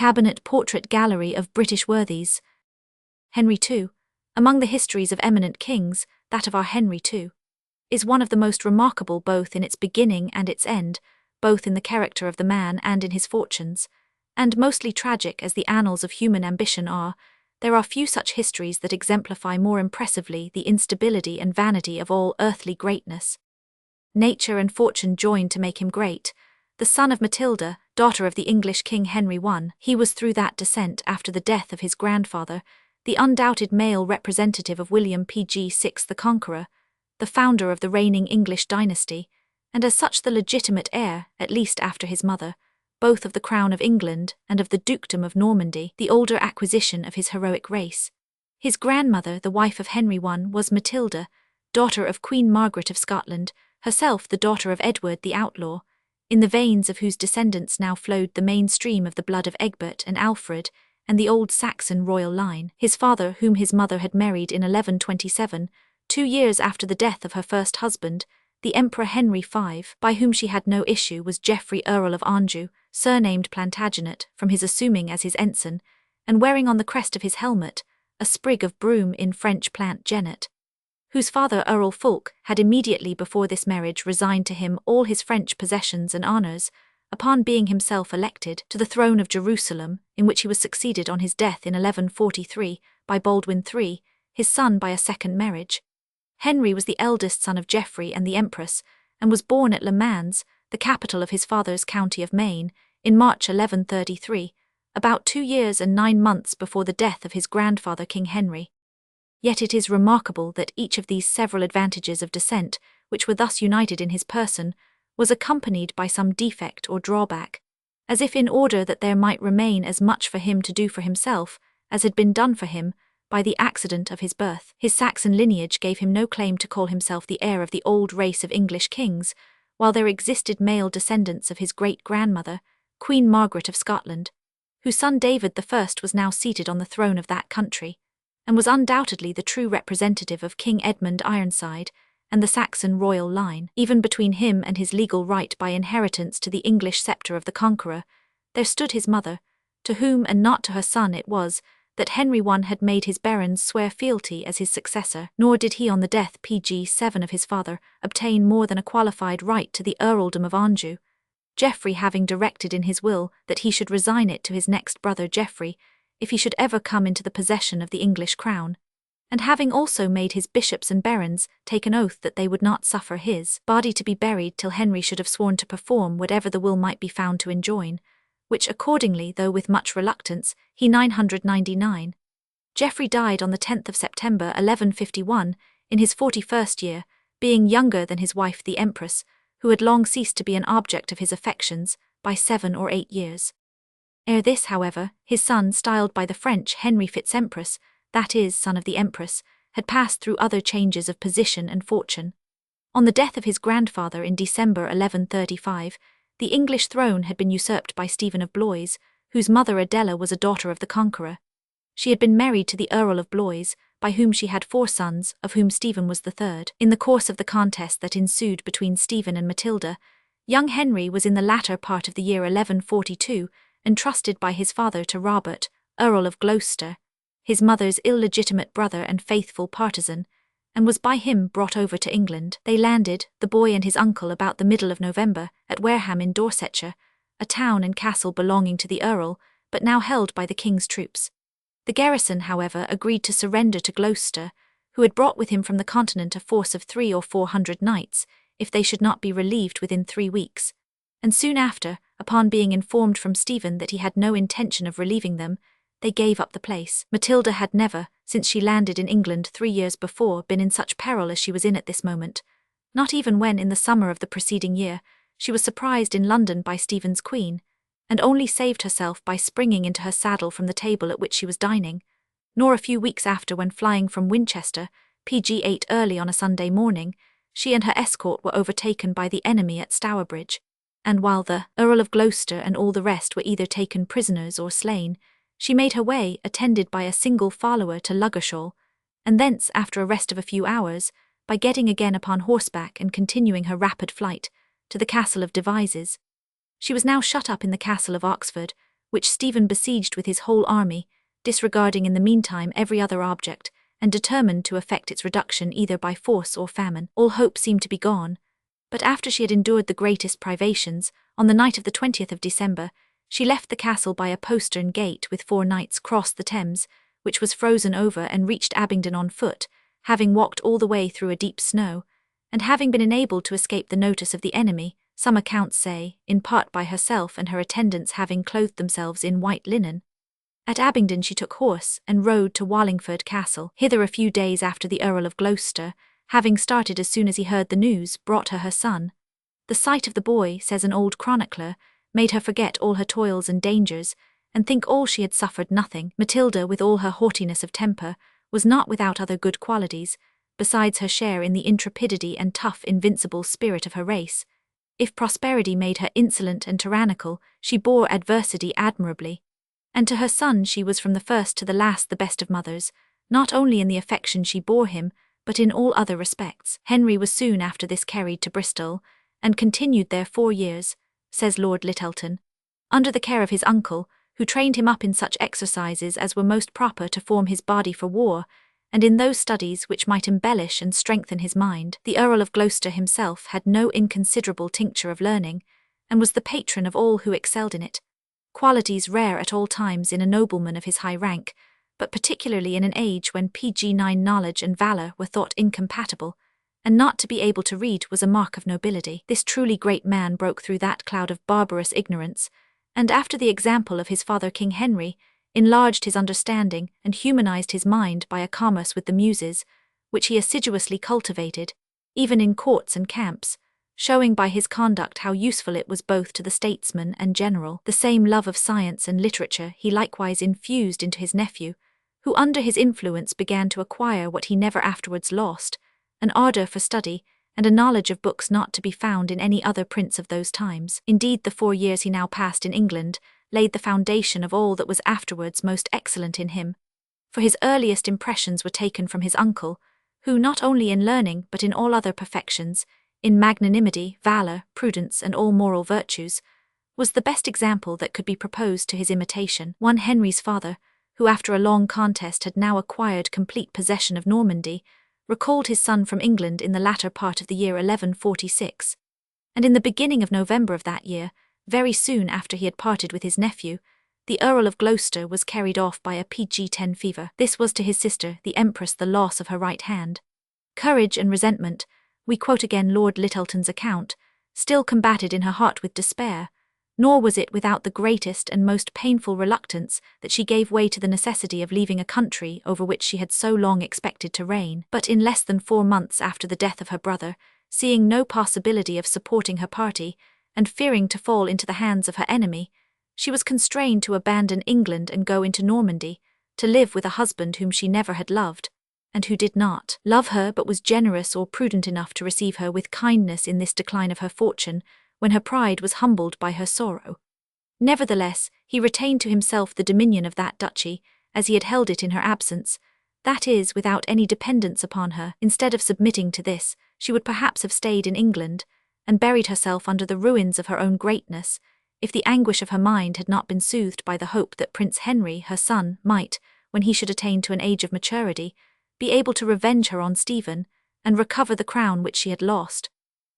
Cabinet Portrait Gallery of British Worthies. Henry II, among the histories of eminent kings, that of our Henry II, is one of the most remarkable both in its beginning and its end, both in the character of the man and in his fortunes, and mostly tragic as the annals of human ambition are. There are few such histories that exemplify more impressively the instability and vanity of all earthly greatness. Nature and fortune joined to make him great. The son of Matilda, daughter of the English King Henry I, he was through that descent, after the death of his grandfather, the undoubted male representative of William VI the Conqueror, the founder of the reigning English dynasty, and as such the legitimate heir, at least after his mother, both of the crown of England and of the dukedom of Normandy, the older acquisition of his heroic race. His grandmother, the wife of Henry I, was Matilda, daughter of Queen Margaret of Scotland, herself the daughter of Edward the Outlaw, in the veins of whose descendants now flowed the main stream of the blood of Egbert and Alfred and the old Saxon royal line. His father, whom his mother had married in 1127, 2 years after the death of her first husband, the Emperor Henry V, by whom she had no issue, was Geoffrey, Earl of Anjou, surnamed Plantagenet, from his assuming as his ensign, and wearing on the crest of his helmet a sprig of broom, in French plant genet, whose father Earl Fulk had immediately before this marriage resigned to him all his French possessions and honours, upon being himself elected to the throne of Jerusalem, in which he was succeeded on his death in 1143 by Baldwin III, his son by a second marriage. Henry was the eldest son of Geoffrey and the Empress, and was born at Le Mans, the capital of his father's county of Maine, in March 1133, about 2 years and 9 months before the death of his grandfather King Henry. Yet it is remarkable that each of these several advantages of descent, which were thus united in his person, was accompanied by some defect or drawback, as if in order that there might remain as much for him to do for himself as had been done for him by the accident of his birth. His Saxon lineage gave him no claim to call himself the heir of the old race of English kings, while there existed male descendants of his great-grandmother, Queen Margaret of Scotland, whose son David I was now seated on the throne of that country, and was undoubtedly the true representative of King Edmund Ironside and the Saxon royal line. Even between him and his legal right by inheritance to the English sceptre of the Conqueror, there stood his mother, to whom and not to her son it was that Henry I had made his barons swear fealty as his successor, nor did he on the death PG7 of his father obtain more than a qualified right to the earldom of Anjou, Geoffrey having directed in his will that he should resign it to his next brother Geoffrey, if he should ever come into the possession of the English crown, and having also made his bishops and barons take an oath that they would not suffer his body to be buried till Henry should have sworn to perform whatever the will might be found to enjoin, which accordingly, though with much reluctance, he 999. Geoffrey died on the 10th of September 1151, in his 41st year, being younger than his wife the Empress, who had long ceased to be an object of his affections, by 7 or 8 years. Ere this, however, his son, styled by the French Henry Fitz-Empress, that is, son of the Empress, had passed through other changes of position and fortune. On the death of his grandfather in December 1135, the English throne had been usurped by Stephen of Blois, whose mother Adela was a daughter of the Conqueror. She had been married to the Earl of Blois, by whom she had 4 sons, of whom Stephen was the third. In the course of the contest that ensued between Stephen and Matilda, young Henry was in the latter part of the year 1142 entrusted by his father to Robert, Earl of Gloucester, his mother's illegitimate brother and faithful partisan, and was by him brought over to England. They landed, the boy and his uncle, about the middle of November, at Wareham in Dorsetshire, a town and castle belonging to the Earl, but now held by the king's troops. The garrison, however, agreed to surrender to Gloucester, who had brought with him from the continent a force of 300 or 400 knights, if they should not be relieved within 3 weeks. And soon after, upon being informed from Stephen that he had no intention of relieving them, they gave up the place. Matilda had never, since she landed in England 3 years before, been in such peril as she was in at this moment, not even when, in the summer of the preceding year, she was surprised in London by Stephen's queen, and only saved herself by springing into her saddle from the table at which she was dining, nor a few weeks after when flying from Winchester, PG8 early on a Sunday morning, she and her escort were overtaken by the enemy at Stourbridge, and while the Earl of Gloucester and all the rest were either taken prisoners or slain, she made her way, attended by a single follower, to Ludgershall, and thence, after a rest of a few hours, by getting again upon horseback and continuing her rapid flight, to the castle of Devizes. She was now shut up in the castle of Oxford, which Stephen besieged with his whole army, disregarding in the meantime every other object, and determined to effect its reduction either by force or famine. All hope seemed to be gone, but after she had endured the greatest privations, on the night of the 20th of December, she left the castle by a postern gate with 4 knights crossed the Thames, which was frozen over, and reached Abingdon on foot, having walked all the way through a deep snow, and having been enabled to escape the notice of the enemy, some accounts say, in part by herself and her attendants having clothed themselves in white linen. At Abingdon she took horse and rode to Wallingford Castle. Hither a few days after the Earl of Gloucester, having started as soon as he heard the news, brought her son. The sight of the boy, says an old chronicler, made her forget all her toils and dangers, and think all she had suffered nothing. Matilda, with all her haughtiness of temper, was not without other good qualities, besides her share in the intrepidity and tough invincible spirit of her race. If prosperity made her insolent and tyrannical, she bore adversity admirably. And to her son she was from the first to the last the best of mothers, not only in the affection she bore him, but in all other respects. Henry was soon after this carried to Bristol, and continued there 4 years, says Lord Lyttelton, under the care of his uncle, who trained him up in such exercises as were most proper to form his body for war, and in those studies which might embellish and strengthen his mind. The Earl of Gloucester himself had no inconsiderable tincture of learning, and was the patron of all who excelled in it, qualities rare at all times in a nobleman of his high rank, but particularly in an age when pg9 knowledge and valour were thought incompatible, and not to be able to read was a mark of nobility. This truly great man broke through that cloud of barbarous ignorance, and after the example of his father King Henry, enlarged his understanding and humanized his mind by a commerce with the Muses, which he assiduously cultivated, even in courts and camps, showing by his conduct how useful it was both to the statesman and general. The same love of science and literature he likewise infused into his nephew, who under his influence began to acquire what he never afterwards lost, an ardour for study, and a knowledge of books not to be found in any other prince of those times. Indeed, the 4 years he now passed in England laid the foundation of all that was afterwards most excellent in him, for his earliest impressions were taken from his uncle, who not only in learning but in all other perfections, in magnanimity, valour, prudence, and all moral virtues, was the best example that could be proposed to his imitation. One Henry's father, who after a long contest had now acquired complete possession of Normandy, recalled his son from England in the latter part of the year 1146, and in the beginning of November of that year, very soon after he had parted with his nephew, the Earl of Gloucester was carried off by a pg10 fever. This was to his sister, the Empress, the loss of her right hand. Courage and resentment, we quote again Lord Lyttelton's account, still combated in her heart with despair, nor was it without the greatest and most painful reluctance that she gave way to the necessity of leaving a country over which she had so long expected to reign. But in less than 4 months after the death of her brother, seeing no possibility of supporting her party, and fearing to fall into the hands of her enemy, she was constrained to abandon England and go into Normandy, to live with a husband whom she never had loved, and who did not love her but was generous or prudent enough to receive her with kindness in this decline of her fortune, when her pride was humbled by her sorrow. Nevertheless, he retained to himself the dominion of that duchy, as he had held it in her absence, that is, without any dependence upon her. Instead of submitting to this, she would perhaps have stayed in England, and buried herself under the ruins of her own greatness, if the anguish of her mind had not been soothed by the hope that Prince Henry, her son, might, when he should attain to an age of maturity, be able to revenge her on Stephen, and recover the crown which she had lost.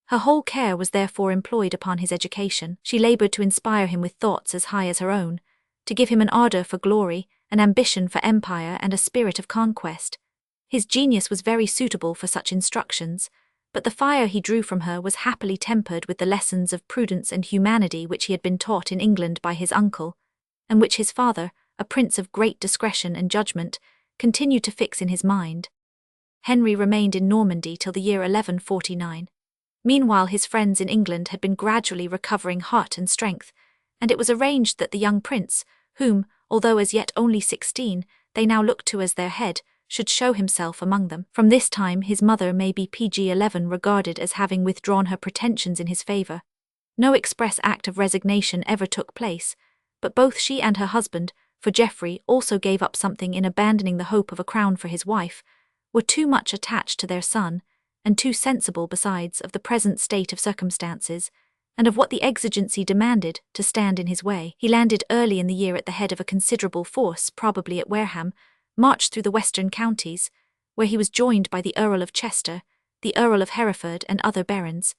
Her whole care was therefore employed upon his education. She laboured to inspire him with thoughts as high as her own, to give him an ardour for glory, an ambition for empire, and a spirit of conquest. His genius was very suitable for such instructions, but the fire he drew from her was happily tempered with the lessons of prudence and humanity which he had been taught in England by his uncle, and which his father, a prince of great discretion and judgment, continued to fix in his mind. Henry remained in Normandy till the year 1149. Meanwhile his friends in England had been gradually recovering heart and strength, and it was arranged that the young prince, whom, although as yet only 16, they now looked to as their head, should show himself among them. From this time his mother may be pg11 regarded as having withdrawn her pretensions in his favour. No express act of resignation ever took place, but both she and her husband, for Geoffrey also gave up something in abandoning the hope of a crown for his wife, were too much attached to their son, and too sensible besides of the present state of circumstances, and of what the exigency demanded to stand in his way. He landed early in the year at the head of a considerable force, probably at Wareham, marched through the western counties, where he was joined by the Earl of Chester, the Earl of Hereford and other barons,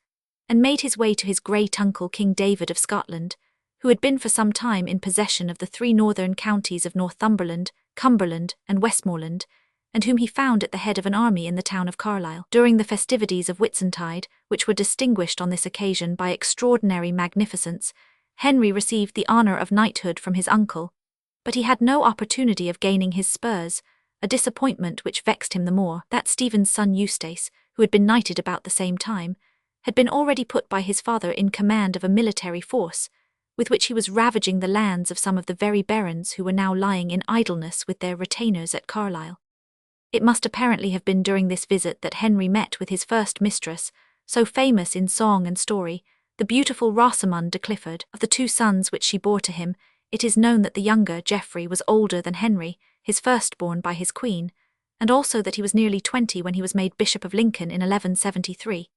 and made his way to his great uncle King David of Scotland, who had been for some time in possession of the 3 northern counties of Northumberland, Cumberland, and Westmoreland, and whom he found at the head of an army in the town of Carlisle. During the festivities of Whitsuntide, which were distinguished on this occasion by extraordinary magnificence, Henry received the honour of knighthood from his uncle, but he had no opportunity of gaining his spurs, a disappointment which vexed him the more, that Stephen's son Eustace, who had been knighted about the same time, had been already put by his father in command of a military force, with which he was ravaging the lands of some of the very barons who were now lying in idleness with their retainers at Carlisle. It must apparently have been during this visit that Henry met with his first mistress, so famous in song and story, the beautiful Rosamund de Clifford. Of the 2 sons which she bore to him, it is known that the younger, Geoffrey, was older than Henry, his firstborn by his queen, and also that he was nearly 20 when he was made Bishop of Lincoln in 1173.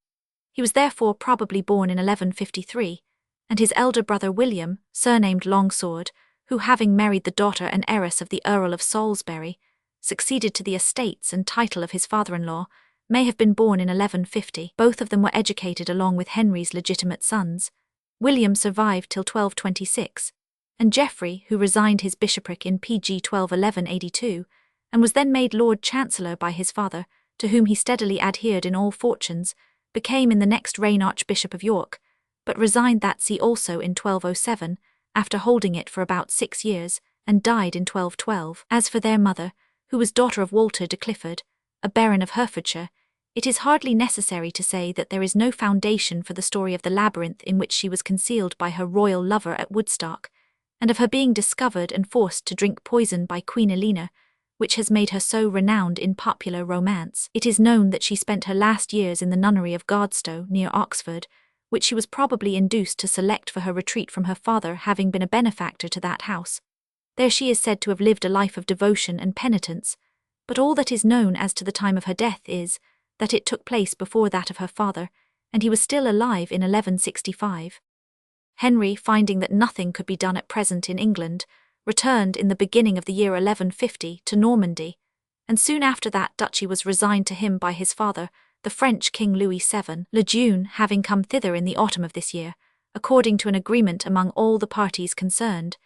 He was therefore probably born in 1153, and his elder brother William, surnamed Longsword, who, having married the daughter and heiress of the Earl of Salisbury, succeeded to the estates and title of his father-in-law, may have been born in 1150. Both of them were educated along with Henry's legitimate sons. William survived till 1226, and Geoffrey, who resigned his bishopric in PG 1211-82, and was then made Lord Chancellor by his father, to whom he steadily adhered in all fortunes, became in the next reign Archbishop of York, but resigned that see also in 1207, after holding it for about 6 years, and died in 1212. As for their mother, who was daughter of Walter de Clifford, a baron of Herefordshire, it is hardly necessary to say that there is no foundation for the story of the labyrinth in which she was concealed by her royal lover at Woodstock, and of her being discovered and forced to drink poison by Queen Eleanor, which has made her so renowned in popular romance. It is known that she spent her last years in the nunnery of Godstow, near Oxford, which she was probably induced to select for her retreat from her father, having been a benefactor to that house. There she is said to have lived a life of devotion and penitence, but all that is known as to the time of her death is that it took place before that of her father, and he was still alive in 1165. Henry, finding that nothing could be done at present in England, returned in the beginning of the year 1150 to Normandy, and soon after that duchy was resigned to him by his father, the French King Louis VII, Le Jeune having come thither in the autumn of this year, according to an agreement among all the parties concerned,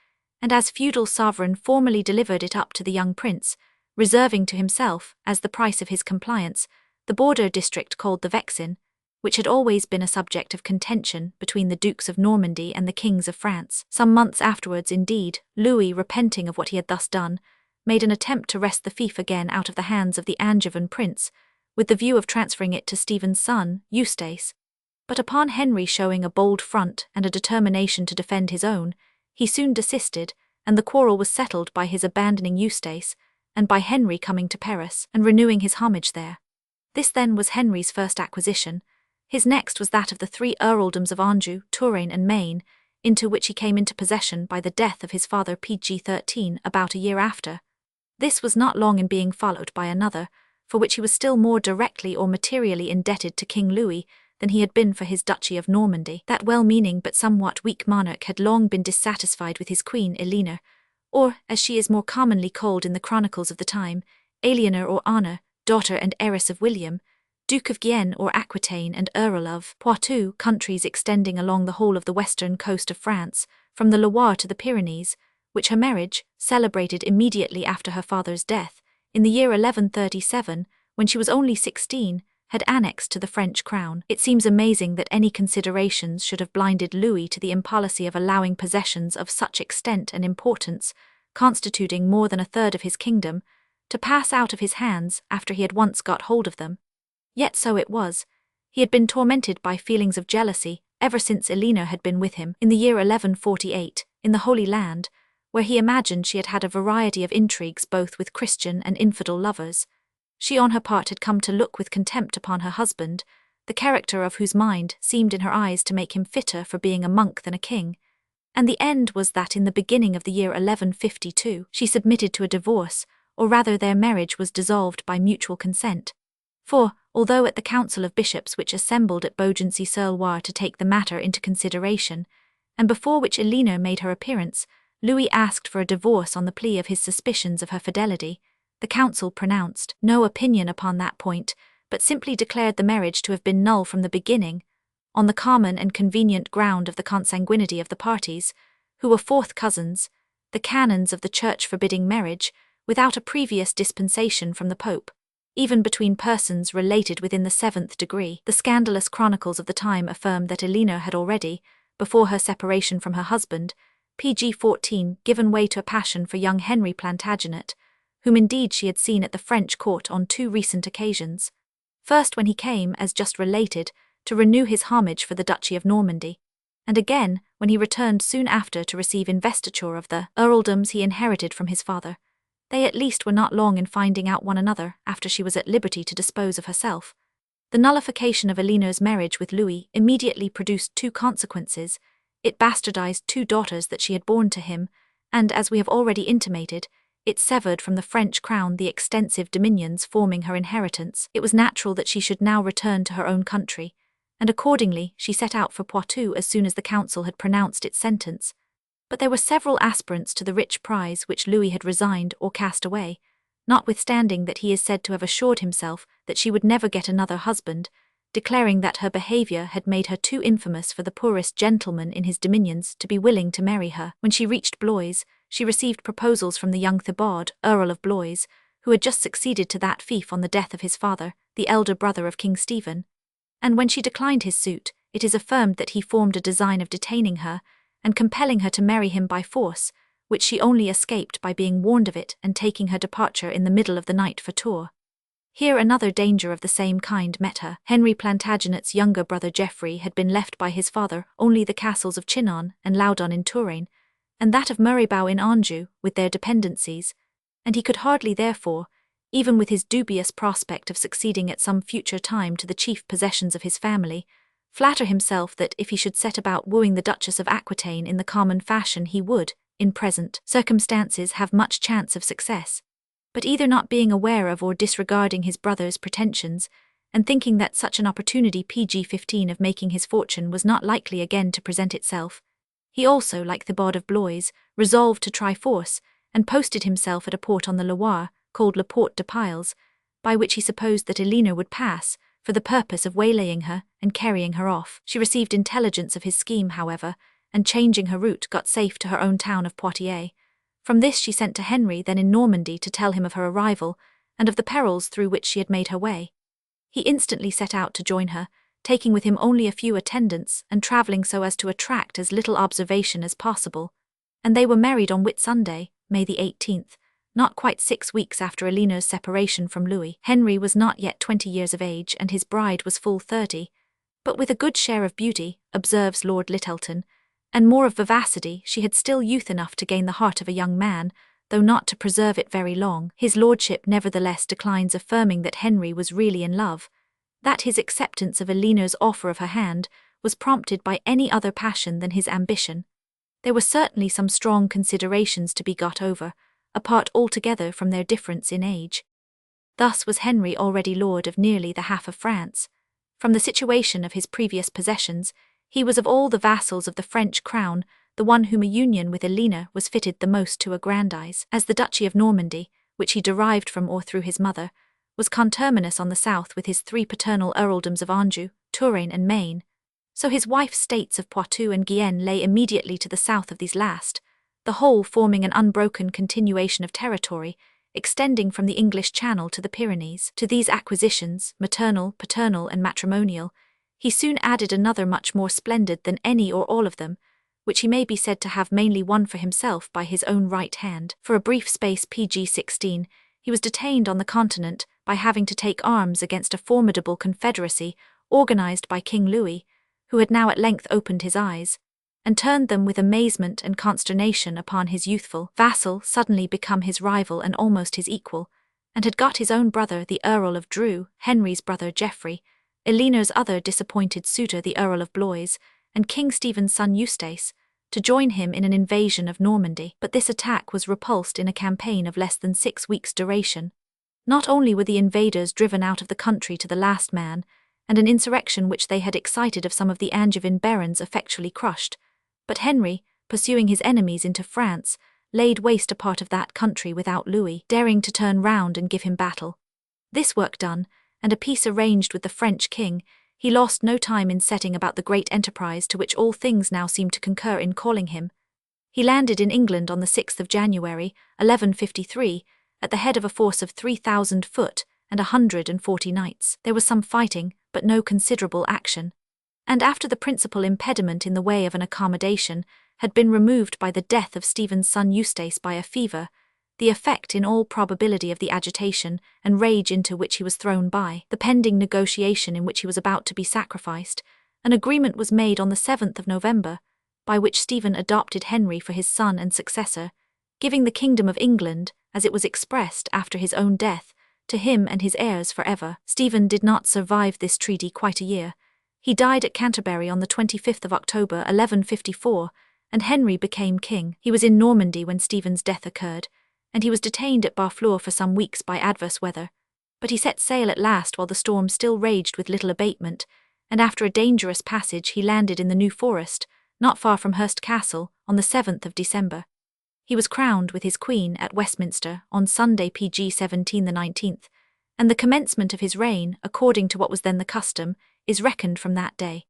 and as feudal sovereign formally delivered it up to the young prince, reserving to himself, as the price of his compliance, the border district called the Vexin, which had always been a subject of contention between the Dukes of Normandy and the Kings of France. Some months afterwards, indeed, Louis, repenting of what he had thus done, made an attempt to wrest the fief again out of the hands of the Angevin prince, with the view of transferring it to Stephen's son, Eustace. But upon Henry showing a bold front and a determination to defend his own, he soon desisted, and the quarrel was settled by his abandoning Eustace, and by Henry coming to Paris and renewing his homage there. This then was Henry's first acquisition. His next was that of the 3 earldoms of Anjou, Touraine and Maine, into which he came into possession by the death of his father PG 13 about a year after. This was not long in being followed by another, for which he was still more directly or materially indebted to King Louis than he had been for his Duchy of Normandy. That well-meaning but somewhat weak monarch had long been dissatisfied with his queen Eleanor, or, as she is more commonly called in the chronicles of the time, Eleanor or Anna, daughter and heiress of William, Duke of Guienne or Aquitaine and Earl of Poitou, countries extending along the whole of the western coast of France, from the Loire to the Pyrenees, which her marriage, celebrated immediately after her father's death, in the year 1137, when she was only 16, had annexed to the French crown. It seems amazing that any considerations should have blinded Louis to the impolicy of allowing possessions of such extent and importance, constituting more than a third of his kingdom, to pass out of his hands after he had once got hold of them. Yet so it was. He had been tormented by feelings of jealousy ever since Eleanor had been with him in the year 1148, in the Holy Land, where he imagined she had had a variety of intrigues both with Christian and infidel lovers. She on her part had come to look with contempt upon her husband, the character of whose mind seemed in her eyes to make him fitter for being a monk than a king, and the end was that in the beginning of the year 1152 she submitted to a divorce, or rather their marriage was dissolved by mutual consent. For, although at the council of bishops which assembled at Beaugency-sur-Loire to take the matter into consideration, and before which Eleanor made her appearance, Louis asked for a divorce on the plea of his suspicions of her fidelity. The council pronounced no opinion upon that point, but simply declared the marriage to have been null from the beginning, on the common and convenient ground of the consanguinity of the parties, who were fourth cousins, the canons of the Church forbidding marriage, without a previous dispensation from the Pope, even between persons related within the 7th degree. The scandalous chronicles of the time affirm that Eleanor had already, before her separation from her husband, pg 14, given way to a passion for young Henry Plantagenet, whom indeed she had seen at the French court on 2 recent occasions. First when he came, as just related, to renew his homage for the Duchy of Normandy, and again when he returned soon after to receive investiture of the earldoms he inherited from his father. They at least were not long in finding out one another after she was at liberty to dispose of herself. The nullification of Eleanor's marriage with Louis immediately produced 2 consequences. It bastardized 2 daughters that she had borne to him, and, as we have already intimated, it severed from the French crown the extensive dominions forming her inheritance. It was natural that she should now return to her own country, and accordingly she set out for Poitou as soon as the council had pronounced its sentence. But there were several aspirants to the rich prize which Louis had resigned or cast away, notwithstanding that he is said to have assured himself that she would never get another husband, declaring that her behaviour had made her too infamous for the poorest gentleman in his dominions to be willing to marry her. When she reached Blois, she received proposals from the young Thibaud, Earl of Blois, who had just succeeded to that fief on the death of his father, the elder brother of King Stephen, and when she declined his suit, it is affirmed that he formed a design of detaining her, and compelling her to marry him by force, which she only escaped by being warned of it and taking her departure in the middle of the night for Tours. Here another danger of the same kind met her. Henry Plantagenet's younger brother Geoffrey had been left by his father only the castles of Chinon and Laudon in Touraine, and that of Murraybow in Anjou, with their dependencies, and he could hardly therefore, even with his dubious prospect of succeeding at some future time to the chief possessions of his family, flatter himself that if he should set about wooing the Duchess of Aquitaine in the common fashion he would, in present circumstances, have much chance of success. But either not being aware of or disregarding his brother's pretensions, and thinking that such an opportunity pg 15 of making his fortune was not likely again to present itself, he also, like Thibaud of Blois, resolved to try force, and posted himself at a port on the Loire, called Le Port de Piles, by which he supposed that Eleanor would pass, for the purpose of waylaying her and carrying her off. She received intelligence of his scheme, however, and changing her route got safe to her own town of Poitiers. From this she sent to Henry, then in Normandy, to tell him of her arrival, and of the perils through which she had made her way. He instantly set out to join her, taking with him only a few attendants, and travelling so as to attract as little observation as possible, and they were married on Whitsunday, May the 18th, not quite 6 weeks after Eleanor's separation from Louis. Henry was not yet 20 years of age, and his bride was full 30, but with a good share of beauty, observes Lord Lyttelton, and more of vivacity, she had still youth enough to gain the heart of a young man, though not to preserve it very long. His lordship nevertheless declines affirming that Henry was really in love, that his acceptance of Eleanor's offer of her hand was prompted by any other passion than his ambition. There were certainly some strong considerations to be got over, apart altogether from their difference in age. Thus was Henry already lord of nearly the half of France. From the situation of his previous possessions, he was of all the vassals of the French crown the one whom a union with Eleanor was fitted the most to aggrandize, as the Duchy of Normandy, which he derived from or through his mother, was conterminous on the south with his 3 paternal earldoms of Anjou, Touraine and Maine, so his wife's states of Poitou and Guienne lay immediately to the south of these last, the whole forming an unbroken continuation of territory, extending from the English Channel to the Pyrenees. To these acquisitions, maternal, paternal and matrimonial, he soon added another much more splendid than any or all of them, which he may be said to have mainly won for himself by his own right hand. For a brief space pg 16, he was detained on the continent by having to take arms against a formidable confederacy organized by King Louis, who had now at length opened his eyes, and turned them with amazement and consternation upon his youthful vassal suddenly become his rival and almost his equal, and had got his own brother the Earl of Dreux, Henry's brother Geoffrey, Eleanor's other disappointed suitor the Earl of Blois, and King Stephen's son Eustace, to join him in an invasion of Normandy. But this attack was repulsed in a campaign of less than 6 weeks' duration. Not only were the invaders driven out of the country to the last man, and an insurrection which they had excited of some of the Angevin barons effectually crushed, but Henry, pursuing his enemies into France, laid waste a part of that country without Louis daring to turn round and give him battle. This work done, and a peace arranged with the French king, he lost no time in setting about the great enterprise to which all things now seemed to concur in calling him. He landed in England on the 6th of January, 1153, at the head of a force of 3,000 foot and 140 knights. There was some fighting, but no considerable action. And after the principal impediment in the way of an accommodation had been removed by the death of Stephen's son Eustace by a fever, the effect in all probability of the agitation and rage into which he was thrown by the pending negotiation in which he was about to be sacrificed, an agreement was made on the 7th of November, by which Stephen adopted Henry for his son and successor, giving the kingdom of England, as it was expressed after his own death, to him and his heirs forever. Stephen did not survive this treaty quite a year. He died at Canterbury on the 25th of October 1154, and Henry became king. He was in Normandy when Stephen's death occurred, and he was detained at Barfleur for some weeks by adverse weather. But he set sail at last while the storm still raged with little abatement, and after a dangerous passage he landed in the New Forest, not far from Hurst Castle, on the 7th of December. He was crowned with his queen at Westminster on Sunday PG 17 the 19th, and the commencement of his reign, according to what was then the custom, is reckoned from that day.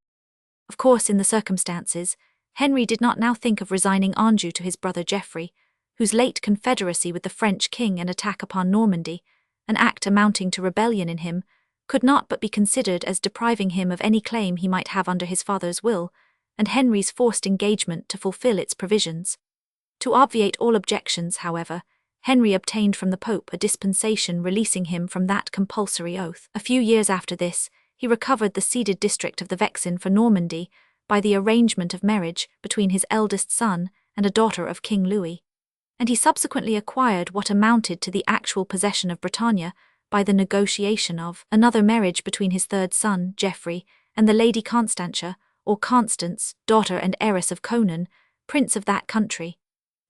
Of course, in the circumstances, Henry did not now think of resigning Anjou to his brother Geoffrey, whose late confederacy with the French king and attack upon Normandy, an act amounting to rebellion in him, could not but be considered as depriving him of any claim he might have under his father's will, and Henry's forced engagement to fulfil its provisions. To obviate all objections, however, Henry obtained from the Pope a dispensation releasing him from that compulsory oath. A few years after this, he recovered the ceded district of the Vexin for Normandy by the arrangement of marriage between his eldest son and a daughter of King Louis, and he subsequently acquired what amounted to the actual possession of Bretagne by the negotiation of another marriage between his third son, Geoffrey, and the Lady Constantia, or Constance, daughter and heiress of Conan, prince of that country.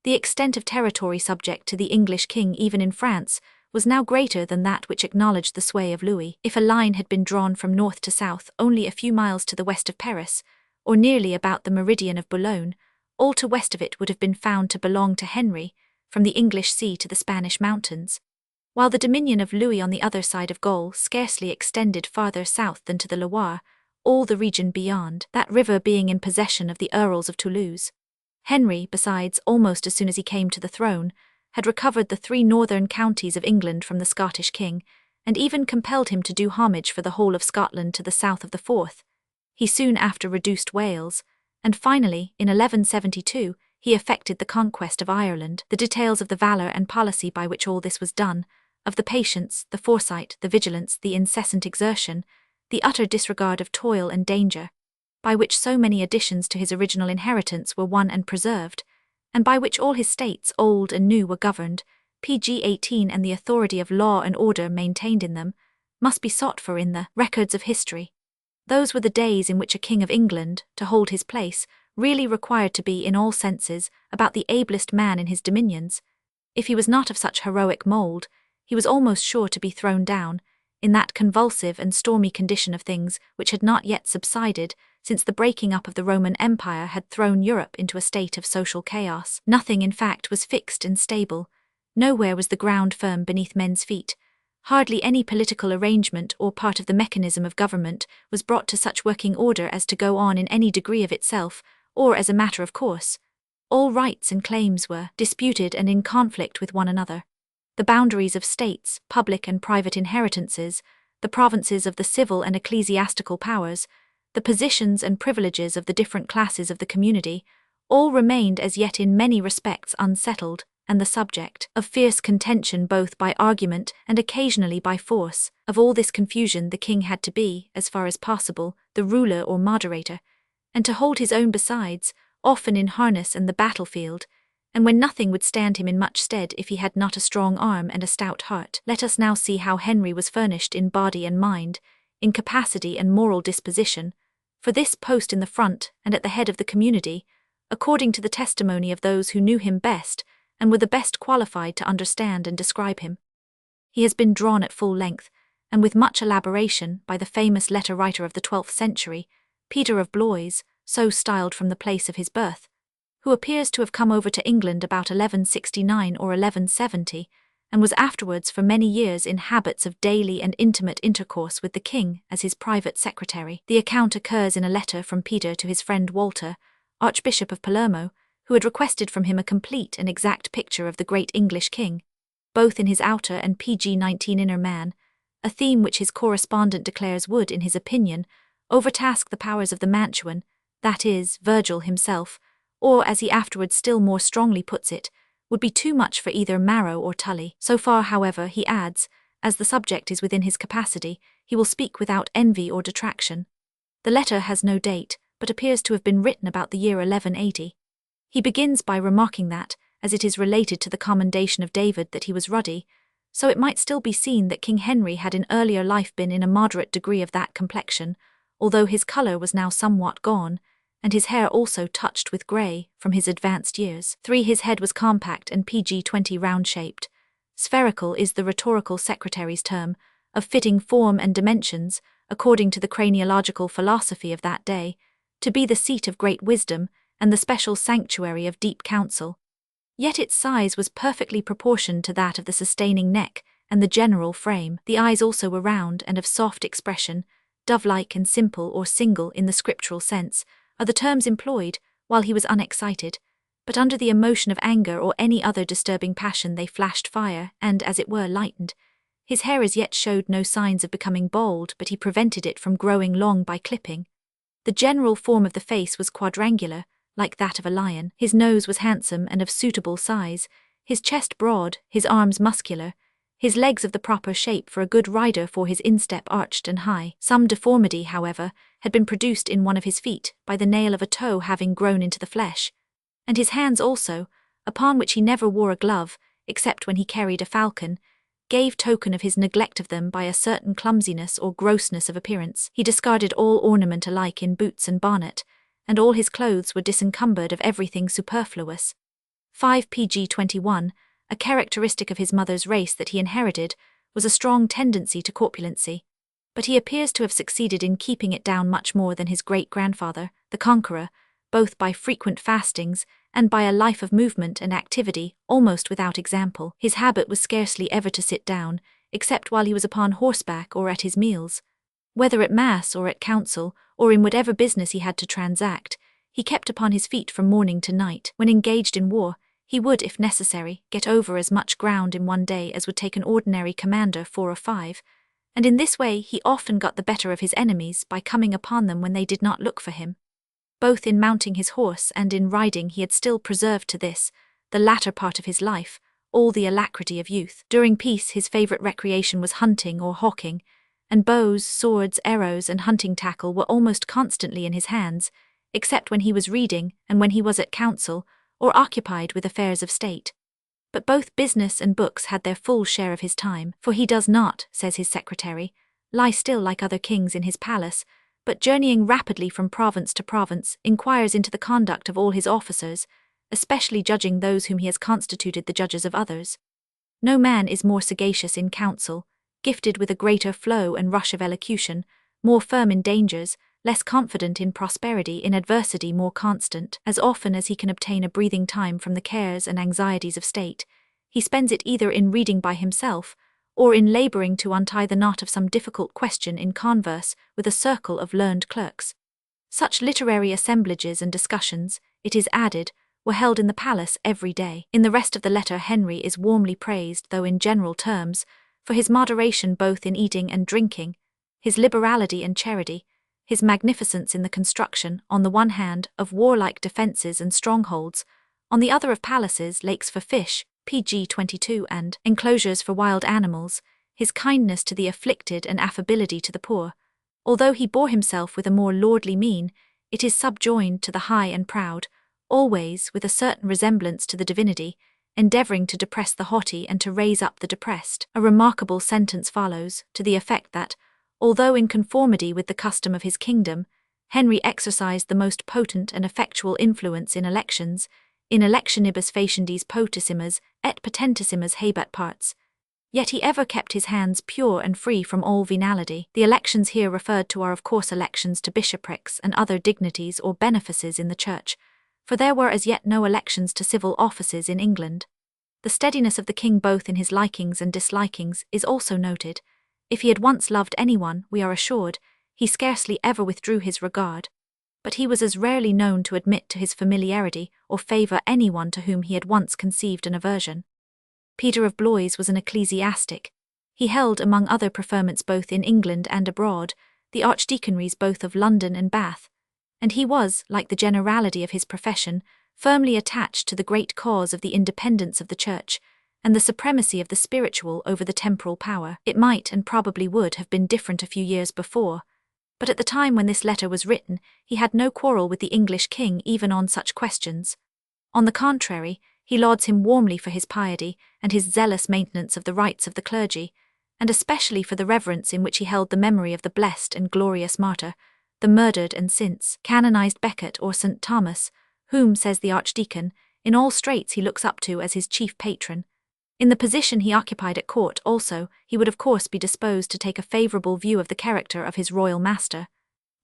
The extent of territory subject to the English king even in France was now greater than that which acknowledged the sway of Louis. If a line had been drawn from north to south only a few miles to the west of Paris, or nearly about the meridian of Boulogne, all to west of it would have been found to belong to Henry, from the English sea to the Spanish mountains, while the dominion of Louis on the other side of Gaul scarcely extended farther south than to the Loire, all the region beyond, that river being in possession of the Earls of Toulouse. Henry, besides, almost as soon as he came to the throne, had recovered the 3 northern counties of England from the Scottish king, and even compelled him to do homage for the whole of Scotland to the south of the Forth. He soon after reduced Wales, and finally, in 1172, he effected the conquest of Ireland. The details of the valour and policy by which all this was done, of the patience, the foresight, the vigilance, the incessant exertion, the utter disregard of toil and danger, by which so many additions to his original inheritance were won and preserved, and by which all his states, old and new, were governed, PG 18 and the authority of law and order maintained in them, must be sought for in the records of history. Those were the days in which a king of England, to hold his place, really required to be in all senses about the ablest man in his dominions. If he was not of such heroic mould, he was almost sure to be thrown down, in that convulsive and stormy condition of things which had not yet subsided, since the breaking up of the Roman Empire had thrown Europe into a state of social chaos. Nothing, in fact, was fixed and stable. Nowhere was the ground firm beneath men's feet. Hardly any political arrangement or part of the mechanism of government was brought to such working order as to go on in any degree of itself, or as a matter of course. All rights and claims were disputed and in conflict with one another. The boundaries of states, public and private inheritances, the provinces of the civil and ecclesiastical powers, the positions and privileges of the different classes of the community, all remained as yet in many respects unsettled, and the subject of fierce contention both by argument and occasionally by force. Of all this confusion the king had to be, as far as possible, the ruler or moderator, and to hold his own besides, often in harness and the battlefield, and when nothing would stand him in much stead if he had not a strong arm and a stout heart. Let us now see how Henry was furnished in body and mind, in capacity and moral disposition, for this post in the front and at the head of the community, according to the testimony of those who knew him best, and were the best qualified to understand and describe him. He has been drawn at full length, and with much elaboration, by the famous letter writer of the 12th century, Peter of Blois, so styled from the place of his birth, who appears to have come over to England about 1169 or 1170, and was afterwards for many years in habits of daily and intimate intercourse with the king as his private secretary. The account occurs in a letter from Peter to his friend Walter, Archbishop of Palermo, who had requested from him a complete and exact picture of the great English king, both in his outer and pg-19 inner man, a theme which his correspondent declares would, in his opinion, overtask the powers of the Mantuan, that is, Virgil himself, or, as he afterwards still more strongly puts it, would be too much for either Marrow or Tully. So far, however, he adds, as the subject is within his capacity, he will speak without envy or detraction. The letter has no date, but appears to have been written about the year 1180. He begins by remarking that, as it is related to the commendation of David that he was ruddy, so it might still be seen that King Henry had in earlier life been in a moderate degree of that complexion, although his colour was now somewhat gone, and his hair also touched with grey from his advanced years. 3. His head was compact and pg-20 round-shaped. Spherical is the rhetorical secretary's term, of fitting form and dimensions, according to the craniological philosophy of that day, to be the seat of great wisdom and the special sanctuary of deep counsel. Yet its size was perfectly proportioned to that of the sustaining neck and the general frame. The eyes also were round and of soft expression, dove-like and simple or single in the scriptural sense, are the terms employed, while he was unexcited, but under the emotion of anger or any other disturbing passion they flashed fire and, as it were, lightened. His hair as yet showed no signs of becoming bald, but he prevented it from growing long by clipping. The general form of the face was quadrangular, like that of a lion. His nose was handsome and of suitable size, his chest broad, his arms muscular, his legs of the proper shape for a good rider, for his instep arched and high. Some deformity, however, had been produced in one of his feet, by the nail of a toe having grown into the flesh, and his hands also, upon which he never wore a glove, except when he carried a falcon, gave token of his neglect of them by a certain clumsiness or grossness of appearance. He discarded all ornament alike in boots and bonnet, and all his clothes were disencumbered of everything superfluous. 5. pg-21, a characteristic of his mother's race that he inherited, was a strong tendency to corpulency, but he appears to have succeeded in keeping it down much more than his great-grandfather, the Conqueror, both by frequent fastings and by a life of movement and activity almost without example. His habit was scarcely ever to sit down, except while he was upon horseback or at his meals. Whether at mass or at council, or in whatever business he had to transact, he kept upon his feet from morning to night. When engaged in war, he would, if necessary, get over as much ground in one day as would take an ordinary commander 4 or 5, and in this way he often got the better of his enemies by coming upon them when they did not look for him. Both in mounting his horse and in riding he had still preserved to this, the latter part of his life, all the alacrity of youth. During peace his favourite recreation was hunting or hawking, and bows, swords, arrows, and hunting tackle were almost constantly in his hands, except when he was reading and when he was at council, or occupied with affairs of state. But both business and books had their full share of his time, for he does not, says his secretary, lie still like other kings in his palace, but journeying rapidly from province to province, inquires into the conduct of all his officers, especially judging those whom he has constituted the judges of others. No man is more sagacious in counsel, gifted with a greater flow and rush of elocution, more firm in dangers, less confident in prosperity, in adversity more constant. As often as he can obtain a breathing time from the cares and anxieties of state, he spends it either in reading by himself, or in labouring to untie the knot of some difficult question in converse with a circle of learned clerks. Such literary assemblages and discussions, it is added, were held in the palace every day. In the rest of the letter Henry is warmly praised, though in general terms, for his moderation both in eating and drinking, his liberality and charity, his magnificence in the construction, on the one hand, of warlike defences and strongholds, on the other of palaces, lakes for fish, pg-22, and enclosures for wild animals, his kindness to the afflicted and affability to the poor. Although he bore himself with a more lordly mien, it is subjoined to the high and proud, always with a certain resemblance to the divinity, endeavouring to depress the haughty and to raise up the depressed. A remarkable sentence follows, to the effect that, although in conformity with the custom of his kingdom, Henry exercised the most potent and effectual influence in elections, in electionibus faciendis potissimas et potentissimas habeat parts. Yet he ever kept his hands pure and free from all venality. The elections here referred to are of course elections to bishoprics and other dignities or benefices in the church, for there were as yet no elections to civil offices in England. The steadiness of the king both in his likings and dislikings is also noted. If he had once loved anyone, we are assured, he scarcely ever withdrew his regard, but he was as rarely known to admit to his familiarity or favour anyone to whom he had once conceived an aversion. Peter of Blois was an ecclesiastic. He held, among other preferments both in England and abroad, the archdeaconries both of London and Bath, and he was, like the generality of his profession, firmly attached to the great cause of the independence of the Church, and the supremacy of the spiritual over the temporal power. It might and probably would have been different a few years before, but at the time when this letter was written, he had no quarrel with the English king even on such questions. On the contrary, he lauds him warmly for his piety and his zealous maintenance of the rights of the clergy, and especially for the reverence in which he held the memory of the blessed and glorious martyr, the murdered and since canonized Becket or St. Thomas, whom, says the archdeacon, in all straits he looks up to as his chief patron. In the position he occupied at court also, he would of course be disposed to take a favourable view of the character of his royal master.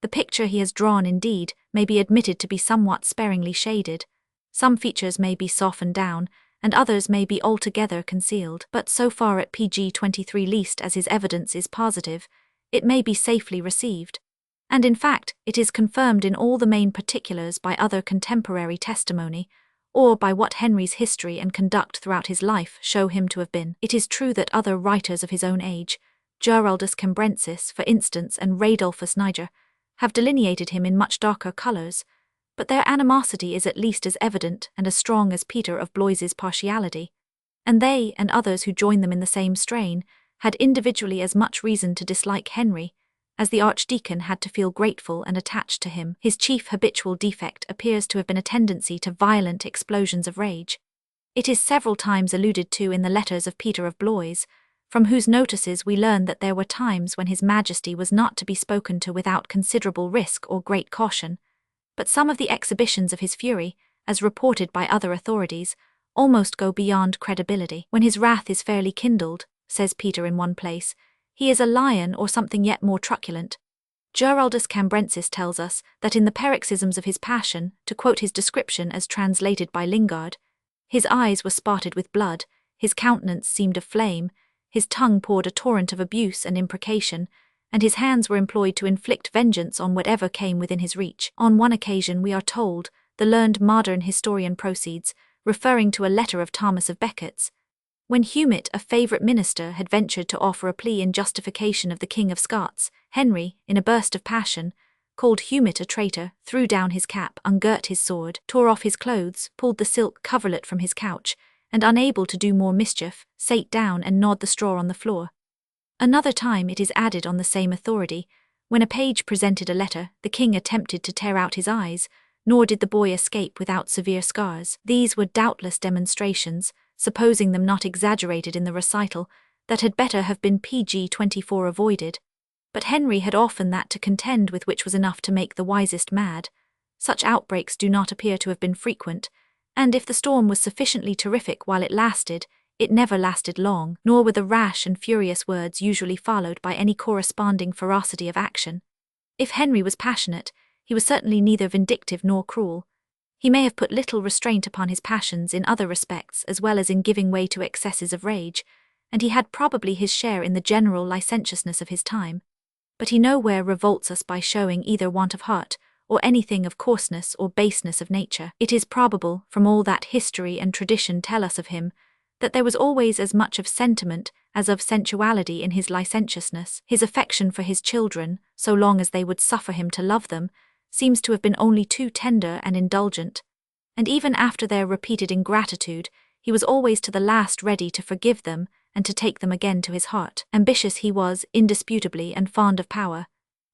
The picture he has drawn, indeed, may be admitted to be somewhat sparingly shaded. Some features may be softened down, and others may be altogether concealed, but so far at pg 23 least as his evidence is positive, it may be safely received. And in fact, it is confirmed in all the main particulars by other contemporary testimony, or by what Henry's history and conduct throughout his life show him to have been. It is true that other writers of his own age, Geraldus Cambrensis, for instance, and Radulphus Niger, have delineated him in much darker colours, but their animosity is at least as evident and as strong as Peter of Blois's partiality, and they, and others who joined them in the same strain, had individually as much reason to dislike Henry, as the archdeacon had to feel grateful and attached to him. His chief habitual defect appears to have been a tendency to violent explosions of rage. It is several times alluded to in the letters of Peter of Blois, from whose notices we learn that there were times when his majesty was not to be spoken to without considerable risk or great caution, but some of the exhibitions of his fury, as reported by other authorities, almost go beyond credibility. When his wrath is fairly kindled, says Peter in one place, he is a lion or something yet more truculent. Geraldus Cambrensis tells us that in the paroxysms of his passion, to quote his description as translated by Lingard, his eyes were spotted with blood, his countenance seemed a flame, his tongue poured a torrent of abuse and imprecation, and his hands were employed to inflict vengeance on whatever came within his reach. On one occasion, we are told, the learned modern historian proceeds, referring to a letter of Thomas of Becket's, when Humit, a favourite minister, had ventured to offer a plea in justification of the King of Scots, Henry, in a burst of passion, called Humit a traitor, threw down his cap, ungirt his sword, tore off his clothes, pulled the silk coverlet from his couch, and unable to do more mischief, sate down and gnawed the straw on the floor. Another time, it is added on the same authority, when a page presented a letter, the king attempted to tear out his eyes, nor did the boy escape without severe scars. These were doubtless demonstrations, supposing them not exaggerated in the recital, that had better have been pg 24 avoided. But Henry had often that to contend with which was enough to make the wisest mad. Such outbreaks do not appear to have been frequent, and if the storm was sufficiently terrific while it lasted, it never lasted long, nor were the rash and furious words usually followed by any corresponding ferocity of action. If Henry was passionate, he was certainly neither vindictive nor cruel. He may have put little restraint upon his passions in other respects as well as in giving way to excesses of rage, and he had probably his share in the general licentiousness of his time. But he nowhere revolts us by showing either want of heart, or anything of coarseness or baseness of nature. It is probable, from all that history and tradition tell us of him, that there was always as much of sentiment as of sensuality in his licentiousness. His affection for his children, so long as they would suffer him to love them, seems to have been only too tender and indulgent, and even after their repeated ingratitude, he was always to the last ready to forgive them and to take them again to his heart. Ambitious he was, indisputably, and fond of power,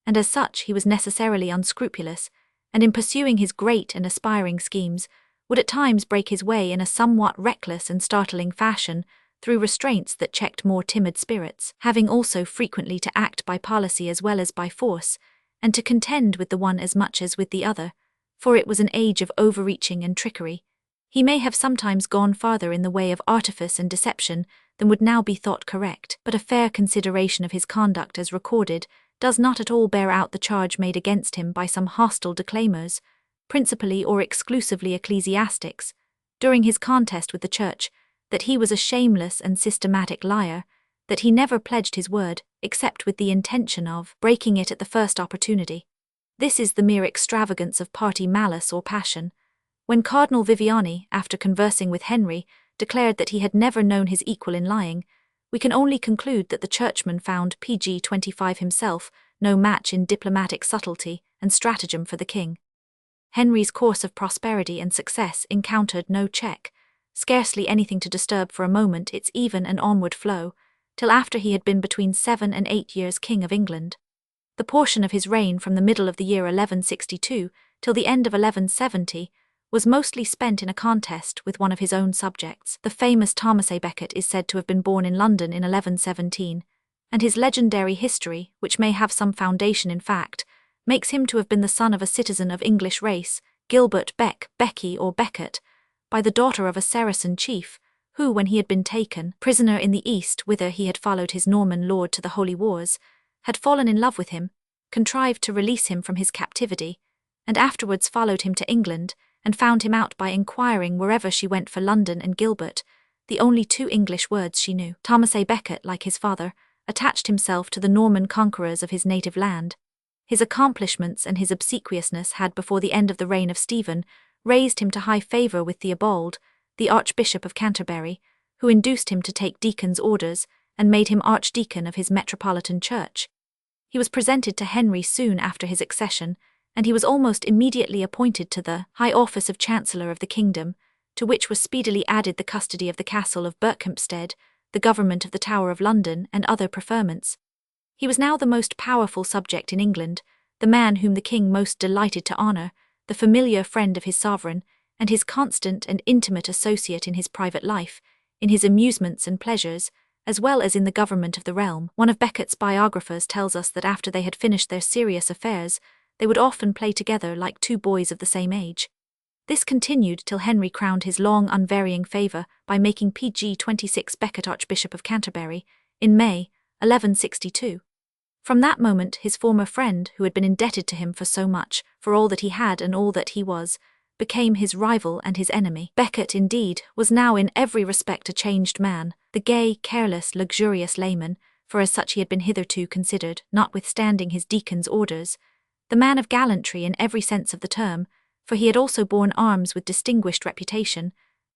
and as such he was necessarily unscrupulous, and in pursuing his great and aspiring schemes, would at times break his way in a somewhat reckless and startling fashion through restraints that checked more timid spirits, having also frequently to act by policy as well as by force, and to contend with the one as much as with the other, for it was an age of overreaching and trickery. He may have sometimes gone farther in the way of artifice and deception than would now be thought correct, but a fair consideration of his conduct as recorded does not at all bear out the charge made against him by some hostile declaimers, principally or exclusively ecclesiastics, during his contest with the Church, that he was a shameless and systematic liar, that he never pledged his word, except with the intention of breaking it at the first opportunity. This is the mere extravagance of party malice or passion. When Cardinal Viviani, after conversing with Henry, declared that he had never known his equal in lying, we can only conclude that the churchman found PG 25 himself no match in diplomatic subtlety and stratagem for the king. Henry's course of prosperity and success encountered no check, scarcely anything to disturb for a moment its even and onward flow, till after he had been between 7 and 8 years King of England. The portion of his reign from the middle of the year 1162 till the end of 1170 was mostly spent in a contest with one of his own subjects. The famous Thomas A. Becket is said to have been born in London in 1117, and his legendary history, which may have some foundation in fact, makes him to have been the son of a citizen of English race, Gilbert Becky or Becket, by the daughter of a Saracen chief, who, when he had been taken prisoner in the East whither he had followed his Norman lord to the Holy Wars, had fallen in love with him, contrived to release him from his captivity, and afterwards followed him to England, and found him out by inquiring wherever she went for London and Gilbert, the only two English words she knew. Thomas A. Becket, like his father, attached himself to the Norman conquerors of his native land. His accomplishments and his obsequiousness had before the end of the reign of Stephen raised him to high favour with Theobald, the Archbishop of Canterbury, who induced him to take deacon's orders and made him archdeacon of his metropolitan church. He was presented to Henry soon after his accession, and he was almost immediately appointed to the high office of Chancellor of the Kingdom, to which was speedily added the custody of the castle of Berkhampstead, the government of the Tower of London, and other preferments. He was now the most powerful subject in England, the man whom the king most delighted to honour, the familiar friend of his sovereign, and his constant and intimate associate in his private life, in his amusements and pleasures, as well as in the government of the realm. One of Becket's biographers tells us that after they had finished their serious affairs, they would often play together like two boys of the same age. This continued till Henry crowned his long unvarying favour by making PG 26 Becket Archbishop of Canterbury, in May, 1162. From that moment his former friend, who had been indebted to him for so much, for all that he had and all that he was, became his rival and his enemy. Becket, indeed, was now in every respect a changed man, the gay, careless, luxurious layman, for as such he had been hitherto considered, notwithstanding his deacon's orders, the man of gallantry in every sense of the term, for he had also borne arms with distinguished reputation,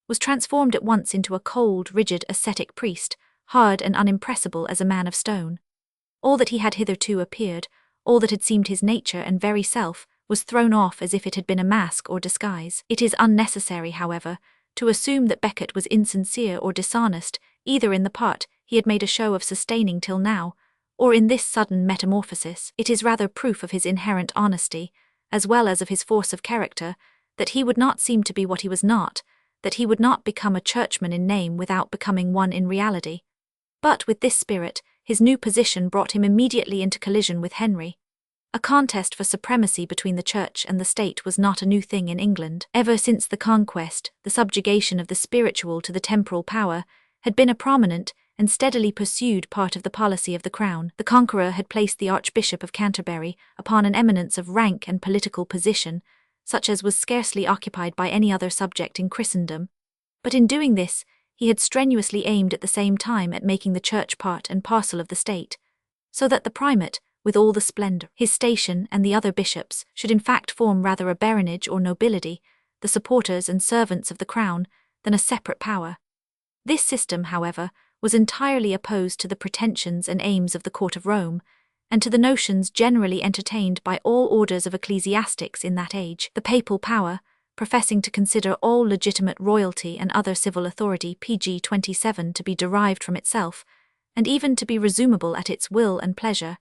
was transformed at once into a cold, rigid, ascetic priest, hard and unimpressible as a man of stone. All that he had hitherto appeared, all that had seemed his nature and very self, was thrown off as if it had been a mask or disguise. It is unnecessary, however, to assume that Becket was insincere or dishonest, either in the part he had made a show of sustaining till now, or in this sudden metamorphosis. It is rather proof of his inherent honesty, as well as of his force of character, that he would not seem to be what he was not, that he would not become a churchman in name without becoming one in reality. But with this spirit, his new position brought him immediately into collision with Henry. A contest for supremacy between the Church and the State was not a new thing in England. Ever since the Conquest, the subjugation of the spiritual to the temporal power had been a prominent and steadily pursued part of the policy of the Crown. The Conqueror had placed the Archbishop of Canterbury upon an eminence of rank and political position, such as was scarcely occupied by any other subject in Christendom. But in doing this, he had strenuously aimed at the same time at making the Church part and parcel of the State, so that the primate, with all the splendour, his station and the other bishops, should in fact form rather a baronage or nobility, the supporters and servants of the Crown, than a separate power. This system, however, was entirely opposed to the pretensions and aims of the court of Rome, and to the notions generally entertained by all orders of ecclesiastics in that age. The papal power, professing to consider all legitimate royalty and other civil authority PG 27 to be derived from itself, and even to be resumable at its will and pleasure,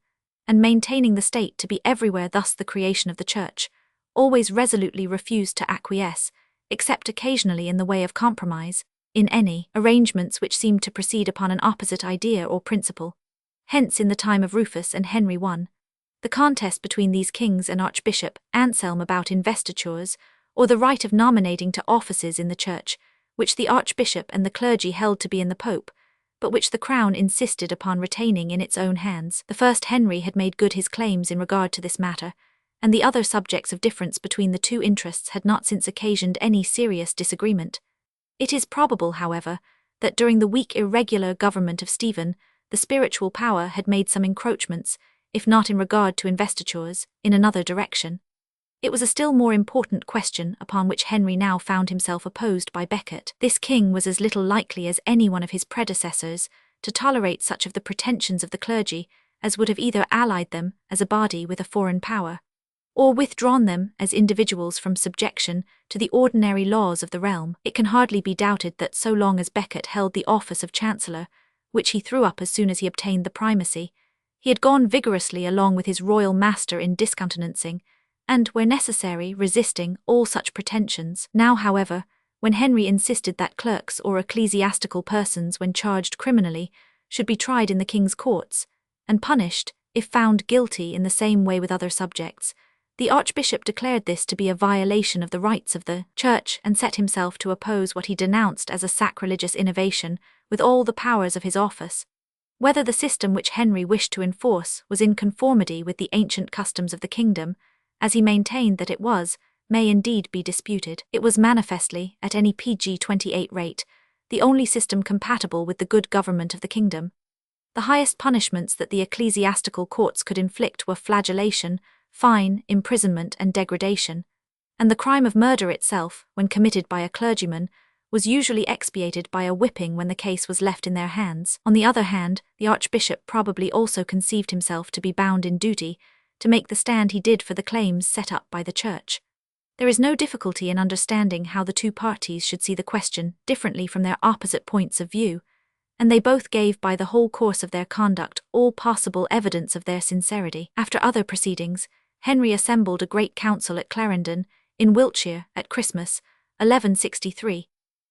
and maintaining the state to be everywhere thus the creation of the Church, always resolutely refused to acquiesce, except occasionally in the way of compromise, in any arrangements which seemed to proceed upon an opposite idea or principle. Hence in the time of Rufus and Henry I, the contest between these kings and Archbishop Anselm about investitures, or the right of nominating to offices in the Church, which the Archbishop and the clergy held to be in the Pope, but which the crown insisted upon retaining in its own hands. The first Henry had made good his claims in regard to this matter, and the other subjects of difference between the two interests had not since occasioned any serious disagreement. It is probable, however, that during the weak irregular government of Stephen, the spiritual power had made some encroachments, if not in regard to investitures, in another direction. It was a still more important question upon which Henry now found himself opposed by Becket. This king was as little likely as any one of his predecessors to tolerate such of the pretensions of the clergy as would have either allied them as a body with a foreign power, or withdrawn them as individuals from subjection to the ordinary laws of the realm. It can hardly be doubted that so long as Becket held the office of chancellor, which he threw up as soon as he obtained the primacy, he had gone vigorously along with his royal master in discountenancing, and, where necessary, resisting all such pretensions. Now, however, when Henry insisted that clerks or ecclesiastical persons, when charged criminally, should be tried in the king's courts, and punished, if found guilty, in the same way with other subjects, the archbishop declared this to be a violation of the rights of the Church and set himself to oppose what he denounced as a sacrilegious innovation with all the powers of his office. Whether the system which Henry wished to enforce was in conformity with the ancient customs of the kingdom, as he maintained that it was, may indeed be disputed. It was manifestly, at any PG-28 rate, the only system compatible with the good government of the kingdom. The highest punishments that the ecclesiastical courts could inflict were flagellation, fine, imprisonment, and degradation, and the crime of murder itself, when committed by a clergyman, was usually expiated by a whipping when the case was left in their hands. On the other hand, the archbishop probably also conceived himself to be bound in duty to make the stand he did for the claims set up by the Church. There is no difficulty in understanding how the two parties should see the question differently from their opposite points of view, and they both gave by the whole course of their conduct all possible evidence of their sincerity. After other proceedings, Henry assembled a great council at Clarendon, in Wiltshire, at Christmas, 1163,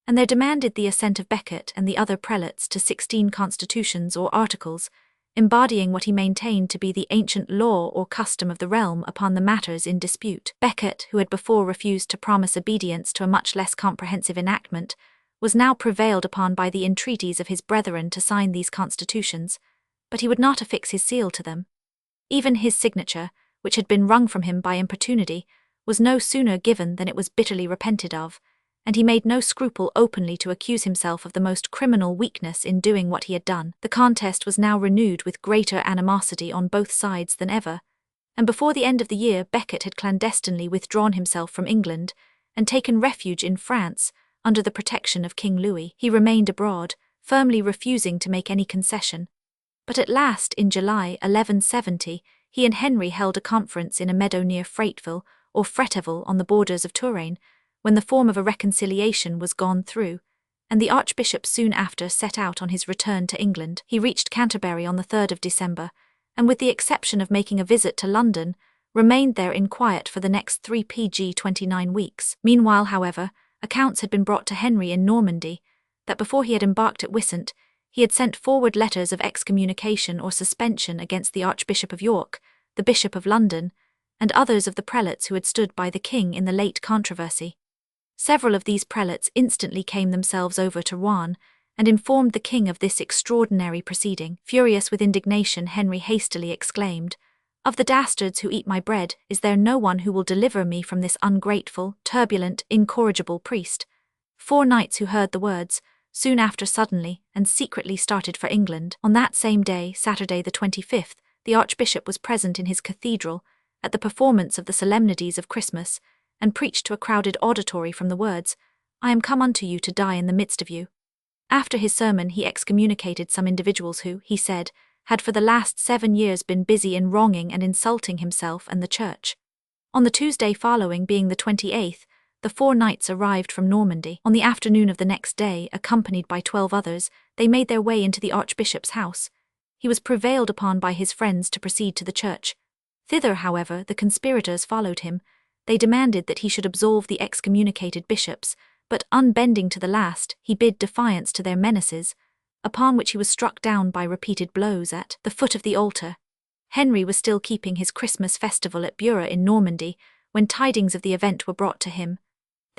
and there demanded the assent of Becket and the other prelates to 16 constitutions or articles, embodying what he maintained to be the ancient law or custom of the realm upon the matters in dispute. Becket, who had before refused to promise obedience to a much less comprehensive enactment, was now prevailed upon by the entreaties of his brethren to sign these constitutions, but he would not affix his seal to them. Even his signature, which had been wrung from him by importunity, was no sooner given than it was bitterly repented of, and he made no scruple openly to accuse himself of the most criminal weakness in doing what he had done. The contest was now renewed with greater animosity on both sides than ever, and before the end of the year Becket had clandestinely withdrawn himself from England and taken refuge in France under the protection of King Louis. He remained abroad, firmly refusing to make any concession. But at last, in July 1170, he and Henry held a conference in a meadow near Fretteville, or Fretteville on the borders of Touraine, when the form of a reconciliation was gone through, and the archbishop soon after set out on his return to England. He reached Canterbury on the 3rd of December, and with the exception of making a visit to London, remained there in quiet for the next 3 PG-29 weeks. Meanwhile, however, accounts had been brought to Henry in Normandy that before he had embarked at Wissant, he had sent forward letters of excommunication or suspension against the Archbishop of York, the Bishop of London, and others of the prelates who had stood by the king in the late controversy. Several of these prelates instantly came themselves over to Rouen and informed the king of this extraordinary proceeding. Furious with indignation, Henry hastily exclaimed, "Of the dastards who eat my bread, is there no one who will deliver me from this ungrateful, turbulent, incorrigible priest?" 4 knights who heard the words, soon after suddenly and secretly started for England. On that same day, Saturday the 25th, the archbishop was present in his cathedral at the performance of the solemnities of Christmas, and preached to a crowded auditory from the words, "I am come unto you to die in the midst of you." After his sermon he excommunicated some individuals who, he said, had for the last 7 years been busy in wronging and insulting himself and the Church. On the Tuesday following, being the 28th, the 4 knights arrived from Normandy. On the afternoon of the next day, accompanied by 12 others, they made their way into the archbishop's house. He was prevailed upon by his friends to proceed to the church. Thither, however, the conspirators followed him. They demanded that he should absolve the excommunicated bishops, but unbending to the last, he bid defiance to their menaces, upon which he was struck down by repeated blows at the foot of the altar. Henry was still keeping his Christmas festival at Bure in Normandy when tidings of the event were brought to him.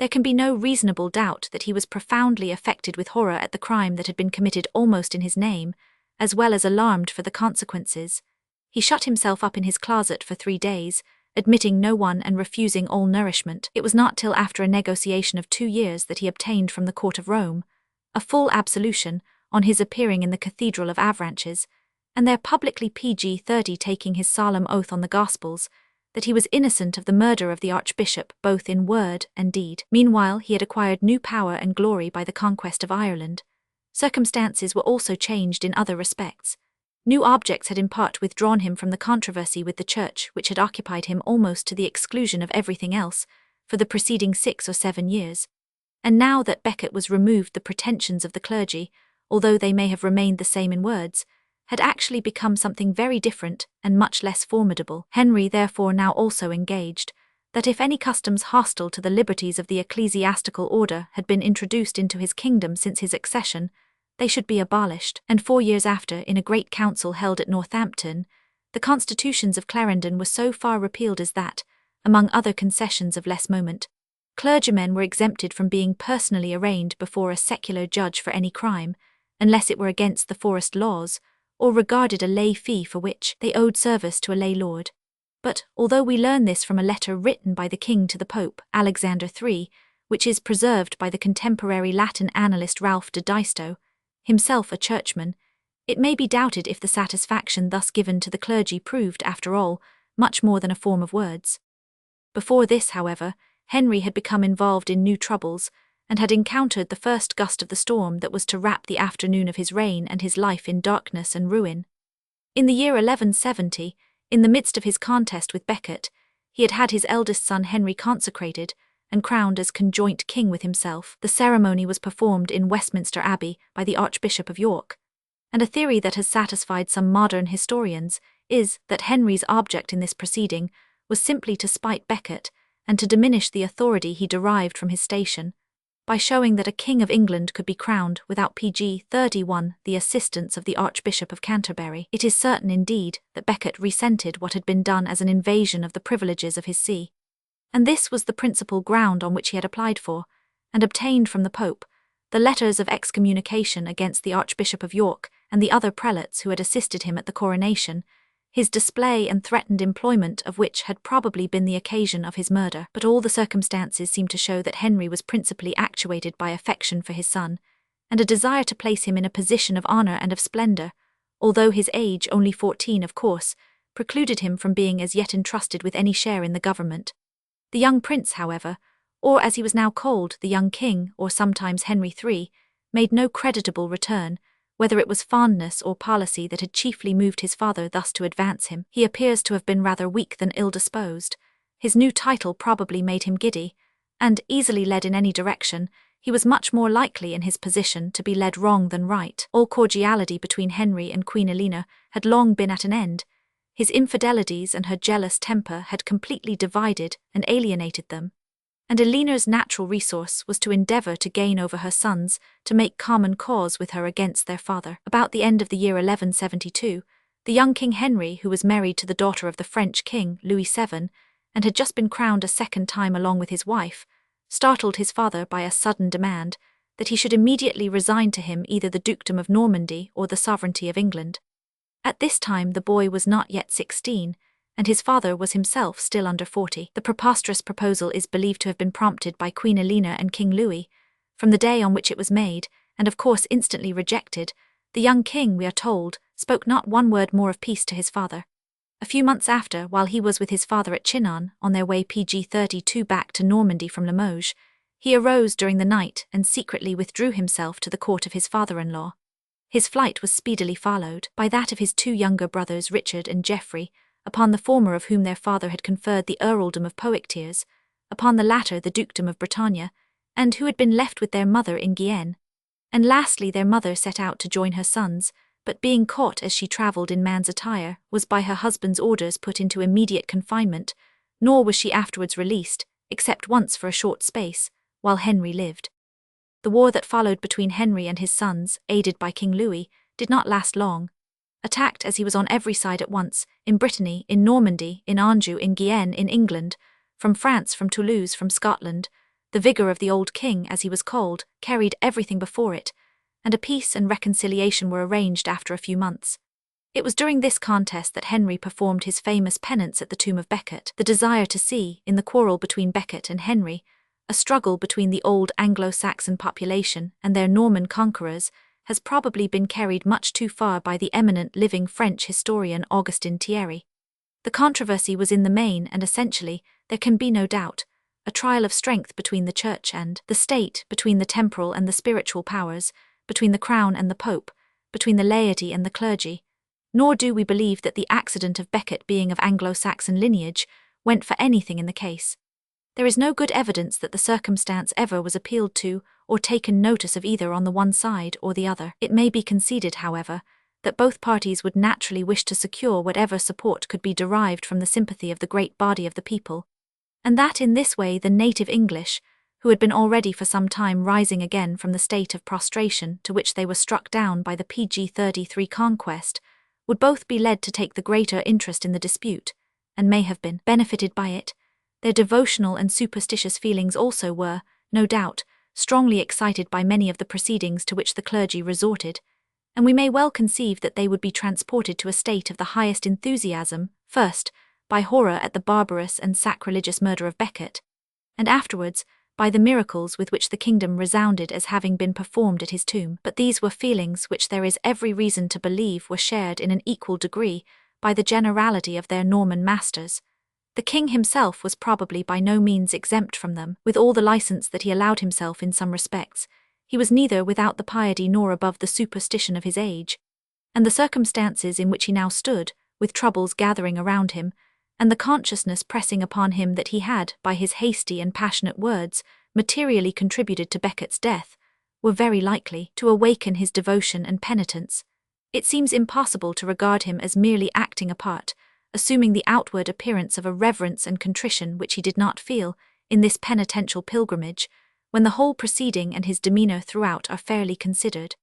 There can be no reasonable doubt that he was profoundly affected with horror at the crime that had been committed almost in his name, as well as alarmed for the consequences. He shut himself up in his closet for 3 days, admitting no one and refusing all nourishment. It was not till after a negotiation of 2 years that he obtained from the court of Rome a full absolution on his appearing in the Cathedral of Avranches, and there publicly pg-30 taking his solemn oath on the Gospels, that he was innocent of the murder of the Archbishop both in word and deed. Meanwhile he had acquired new power and glory by the conquest of Ireland. Circumstances were also changed in other respects. New objects had in part withdrawn him from the controversy with the Church which had occupied him almost to the exclusion of everything else for the preceding 6 or 7 years. And now that Becket was removed, the pretensions of the clergy, although they may have remained the same in words, had actually become something very different and much less formidable. Henry therefore now also engaged that if any customs hostile to the liberties of the ecclesiastical order had been introduced into his kingdom since his accession, they should be abolished. And 4 years after, in a great council held at Northampton, the constitutions of Clarendon were so far repealed as that, among other concessions of less moment, clergymen were exempted from being personally arraigned before a secular judge for any crime, unless it were against the forest laws, or regarded a lay fee for which they owed service to a lay lord. But, although we learn this from a letter written by the king to the Pope, Alexander III, which is preserved by the contemporary Latin annalist Ralph de Disto, himself a churchman, it may be doubted if the satisfaction thus given to the clergy proved, after all, much more than a form of words. Before this, however, Henry had become involved in new troubles, and had encountered the first gust of the storm that was to wrap the afternoon of his reign and his life in darkness and ruin. In the year 1170, in the midst of his contest with Becket, he had had his eldest son Henry consecrated and crowned as conjoint king with himself. The ceremony was performed in Westminster Abbey by the Archbishop of York, and a theory that has satisfied some modern historians is that Henry's object in this proceeding was simply to spite Becket and to diminish the authority he derived from his station, by showing that a king of England could be crowned without pg-31 the assistance of the Archbishop of Canterbury. It is certain indeed that Becket resented what had been done as an invasion of the privileges of his see, and this was the principal ground on which he had applied for, and obtained from the Pope, the letters of excommunication against the Archbishop of York and the other prelates who had assisted him at the coronation, his display and threatened employment of which had probably been the occasion of his murder. But all the circumstances seem to show that Henry was principally actuated by affection for his son, and a desire to place him in a position of honour and of splendour, although his age, only 14 of course, precluded him from being as yet entrusted with any share in the government. The young prince, however, or as he was now called, the young king, or sometimes Henry III, made no creditable return, whether it was fondness or policy that had chiefly moved his father thus to advance him. He appears to have been rather weak than ill-disposed. His new title probably made him giddy, and, easily led in any direction, he was much more likely in his position to be led wrong than right. All cordiality between Henry and Queen Elena had long been at an end. His infidelities and her jealous temper had completely divided and alienated them, and Elena's natural resource was to endeavour to gain over her sons, to make common cause with her against their father. About the end of the year 1172, the young King Henry, who was married to the daughter of the French King, Louis VII, and had just been crowned a second time along with his wife, startled his father by a sudden demand that he should immediately resign to him either the dukedom of Normandy or the sovereignty of England. At this time the boy was not yet 16, and his father was himself still under 40. The preposterous proposal is believed to have been prompted by Queen Elena and King Louis. From the day on which it was made, and of course instantly rejected, the young king, we are told, spoke not one word more of peace to his father. A few months after, while he was with his father at Chinon, on their way pg-32 back to Normandy from Limoges, he arose during the night and secretly withdrew himself to the court of his father-in-law. His flight was speedily followed by that of his 2 younger brothers Richard and Geoffrey, upon the former of whom their father had conferred the earldom of Poictiers, upon the latter the dukedom of Bretagne, and who had been left with their mother in Guienne. And lastly their mother set out to join her sons, but being caught as she travelled in man's attire, was by her husband's orders put into immediate confinement, nor was she afterwards released, except once for a short space, while Henry lived. The war that followed between Henry and his sons, aided by King Louis, did not last long. Attacked as he was on every side at once, in Brittany, in Normandy, in Anjou, in Guienne, in England, from France, from Toulouse, from Scotland, The vigour of the old king, as he was called, carried everything before it, and a peace and reconciliation were arranged after a few months. It was during this contest that Henry performed his famous penance at the tomb of Becket. The desire to see, in the quarrel between Becket and Henry, a struggle between the old Anglo-Saxon population and their Norman conquerors, has probably been carried much too far by the eminent living French historian Augustin Thierry. The controversy was in the main and essentially, there can be no doubt, a trial of strength between the Church and the State, between the temporal and the spiritual powers, between the Crown and the Pope, between the laity and the clergy. Nor do we believe that the accident of Becket being of Anglo-Saxon lineage went for anything in the case. There is no good evidence that the circumstance ever was appealed to or taken notice of either on the one side or the other. It may be conceded, however, that both parties would naturally wish to secure whatever support could be derived from the sympathy of the great body of the people, and that in this way the native English, who had been already for some time rising again from the state of prostration to which they were struck down by the PG-33 conquest, would both be led to take the greater interest in the dispute, and may have been benefited by it. Their devotional and superstitious feelings also were, no doubt, strongly excited by many of the proceedings to which the clergy resorted, and we may well conceive that they would be transported to a state of the highest enthusiasm, first, by horror at the barbarous and sacrilegious murder of Becket, and afterwards, by the miracles with which the kingdom resounded as having been performed at his tomb. But these were feelings which there is every reason to believe were shared in an equal degree by the generality of their Norman masters. The king himself was probably by no means exempt from them. With all the license that he allowed himself in some respects, he was neither without the piety nor above the superstition of his age, and the circumstances in which he now stood, with troubles gathering around him, and the consciousness pressing upon him that he had, by his hasty and passionate words, materially contributed to Becket's death, were very likely to awaken his devotion and penitence. It seems impossible to regard him as merely acting a part, assuming the outward appearance of a reverence and contrition which he did not feel, in this penitential pilgrimage, when the whole proceeding and his demeanour throughout are fairly considered.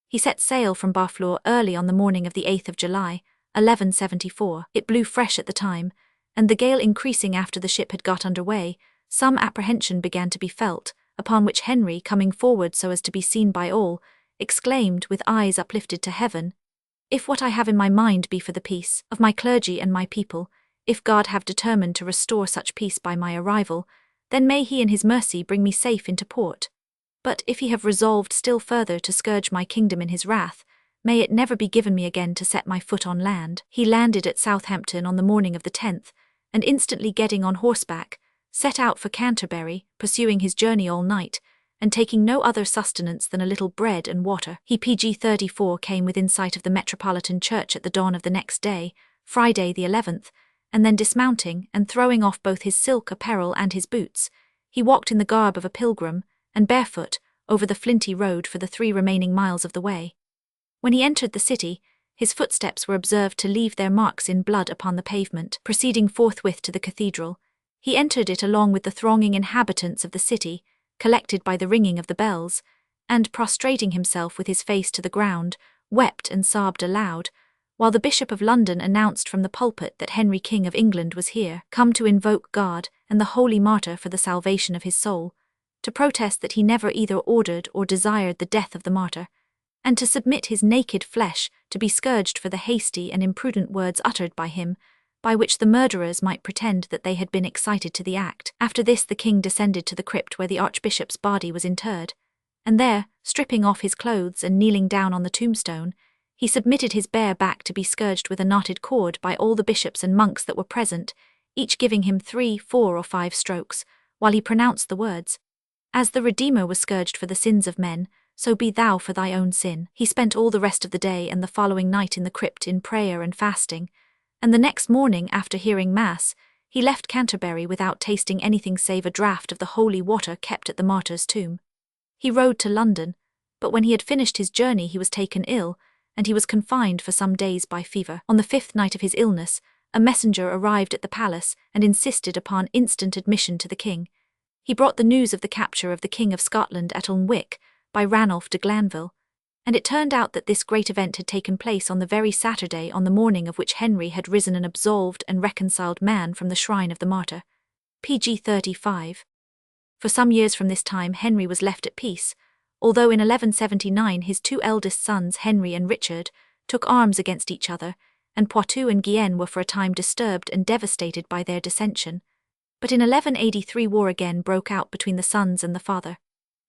He set sail from Barfleur early on the morning of the 8th of July, 1174. It blew fresh at the time, and the gale increasing after the ship had got under way, some apprehension began to be felt, upon which Henry, coming forward so as to be seen by all, exclaimed with eyes uplifted to heaven, "If what I have in my mind be for the peace of my clergy and my people, if God have determined to restore such peace by my arrival, then may he in his mercy bring me safe into port. But if he have resolved still further to scourge my kingdom in his wrath, may it never be given me again to set my foot on land." He landed at Southampton on the morning of the 10th, and instantly getting on horseback, set out for Canterbury, pursuing his journey all night, and taking no other sustenance than a little bread and water. He PG-34 came within sight of the Metropolitan Church at the dawn of the next day, Friday the 11th, and then dismounting and throwing off both his silk apparel and his boots, he walked in the garb of a pilgrim, and barefoot, over the flinty road for the 3 remaining miles of the way. When he entered the city, his footsteps were observed to leave their marks in blood upon the pavement. Proceeding forthwith to the cathedral, he entered it along with the thronging inhabitants of the city, collected by the ringing of the bells, and, prostrating himself with his face to the ground, wept and sobbed aloud, while the Bishop of London announced from the pulpit that Henry King of England was here, come to invoke God and the holy martyr for the salvation of his soul, to protest that he never either ordered or desired the death of the martyr, and to submit his naked flesh to be scourged for the hasty and imprudent words uttered by him, by which the murderers might pretend that they had been excited to the act. After this the king descended to the crypt where the archbishop's body was interred, and there, stripping off his clothes and kneeling down on the tombstone, he submitted his bare back to be scourged with a knotted cord by all the bishops and monks that were present, each giving him 3, 4, or 5 strokes, while he pronounced the words, "As the Redeemer was scourged for the sins of men, so be thou for thy own sin." He spent all the rest of the day and the following night in the crypt in prayer and fasting, and the next morning, after hearing Mass, he left Canterbury without tasting anything save a draught of the holy water kept at the martyr's tomb. He rode to London, but when he had finished his journey he was taken ill, and he was confined for some days by fever. On the 5th night of his illness, a messenger arrived at the palace and insisted upon instant admission to the king. He brought the news of the capture of the King of Scotland at Alnwick by Ranulph de Glanville, and it turned out that this great event had taken place on the very Saturday on the morning of which Henry had risen an absolved and reconciled man from the shrine of the martyr. PG-35. For some years from this time Henry was left at peace, although in 1179 his two eldest sons, Henry and Richard, took arms against each other, and Poitou and Guienne were for a time disturbed and devastated by their dissension. But in 1183 war again broke out between the sons and the father.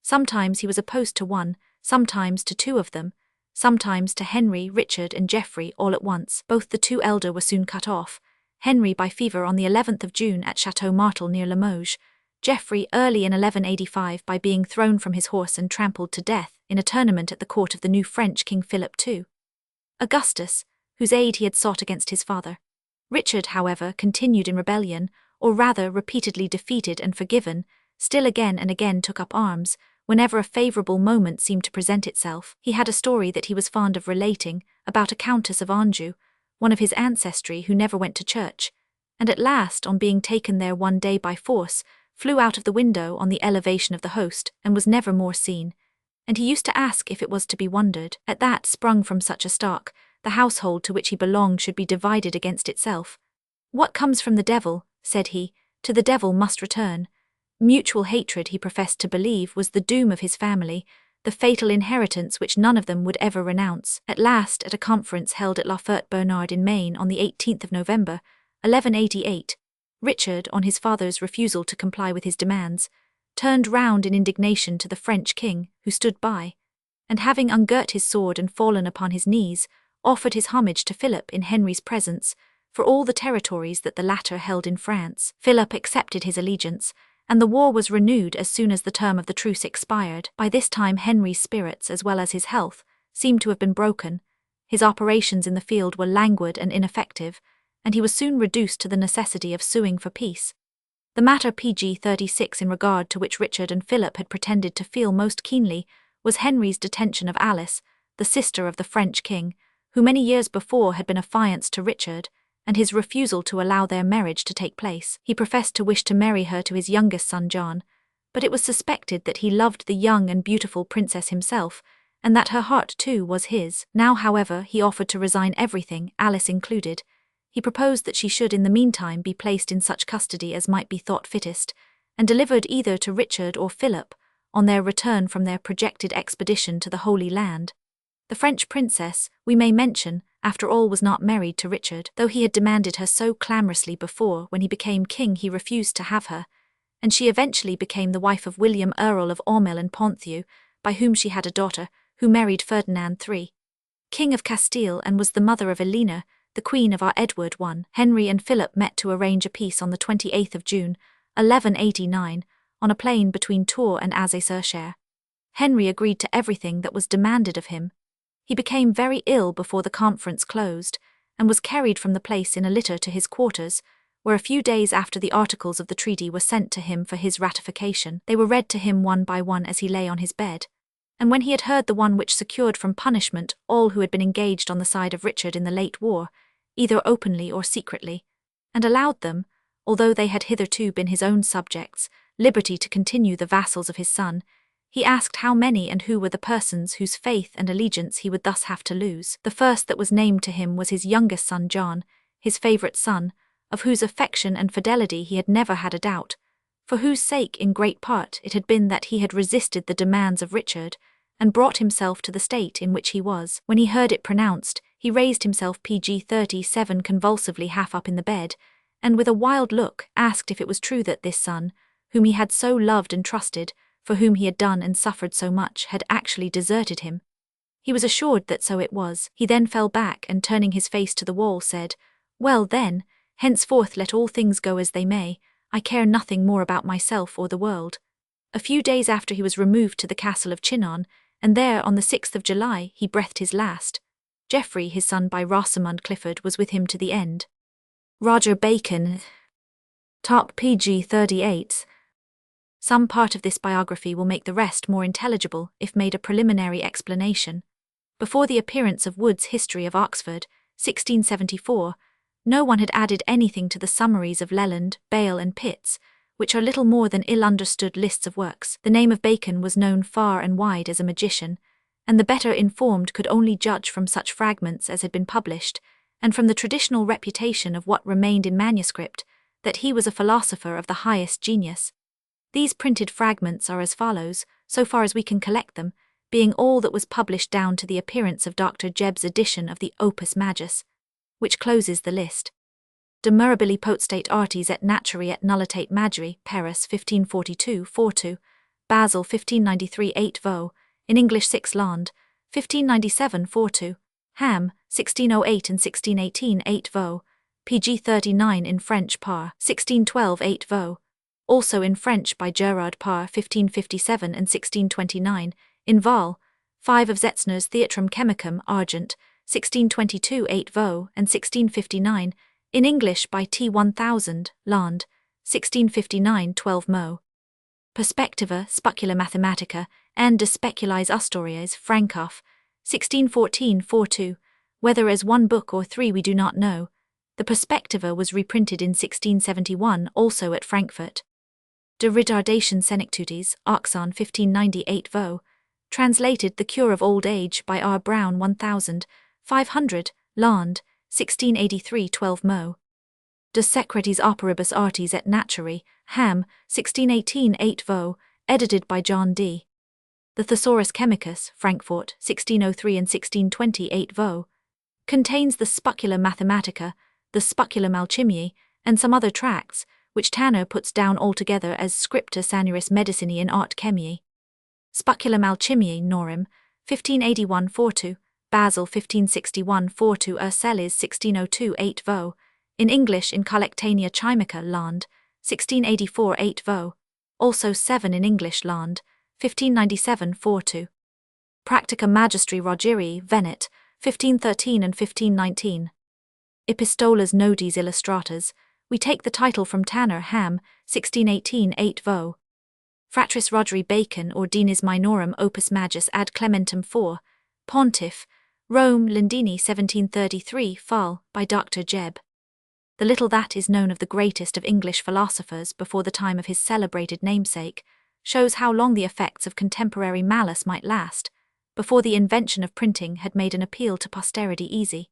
Sometimes he was opposed to one, sometimes to two of them, sometimes to Henry, Richard and Geoffrey all at once. Both the two elder were soon cut off, Henry by fever on the 11th of June at Château Martel near Limoges, Geoffrey early in 1185 by being thrown from his horse and trampled to death in a tournament at the court of the new French King Philip II. Augustus, whose aid he had sought against his father. Richard, however, continued in rebellion, or rather repeatedly defeated and forgiven, still again and again took up arms, whenever a favourable moment seemed to present itself. He had a story that he was fond of relating, about a Countess of Anjou, one of his ancestry who never went to church, and at last, on being taken there one day by force, flew out of the window on the elevation of the host, and was never more seen. And he used to ask if it was to be wondered, at that sprung from such a stock, the household to which he belonged should be divided against itself. What comes from the devil, said he, to the devil must return. Mutual hatred, he professed to believe, was the doom of his family, the fatal inheritance which none of them would ever renounce. At last, at a conference held at La Ferte Bernard in Maine on the 18th of November, 1188, Richard, on his father's refusal to comply with his demands, turned round in indignation to the French king, who stood by, and having ungirt his sword and fallen upon his knees, offered his homage to Philip in Henry's presence, for all the territories that the latter held in France. Philip accepted his allegiance, and the war was renewed as soon as the term of the truce expired. By this time Henry's spirits, as well as his health, seemed to have been broken. His operations in the field were languid and ineffective, and he was soon reduced to the necessity of suing for peace. The matter pg 36 in regard to which Richard and Philip had pretended to feel most keenly was Henry's detention of Alice, the sister of the French king, who many years before had been affianced to Richard, and his refusal to allow their marriage to take place. He professed to wish to marry her to his youngest son John, but it was suspected that he loved the young and beautiful princess himself, and that her heart too was his. Now, however, he offered to resign everything, Alice included. He proposed that she should in the meantime be placed in such custody as might be thought fittest, and delivered either to Richard or Philip, on their return from their projected expedition to the Holy Land. The French princess, we may mention, after all was not married to Richard, though he had demanded her so clamorously before. When he became king he refused to have her, and she eventually became the wife of William Earl of Aumale and Ponthieu, by whom she had a daughter, who married Ferdinand III, King of Castile, and was the mother of Elena, the queen of our Edward I. Henry and Philip met to arrange a peace on the 28th of June, 1189, on a plain between Tours and Azay-sur-Cher. Henry agreed to everything that was demanded of him. He became very ill before the conference closed, and was carried from the place in a litter to his quarters, where a few days after the articles of the treaty were sent to him for his ratification. They were read to him one by one as he lay on his bed, and when he had heard the one which secured from punishment all who had been engaged on the side of Richard in the late war, either openly or secretly, and allowed them, although they had hitherto been his own subjects, liberty to continue the vassals of his son, he asked how many and who were the persons whose faith and allegiance he would thus have to lose. The first that was named to him was his youngest son John, his favourite son, of whose affection and fidelity he had never had a doubt, for whose sake in great part it had been that he had resisted the demands of Richard, and brought himself to the state in which he was. When he heard it pronounced, he raised himself pg 37 convulsively half up in the bed, and with a wild look asked if it was true that this son, whom he had so loved and trusted, for whom he had done and suffered so much, had actually deserted him. He was assured that so it was. He then fell back and turning his face to the wall said, "Well then, henceforth let all things go as they may, I care nothing more about myself or the world." A few days after he was removed to the castle of Chinon, and there on the 6th of July he breathed his last. Geoffrey, his son by Rosamund Clifford, was with him to the end. Roger Bacon. Top pg 38. Some part of this biography will make the rest more intelligible if made a preliminary explanation. Before the appearance of Wood's History of Oxford, 1674, no one had added anything to the summaries of Leland, Bale and Pitts, which are little more than ill-understood lists of works. The name of Bacon was known far and wide as a magician, and the better informed could only judge from such fragments as had been published, and from the traditional reputation of what remained in manuscript, that he was a philosopher of the highest genius. These printed fragments are as follows, so far as we can collect them, being all that was published down to the appearance of Dr. Jebb's edition of the Opus Majus, which closes the list. De mirabili potstate artis et naturi et nullitate magri, Paris 1542 42, Basel 1593 8 vo, in English 6 Land, 1597 42, Ham, 1608 and 1618 8 vo, pg 39 in French par, 1612 8 vo, also in French by Gerard par 1557 and 1629, in Val, 5 of Zetzner's Theatrum Chemicum Argent, 1622 8 vo and 1659, in English by T. 1000, Land, 1659 12 mo. Perspectiva Specula Mathematica and De Speculis Ustorias Frankoff, 1614 42, whether as one book or three we do not know. The Perspectiva was reprinted in 1671 also at Frankfurt. De Retardation Senectutis, Oxon 1598 vo, translated The Cure of Old Age by R. Brown 1500, Land, 1683 12 mo. De Secretis Operibus Artis et Naturi, Ham, 1618 8 vo, edited by John D. The Thesaurus Chemicus, Frankfurt, 1603 and 1620 8 vo, contains the Specula Mathematica, the Speculum Alchimiae, and some other tracts, which Tanner puts down altogether as Scripta Sanuris Medicinae in Art Chemiae. Speculum Alchimiae Norim, 1581 42, Basel 1561 42 Urselis 1602 8 vo, in English in Collectania Chimica Land, 1684 8 vo, also 7 in English Land, 1597 42. Practica Magistri Rogerii Venet, 1513 and 1519. Epistolas Nodis Illustratas, we take the title from Tanner Ham, 1618 8 vo. Fratris Rogeri Bacon Ordinis Minorum Opus Majus ad Clementem IV, Pontiff, Rome Landini 1733 Fal, by Dr. Jebb. The little that is known of the greatest of English philosophers before the time of his celebrated namesake shows how long the effects of contemporary malice might last, before the invention of printing had made an appeal to posterity easy.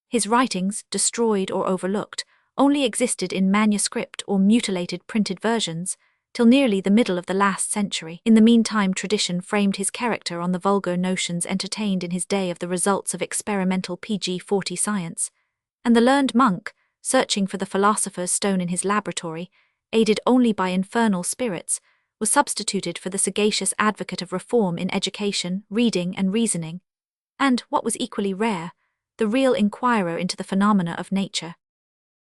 His writings, destroyed or overlooked, only existed in manuscript or mutilated printed versions, till nearly the middle of the last century. In the meantime, tradition framed his character on the vulgar notions entertained in his day of the results of experimental PG-40 science, and the learned monk, searching for the philosopher's stone in his laboratory, aided only by infernal spirits, was substituted for the sagacious advocate of reform in education, reading, and reasoning, and, what was equally rare, the real inquirer into the phenomena of nature.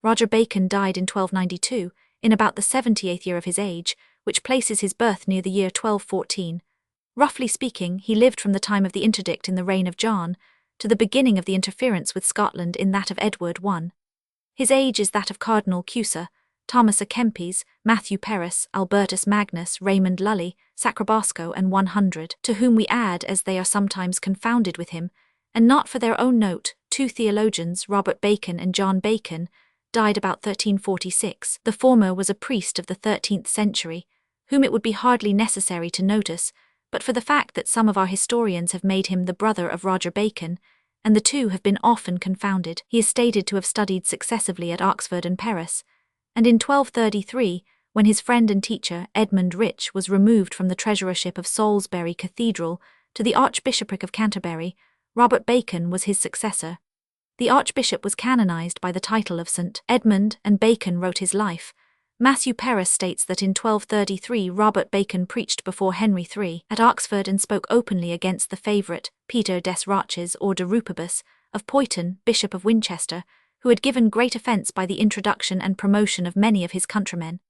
Roger Bacon died in 1292, in about the 78th year of his age, which places his birth near the year 1214. Roughly speaking, he lived from the time of the interdict in the reign of John to the beginning of the interference with Scotland in that of Edward I. His age is that of Cardinal Cusa, Thomas a Kempis, Matthew Paris, Albertus Magnus, Raymond Lully, Sacrobosco, and 100, to whom we add, as they are sometimes confounded with him, and not for their own note, two theologians, Robert Bacon and John Bacon, died about 1346. The former was a priest of the 13th century, whom it would be hardly necessary to notice, but for the fact that some of our historians have made him the brother of Roger Bacon, and the two have been often confounded. He is stated to have studied successively at Oxford and Paris, and in 1233, when his friend and teacher Edmund Rich was removed from the treasurership of Salisbury Cathedral to the Archbishopric of Canterbury, Robert Bacon was his successor. The archbishop was canonized by the title of St. Edmund, and Bacon wrote his life. Matthew Paris states that in 1233 Robert Bacon preached before Henry III at Oxford and spoke openly against the favourite, Peter des Roches or de Rupibus, of Poyton, Bishop of Winchester, who had given great offence by the introduction and promotion of many of his countrymen.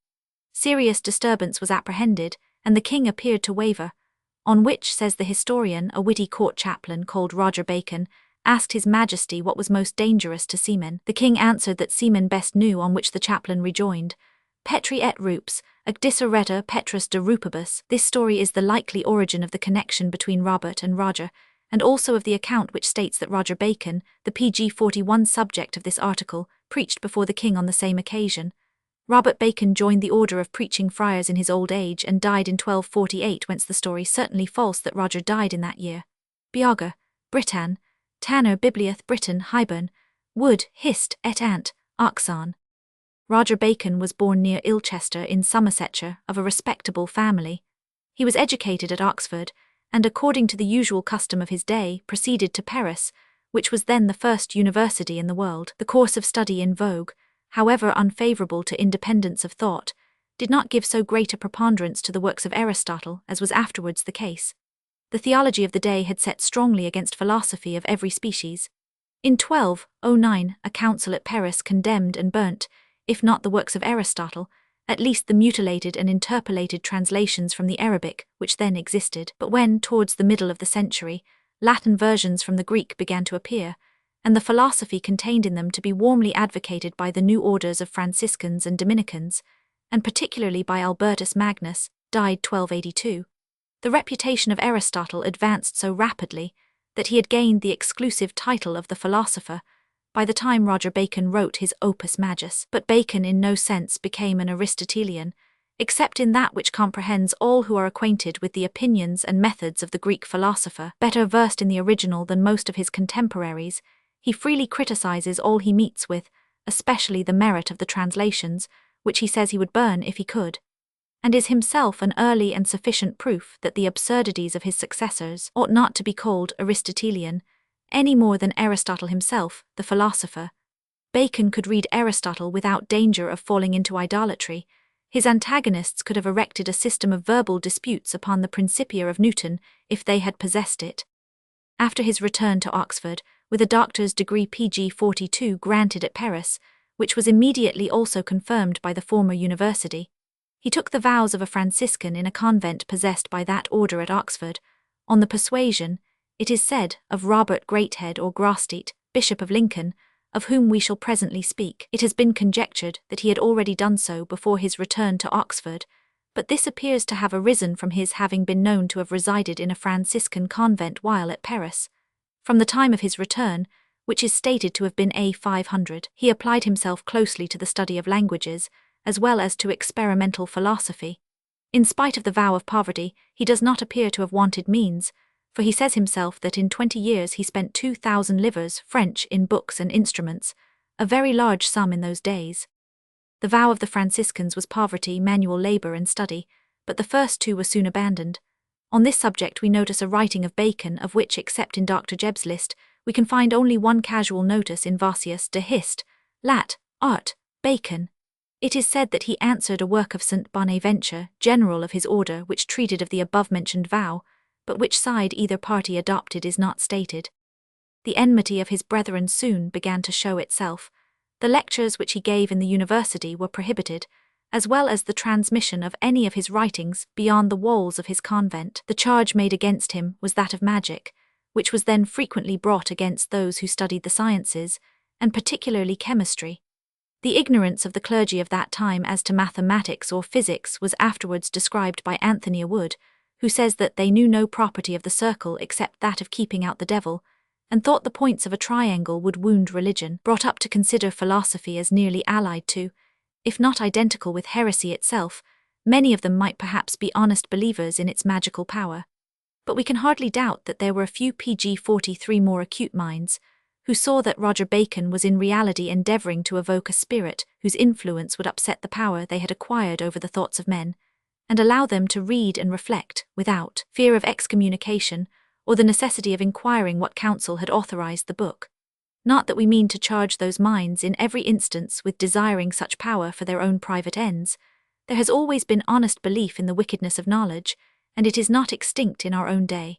Serious disturbance was apprehended, and the king appeared to waver, on which, says the historian, a witty court chaplain called Roger Bacon asked his majesty what was most dangerous to seamen. The king answered that seamen best knew, on which the chaplain rejoined, Petri et rups, agdissereta Petrus de Rupibus. This story is the likely origin of the connection between Robert and Roger, and also of the account which states that Roger Bacon, the PG-41 subject of this article, preached before the king on the same occasion. Robert Bacon joined the order of preaching friars in his old age and died in 1248, whence the story certainly false that Roger died in that year. Bioga, Britann, Tanner Bibliath Britain Highburn, Wood, Hist, et Ant, Oxon. Roger Bacon was born near Ilchester in Somersetshire of a respectable family. He was educated at Oxford, and according to the usual custom of his day, proceeded to Paris, which was then the first university in the world. The course of study in vogue, however unfavourable to independence of thought, did not give so great a preponderance to the works of Aristotle as was afterwards the case. The theology of the day had set strongly against philosophy of every species. In 1209, a council at Paris condemned and burnt, if not the works of Aristotle, at least the mutilated and interpolated translations from the Arabic which then existed. But when, towards the middle of the century, Latin versions from the Greek began to appear, and the philosophy contained in them to be warmly advocated by the new orders of Franciscans and Dominicans, and particularly by Albertus Magnus, died 1282, the reputation of Aristotle advanced so rapidly that he had gained the exclusive title of the philosopher by the time Roger Bacon wrote his Opus Majus. But Bacon in no sense became an Aristotelian, except in that which comprehends all who are acquainted with the opinions and methods of the Greek philosopher. Better versed in the original than most of his contemporaries, he freely criticizes all he meets with, especially the merit of the translations, which he says he would burn if he could, and is himself an early and sufficient proof that the absurdities of his successors ought not to be called Aristotelian, any more than Aristotle himself, the philosopher. Bacon could read Aristotle without danger of falling into idolatry. His antagonists could have erected a system of verbal disputes upon the Principia of Newton if they had possessed it. After his return to Oxford, with a doctor's degree PG 42 granted at Paris, which was immediately also confirmed by the former university, he took the vows of a Franciscan in a convent possessed by that order at Oxford, on the persuasion, it is said, of Robert Greathead or Grosseteste, Bishop of Lincoln, of whom we shall presently speak. It has been conjectured that he had already done so before his return to Oxford, but this appears to have arisen from his having been known to have resided in a Franciscan convent while at Paris. From the time of his return, which is stated to have been A. 500, he applied himself closely to the study of languages, as well as to experimental philosophy. In spite of the vow of poverty, he does not appear to have wanted means, for he says himself that in 20 years he spent 2,000 livres French in books and instruments, a very large sum in those days. The vow of the Franciscans was poverty, manual labour and study, but the first two were soon abandoned. On this subject we notice a writing of Bacon of which, except in Dr. Jebb's list, we can find only one casual notice in Vossius de Hist, Lat. Art. Bacon. It is said that he answered a work of St. Bonaventure, general of his order, which treated of the above-mentioned vow, but which side either party adopted is not stated. The enmity of his brethren soon began to show itself. The lectures which he gave in the university were prohibited, as well as the transmission of any of his writings beyond the walls of his convent. The charge made against him was that of magic, which was then frequently brought against those who studied the sciences, and particularly chemistry. The ignorance of the clergy of that time as to mathematics or physics was afterwards described by Anthony Wood, who says that they knew no property of the circle except that of keeping out the devil, and thought the points of a triangle would wound religion. Brought up to consider philosophy as nearly allied to, if not identical with heresy itself, many of them might perhaps be honest believers in its magical power. But we can hardly doubt that there were a few PG 43 more acute minds, who saw that Roger Bacon was in reality endeavouring to evoke a spirit whose influence would upset the power they had acquired over the thoughts of men, and allow them to read and reflect without fear of excommunication or the necessity of inquiring what council had authorized the book. Not that we mean to charge those minds in every instance with desiring such power for their own private ends. There has always been honest belief in the wickedness of knowledge, and it is not extinct in our own day.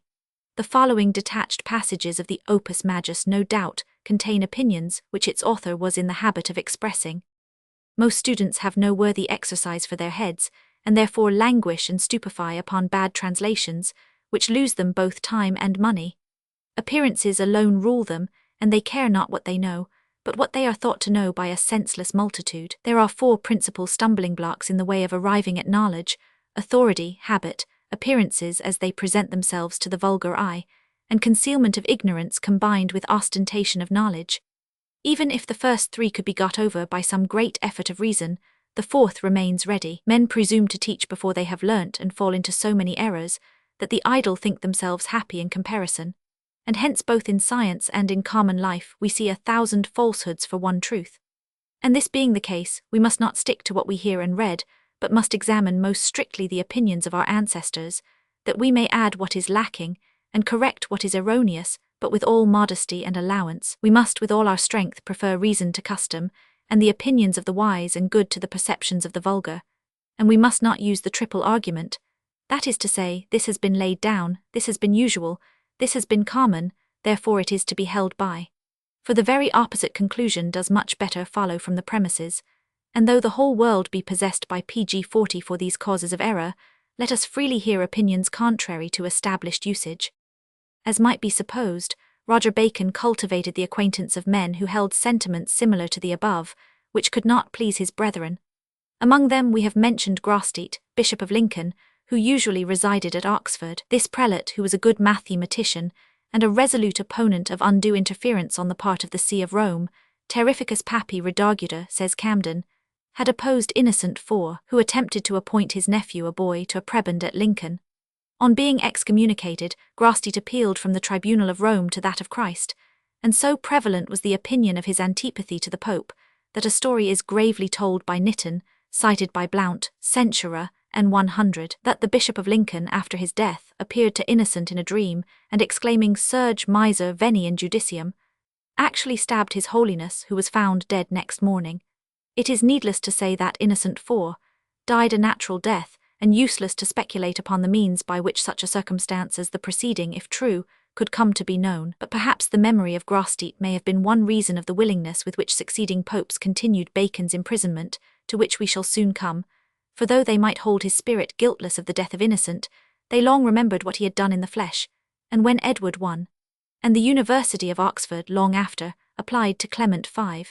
The following detached passages of the Opus Majus no doubt contain opinions which its author was in the habit of expressing. Most students have no worthy exercise for their heads, and therefore languish and stupefy upon bad translations, which lose them both time and money. Appearances alone rule them, and they care not what they know, but what they are thought to know by a senseless multitude. There are 4 principal stumbling blocks in the way of arriving at knowledge: authority, habit, appearances as they present themselves to the vulgar eye, and concealment of ignorance combined with ostentation of knowledge. Even if the first 3 could be got over by some great effort of reason, the 4th remains ready. Men presume to teach before they have learnt and fall into so many errors, that the idle think themselves happy in comparison, and hence both in science and in common life we see 1,000 falsehoods for one truth. And this being the case, we must not stick to what we hear and read, but must examine most strictly the opinions of our ancestors, that we may add what is lacking, and correct what is erroneous, but with all modesty and allowance. We must with all our strength prefer reason to custom, and the opinions of the wise and good to the perceptions of the vulgar. And we must not use the triple argument, that is to say, this has been laid down, this has been usual, this has been common, therefore it is to be held by. For the very opposite conclusion does much better follow from the premises, and though the whole world be possessed by pg 40 for these causes of error, let us freely hear opinions contrary to established usage. As might be supposed, Roger Bacon cultivated the acquaintance of men who held sentiments similar to the above, which could not please his brethren. Among them we have mentioned Grosseteste, Bishop of Lincoln, who usually resided at Oxford. This prelate, who was a good mathematician, and a resolute opponent of undue interference on the part of the See of Rome, terrificus papi redarguta, says Camden, had opposed Innocent IV, who attempted to appoint his nephew a boy to a prebend at Lincoln. On being excommunicated, Grosseteste appealed from the tribunal of Rome to that of Christ, and so prevalent was the opinion of his antipathy to the Pope, that a story is gravely told by Nitton, cited by Blount, Censurer, and 100, that the Bishop of Lincoln, after his death, appeared to Innocent in a dream, and exclaiming Surge miser veni in judicium, actually stabbed his holiness, who was found dead next morning. It is needless to say that Innocent IV died a natural death, and useless to speculate upon the means by which such a circumstance as the preceding, if true, could come to be known. But perhaps the memory of Grosseteste may have been one reason of the willingness with which succeeding popes continued Bacon's imprisonment, to which we shall soon come, for though they might hold his spirit guiltless of the death of Innocent, they long remembered what he had done in the flesh, and when Edward I, and the University of Oxford long after, applied to Clement V,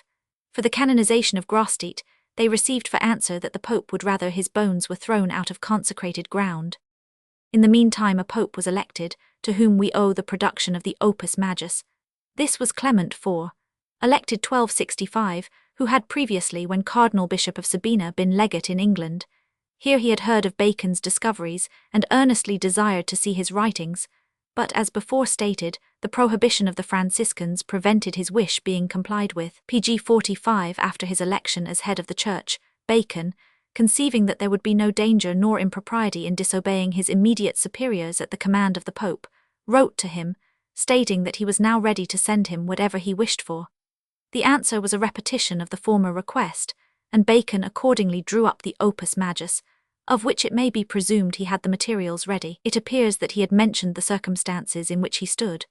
for the canonization of Grosseteste, they received for answer that the Pope would rather his bones were thrown out of consecrated ground. In the meantime a Pope was elected, to whom we owe the production of the Opus Majus. This was Clement IV, elected 1265, who had previously, when Cardinal Bishop of Sabina, been legate in England. Here he had heard of Bacon's discoveries, and earnestly desired to see his writings, but as before stated, the prohibition of the Franciscans prevented his wish being complied with. pg 45 after his election as head of the Church, Bacon, conceiving that there would be no danger nor impropriety in disobeying his immediate superiors at the command of the Pope, wrote to him, stating that he was now ready to send him whatever he wished for. The answer was a repetition of the former request, and Bacon accordingly drew up the Opus Majus, of which it may be presumed he had the materials ready. It appears that he had mentioned the circumstances in which he stood,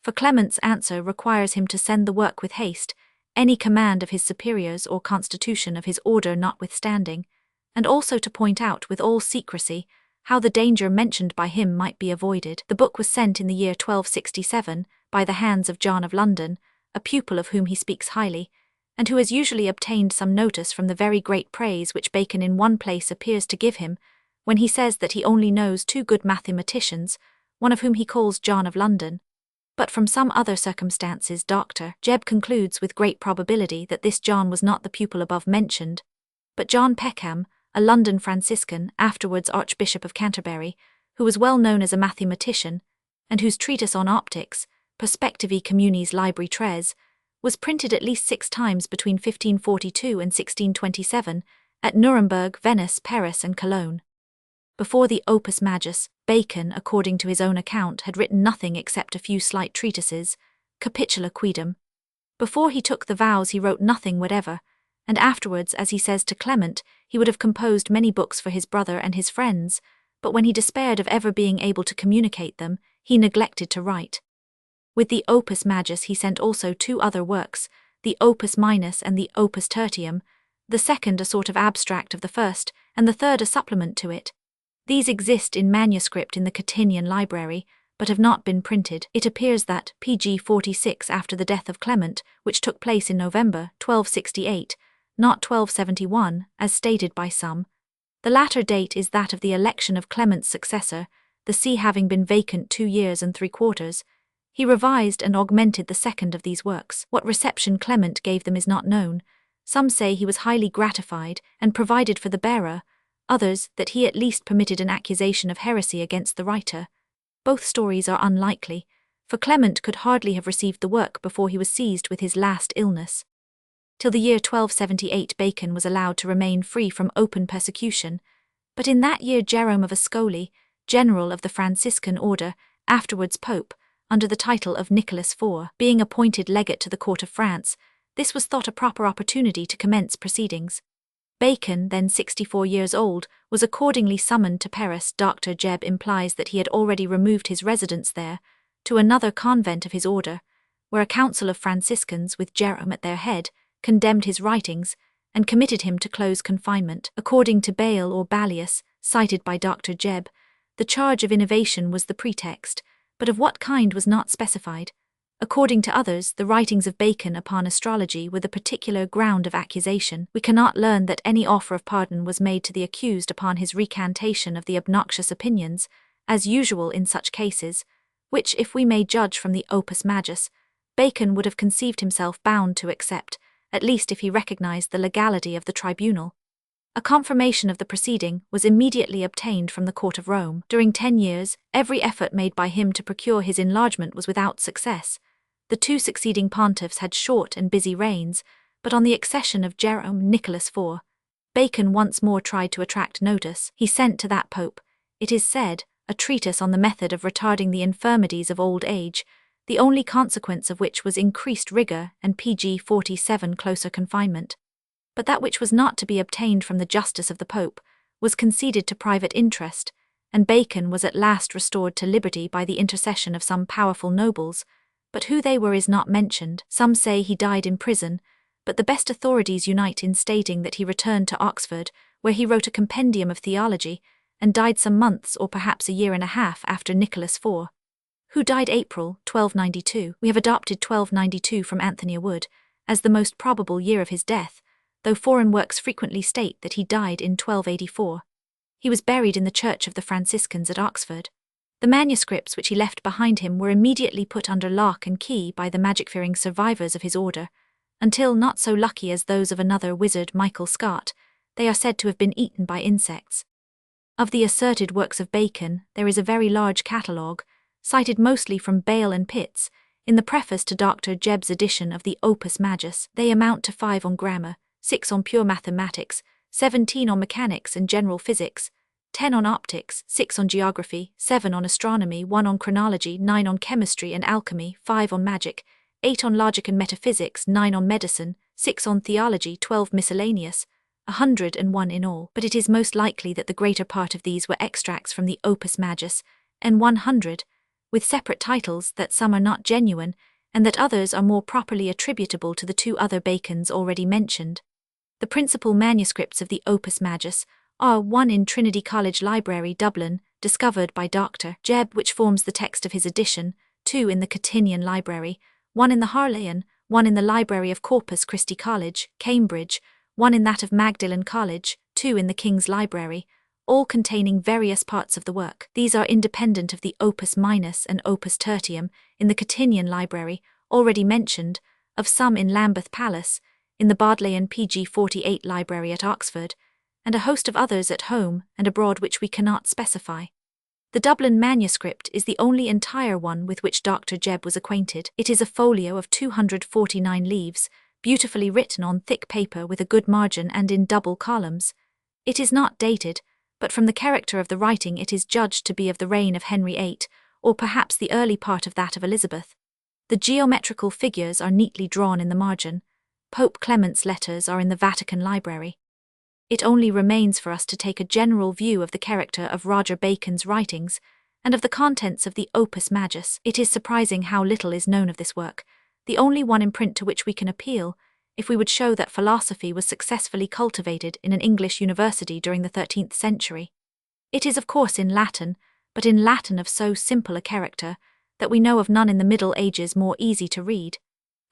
for Clement's answer requires him to send the work with haste, any command of his superiors or constitution of his order notwithstanding, and also to point out with all secrecy how the danger mentioned by him might be avoided. The book was sent in the year 1267 by the hands of John of London, a pupil of whom he speaks highly, and who has usually obtained some notice from the very great praise which Bacon in one place appears to give him, when he says that he only knows two good mathematicians, one of whom he calls John of London. But from some other circumstances Dr. Jebb concludes with great probability that this John was not the pupil above mentioned, but John Peckham, a London Franciscan, afterwards Archbishop of Canterbury, who was well known as a mathematician, and whose treatise on optics, Perspectivae Communis Libri Tres, was printed at least 6 times between 1542 and 1627 at Nuremberg, Venice, Paris, and Cologne. Before the Opus Majus, Bacon, according to his own account, had written nothing except a few slight treatises, Capitula Quidem. Before he took the vows he wrote nothing whatever, and afterwards, as he says to Clement, he would have composed many books for his brother and his friends, but when he despaired of ever being able to communicate them, he neglected to write. With the Opus Majus he sent also 2 other works, the Opus Minus and the Opus Tertium, the second a sort of abstract of the first, and the third a supplement to it. These exist in manuscript in the Cottinian Library, but have not been printed. It appears that, pg 46 after the death of Clement, which took place in November 1268, not 1271, as stated by some, the latter date is that of the election of Clement's successor, the see having been vacant 2 years and 3/4, he revised and augmented the second of these works. What reception Clement gave them is not known. Some say he was highly gratified and provided for the bearer, others that he at least permitted an accusation of heresy against the writer. Both stories are unlikely, for Clement could hardly have received the work before he was seized with his last illness. Till the year 1278 Bacon was allowed to remain free from open persecution, but in that year Jerome of Ascoli, general of the Franciscan order, afterwards Pope, under the title of Nicholas IV, being appointed legate to the court of France, this was thought a proper opportunity to commence proceedings. Bacon, then 64 years old, was accordingly summoned to Paris. Dr. Jebb implies that he had already removed his residence there, to another convent of his order, where a council of Franciscans, with Jerome at their head, condemned his writings, and committed him to close confinement. According to Bale or Ballius, cited by Dr. Jebb, the charge of innovation was the pretext, but of what kind was not specified. According to others, the writings of Bacon upon astrology were the particular ground of accusation. We cannot learn that any offer of pardon was made to the accused upon his recantation of the obnoxious opinions, as usual in such cases, which, if we may judge from the opus majus, Bacon would have conceived himself bound to accept, at least if he recognized the legality of the tribunal. A confirmation of the proceeding was immediately obtained from the court of Rome. During 10 years, every effort made by him to procure his enlargement was without success. The two succeeding pontiffs had short and busy reigns, but on the accession of Jerome Nicholas IV, Bacon once more tried to attract notice. He sent to that pope, it is said, a treatise on the method of retarding the infirmities of old age, the only consequence of which was increased rigor and pg 47 closer confinement. But that which was not to be obtained from the justice of the pope was conceded to private interest, and Bacon was at last restored to liberty by the intercession of some powerful nobles, but who they were is not mentioned. Some say he died in prison, but the best authorities unite in stating that he returned to Oxford, where he wrote a compendium of theology, and died some months or perhaps a year and a half after Nicholas IV, who died April 1292. We have adopted 1292 from Anthony Wood as the most probable year of his death, though foreign works frequently state that he died in 1284. He was buried in the Church of the Franciscans at Oxford. The manuscripts which he left behind him were immediately put under lock and key by the magic-fearing survivors of his order, until, not so lucky as those of another wizard, Michael Scott, they are said to have been eaten by insects. Of the asserted works of Bacon, there is a very large catalogue, cited mostly from Bale and Pitts, in the preface to Dr. Jebb's edition of the Opus Majus. They amount to 5 on grammar, 6 on pure mathematics, 17 on mechanics and general physics, 10 on optics, 6 on geography, 7 on astronomy, 1 on chronology, 9 on chemistry and alchemy, 5 on magic, 8 on logic and metaphysics, 9 on medicine, 6 on theology, 12 miscellaneous, 101 in all. But it is most likely that the greater part of these were extracts from the Opus Majus, and 100, with separate titles, that some are not genuine, and that others are more properly attributable to the 2 other Bacons already mentioned. The principal manuscripts of the Opus Majus are 1 in Trinity College Library, Dublin, discovered by Dr. Jebb, which forms the text of his edition, 2 in the Cottinian Library, 1 in the Harleian, 1 in the Library of Corpus Christi College, Cambridge, 1 in that of Magdalen College, 2 in the King's Library, all containing various parts of the work. These are independent of the Opus Minus and Opus Tertium in the Cottinian Library, already mentioned, of some in Lambeth Palace, in the Bodleian PG 48 Library at Oxford, and a host of others at home and abroad which we cannot specify. The Dublin manuscript is the only entire one with which Dr. Jebb was acquainted. It is a folio of 249 leaves, beautifully written on thick paper with a good margin and in double columns. It is not dated, but from the character of the writing it is judged to be of the reign of Henry VIII, or perhaps the early part of that of Elizabeth. The geometrical figures are neatly drawn in the margin. Pope Clement's letters are in the Vatican Library. It only remains for us to take a general view of the character of Roger Bacon's writings, and of the contents of the Opus Majus. It is surprising how little is known of this work, the only one in print to which we can appeal, if we would show that philosophy was successfully cultivated in an English university during the 13th century. It is of course in Latin, but in Latin of so simple a character, that we know of none in the Middle Ages more easy to read,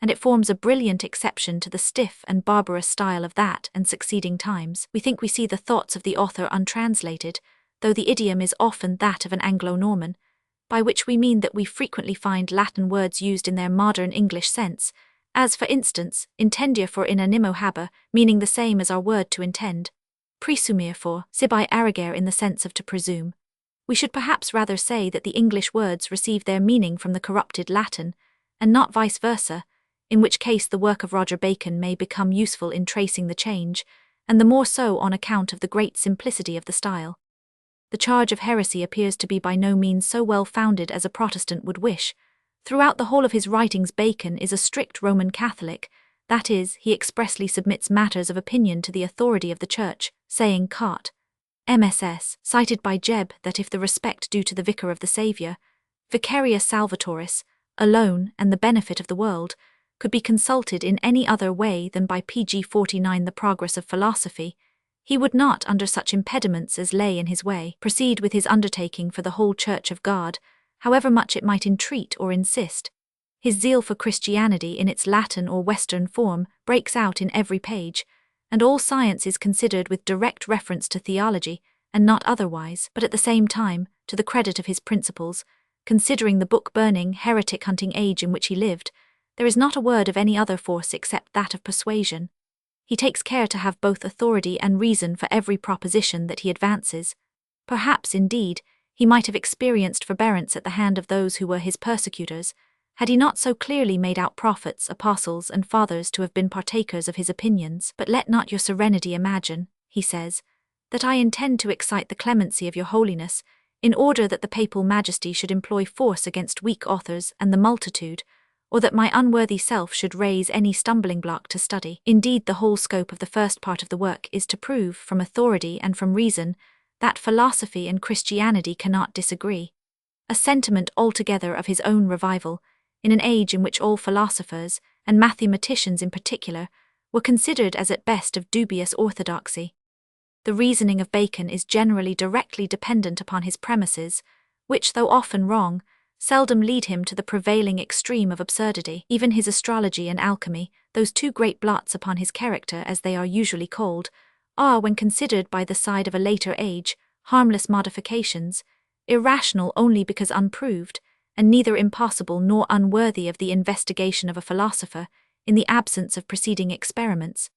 and it forms a brilliant exception to the stiff and barbarous style of that and succeeding times. We think we see the thoughts of the author untranslated, though the idiom is often that of an Anglo-Norman, by which we mean that we frequently find Latin words used in their modern English sense, as for instance, intendia for in animo haber, meaning the same as our word to intend, presumere for, sibi arrogare in the sense of to presume. We should perhaps rather say that the English words receive their meaning from the corrupted Latin, and not vice versa, in which case the work of Roger Bacon may become useful in tracing the change, and the more so on account of the great simplicity of the style. The charge of heresy appears to be by no means so well founded as a Protestant would wish. Throughout the whole of his writings, Bacon is a strict Roman Catholic, that is, he expressly submits matters of opinion to the authority of the Church, saying cart. MSS, cited by Jebb, that if the respect due to the Vicar of the Saviour, Vicaria Salvatoris, alone, and the benefit of the world, could be consulted in any other way than by pg 49 the progress of philosophy, he would not, under such impediments as lay in his way, proceed with his undertaking for the whole Church of God, however much it might entreat or insist. His zeal for Christianity in its Latin or Western form breaks out in every page, and all science is considered with direct reference to theology, and not otherwise, but at the same time, to the credit of his principles, considering the book-burning, heretic-hunting age in which he lived, there is not a word of any other force except that of persuasion. He takes care to have both authority and reason for every proposition that he advances. Perhaps, indeed, he might have experienced forbearance at the hand of those who were his persecutors, had he not so clearly made out prophets, apostles, and fathers to have been partakers of his opinions. But let not your serenity imagine, he says, that I intend to excite the clemency of your holiness, in order that the papal majesty should employ force against weak authors and the multitude, or that my unworthy self should raise any stumbling block to study. Indeed, the whole scope of the first part of the work is to prove, from authority and from reason, that philosophy and Christianity cannot disagree. A sentiment altogether of his own revival, in an age in which all philosophers, and mathematicians in particular, were considered as at best of dubious orthodoxy. The reasoning of Bacon is generally directly dependent upon his premises, which, though often wrong, seldom lead him to the prevailing extreme of absurdity. Even his astrology and alchemy, those two great blots upon his character as they are usually called, are, when considered by the side of a later age, harmless modifications, irrational only because unproved, and neither impossible nor unworthy of the investigation of a philosopher, in the absence of preceding experiments.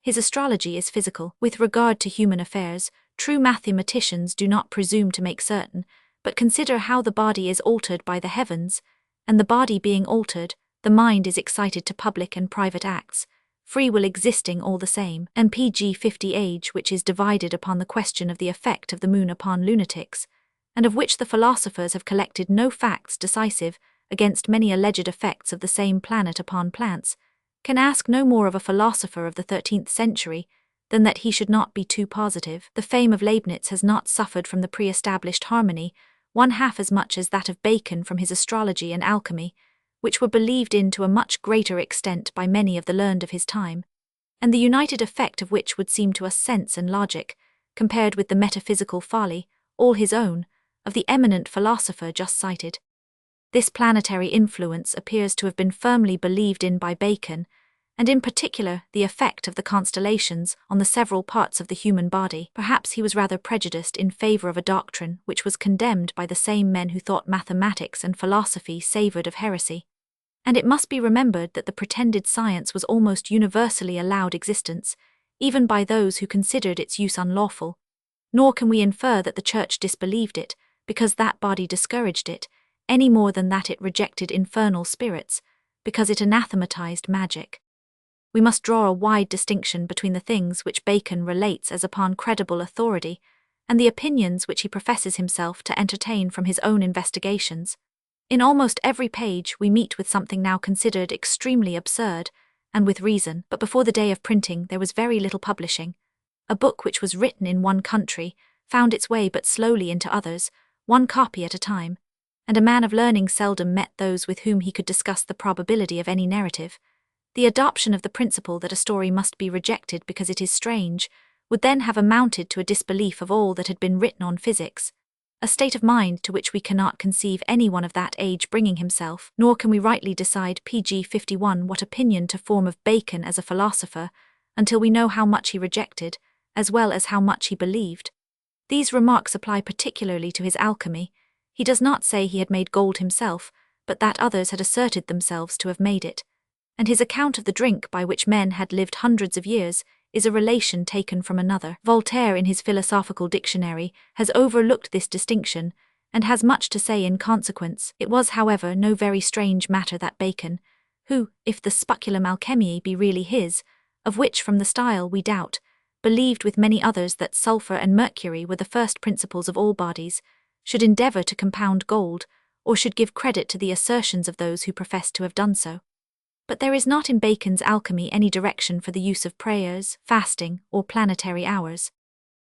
His astrology is physical. With regard to human affairs, true mathematicians do not presume to make certain, but consider how the body is altered by the heavens, and the body being altered, the mind is excited to public and private acts, free will existing all the same, and pg 50 age which is divided upon the question of the effect of the moon upon lunatics, and of which the philosophers have collected no facts decisive against many alleged effects of the same planet upon plants, can ask no more of a philosopher of the 13th century than that he should not be too positive. The fame of Leibniz has not suffered from the pre-established harmony, one half as much as that of Bacon from his astrology and alchemy, which were believed in to a much greater extent by many of the learned of his time, and the united effect of which would seem to us sense and logic, compared with the metaphysical folly, all his own, of the eminent philosopher just cited. This planetary influence appears to have been firmly believed in by Bacon, and in particular the effect of the constellations on the several parts of the human body. Perhaps he was rather prejudiced in favour of a doctrine which was condemned by the same men who thought mathematics and philosophy savoured of heresy. And it must be remembered that the pretended science was almost universally allowed existence, even by those who considered its use unlawful. Nor can we infer that the Church disbelieved it, because that body discouraged it, any more than that it rejected infernal spirits, because it anathematized magic. We must draw a wide distinction between the things which Bacon relates as upon credible authority, and the opinions which he professes himself to entertain from his own investigations. In almost every page we meet with something now considered extremely absurd, and with reason, but before the day of printing there was very little publishing. A book which was written in one country found its way but slowly into others, one copy at a time, and a man of learning seldom met those with whom he could discuss the probability of any narrative. The adoption of the principle that a story must be rejected because it is strange would then have amounted to a disbelief of all that had been written on physics, a state of mind to which we cannot conceive anyone of that age bringing himself, nor can we rightly decide pg 51 what opinion to form of Bacon as a philosopher, until we know how much he rejected, as well as how much he believed. These remarks apply particularly to his alchemy. He does not say he had made gold himself, but that others had asserted themselves to have made it. And his account of the drink by which men had lived hundreds of years is a relation taken from another. Voltaire in his Philosophical Dictionary has overlooked this distinction, and has much to say in consequence. It was, however, no very strange matter that Bacon, who, if the speculum alchemiae be really his, of which from the style we doubt, believed with many others that sulphur and mercury were the first principles of all bodies, should endeavour to compound gold, or should give credit to the assertions of those who professed to have done so. But there is not in Bacon's alchemy any direction for the use of prayers, fasting, or planetary hours.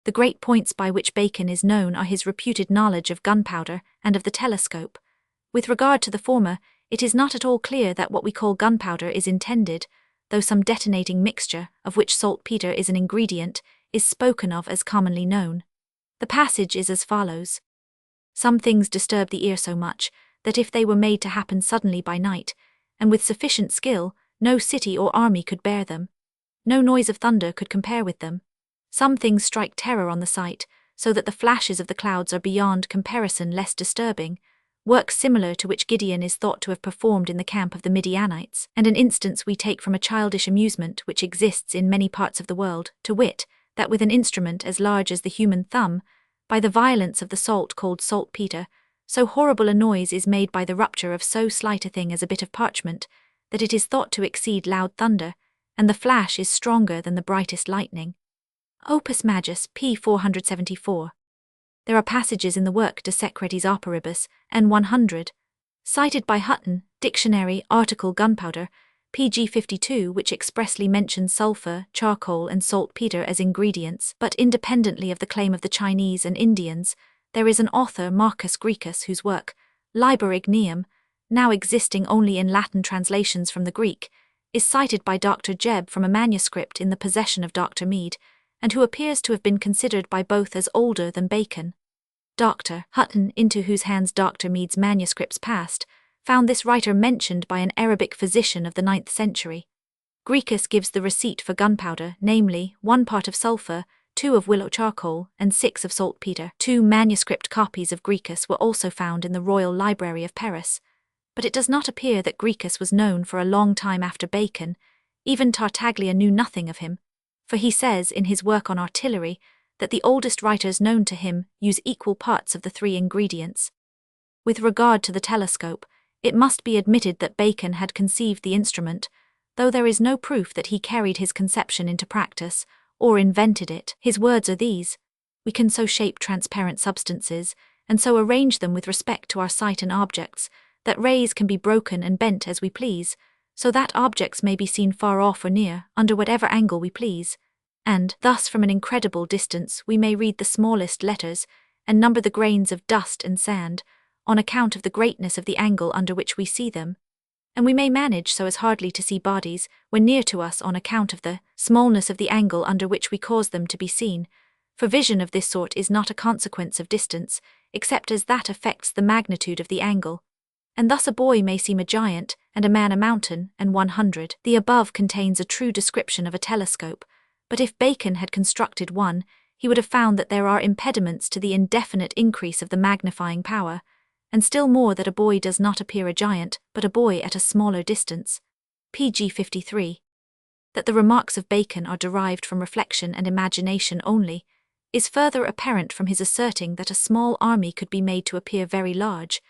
The great points by which Bacon is known are his reputed knowledge of gunpowder and of the telescope. With regard to the former, it is not at all clear that what we call gunpowder is intended, though some detonating mixture, of which saltpeter is an ingredient, is spoken of as commonly known. The passage is as follows. Some things disturb the ear so much, that if they were made to happen suddenly by night, and with sufficient skill, no city or army could bear them. No noise of thunder could compare with them. Some things strike terror on the sight, so that the flashes of the clouds are beyond comparison less disturbing, works similar to which Gideon is thought to have performed in the camp of the Midianites, and an instance we take from a childish amusement which exists in many parts of the world, to wit, that with an instrument as large as the human thumb, by the violence of the salt called saltpeter, so horrible a noise is made by the rupture of so slight a thing as a bit of parchment, that it is thought to exceed loud thunder, and the flash is stronger than the brightest lightning. Opus Majus, p. 474. There are passages in the work De Secretis Operibus, n. 100, cited by Hutton, Dictionary, article Gunpowder, pg 52, which expressly mentions sulphur, charcoal and saltpeter as ingredients, but independently of the claim of the Chinese and Indians, there is an author, Marcus Graecus, whose work, Liber Igneum, now existing only in Latin translations from the Greek, is cited by Dr. Jebb from a manuscript in the possession of Dr. Mead, and who appears to have been considered by both as older than Bacon. Dr. Hutton, into whose hands Dr. Mead's manuscripts passed, found this writer mentioned by an Arabic physician of the 9th century. Graecus gives the receipt for gunpowder, namely, 1 part of sulphur, 2 of willow charcoal, and 6 of saltpeter. 2 manuscript copies of Graecus were also found in the Royal Library of Paris, but it does not appear that Graecus was known for a long time after Bacon. Even Tartaglia knew nothing of him, for he says in his work on artillery that the oldest writers known to him use equal parts of the 3 ingredients. With regard to the telescope, it must be admitted that Bacon had conceived the instrument, though there is no proof that he carried his conception into practice, or invented it. His words are these: "We can so shape transparent substances, and so arrange them with respect to our sight and objects, that rays can be broken and bent as we please, so that objects may be seen far off or near, under whatever angle we please. And, thus from an incredible distance we may read the smallest letters, and number the grains of dust and sand, on account of the greatness of the angle under which we see them. And we may manage so as hardly to see bodies, when near to us on account of the smallness of the angle under which we cause them to be seen, for vision of this sort is not a consequence of distance, except as that affects the magnitude of the angle. And thus a boy may seem a giant, and a man a mountain, and 100. The above contains a true description of a telescope, but if Bacon had constructed one, he would have found that there are impediments to the indefinite increase of the magnifying power, and still more that a boy does not appear a giant, but a boy at a smaller distance. Pg 53. That the remarks of Bacon are derived from reflection and imagination only, is further apparent from his asserting that a small army could be made to appear very large,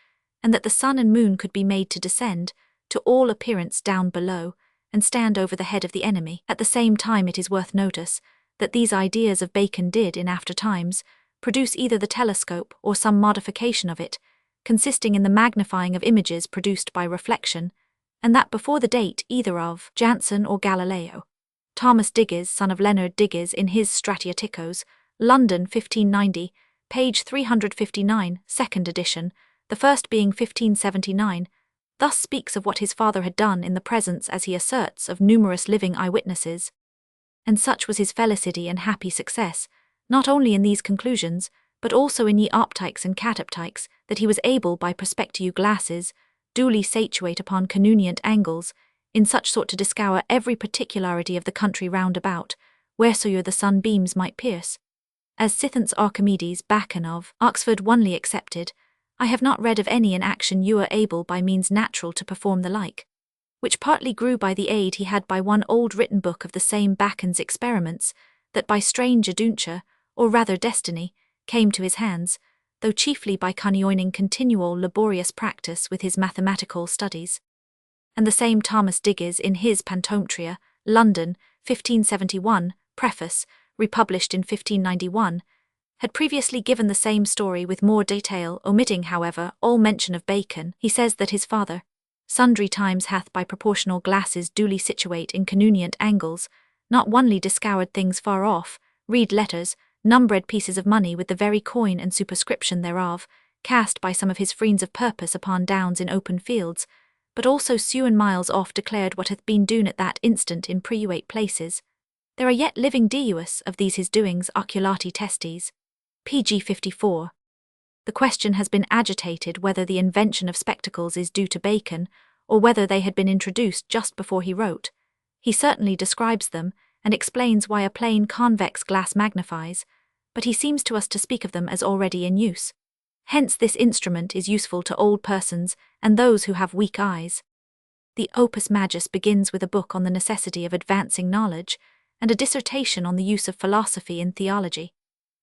and that the sun and moon could be made to descend, to all appearance down below, and stand over the head of the enemy. At the same time it is worth notice that these ideas of Bacon did, in after times, produce either the telescope or some modification of it, consisting in the magnifying of images produced by reflection, and that before the date either of Jansen or Galileo. Thomas Digges, son of Leonard Digges, in his Stratioticos, London 1590, page 359, 2nd edition, the first being 1579, thus speaks of what his father had done in the presence, as he asserts, of numerous living eyewitnesses. And such was his felicity and happy success, not only in these conclusions, but also in ye optiques and catoptiques, that he was able by perspective glasses, duly satuate upon conunient angles, in such sort to discover every particularity of the country round about, wheresoe'er the sunbeams might pierce. As Scythian's Archimedes, Bacon of Oxford only excepted, I have not read of any in action you are able by means natural to perform the like, which partly grew by the aid he had by one old written book of the same Bacon's experiments, that by strange adunture, or rather destiny, came to his hands, though chiefly by conjoining continual laborious practice with his mathematical studies. and the same Thomas Digges in his Pantometria, London, 1571, preface, republished in 1591, had previously given the same story with more detail, omitting, however, all mention of Bacon. He says that his father, sundry times hath by proportional glasses duly situate in convenient angles, not onely discoured things far off, read letters, numbered pieces of money with the very coin and superscription thereof, cast by some of his friends of purpose upon downs in open fields, but also sewen miles off declared what hath been doon at that instant in preuate places. There are yet living deus of these his doings oculati testes. pg 54. The question has been agitated whether the invention of spectacles is due to Bacon, or whether they had been introduced just before he wrote. He certainly describes them, and explains why a plain convex glass magnifies, but he seems to us to speak of them as already in use. Hence this instrument is useful to old persons and those who have weak eyes. The Opus Majus begins with a book on the necessity of advancing knowledge, and a dissertation on the use of philosophy in theology.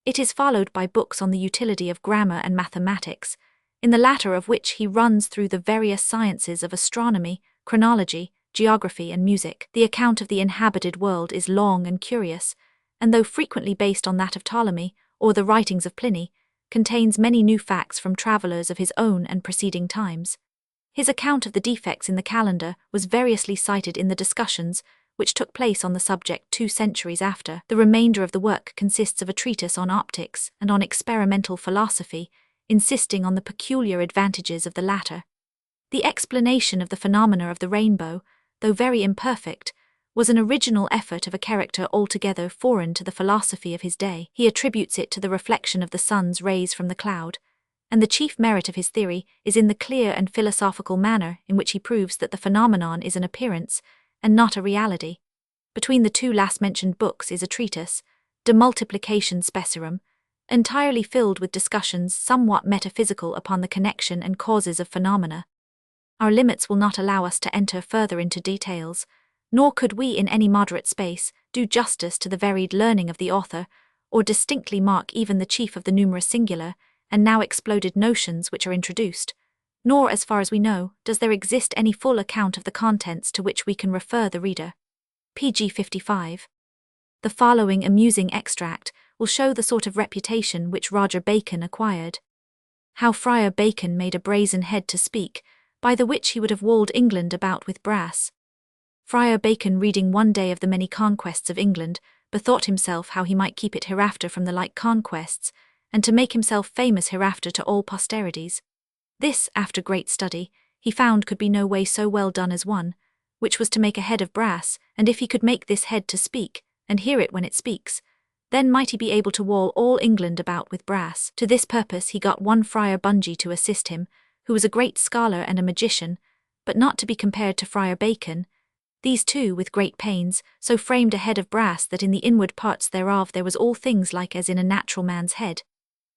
It is followed by books on the utility of grammar and mathematics, in the latter of which he runs through the various sciences of astronomy, chronology, geography and music. The account of the inhabited world is long and curious, and though frequently based on that of Ptolemy, or the writings of Pliny, contains many new facts from travellers of his own and preceding times. His account of the defects in the calendar was variously cited in the discussions which took place on the subject 2 centuries after. The remainder of the work consists of a treatise on optics and on experimental philosophy, insisting on the peculiar advantages of the latter. The explanation of the phenomena of the rainbow, though very imperfect, was an original effort of a character altogether foreign to the philosophy of his day. He attributes it to the reflection of the sun's rays from the cloud, and the chief merit of his theory is in the clear and philosophical manner in which he proves that the phenomenon is an appearance, and not a reality. Between the 2 last-mentioned books is a treatise, De Multiplication Specirum, entirely filled with discussions somewhat metaphysical upon the connection and causes of phenomena. Our limits will not allow us to enter further into details, nor could we in any moderate space do justice to the varied learning of the author, or distinctly mark even the chief of the numerous singular and now exploded notions which are introduced, nor, as far as we know, does there exist any full account of the contents to which we can refer the reader. pg 55. The following amusing extract will show the sort of reputation which Roger Bacon acquired. How Friar Bacon made a brazen head to speak, by the which he would have walled England about with brass. Friar Bacon, reading one day of the many conquests of England, bethought himself how he might keep it hereafter from the like conquests, and to make himself famous hereafter to all posterities. This, after great study, he found could be no way so well done as one, which was to make a head of brass, and if he could make this head to speak, and hear it when it speaks, then might he be able to wall all England about with brass. To this purpose he got one Friar Bungay to assist him, who was a great scholar and a magician, but not to be compared to Friar Bacon. These two, with great pains, so framed a head of brass that in the inward parts thereof there was all things like as in a natural man's head.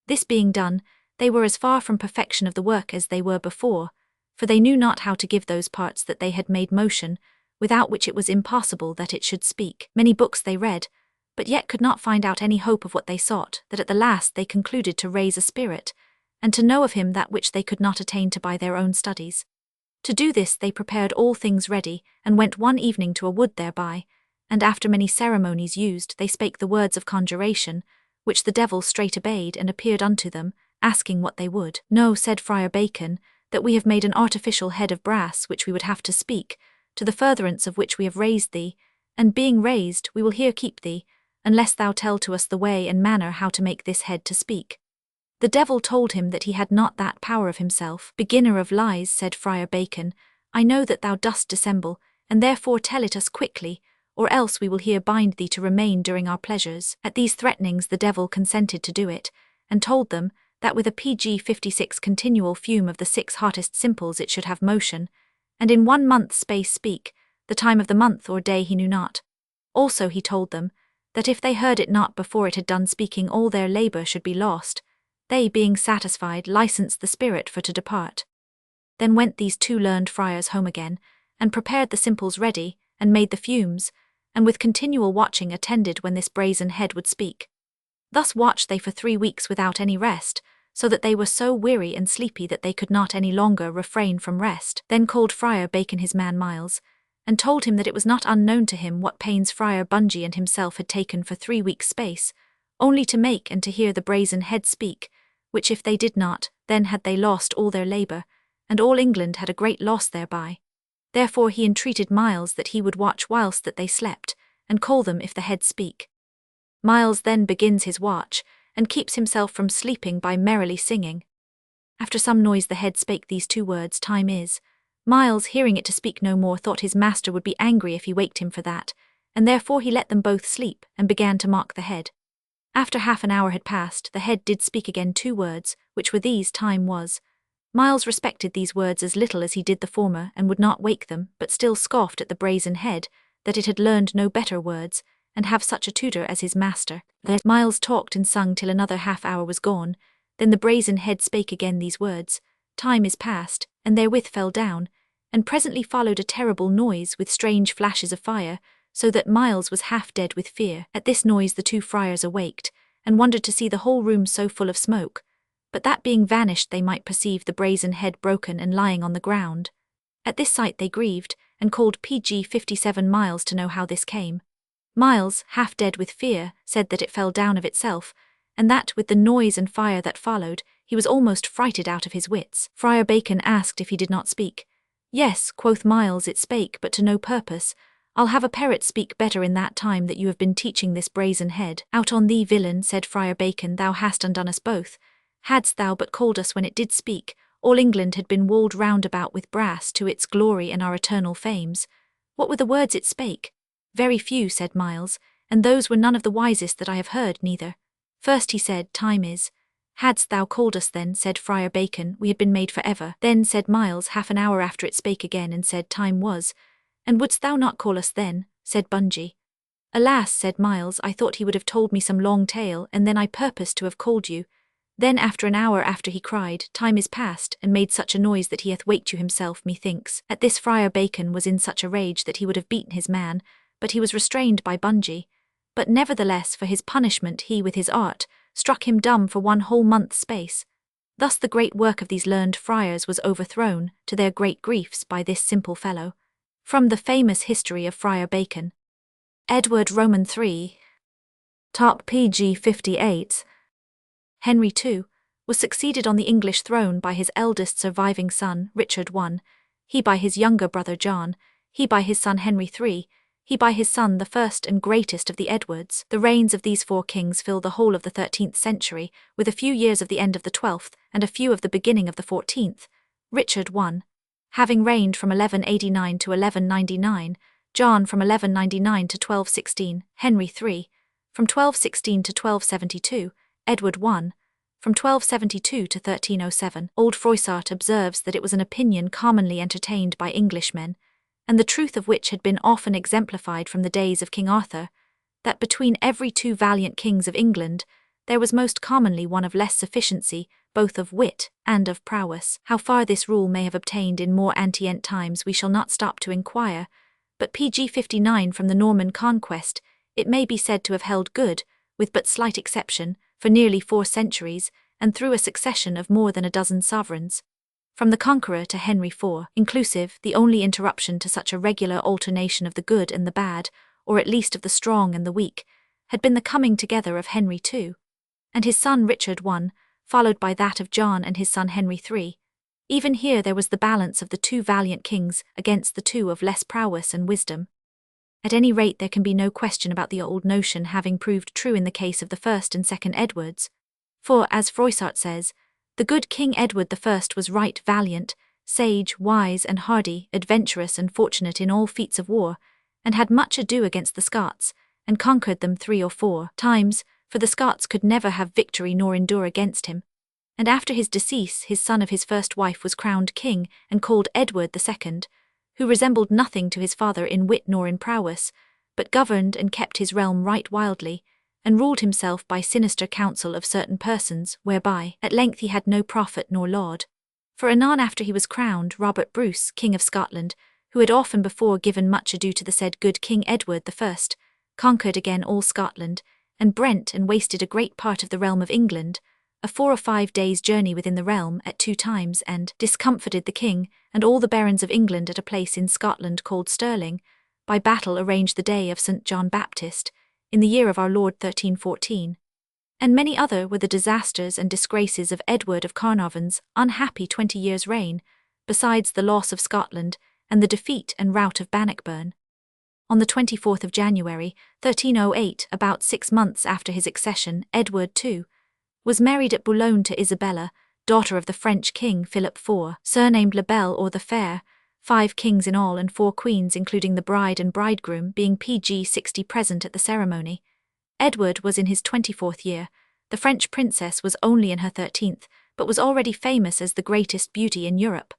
This being done, they were as far from perfection of the work as they were before, for they knew not how to give those parts that they had made motion, without which it was impossible that it should speak. Many books they read, but yet could not find out any hope of what they sought, that at the last they concluded to raise a spirit, and to know of him that which they could not attain to by their own studies. To do this they prepared all things ready, and went one evening to a wood thereby, and after many ceremonies used, they spake the words of conjuration, which the devil straight obeyed and appeared unto them, asking what they would. Know, said Friar Bacon, that we have made an artificial head of brass which we would have to speak, to the furtherance of which we have raised thee, and being raised we will here keep thee, unless thou tell to us the way and manner how to make this head to speak. The devil told him that he had not that power of himself. Beginner of lies, said Friar Bacon, I know that thou dost dissemble, and therefore tell it us quickly, or else we will here bind thee to remain during our pleasures. At these threatenings the devil consented to do it, and told them that with a pg 56 continual fume of the 6 hottest simples it should have motion, and in 1 month's space speak, the time of the month or day he knew not. Also he told them, that if they heard it not before it had done speaking all their labour should be lost. They, being satisfied, licensed the spirit for to depart. Then went these 2 learned friars home again, and prepared the simples ready, and made the fumes, and with continual watching attended when this brazen head would speak. Thus watched they for 3 weeks without any rest, so that they were so weary and sleepy that they could not any longer refrain from rest. Then called Friar Bacon his man Miles, and told him that it was not unknown to him what pains Friar Bungay and himself had taken for 3 weeks' space, only to make and to hear the brazen head speak, which if they did not, then had they lost all their labour, and all England had a great loss thereby. Therefore he entreated Miles that he would watch whilst that they slept, and call them if the head speak. Miles then begins his watch, and keeps himself from sleeping by merrily singing. After some noise the head spake these 2 words, Time is. Miles, hearing it to speak no more, thought his master would be angry if he waked him for that, and therefore he let them both sleep, and began to mock the head. After half an hour had passed, the head did speak again 2 words, which were these, Time was. Miles respected these words as little as he did the former, and would not wake them, but still scoffed at the brazen head, that it had learned no better words, and have such a tutor as his master. Miles talked and sung till another half hour was gone. Then the brazen head spake again these words, Time is past, and therewith fell down, and presently followed a terrible noise with strange flashes of fire, so that Miles was half dead with fear. At this noise the 2 friars awaked, and wondered to see the whole room so full of smoke, but that being vanished they might perceive the brazen head broken and lying on the ground. At this sight they grieved, and called PG 57 Miles to know how this came. Miles, half dead with fear, said that it fell down of itself, and that, with the noise and fire that followed, he was almost frighted out of his wits. Friar Bacon asked if he did not speak. Yes, quoth Miles, it spake, but to no purpose. I'll have a parrot speak better in that time that you have been teaching this brazen head. Out on thee, villain, said Friar Bacon, thou hast undone us both. Hadst thou but called us when it did speak, all England had been walled round about with brass to its glory and our eternal fames. What were the words it spake? Very few, said Miles, and those were none of the wisest that I have heard neither. First he said, Time is. Hadst thou called us then, said Friar Bacon, we had been made for ever. Then said Miles, half an hour after it spake again and said, Time was. And wouldst thou not call us then, said Bungay. Alas, said Miles, I thought he would have told me some long tale, and then I purposed to have called you. Then after an hour after he cried, Time is past, and made such a noise that he hath waked you himself, methinks. At this Friar Bacon was in such a rage that he would have beaten his man, but he was restrained by Bungay. But nevertheless for his punishment he with his art struck him dumb for 1 whole month's space. Thus the great work of these learned friars was overthrown, to their great griefs, by this simple fellow. From the famous history of Friar Bacon. Edward Roman III. Top PG 58. Henry II. was succeeded on the English throne by his eldest surviving son, Richard I, he by his younger brother John, he by his son Henry III, he by his son the first and greatest of the Edwards. The reigns of these 4 kings fill the whole of the 13th century, with a few years of the end of the 12th, and a few of the beginning of the 14th. Richard I, having reigned from 1189 to 1199, John from 1199 to 1216, Henry III, from 1216 to 1272, Edward I, from 1272 to 1307. Old Froissart observes that it was an opinion commonly entertained by Englishmen, and the truth of which had been often exemplified from the days of King Arthur, that between every 2 valiant kings of England there was most commonly one of less sufficiency, both of wit and of prowess. How far this rule may have obtained in more antient times we shall not stop to inquire, but PG 59 from the Norman Conquest it may be said to have held good, with but slight exception, for nearly 4 centuries, and through a succession of more than a dozen sovereigns. From the Conqueror to Henry IV, inclusive, the only interruption to such a regular alternation of the good and the bad, or at least of the strong and the weak, had been the coming together of Henry II, and his son Richard I, followed by that of John and his son Henry III. Even here there was the balance of the 2 valiant kings against the 2 of less prowess and wisdom. At any rate there can be no question about the old notion having proved true in the case of the first and second Edwards. For, as Froissart says, the good King Edward I was right valiant, sage, wise and hardy, adventurous and fortunate in all feats of war, and had much ado against the Scots, and conquered them 3 or 4 times, for the Scots could never have victory nor endure against him. And after his decease his son of his first wife was crowned king, and called Edward II, who resembled nothing to his father in wit nor in prowess, but governed and kept his realm right wildly, and ruled himself by sinister counsel of certain persons, whereby at length he had no profit nor laud. For anon after he was crowned, Robert Bruce, King of Scotland, who had often before given much ado to the said good King Edward I, conquered again all Scotland, and brent and wasted a great part of the realm of England, a 4 or 5 days' journey within the realm at 2 times, and discomfited the king and all the barons of England at a place in Scotland called Stirling, by battle arranged the day of St. John Baptist, in the year of our Lord 1314. And many other were the disasters and disgraces of Edward of Carnarvon's unhappy 20 years' reign, besides the loss of Scotland and the defeat and rout of Bannockburn. On the 24th of January, 1308, about 6 months after his accession, Edward II was married at Boulogne to Isabella, daughter of the French king Philip IV, surnamed La Belle or the Fair, 5 kings in all and 4 queens including the bride and bridegroom being PG 60 present at the ceremony. Edward was in his 24th year. The French princess was only in her 13th, but was already famous as the greatest beauty in Europe.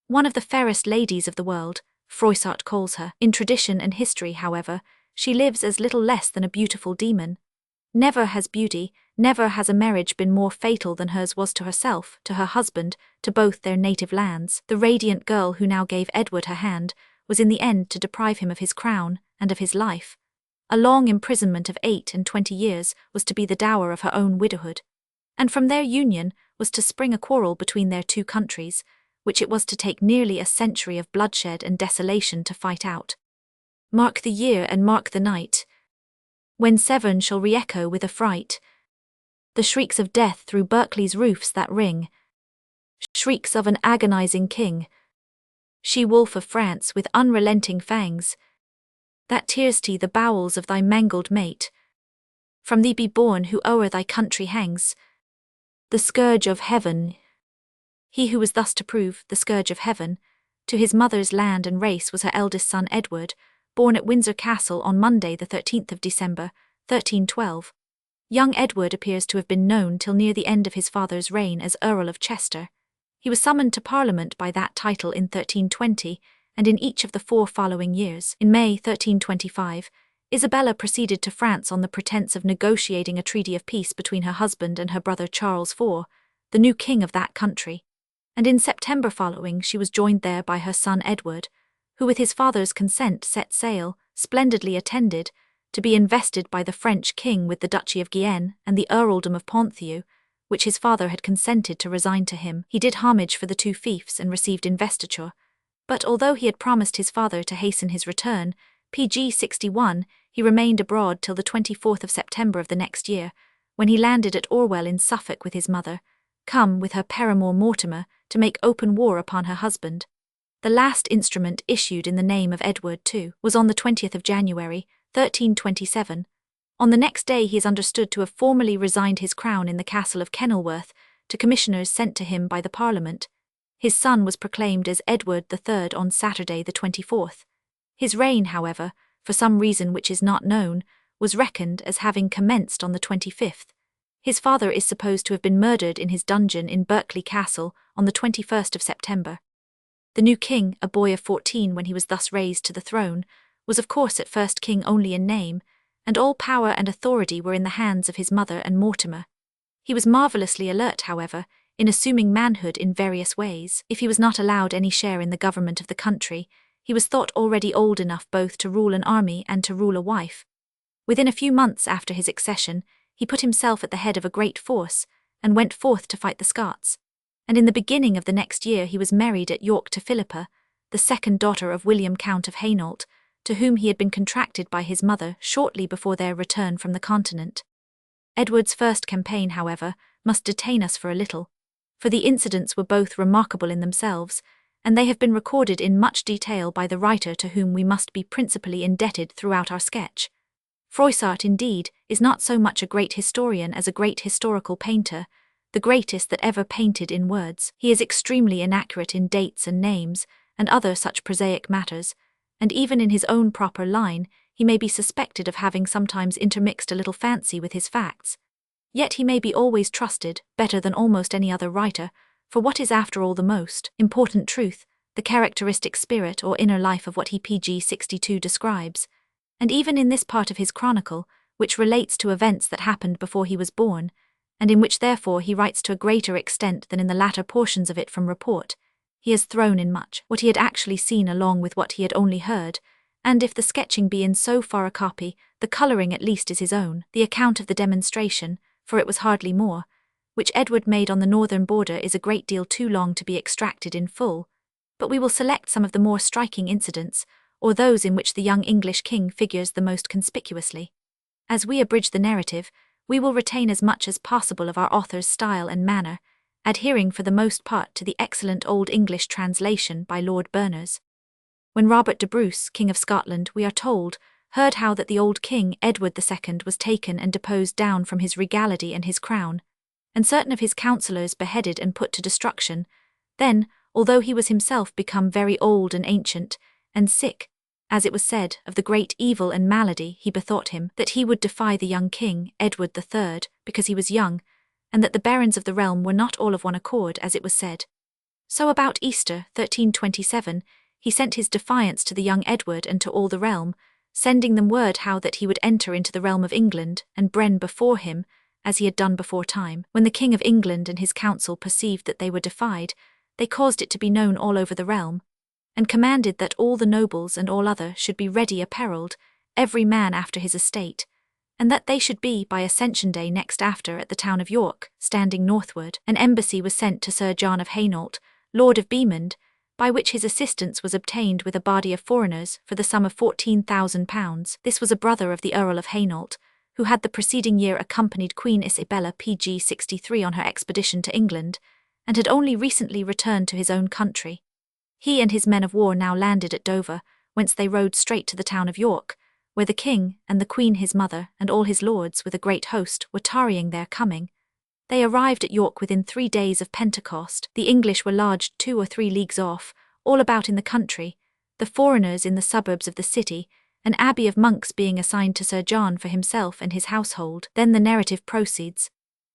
One of the fairest ladies of the world, Froissart calls her. In tradition and history, however, she lives as little less than a beautiful demon. Never has beauty, never has a marriage been more fatal than hers was to herself, to her husband, to both their native lands. The radiant girl who now gave Edward her hand was in the end to deprive him of his crown and of his life. A long imprisonment of 28 years was to be the dower of her own widowhood. And from their union was to spring a quarrel between their 2 countries, which it was to take nearly a century of bloodshed and desolation to fight out. Mark the year and mark the night, when Severn shall re-echo with affright the shrieks of death through Berkeley's roofs that ring, shrieks of an agonizing king, she-wolf of France with unrelenting fangs, that tears te the bowels of thy mangled mate, from thee be born who o'er thy country hangs, the scourge of heaven. He who was thus to prove the scourge of heaven to his mother's land and race was her eldest son Edward, born at Windsor Castle on Monday the 13th of December, 1312. Young Edward appears to have been known till near the end of his father's reign as Earl of Chester. He was summoned to Parliament by that title in 1320, and in each of the 4 following years. In May 1325, Isabella proceeded to France on the pretence of negotiating a treaty of peace between her husband and her brother Charles IV, the new king of that country. And in September following she was joined there by her son Edward, who with his father's consent set sail, splendidly attended, to be invested by the French king with the Duchy of Guienne and the earldom of Ponthieu, which his father had consented to resign to him. He did homage for the 2 fiefs and received investiture, but although he had promised his father to hasten his return, PG 61, he remained abroad till the 24th of September of the next year, when he landed at Orwell in Suffolk with his mother, come with her paramour Mortimer, to make open war upon her husband. The last instrument issued in the name of Edward II was on the 20th of January, 1327. On the next day he is understood to have formally resigned his crown in the castle of Kenilworth to commissioners sent to him by the Parliament. His son was proclaimed as Edward III on Saturday the 24th. His reign, however, for some reason which is not known, was reckoned as having commenced on the 25th. His father is supposed to have been murdered in his dungeon in Berkeley Castle on the 21st of September. The new king, a boy of 14 when he was thus raised to the throne, was of course at first king only in name, and all power and authority were in the hands of his mother and Mortimer. He was marvellously alert, however, in assuming manhood in various ways. If he was not allowed any share in the government of the country, he was thought already old enough both to rule an army and to rule a wife. Within a few months after his accession, he put himself at the head of a great force, and went forth to fight the Scots. And in the beginning of the next year he was married at York to Philippa, the second daughter of William Count of Hainault, to whom he had been contracted by his mother shortly before their return from the continent. Edward's first campaign, however, must detain us for a little, for the incidents were both remarkable in themselves, and they have been recorded in much detail by the writer to whom we must be principally indebted throughout our sketch. Froissart, indeed, is not so much a great historian as a great historical painter, the greatest that ever painted in words. He is extremely inaccurate in dates and names, and other such prosaic matters, and even in his own proper line, he may be suspected of having sometimes intermixed a little fancy with his facts. Yet he may be always trusted, better than almost any other writer, for what is after all the most important truth, the characteristic spirit or inner life of what he PG 62 describes. And even in this part of his chronicle, which relates to events that happened before he was born, and in which therefore he writes to a greater extent than in the latter portions of it from report, he has thrown in much what he had actually seen along with what he had only heard, and if the sketching be in so far a copy, the colouring at least is his own, the account of the demonstration, for it was hardly more, which Edward made on the northern border, is a great deal too long to be extracted in full, but we will select some of the more striking incidents, or those in which the young English king figures the most conspicuously. As we abridge the narrative, we will retain as much as possible of our author's style and manner, adhering for the most part to the excellent Old English translation by Lord Berners. When Robert de Bruce, King of Scotland, we are told, heard how that the old king, Edward II, was taken and deposed down from his regality and his crown, and certain of his counsellors beheaded and put to destruction, then, although he was himself become very old and ancient, and sick, as it was said, of the great evil and malady, he bethought him that he would defy the young king, Edward III, because he was young, and that the barons of the realm were not all of one accord, as it was said. So about Easter, 1327, he sent his defiance to the young Edward and to all the realm, sending them word how that he would enter into the realm of England, and brenn before him, as he had done before time. When the King of England and his council perceived that they were defied, they caused it to be known all over the realm, and commanded that all the nobles and all other should be ready apparelled, every man after his estate, and that they should be by Ascension Day next after at the town of York, standing northward. An embassy was sent to Sir John of Hainault, Lord of Beamond, by which his assistance was obtained with a body of foreigners for the sum of £14,000. This was a brother of the Earl of Hainault, who had the preceding year accompanied Queen Isabella PG 63 on her expedition to England, and had only recently returned to his own country. He and his men of war now landed at Dover, whence they rode straight to the town of York, where the king and the queen his mother and all his lords with a great host were tarrying their coming. They arrived at York within 3 days of Pentecost. The English were lodged 2 or 3 leagues off, all about in the country, the foreigners in the suburbs of the city, an abbey of monks being assigned to Sir John for himself and his household. Then the narrative proceeds.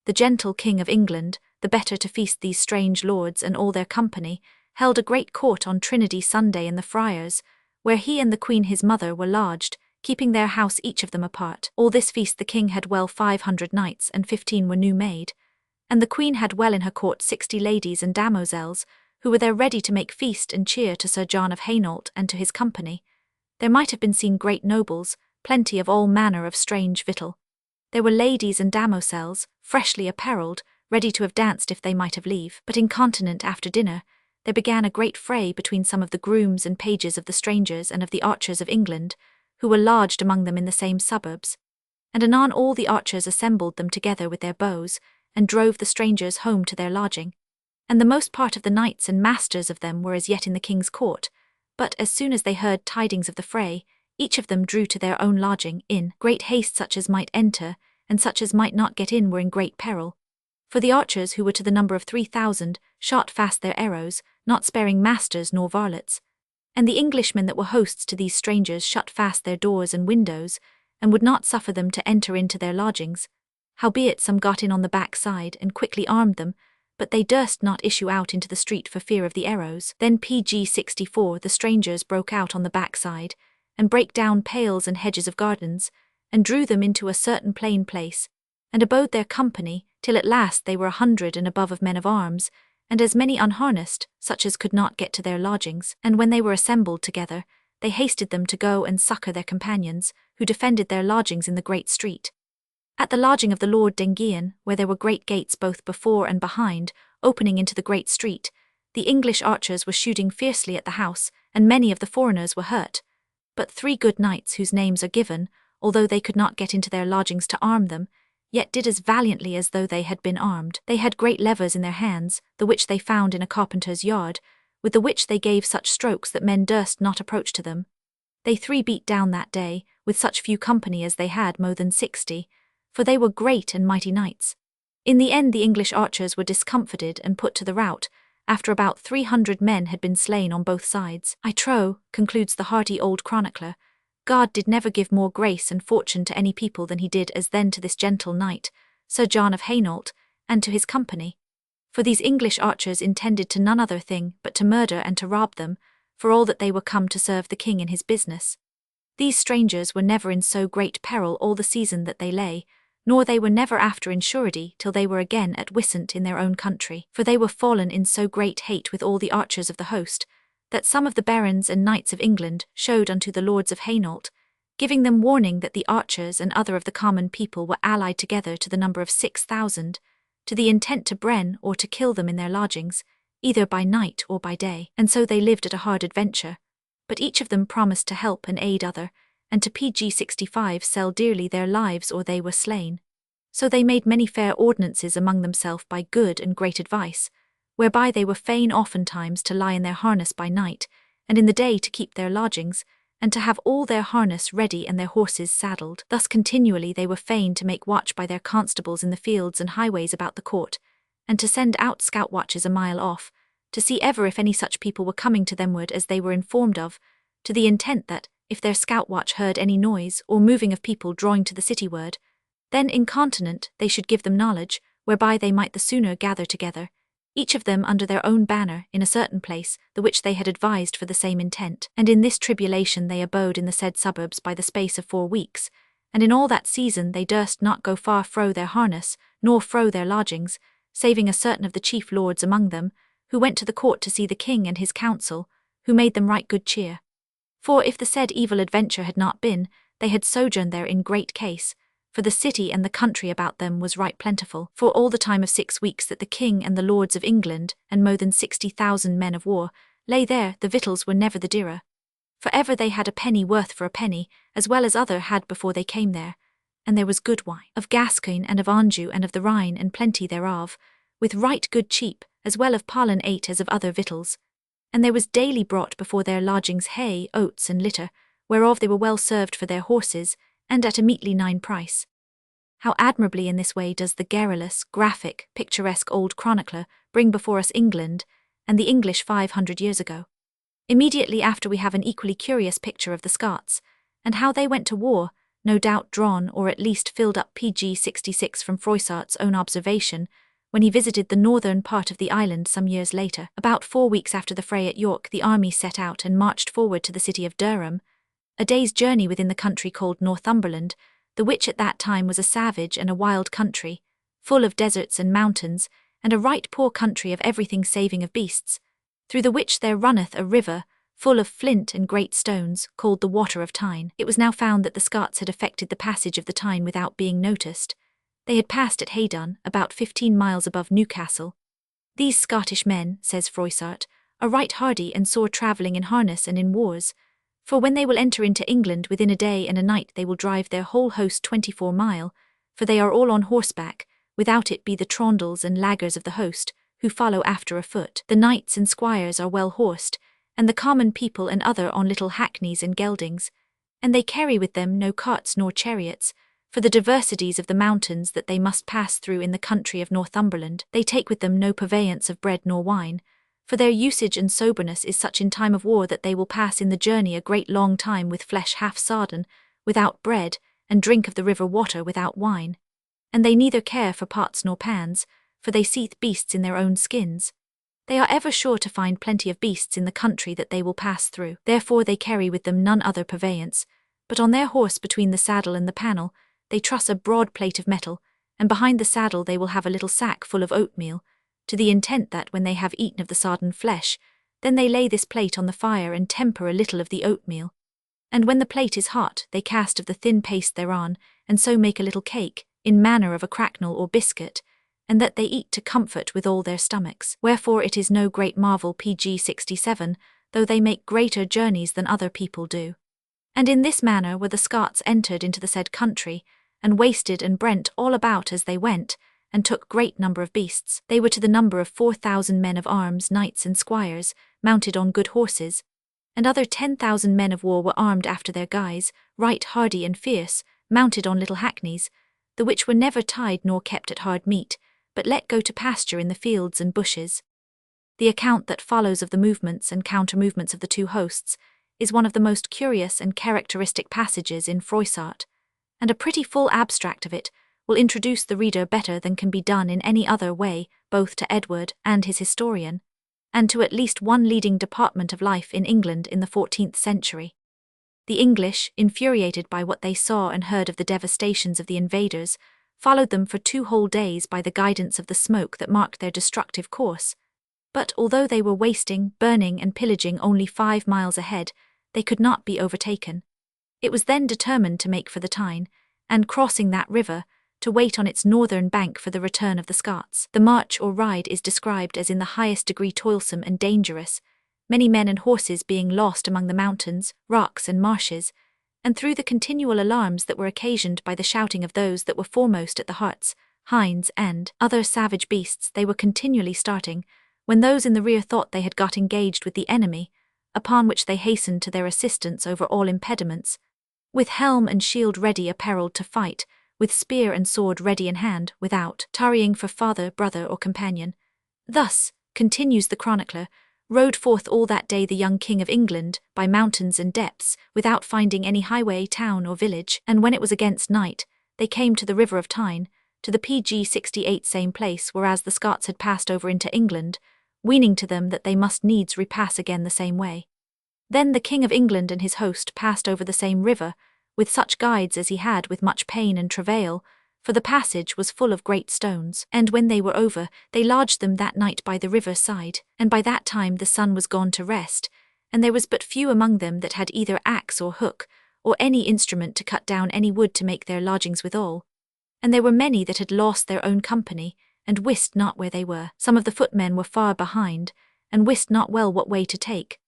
The gentle King of England, the better to feast these strange lords and all their company, held a great court on Trinity Sunday in the Friars, where he and the Queen his mother were lodged, keeping their house each of them apart. All this feast the king had well 500 knights, and 15 were new made, and the Queen had well in her court 60 ladies and damosels, who were there ready to make feast and cheer to Sir John of Hainault and to his company. There might have been seen great nobles, plenty of all manner of strange victual. There were ladies and damosels, freshly apparelled, ready to have danced if they might have leave. But incontinent after dinner, there began a great fray between some of the grooms and pages of the strangers and of the archers of England, who were lodged among them in the same suburbs. And anon all the archers assembled them together with their bows, and drove the strangers home to their lodging. And the most part of the knights and masters of them were as yet in the king's court, but as soon as they heard tidings of the fray, each of them drew to their own lodging, in great haste. Such as might enter, and such as might not get in, were in great peril. For the archers, who were to the number of 3,000, shot fast their arrows, not sparing masters nor varlets. And the Englishmen that were hosts to these strangers shut fast their doors and windows, and would not suffer them to enter into their lodgings. Howbeit some got in on the back side, and quickly armed them, but they durst not issue out into the street for fear of the arrows. Then PG 64 the strangers broke out on the back side, and brake down pales and hedges of gardens, and drew them into a certain plain place, and abode their company, till at last they were 100 and above of men of arms, and as many unharnessed, such as could not get to their lodgings. And when they were assembled together, they hasted them to go and succour their companions, who defended their lodgings in the great street. At the lodging of the Lord Denguian, where there were great gates both before and behind, opening into the great street, the English archers were shooting fiercely at the house, and many of the foreigners were hurt. But 3 good knights whose names are given, although they could not get into their lodgings to arm them, yet did as valiantly as though they had been armed. They had great levers in their hands, the which they found in a carpenter's yard, with the which they gave such strokes that men durst not approach to them. They 3 beat down that day, with such few company as they had mo than 60, for they were great and mighty knights. In the end the English archers were discomfited and put to the rout, after about 300 men had been slain on both sides. I trow, concludes the hearty old chronicler, God did never give more grace and fortune to any people than he did as then to this gentle knight, Sir John of Hainault, and to his company. For these English archers intended to none other thing but to murder and to rob them, for all that they were come to serve the king in his business. These strangers were never in so great peril all the season that they lay, nor they were never after in surety till they were again at Wissant in their own country. For they were fallen in so great hate with all the archers of the host, that some of the barons and knights of England showed unto the lords of Hainault, giving them warning that the archers and other of the common people were allied together to the number of 6,000, to the intent to brenn or to kill them in their lodgings, either by night or by day, and so they lived at a hard adventure. But each of them promised to help and aid other, and to pg65 sell dearly their lives or they were slain. So they made many fair ordinances among themselves by good and great advice, whereby they were fain oftentimes to lie in their harness by night, and in the day to keep their lodgings, and to have all their harness ready and their horses saddled. Thus continually they were fain to make watch by their constables in the fields and highways about the court, and to send out scout watches a mile off, to see ever if any such people were coming to themward as they were informed of, to the intent that, if their scout watch heard any noise or moving of people drawing to the cityward, then incontinent they should give them knowledge, whereby they might the sooner gather together, each of them under their own banner, in a certain place, the which they had advised for the same intent. And in this tribulation they abode in the said suburbs by the space of 4 weeks, and in all that season they durst not go far fro their harness, nor fro their lodgings, saving a certain of the chief lords among them, who went to the court to see the king and his council, who made them right good cheer. For if the said evil adventure had not been, they had sojourned there in great case, for the city and the country about them was right plentiful. For all the time of 6 weeks that the king and the lords of England, and more than 60,000 men of war, lay there, the victuals were never the dearer. For ever they had a penny worth for a penny, as well as other had before they came there. And there was good wine, of Gascogne and of Anjou and of the Rhine and plenty thereof, with right good cheap, as well of parlin ate as of other victuals. And there was daily brought before their lodgings hay, oats, and litter, whereof they were well served for their horses, and at a meetly 9 price. How admirably in this way does the garrulous, graphic, picturesque old chronicler bring before us England, and the English 500 years ago. Immediately after we have an equally curious picture of the Scots, and how they went to war, no doubt drawn or at least filled up pg66 from Froissart's own observation, when he visited the northern part of the island some years later. About 4 weeks after the fray at York the army set out and marched forward to the city of Durham, a day's journey within the country called Northumberland, the which at that time was a savage and a wild country, full of deserts and mountains, and a right poor country of everything saving of beasts, through the which there runneth a river, full of flint and great stones, called the Water of Tyne. It was now found that the Scots had effected the passage of the Tyne without being noticed. They had passed at Haydon, about 15 miles above Newcastle. These Scottish men, says Froissart, are right hardy and sore travelling in harness and in wars, for when they will enter into England within a day and a night they will drive their whole host 24 mile, for they are all on horseback, without it be the trondles and laggers of the host, who follow after afoot. The knights and squires are well horsed, and the common people and other on little hackneys and geldings, and they carry with them no carts nor chariots, for the diversities of the mountains that they must pass through in the country of Northumberland. They take with them no purveyance of bread nor wine, for their usage and soberness is such in time of war that they will pass in the journey a great long time with flesh half sodden, without bread, and drink of the river water without wine. And they neither care for pots nor pans, for they seethe beasts in their own skins. They are ever sure to find plenty of beasts in the country that they will pass through. Therefore they carry with them none other purveyance, but on their horse between the saddle and the panel they truss a broad plate of metal, and behind the saddle they will have a little sack full of oatmeal, to the intent that when they have eaten of the sodden flesh, then they lay this plate on the fire and temper a little of the oatmeal. And when the plate is hot, they cast of the thin paste thereon, and so make a little cake, in manner of a cracknel or biscuit, and that they eat to comfort with all their stomachs. Wherefore it is no great marvel pg67, though they make greater journeys than other people do. And in this manner were the Scots entered into the said country, and wasted and brent all about as they went, and took great number of beasts. They were to the number of 4,000 men of arms, knights and squires, mounted on good horses, and other 10,000 men of war were armed after their guise, right hardy and fierce, mounted on little hackneys, the which were never tied nor kept at hard meat, but let go to pasture in the fields and bushes. The account that follows of the movements and counter-movements of the two hosts is one of the most curious and characteristic passages in Froissart, and a pretty full abstract of it will introduce the reader better than can be done in any other way, both to Edward and his historian, and to at least one leading department of life in England in the 14th century. The English, infuriated by what they saw and heard of the devastations of the invaders, followed them for 2 whole days by the guidance of the smoke that marked their destructive course. But although they were wasting, burning and pillaging only 5 miles ahead, they could not be overtaken. It was then determined to make for the Tyne, and crossing that river, to wait on its northern bank for the return of the Scots. The march or ride is described as in the highest degree toilsome and dangerous, many men and horses being lost among the mountains, rocks and marshes, and through the continual alarms that were occasioned by the shouting of those that were foremost at the harts, hinds, and other savage beasts, they were continually starting, when those in the rear thought they had got engaged with the enemy, upon which they hastened to their assistance over all impediments, with helm and shield ready apparelled to fight, with spear and sword ready in hand, without tarrying for father, brother, or companion. Thus, continues the chronicler, rode forth all that day the young King of England, by mountains and depths, without finding any highway, town, or village, and when it was against night, they came to the river of Tyne, to the PG 68 same place whereas the Scots had passed over into England, weening to them that they must needs repass again the same way. Then the King of England and his host passed over the same river, with such guides as he had with much pain and travail, for the passage was full of great stones. And when they were over, they lodged them that night by the river side, and by that time the sun was gone to rest, and there was but few among them that had either axe or hook, or any instrument to cut down any wood to make their lodgings withal. And there were many that had lost their own company, and wist not where they were. Some of the footmen were far behind, and wist not well what way to take.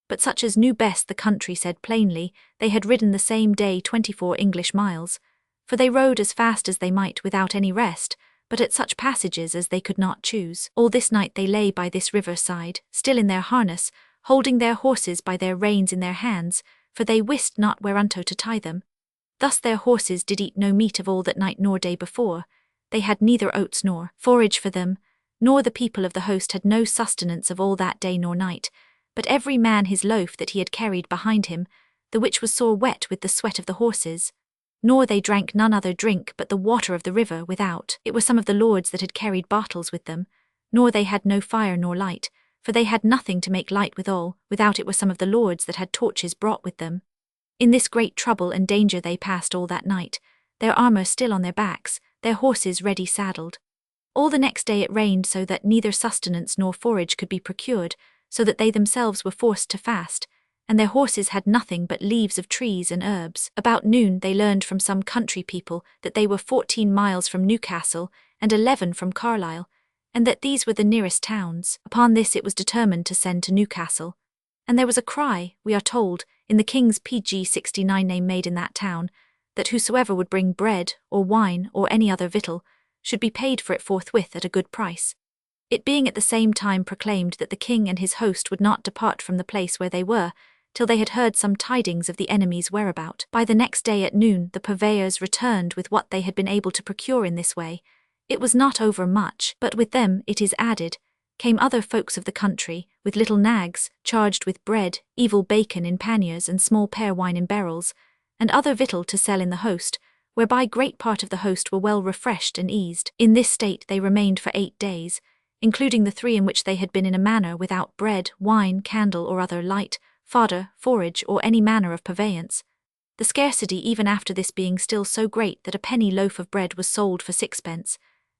But such as knew best the country said plainly, they had ridden the same day 24 English miles, for they rode as fast as they might without any rest, but at such passages as they could not choose. All this night they lay by this river side, still in their harness, holding their horses by their reins in their hands, for they wist not whereunto to tie them. Thus their horses did eat no meat of all that night nor day before, they had neither oats nor forage for them, nor the people of the host had no sustenance of all that day nor night, but every man his loaf that he had carried behind him, the which was sore wet with the sweat of the horses. Nor they drank none other drink but the water of the river without. It were some of the lords that had carried bottles with them, nor they had no fire nor light, for they had nothing to make light withal, without it were some of the lords that had torches brought with them. In this great trouble and danger they passed all that night, their armour still on their backs, their horses ready saddled. All the next day it rained so that neither sustenance nor forage could be procured, so that they themselves were forced to fast, and their horses had nothing but leaves of trees and herbs. About noon they learned from some country people that they were 14 miles from Newcastle and 11 from Carlisle, and that these were the nearest towns. Upon this it was determined to send to Newcastle, and there was a cry, we are told, in the King's PG 69 name made in that town, that whosoever would bring bread, or wine, or any other victual, should be paid for it forthwith at a good price. It being at the same time proclaimed that the king and his host would not depart from the place where they were, till they had heard some tidings of the enemy's whereabout. By the next day at noon the purveyors returned with what they had been able to procure in this way. It was not over much, but with them, it is added, came other folks of the country, with little nags, charged with bread, evil bacon in panniers and small pear wine in barrels, and other victual to sell in the host, whereby great part of the host were well refreshed and eased. In this state they remained for 8 days, including the 3 in which they had been in a manner without bread, wine, candle, or other light, fodder, forage, or any manner of purveyance. The scarcity even after this being still so great that a penny loaf of bread was sold for 6pence,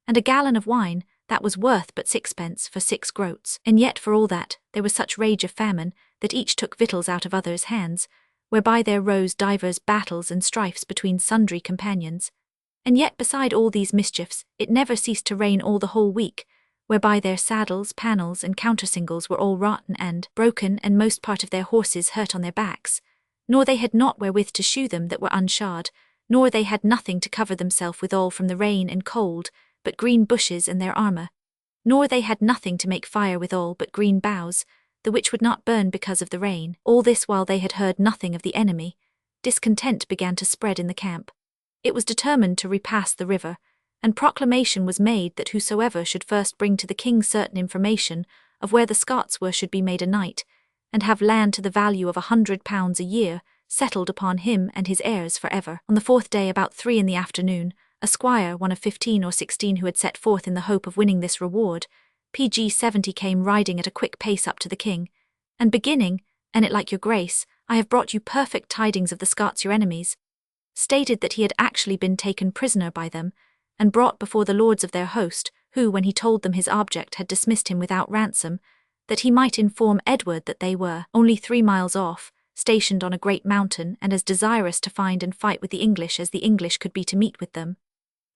and a gallon of wine, that was worth but 6pence, for 6 groats. And yet for all that, there was such rage of famine, that each took victuals out of others' hands, whereby there rose divers battles and strifes between sundry companions. And yet beside all these mischiefs, it never ceased to rain all the whole week, whereby their saddles, panels, and countersingles were all rotten and broken, and most part of their horses hurt on their backs, nor they had naught wherewith to shoe them that were unshod, nor they had nothing to cover themselves withal from the rain and cold, but green bushes and their armour, nor they had nothing to make fire withal but green boughs, the which would not burn because of the rain. All this while they had heard nothing of the enemy. Discontent began to spread in the camp. It was determined to repass the river, and proclamation was made that whosoever should first bring to the king certain information of where the Scots were should be made a knight, and have land to the value of £100 a year, settled upon him and his heirs for ever. On the 4th day about 3 in the afternoon, a squire, one of 15 or 16 who had set forth in the hope of winning this reward, PG 70 came riding at a quick pace up to the king, and beginning, "An it like your grace, I have brought you perfect tidings of the Scots your enemies," stated that he had actually been taken prisoner by them, and brought before the lords of their host, who, when he told them his object, had dismissed him without ransom, that he might inform Edward that they were only 3 miles off, stationed on a great mountain, and as desirous to find and fight with the English as the English could be to meet with them.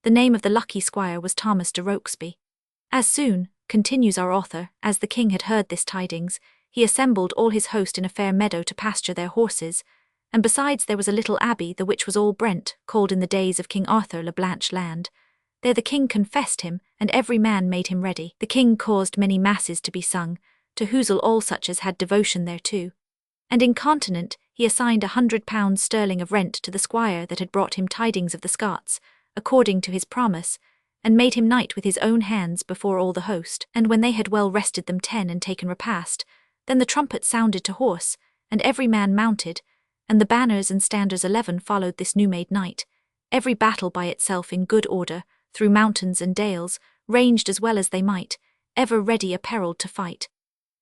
The name of the lucky squire was Thomas de Rokesby. As soon, continues our author, as the king had heard this tidings, he assembled all his host in a fair meadow to pasture their horses, and besides there was a little abbey the which was all Brent, called in the days of King Arthur La Blanche Land. There the king confessed him, and every man made him ready. The king caused many masses to be sung, to housel all such as had devotion thereto. And incontinent, he assigned £100 sterling of rent to the squire that had brought him tidings of the Scots, according to his promise, and made him knight with his own hands before all the host. And when they had well rested them 10 and taken repast, then the trumpet sounded to horse, and every man mounted, and the banners and standards 11 followed this new-made knight, every battle by itself in good order, through mountains and dales, ranged as well as they might, ever ready apparelled to fight.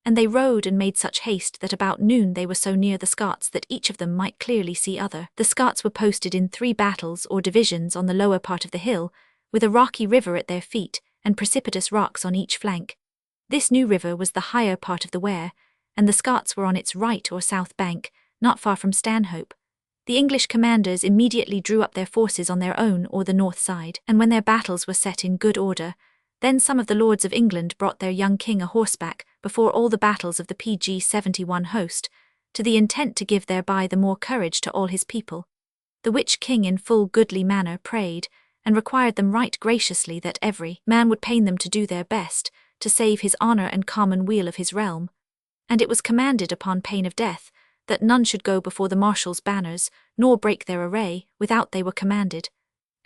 And they rode and made such haste that about noon they were so near the Scots that each of them might clearly see other. The Scots were posted in 3 battles or divisions on the lower part of the hill, with a rocky river at their feet, and precipitous rocks on each flank. This new river was the higher part of the Wear, and the Scots were on its right or south bank, not far from Stanhope. The English commanders immediately drew up their forces on their own or the north side, and when their battles were set in good order, then some of the lords of England brought their young king a horseback before all the battles of the PG 71 host, to the intent to give thereby the more courage to all his people. The which king in full goodly manner prayed, and required them right graciously that every man would pain them to do their best, to save his honour and common weal of his realm. And it was commanded upon pain of death, that none should go before the marshal's banners, nor break their array, without they were commanded.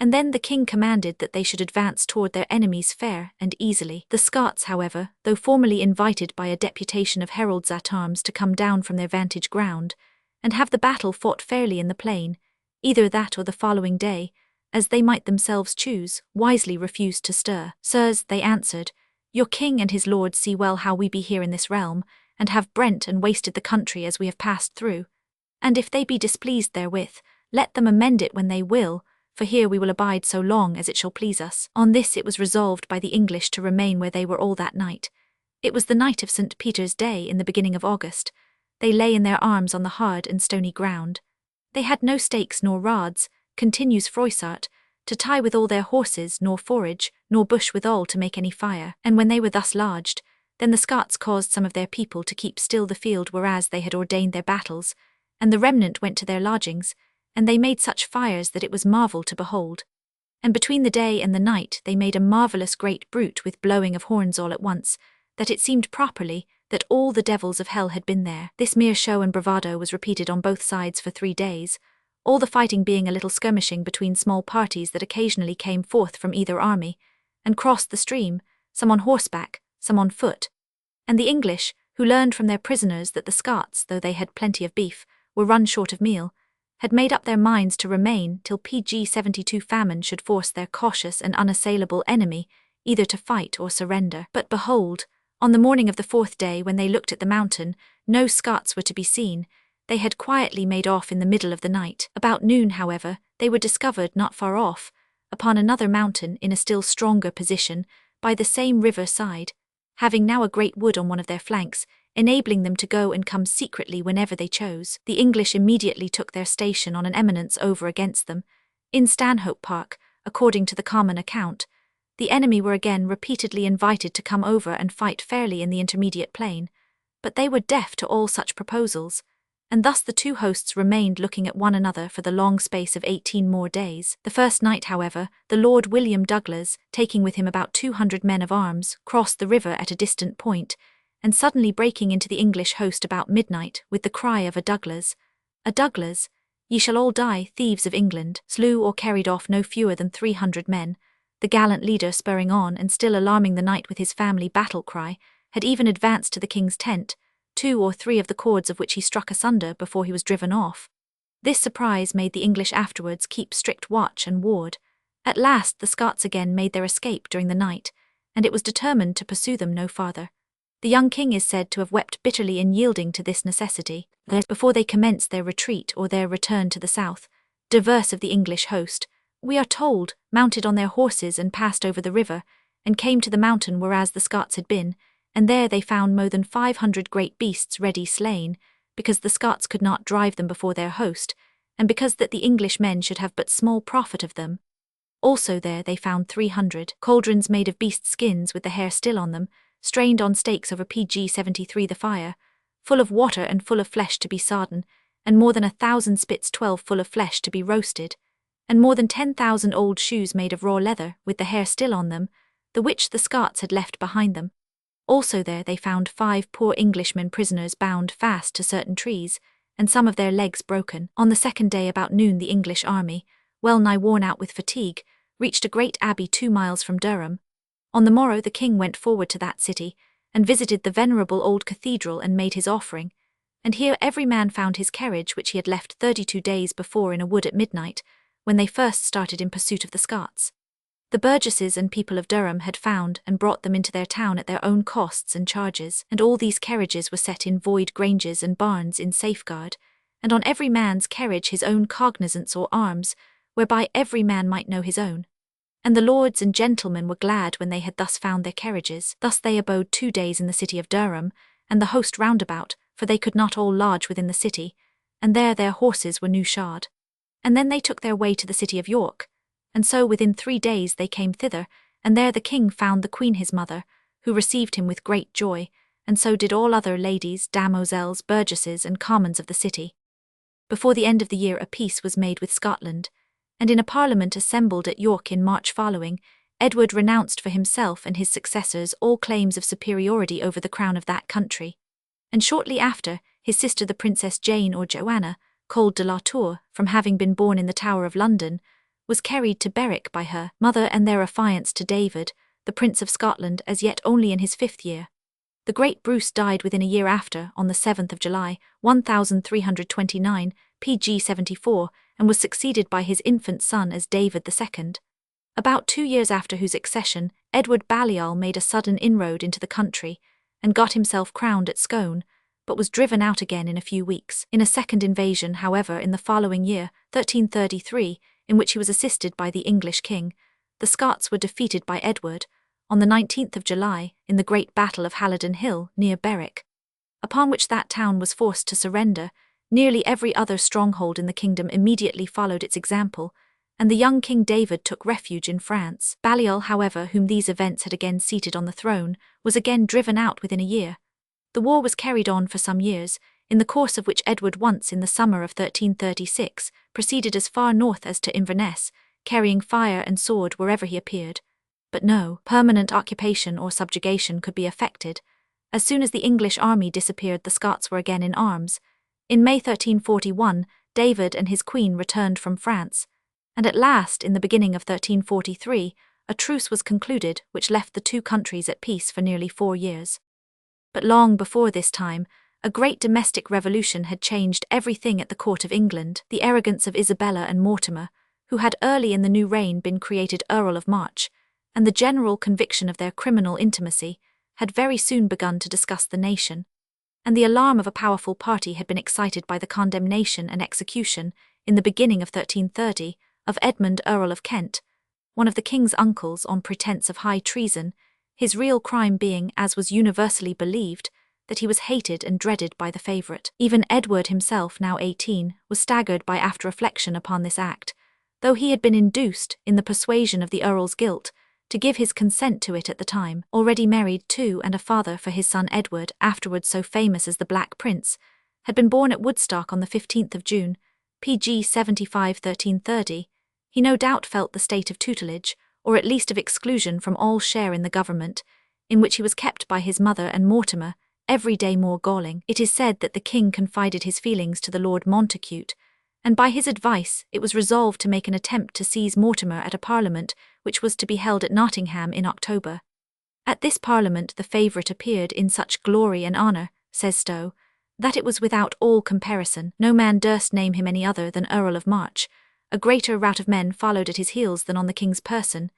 And then the king commanded that they should advance toward their enemies fair and easily. The Scots, however, though formally invited by a deputation of heralds at arms to come down from their vantage ground, and have the battle fought fairly in the plain, either that or the following day, as they might themselves choose, wisely refused to stir. Sirs, they answered, your king and his lords see well how we be here in this realm, and have brent and wasted the country as we have passed through. And if they be displeased therewith, let them amend it when they will, for here we will abide so long as it shall please us. On this it was resolved by the English to remain where they were all that night. It was the night of St. Peter's Day in the beginning of August. They lay in their arms on the hard and stony ground. They had no stakes nor rods, continues Froissart, to tie with all their horses, nor forage, nor bush withal to make any fire. And when they were thus lodged, then the Scots caused some of their people to keep still the field whereas they had ordained their battles, and the remnant went to their lodgings, and they made such fires that it was marvel to behold. And between the day and the night they made a marvellous great bruit with blowing of horns all at once, that it seemed properly that all the devils of hell had been there. This mere show and bravado was repeated on both sides for 3 days, all the fighting being a little skirmishing between small parties that occasionally came forth from either army, and crossed the stream, some on horseback, some on foot. And the English, who learned from their prisoners that the Scots, though they had plenty of beef, were run short of meal, had made up their minds to remain till PG 72 famine should force their cautious and unassailable enemy either to fight or surrender. But behold, on the morning of the 4th day when they looked at the mountain, no Scots were to be seen. They had quietly made off in the middle of the night. About noon, however, they were discovered not far off, upon another mountain in a still stronger position, by the same river side, having now a great wood on one of their flanks, enabling them to go and come secretly whenever they chose. The English immediately took their station on an eminence over against them, in Stanhope Park, according to the common account. The enemy were again repeatedly invited to come over and fight fairly in the intermediate plain, but they were deaf to all such proposals, and thus the 2 hosts remained looking at one another for the long space of 18 more days. The first night, however, the Lord William Douglas, taking with him about 200 men of arms, crossed the river at a distant point, and suddenly breaking into the English host about midnight, with the cry of a Douglas, ye shall all die, thieves of England, slew or carried off no fewer than 300 men. The gallant leader spurring on and still alarming the night with his family battle cry, had even advanced to the king's tent, 2 or 3 of the cords of which he struck asunder before he was driven off. This surprise made the English afterwards keep strict watch and ward. At last the Scots again made their escape during the night, and it was determined to pursue them no farther. The young king is said to have wept bitterly in yielding to this necessity, that before they commenced their retreat or their return to the south, diverse of the English host, we are told, mounted on their horses and passed over the river, and came to the mountain whereas the Scots had been, and there they found more than 500 great beasts ready slain, because the Scots could not drive them before their host, and because that the English men should have but small profit of them. Also there they found 300 cauldrons made of beast skins with the hair still on them, strained on stakes over pg-73 the fire, full of water and full of flesh to be sodden, and more than 1,000 spits 12 full of flesh to be roasted, and more than 10,000 old shoes made of raw leather with the hair still on them, the which the Scots had left behind them. Also there they found 5 poor Englishmen prisoners bound fast to certain trees, and some of their legs broken. On the second day about noon the English army, well nigh worn out with fatigue, reached a great abbey 2 miles from Durham. On the morrow the king went forward to that city, and visited the venerable old cathedral and made his offering, and here every man found his carriage which he had left 32 days before in a wood at midnight, when they first started in pursuit of the Scots. The burgesses and people of Durham had found and brought them into their town at their own costs and charges, and all these carriages were set in void granges and barns in safeguard, and on every man's carriage his own cognizance or arms, whereby every man might know his own. And the lords and gentlemen were glad when they had thus found their carriages. Thus they abode 2 days in the city of Durham, and the host round about, for they could not all lodge within the city, and there their horses were new shod. And then they took their way to the city of York, and so within 3 days they came thither, and there the king found the queen his mother, who received him with great joy, and so did all other ladies, damoiselles, burgesses, and commons of the city. Before the end of the year a peace was made with Scotland, and in a parliament assembled at York in March following, Edward renounced for himself and his successors all claims of superiority over the crown of that country. And shortly after, his sister the Princess Jane or Joanna, called de la Tour, from having been born in the Tower of London, was carried to Berwick by her mother and their affianced to David, the Prince of Scotland, as yet only in his 5th year. The great Bruce died within a year after, on the 7th of July, 1329, pg-74, and was succeeded by his infant son as David II. About 2 years after whose accession, Edward Balliol made a sudden inroad into the country, and got himself crowned at Scone, but was driven out again in a few weeks. In a second invasion, however, in the following year, 1333, in which he was assisted by the English king, the Scots were defeated by Edward, on the 19th of July, in the great battle of Halidon Hill, near Berwick, upon which that town was forced to surrender. Nearly every other stronghold in the kingdom immediately followed its example, and the young King David took refuge in France. Balliol, however, whom these events had again seated on the throne, was again driven out within a year. The war was carried on for some years, in the course of which Edward once in the summer of 1336 proceeded as far north as to Inverness, carrying fire and sword wherever he appeared. But no permanent occupation or subjugation could be effected. As soon as the English army disappeared, the Scots were again in arms. In May 1341, David and his queen returned from France, and at last, in the beginning of 1343, a truce was concluded which left the two countries at peace for nearly 4 years. But long before this time, a great domestic revolution had changed everything at the court of England. The arrogance of Isabella and Mortimer, who had early in the new reign been created Earl of March, and the general conviction of their criminal intimacy, had very soon begun to disgust the nation, and the alarm of a powerful party had been excited by the condemnation and execution, in the beginning of 1330, of Edmund Earl of Kent, one of the king's uncles, on pretence of high treason, his real crime being, as was universally believed, that he was hated and dreaded by the favourite. Even Edward himself, now 18, was staggered by after-reflection upon this act, though he had been induced, in the persuasion of the Earl's guilt, to give his consent to it at the time. Already married to and a father for his son Edward, afterwards so famous as the Black Prince, had been born at Woodstock on the 15th of June, pg 75 1330, he no doubt felt the state of tutelage, or at least of exclusion from all share in the government, in which he was kept by his mother and Mortimer, every day more galling. It is said that the king confided his feelings to the Lord Montacute, and by his advice it was resolved to make an attempt to seize Mortimer at a parliament which was to be held at Nottingham in October. At this parliament the favourite appeared in such glory and honour, says Stowe, that it was without all comparison. No man durst name him any other than Earl of March. A greater rout of men followed at his heels than on the king's person.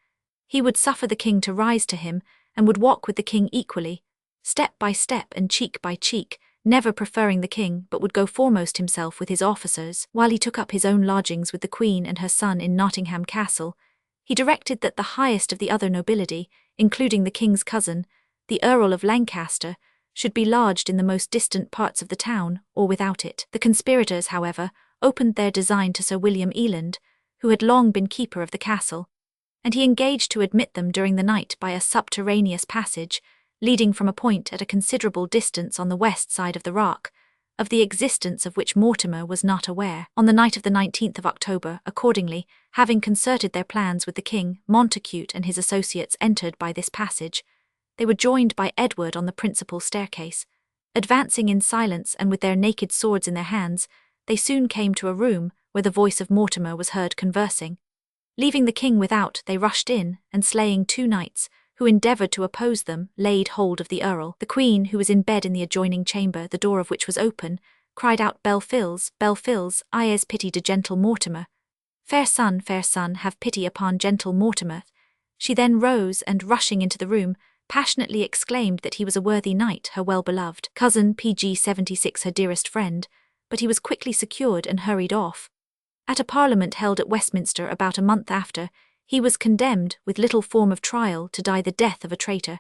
He would suffer the king to rise to him, and would walk with the king equally, step by step and cheek by cheek, never preferring the king, but would go foremost himself with his officers. While he took up his own lodgings with the queen and her son in Nottingham Castle, he directed that the highest of the other nobility, including the king's cousin, the Earl of Lancaster, should be lodged in the most distant parts of the town, or without it. The conspirators, however, opened their design to Sir William Eland, who had long been keeper of the castle, and he engaged to admit them during the night by a subterraneous passage, leading from a point at a considerable distance on the west side of the rock, of the existence of which Mortimer was not aware. On the night of the 19th of October, accordingly, having concerted their plans with the king, Montacute and his associates entered by this passage. They were joined by Edward on the principal staircase. Advancing in silence and with their naked swords in their hands, they soon came to a room where the voice of Mortimer was heard conversing. Leaving the king without, they rushed in, and slaying 2 knights, who endeavoured to oppose them, laid hold of the earl. The queen, who was in bed in the adjoining chamber, the door of which was open, cried out, Belfils, I as pity to gentle Mortimer. Fair son, have pity upon gentle Mortimer. She then rose and, rushing into the room, passionately exclaimed that he was a worthy knight, her well-beloved cousin, PG 76, her dearest friend, but he was quickly secured and hurried off. At a parliament held at Westminster about a month after, he was condemned, with little form of trial, to die the death of a traitor,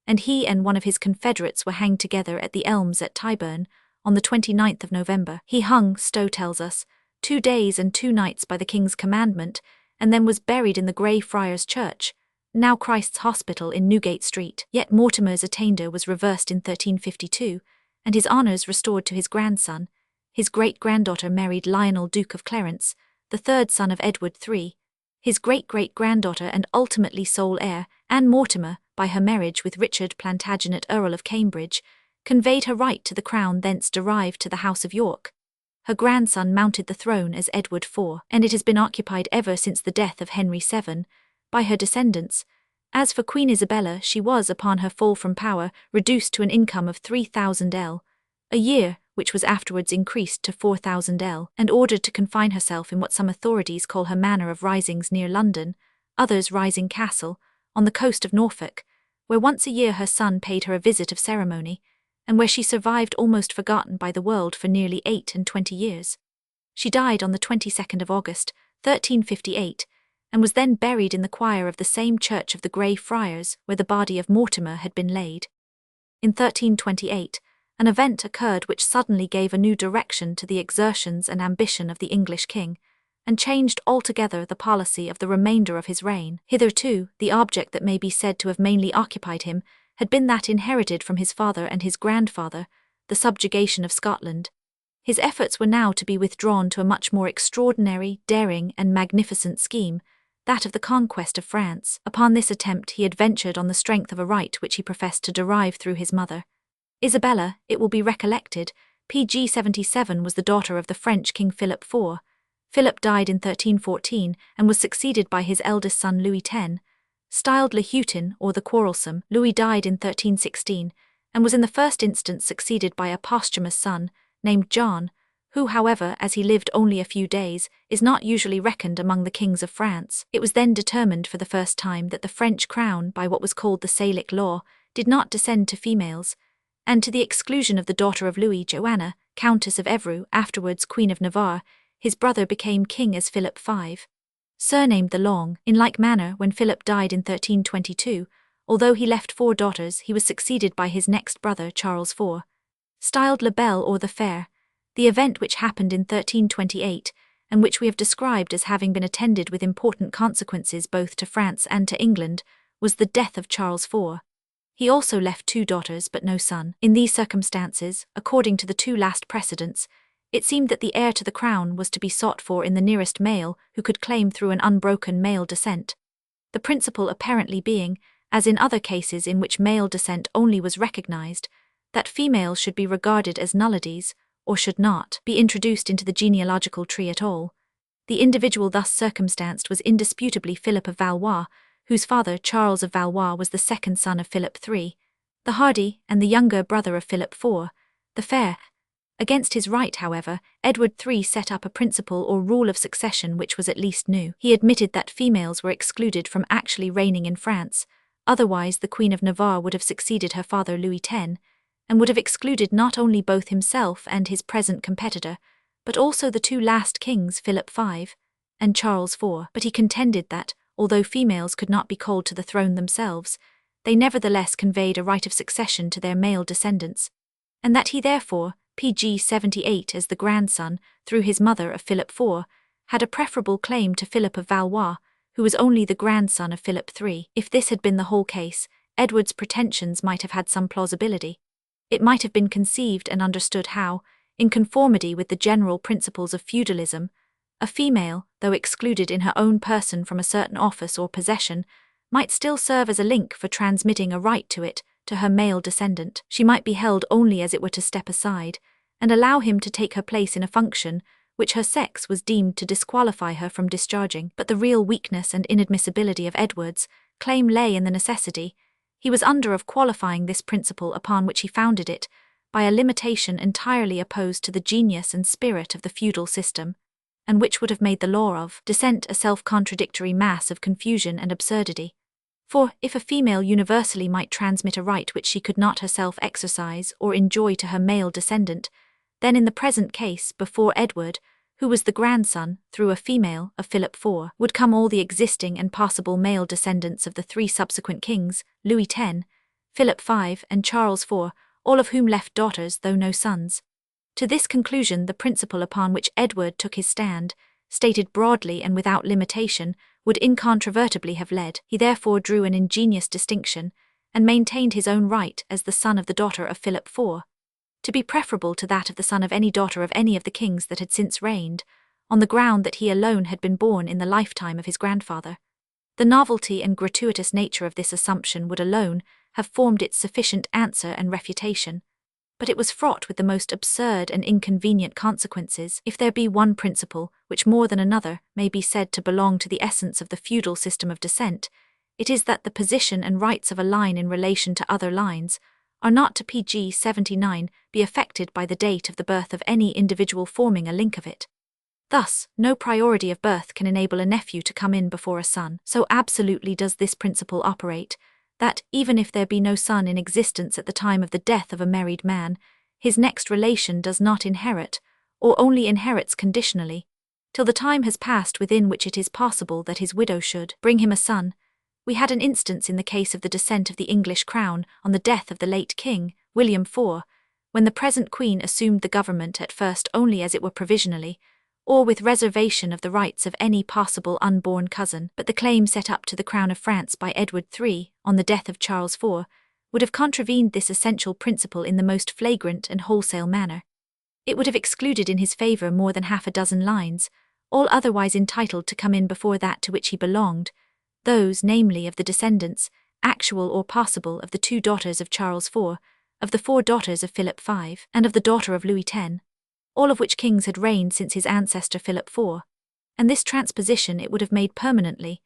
and he and one of his confederates were hanged together at the Elms at Tyburn, on the 29th of November. He hung, Stowe tells us, 2 days and 2 nights by the king's commandment, and then was buried in the Grey Friars Church, now Christ's Hospital in Newgate Street. Yet Mortimer's attainder was reversed in 1352, and his honours restored to his grandson. His great-granddaughter married Lionel, Duke of Clarence, the 3rd son of Edward III. His great-great-granddaughter and ultimately sole heir, Anne Mortimer, by her marriage with Richard Plantagenet, Earl of Cambridge, conveyed her right to the crown thence derived to the House of York. Her grandson mounted the throne as Edward IV, and it has been occupied ever since the death of Henry VII, by her descendants. As for Queen Isabella, she was, upon her fall from power, reduced to an income of 3,000 a year, which was afterwards increased to 4,000 and ordered to confine herself in what some authorities call her manor of Risings near London, others Rising Castle, on the coast of Norfolk, where once a year her son paid her a visit of ceremony, and where she survived almost forgotten by the world for nearly 28 years. She died on the 22nd of August, 1358, and was then buried in the choir of the same church of the Grey Friars where the body of Mortimer had been laid. In 1328, an event occurred which suddenly gave a new direction to the exertions and ambition of the English king, and changed altogether the policy of the remainder of his reign. Hitherto, the object that may be said to have mainly occupied him had been that inherited from his father and his grandfather, the subjugation of Scotland. His efforts were now to be withdrawn to a much more extraordinary, daring, and magnificent scheme, that of the conquest of France. Upon this attempt he had ventured on the strength of a right which he professed to derive through his mother. Isabella, it will be recollected, PG 77, was the daughter of the French King Philip IV. Philip died in 1314 and was succeeded by his eldest son Louis X. Styled Le Hutin, or the Quarrelsome, Louis died in 1316 and was in the first instance succeeded by a posthumous son, named John, who, however, as he lived only a few days, is not usually reckoned among the kings of France. It was then determined for the first time that the French crown, by what was called the Salic law, did not descend to females, and to the exclusion of the daughter of Louis, Joanna, Countess of Evreux, afterwards Queen of Navarre, his brother became king as Philip V. Surnamed the Long. In like manner, when Philip died in 1322, although he left 4 daughters, he was succeeded by his next brother, Charles IV. Styled La Belle or the Fair, the event which happened in 1328, and which we have described as having been attended with important consequences both to France and to England, was the death of Charles IV. He also left 2 daughters but no son. In these circumstances, according to the 2 last precedents, it seemed that the heir to the crown was to be sought for in the nearest male who could claim through an unbroken male descent. The principle apparently being, as in other cases in which male descent only was recognized, that females should be regarded as nullities, or should not be introduced into the genealogical tree at all. The individual thus circumstanced was indisputably Philip of Valois, whose father, Charles of Valois, was the 2nd son of Philip III, the hardy, and the younger brother of Philip IV, the fair. Against his right, however, Edward III set up a principle or rule of succession which was at least new. He admitted that females were excluded from actually reigning in France, otherwise the Queen of Navarre would have succeeded her father Louis X, and would have excluded not only both himself and his present competitor, but also the 2 last kings, Philip V and Charles IV. But he contended that, although females could not be called to the throne themselves, they nevertheless conveyed a right of succession to their male descendants, and that he therefore, PG 78 as the grandson, through his mother of Philip IV, had a preferable claim to Philip of Valois, who was only the grandson of Philip III. If this had been the whole case, Edward's pretensions might have had some plausibility. It might have been conceived and understood how, in conformity with the general principles of feudalism, a female, though excluded in her own person from a certain office or possession, might still serve as a link for transmitting a right to it to her male descendant. She might be held only as it were to step aside, and allow him to take her place in a function which her sex was deemed to disqualify her from discharging. But the real weakness and inadmissibility of Edward's claim lay in the necessity he was under of qualifying this principle upon which he founded it by a limitation entirely opposed to the genius and spirit of the feudal system, and which would have made the law of descent a self-contradictory mass of confusion and absurdity. For, if a female universally might transmit a right which she could not herself exercise or enjoy to her male descendant, then in the present case, before Edward, who was the grandson, through a female, of Philip IV, would come all the existing and possible male descendants of the three subsequent kings, Louis X, Philip V, and Charles IV, all of whom left daughters though no sons. To this conclusion the principle upon which Edward took his stand, stated broadly and without limitation, would incontrovertibly have led. He therefore drew an ingenious distinction, and maintained his own right as the son of the daughter of Philip IV, to be preferable to that of the son of any daughter of any of the kings that had since reigned, on the ground that he alone had been born in the lifetime of his grandfather. The novelty and gratuitous nature of this assumption would alone have formed its sufficient answer and refutation, but it was fraught with the most absurd and inconvenient consequences. If there be one principle which more than another may be said to belong to the essence of the feudal system of descent, it is that the position and rights of a line in relation to other lines are not to pg 79 be affected by the date of the birth of any individual forming a link of it. Thus, no priority of birth can enable a nephew to come in before a son. So absolutely does this principle operate, that, even if there be no son in existence at the time of the death of a married man, his next relation does not inherit, or only inherits conditionally, till the time has passed within which it is possible that his widow should bring him a son. We had an instance in the case of the descent of the English crown on the death of the late King, William IV, when the present Queen assumed the government at first only as it were provisionally, or with reservation of the rights of any possible unborn cousin. But the claim set up to the crown of France by Edward III, on the death of Charles IV, would have contravened this essential principle in the most flagrant and wholesale manner. It would have excluded in his favour more than half a dozen lines, all otherwise entitled to come in before that to which he belonged, those, namely, of the descendants, actual or possible, of the two daughters of Charles IV, of the four daughters of Philip V, and of the daughter of Louis X, all of which kings had reigned since his ancestor Philip IV, and this transposition it would have made permanently.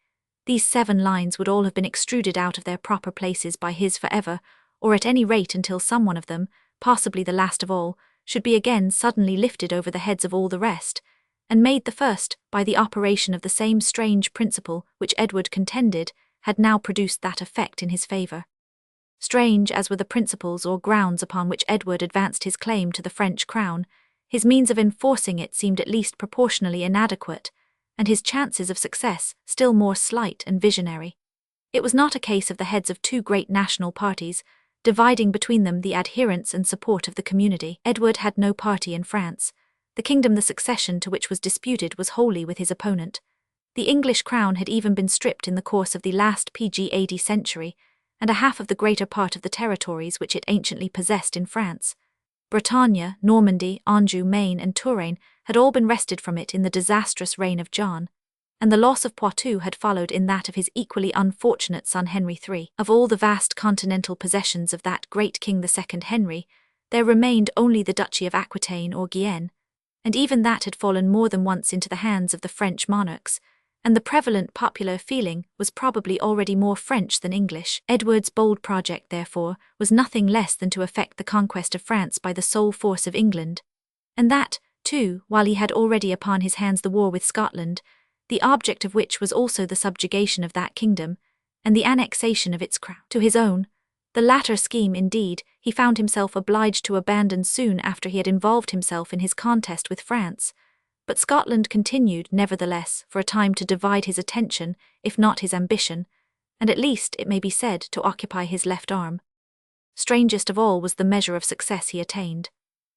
These 7 lines would all have been extruded out of their proper places by his forever, or at any rate until some one of them, possibly the last of all, should be again suddenly lifted over the heads of all the rest, and made the first, by the operation of the same strange principle which Edward contended had now produced that effect in his favour. Strange as were the principles or grounds upon which Edward advanced his claim to the French crown, his means of enforcing it seemed at least proportionally inadequate, and his chances of success still more slight and visionary. It was not a case of the heads of 2 great national parties, dividing between them the adherents and support of the community. Edward had no party in France. The kingdom the succession to which was disputed was wholly with his opponent. The English crown had even been stripped in the course of the last pg 80 century, and a half of the greater part of the territories which it anciently possessed in France. Bretagne, Normandy, Anjou, Maine, and Touraine had all been wrested from it in the disastrous reign of John, and the loss of Poitou had followed in that of his equally unfortunate son Henry III. Of all the vast continental possessions of that great king the second Henry, there remained only the Duchy of Aquitaine or Guyenne, and even that had fallen more than once into the hands of the French monarchs, and the prevalent popular feeling was probably already more French than English. Edward's bold project, therefore, was nothing less than to effect the conquest of France by the sole force of England, and that, too, while he had already upon his hands the war with Scotland, the object of which was also the subjugation of that kingdom, and the annexation of its crown to his own. The latter scheme, indeed, he found himself obliged to abandon soon after he had involved himself in his contest with France, but Scotland continued, nevertheless, for a time to divide his attention, if not his ambition, and at least, it may be said, to occupy his left arm. Strangest of all was the measure of success he attained.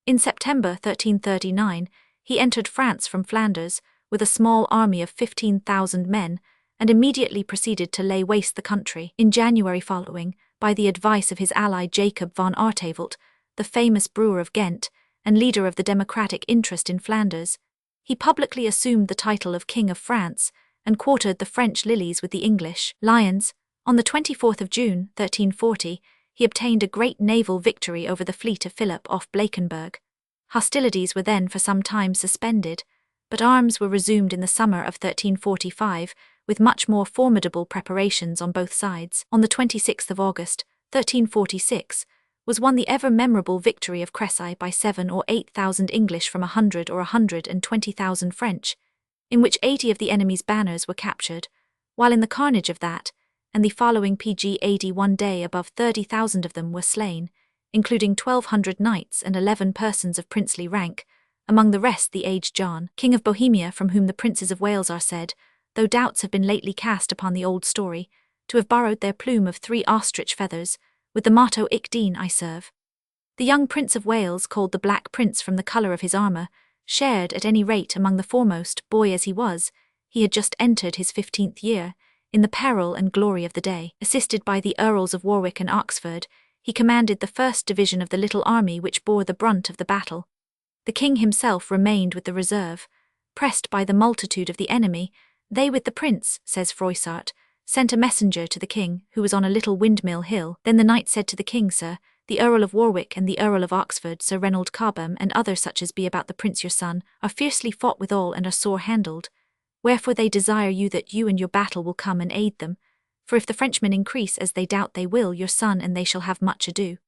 In September 1339, he entered France from Flanders, with a small army of 15,000 men, and immediately proceeded to lay waste the country. In January following, by the advice of his ally Jacob van Artevelde, the famous brewer of Ghent, and leader of the democratic interest in Flanders, he publicly assumed the title of King of France and quartered the French lilies with the English lions. On the 24th of June, 1340, he obtained a great naval victory over the fleet of Philip off Blankenberg. Hostilities were then for some time suspended, but arms were resumed in the summer of 1345, with much more formidable preparations on both sides. On the 26th of August, 1346, was won the ever-memorable victory of Crécy by 7,000 or 8,000 English from 100,000 or 120,000 French, in which 80 of the enemy's banners were captured, while in the carnage of that, and the following pg 1 day above 30,000 of them were slain, including 1,200 knights and 11 persons of princely rank, among the rest the aged John, King of Bohemia, from whom the princes of Wales are said, though doubts have been lately cast upon the old story, to have borrowed their plume of 3 ostrich feathers, with the motto Ich dien I serve. The young Prince of Wales, called the Black Prince from the colour of his armour, shared at any rate among the foremost, boy as he was, he had just entered his 15th year, in the peril and glory of the day. Assisted by the Earls of Warwick and Oxford, he commanded the first division of the little army which bore the brunt of the battle. The king himself remained with the reserve. Pressed by the multitude of the enemy, they with the prince, says Froissart, sent a messenger to the king, who was on a little windmill hill. Then the knight said to the king, Sir, the Earl of Warwick and the Earl of Oxford, Sir Reynold Cobham, and other such as be about the prince your son, are fiercely fought withal and are sore handled. Wherefore they desire you that you and your battle will come and aid them. For if the Frenchmen increase as they doubt they will, your son and they shall have much ado.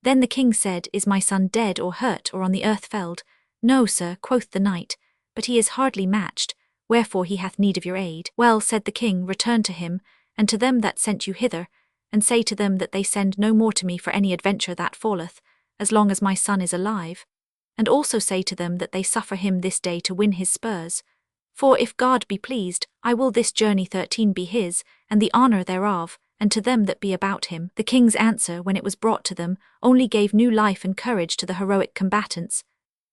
Then the king said, Is my son dead or hurt or on the earth felled? No, sir, quoth the knight, but he is hardly matched, wherefore he hath need of your aid. Well, said the king, return to him, and to them that sent you hither, and say to them that they send no more to me for any adventure that falleth, as long as my son is alive. And also say to them that they suffer him this day to win his spurs. For if God be pleased, I will this journey 13 be his, and the honour thereof, and to them that be about him. The king's answer, when it was brought to them, only gave new life and courage to the heroic combatants.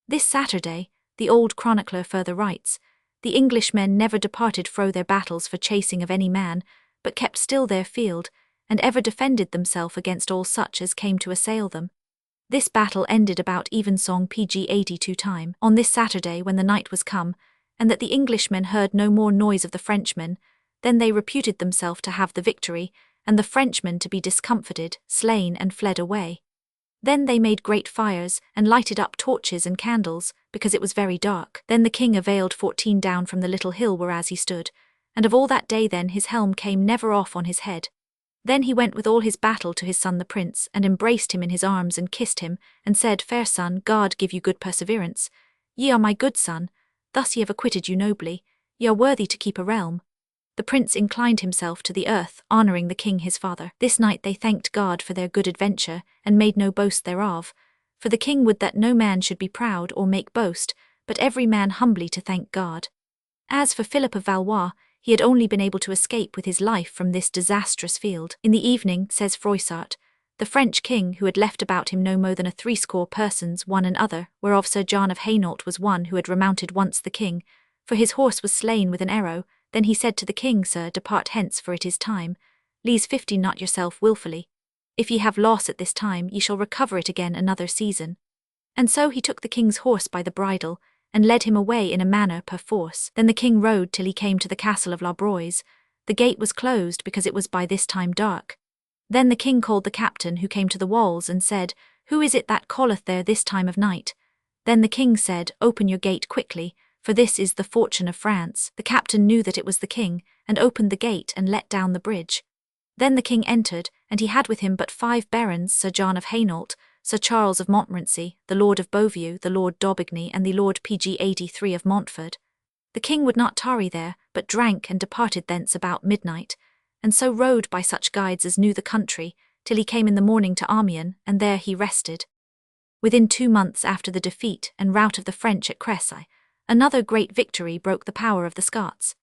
This Saturday, the old chronicler further writes, the Englishmen never departed fro their battles for chasing of any man, but kept still their field, and ever defended themselves against all such as came to assail them. This battle ended about evensong pg 82 time. On this Saturday, when the night was come, and that the Englishmen heard no more noise of the Frenchmen, then they reputed themselves to have the victory, and the Frenchmen to be discomfited, slain, and fled away. Then they made great fires, and lighted up torches and candles, because it was very dark. Then the king availed 14 down from the little hill whereas he stood, and of all that day then his helm came never off on his head. Then he went with all his battle to his son the prince, and embraced him in his arms and kissed him, and said, Fair son, God give you good perseverance. Ye are my good son, thus ye have acquitted you nobly, ye are worthy to keep a realm. The prince inclined himself to the earth, honouring the king his father. This night they thanked God for their good adventure, and made no boast thereof. For the king would that no man should be proud or make boast, but every man humbly to thank God. As for Philip of Valois, he had only been able to escape with his life from this disastrous field. In the evening, says Froissart, the French king, who had left about him no more than a 60 persons, one and other, whereof Sir John of Hainault was one who had remounted once the king, for his horse was slain with an arrow. Then he said to the king, Sir, depart hence, for it is time. Lese 50 not yourself wilfully. If ye have loss at this time, ye shall recover it again another season. And so he took the king's horse by the bridle, and led him away in a manner perforce. Then the king rode till he came to the castle of La Broise. The gate was closed because it was by this time dark. Then the king called the captain who came to the walls and said, Who is it that calleth there this time of night? Then the king said, Open your gate quickly, for this is the fortune of France. The captain knew that it was the king, and opened the gate and let down the bridge. Then the king entered, and he had with him but 5 barons, Sir John of Hainault, Sir Charles of Montmorency, the Lord of Beaulieu, the Lord d'Aubigny, and the Lord pg 83 of Montfort. The king would not tarry there, but drank and departed thence about midnight, and so rode by such guides as knew the country, till he came in the morning to Amiens, and there he rested. Within 2 months after the defeat and rout of the French at Crécy, another great victory broke the power of the Scots.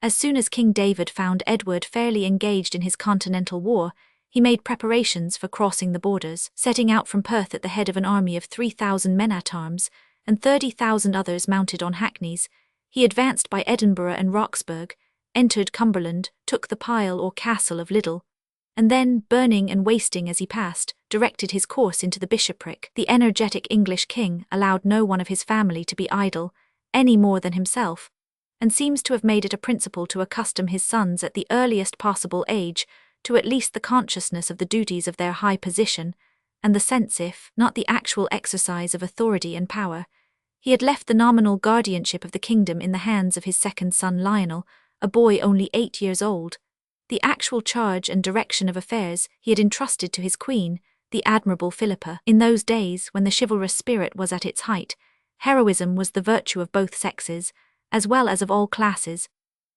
As soon as King David found Edward fairly engaged in his continental war, he made preparations for crossing the borders, setting out from Perth at the head of an army of 3,000 men-at-arms, and 30,000 others mounted on hackneys. He advanced by Edinburgh and Roxburgh, entered Cumberland, took the pile or castle of Liddell, and then, burning and wasting as he passed, directed his course into the bishopric. The energetic English king allowed no one of his family to be idle, any more than himself, and seems to have made it a principle to accustom his sons at the earliest possible age to at least the consciousness of the duties of their high position, and the sense, if not the actual exercise of authority and power. He had left the nominal guardianship of the kingdom in the hands of his second son Lionel, a boy only 8 years old. The actual charge and direction of affairs he had entrusted to his queen, the admirable Philippa. In those days, when the chivalrous spirit was at its height, heroism was the virtue of both sexes, as well as of all classes.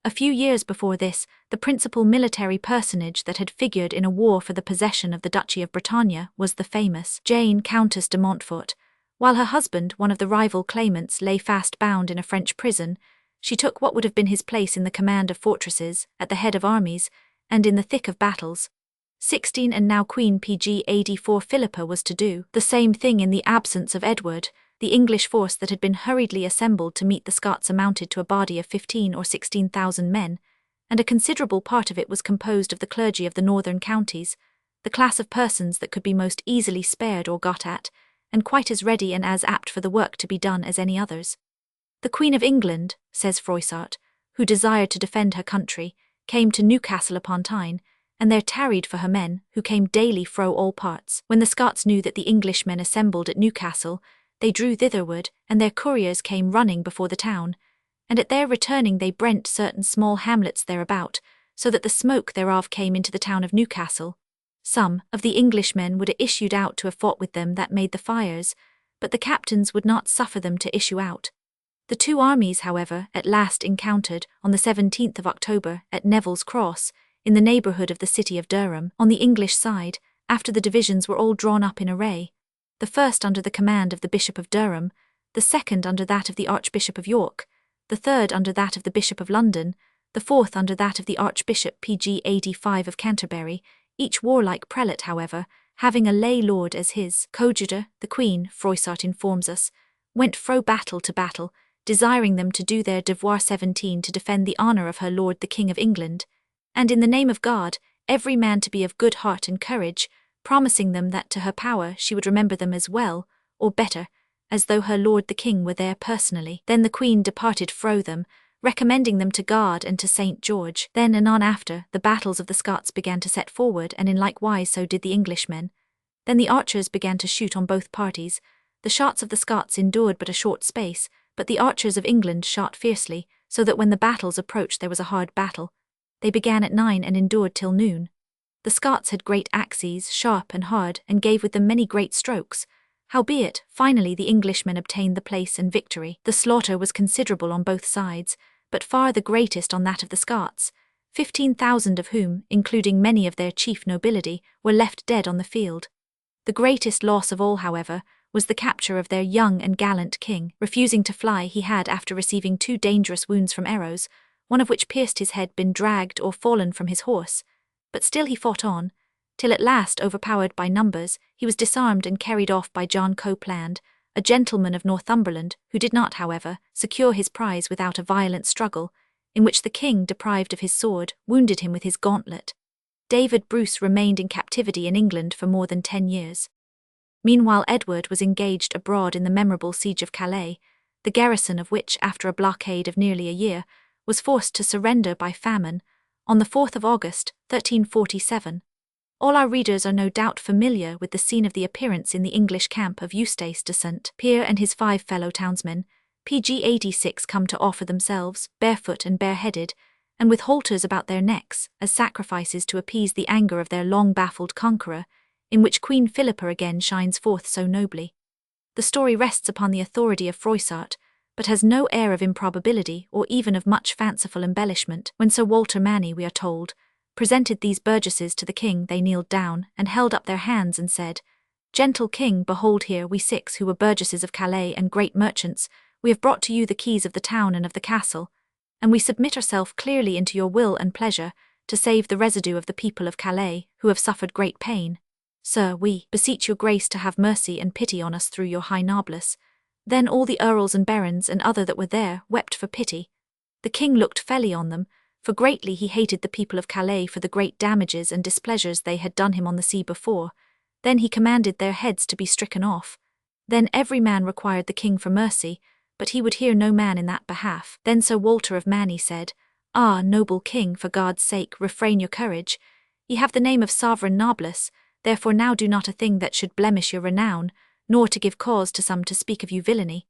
A few years before this, the principal military personage that had figured in a war for the possession of the Duchy of Bretagne was the famous Jane, Countess de Montfort. While her husband, one of the rival claimants, lay fast bound in a French prison, she took what would have been his place in the command of fortresses, at the head of armies, and in the thick of battles. 16 and now Queen PG AD 4 Philippa was to do the same thing in the absence of Edward. The English force that had been hurriedly assembled to meet the Scots amounted to a body of 15 or 16,000 men, and a considerable part of it was composed of the clergy of the northern counties, the class of persons that could be most easily spared or got at, and quite as ready and as apt for the work to be done as any others. The Queen of England, says Froissart, who desired to defend her country, came to Newcastle upon Tyne, and there tarried for her men, who came daily fro all parts. When the Scots knew that the Englishmen assembled at Newcastle, they drew thitherward, and their couriers came running before the town, and at their returning they brent certain small hamlets thereabout, so that the smoke thereof came into the town of Newcastle. Some of the Englishmen would have issued out to have fought with them that made the fires, but the captains would not suffer them to issue out. The two armies, however, at last encountered on the 17th of October at Neville's Cross, in the neighbourhood of the city of Durham, on the English side, after the divisions were all drawn up in array, the first under the command of the Bishop of Durham, the second under that of the Archbishop of York, the third under that of the Bishop of London, the fourth under that of the Archbishop PG AD 5 of Canterbury, each warlike prelate, however, having a lay lord as his coadjutor. The Queen, Froissart informs us, went fro battle to battle, desiring them to do their devoir 17 to defend the honour of her lord the King of England, and in the name of God, every man to be of good heart and courage, promising them that to her power she would remember them as well, or better, as though her lord the king were there personally. Then the Queen departed fro them, recommending them to God and to St. George. Then anon after, the battles of the Scots began to set forward, and in like wise so did the Englishmen. Then the archers began to shoot on both parties. The shots of the Scots endured but a short space, but the archers of England shot fiercely, so that when the battles approached there was a hard battle. They began at 9 and endured till noon. The Scots had great axes, sharp and hard, and gave with them many great strokes. Howbeit, finally the Englishmen obtained the place and victory. The slaughter was considerable on both sides, but far the greatest on that of the Scots, 15,000 of whom, including many of their chief nobility, were left dead on the field. The greatest loss of all, however, was the capture of their young and gallant king. Refusing to fly, he had, after receiving 2 dangerous wounds from arrows, one of which pierced his head, been dragged or fallen from his horse, but still he fought on, till at last, overpowered by numbers, he was disarmed and carried off by John Copeland, a gentleman of Northumberland, who did not, however, secure his prize without a violent struggle, in which the king, deprived of his sword, wounded him with his gauntlet. David Bruce remained in captivity in England for more than 10 years. Meanwhile Edward was engaged abroad in the memorable siege of Calais, the garrison of which, after a blockade of nearly a year, was forced to surrender by famine, on the 4th of August, 1347. All our readers are no doubt familiar with the scene of the appearance in the English camp of Eustace de St. Pierre and his 5 fellow townsmen, PG 86, come to offer themselves, barefoot and bareheaded, and with halters about their necks, as sacrifices to appease the anger of their long-baffled conqueror, in which Queen Philippa again shines forth so nobly. The story rests upon the authority of Froissart, but has no air of improbability or even of much fanciful embellishment. When Sir Walter Manny, we are told, presented these burgesses to the king, they kneeled down, and held up their hands and said, "Gentle king, behold here we 6 who were burgesses of Calais and great merchants, we have brought to you the keys of the town and of the castle, and we submit ourselves clearly into your will and pleasure, to save the residue of the people of Calais, who have suffered great pain. Sir, we beseech your grace to have mercy and pity on us through your high noblesse." Then all the earls and barons and other that were there wept for pity. The king looked felly on them, for greatly he hated the people of Calais for the great damages and displeasures they had done him on the sea before. Then he commanded their heads to be stricken off. Then every man required the king for mercy, but he would hear no man in that behalf. Then Sir Walter of Manny said, Ah, noble king, for God's sake, refrain your courage. Ye have the name of sovereign noblesse, therefore now do not a thing that should blemish your renown, nor to give cause to some to speak of you villainy.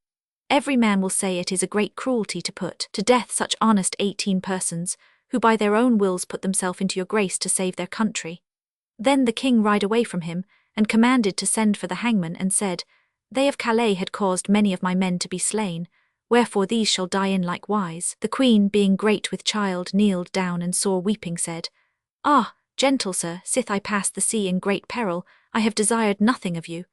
Every man will say it is a great cruelty to put to death such honest 18 persons, who by their own wills put themselves into your grace to save their country. Then the king ride away from him, and commanded to send for the hangman, and said, They of Calais had caused many of my men to be slain, wherefore these shall die in likewise. The queen, being great with child, kneeled down and sore weeping said, Ah, gentle sir, sith I passed the sea in great peril, I have desired nothing of you.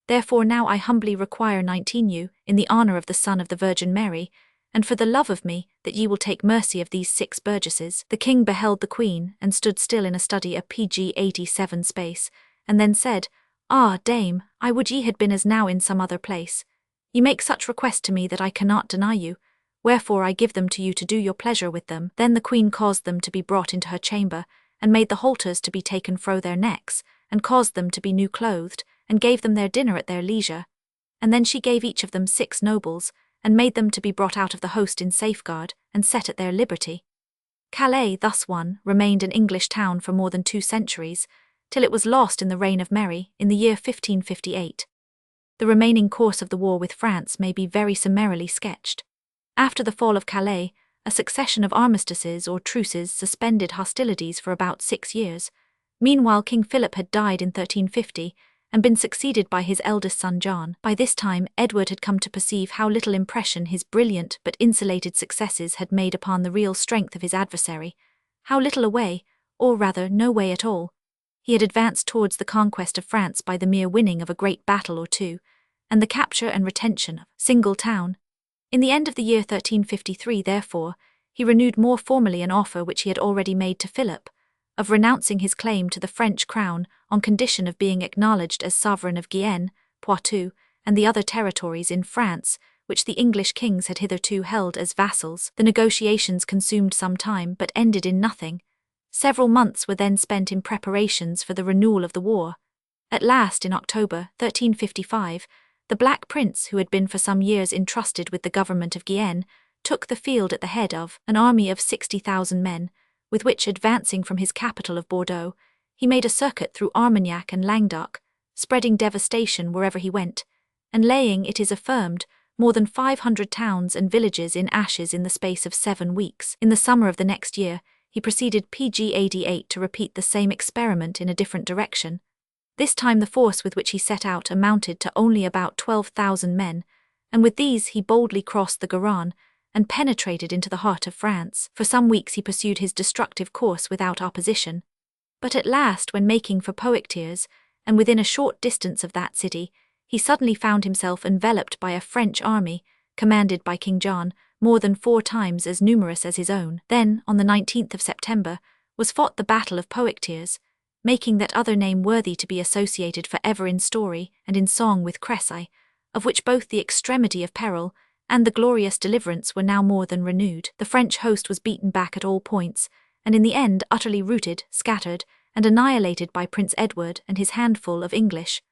Therefore now I humbly require 19 you, in the honour of the Son of the Virgin Mary, and for the love of me, that ye will take mercy of these 6 burgesses. The king beheld the queen, and stood still in a study a pg 87 space, and then said, Ah, dame, I would ye had been as now in some other place. Ye make such request to me that I cannot deny you, wherefore I give them to you to do your pleasure with them. Then the queen caused them to be brought into her chamber, and made the halters to be taken fro their necks, and caused them to be new clothed, and gave them their dinner at their leisure. And then she gave each of them 6 nobles, and made them to be brought out of the host in safeguard, and set at their liberty. Calais, thus won, remained an English town for more than 2 centuries, till it was lost in the reign of Mary, in the year 1558. The remaining course of the war with France may be very summarily sketched. After the fall of Calais, a succession of armistices or truces suspended hostilities for about 6 years. Meanwhile King Philip had died in 1350, and been succeeded by his eldest son John. By this time Edward had come to perceive how little impression his brilliant but insulated successes had made upon the real strength of his adversary, how little away, or rather no way at all, he had advanced towards the conquest of France by the mere winning of a great battle or two, and the capture and retention of a single town. In the end of the year 1353, therefore, he renewed more formally an offer which he had already made to Philip, of renouncing his claim to the French crown on condition of being acknowledged as sovereign of Guienne, Poitou, and the other territories in France, which the English kings had hitherto held as vassals. The negotiations consumed some time but ended in nothing. Several months were then spent in preparations for the renewal of the war. At last, in October 1355, the Black Prince, who had been for some years entrusted with the government of Guienne, took the field at the head of an army of 60,000 men, with which, advancing from his capital of Bordeaux, he made a circuit through Armagnac and Languedoc, spreading devastation wherever he went, and laying, it is affirmed, more than 500 towns and villages in ashes in the space of 7 weeks. In the summer of the next year, he proceeded pg 88 to repeat the same experiment in a different direction. This time the force with which he set out amounted to only about 12,000 men, and with these he boldly crossed the Garonne, and penetrated into the heart of France. For some weeks he pursued his destructive course without opposition. But at last, when making for Poitiers, and within a short distance of that city, he suddenly found himself enveloped by a French army, commanded by King John, more than 4 times as numerous as his own. Then, on the 19th of September, was fought the Battle of Poitiers, making that other name worthy to be associated for ever in story and in song with Crécy, of which both the extremity of peril and the glorious deliverance were now more than renewed. The French host was beaten back at all points, and in the end utterly routed, scattered, and annihilated by Prince Edward and his handful of English.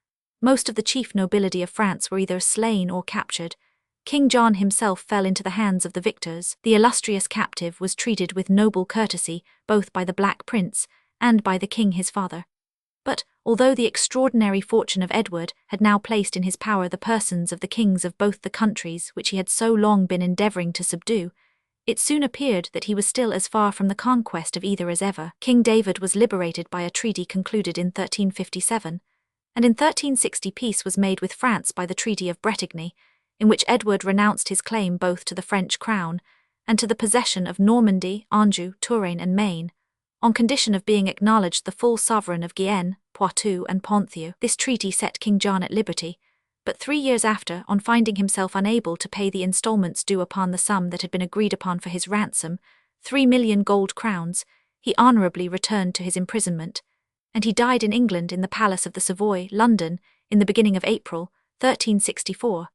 Most of the chief nobility of France were either slain or captured. King John himself fell into the hands of the victors. The illustrious captive was treated with noble courtesy both by the Black Prince and by the king his father. But, although the extraordinary fortune of Edward had now placed in his power the persons of the kings of both the countries which he had so long been endeavouring to subdue, it soon appeared that he was still as far from the conquest of either as ever. King David was liberated by a treaty concluded in 1357, and in 1360 peace was made with France by the Treaty of Bretigny, in which Edward renounced his claim both to the French crown and to the possession of Normandy, Anjou, Touraine and Maine, on condition of being acknowledged the full sovereign of Guienne, Poitou and Ponthieu. This treaty set King John at liberty, but 3 years after, on finding himself unable to pay the instalments due upon the sum that had been agreed upon for his ransom, 3,000,000 gold crowns, he honourably returned to his imprisonment, and he died in England in the Palace of the Savoy, London, in the beginning of April, 1364.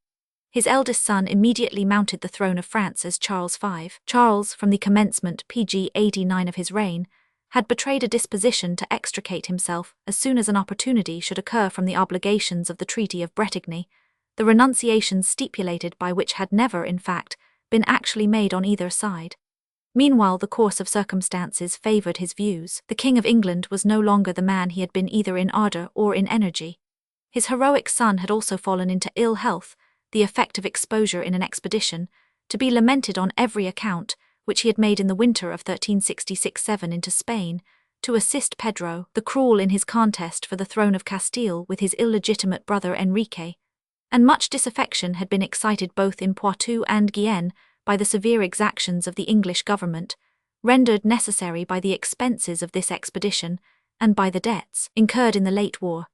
His eldest son immediately mounted the throne of France as Charles V. Charles, from the commencement pg 89 of his reign, had betrayed a disposition to extricate himself as soon as an opportunity should occur from the obligations of the Treaty of Bretigny, the renunciations stipulated by which had never, in fact, been actually made on either side. Meanwhile, the course of circumstances favoured his views. The King of England was no longer the man he had been either in ardour or in energy. His heroic son had also fallen into ill health, the effect of exposure in an expedition, to be lamented on every account, which he had made in the winter of 1366-7 into Spain, to assist Pedro the Cruel in his contest for the throne of Castile with his illegitimate brother Enrique, and much disaffection had been excited both in Poitou and Guienne by the severe exactions of the English government, rendered necessary by the expenses of this expedition and by the debts incurred in the late war.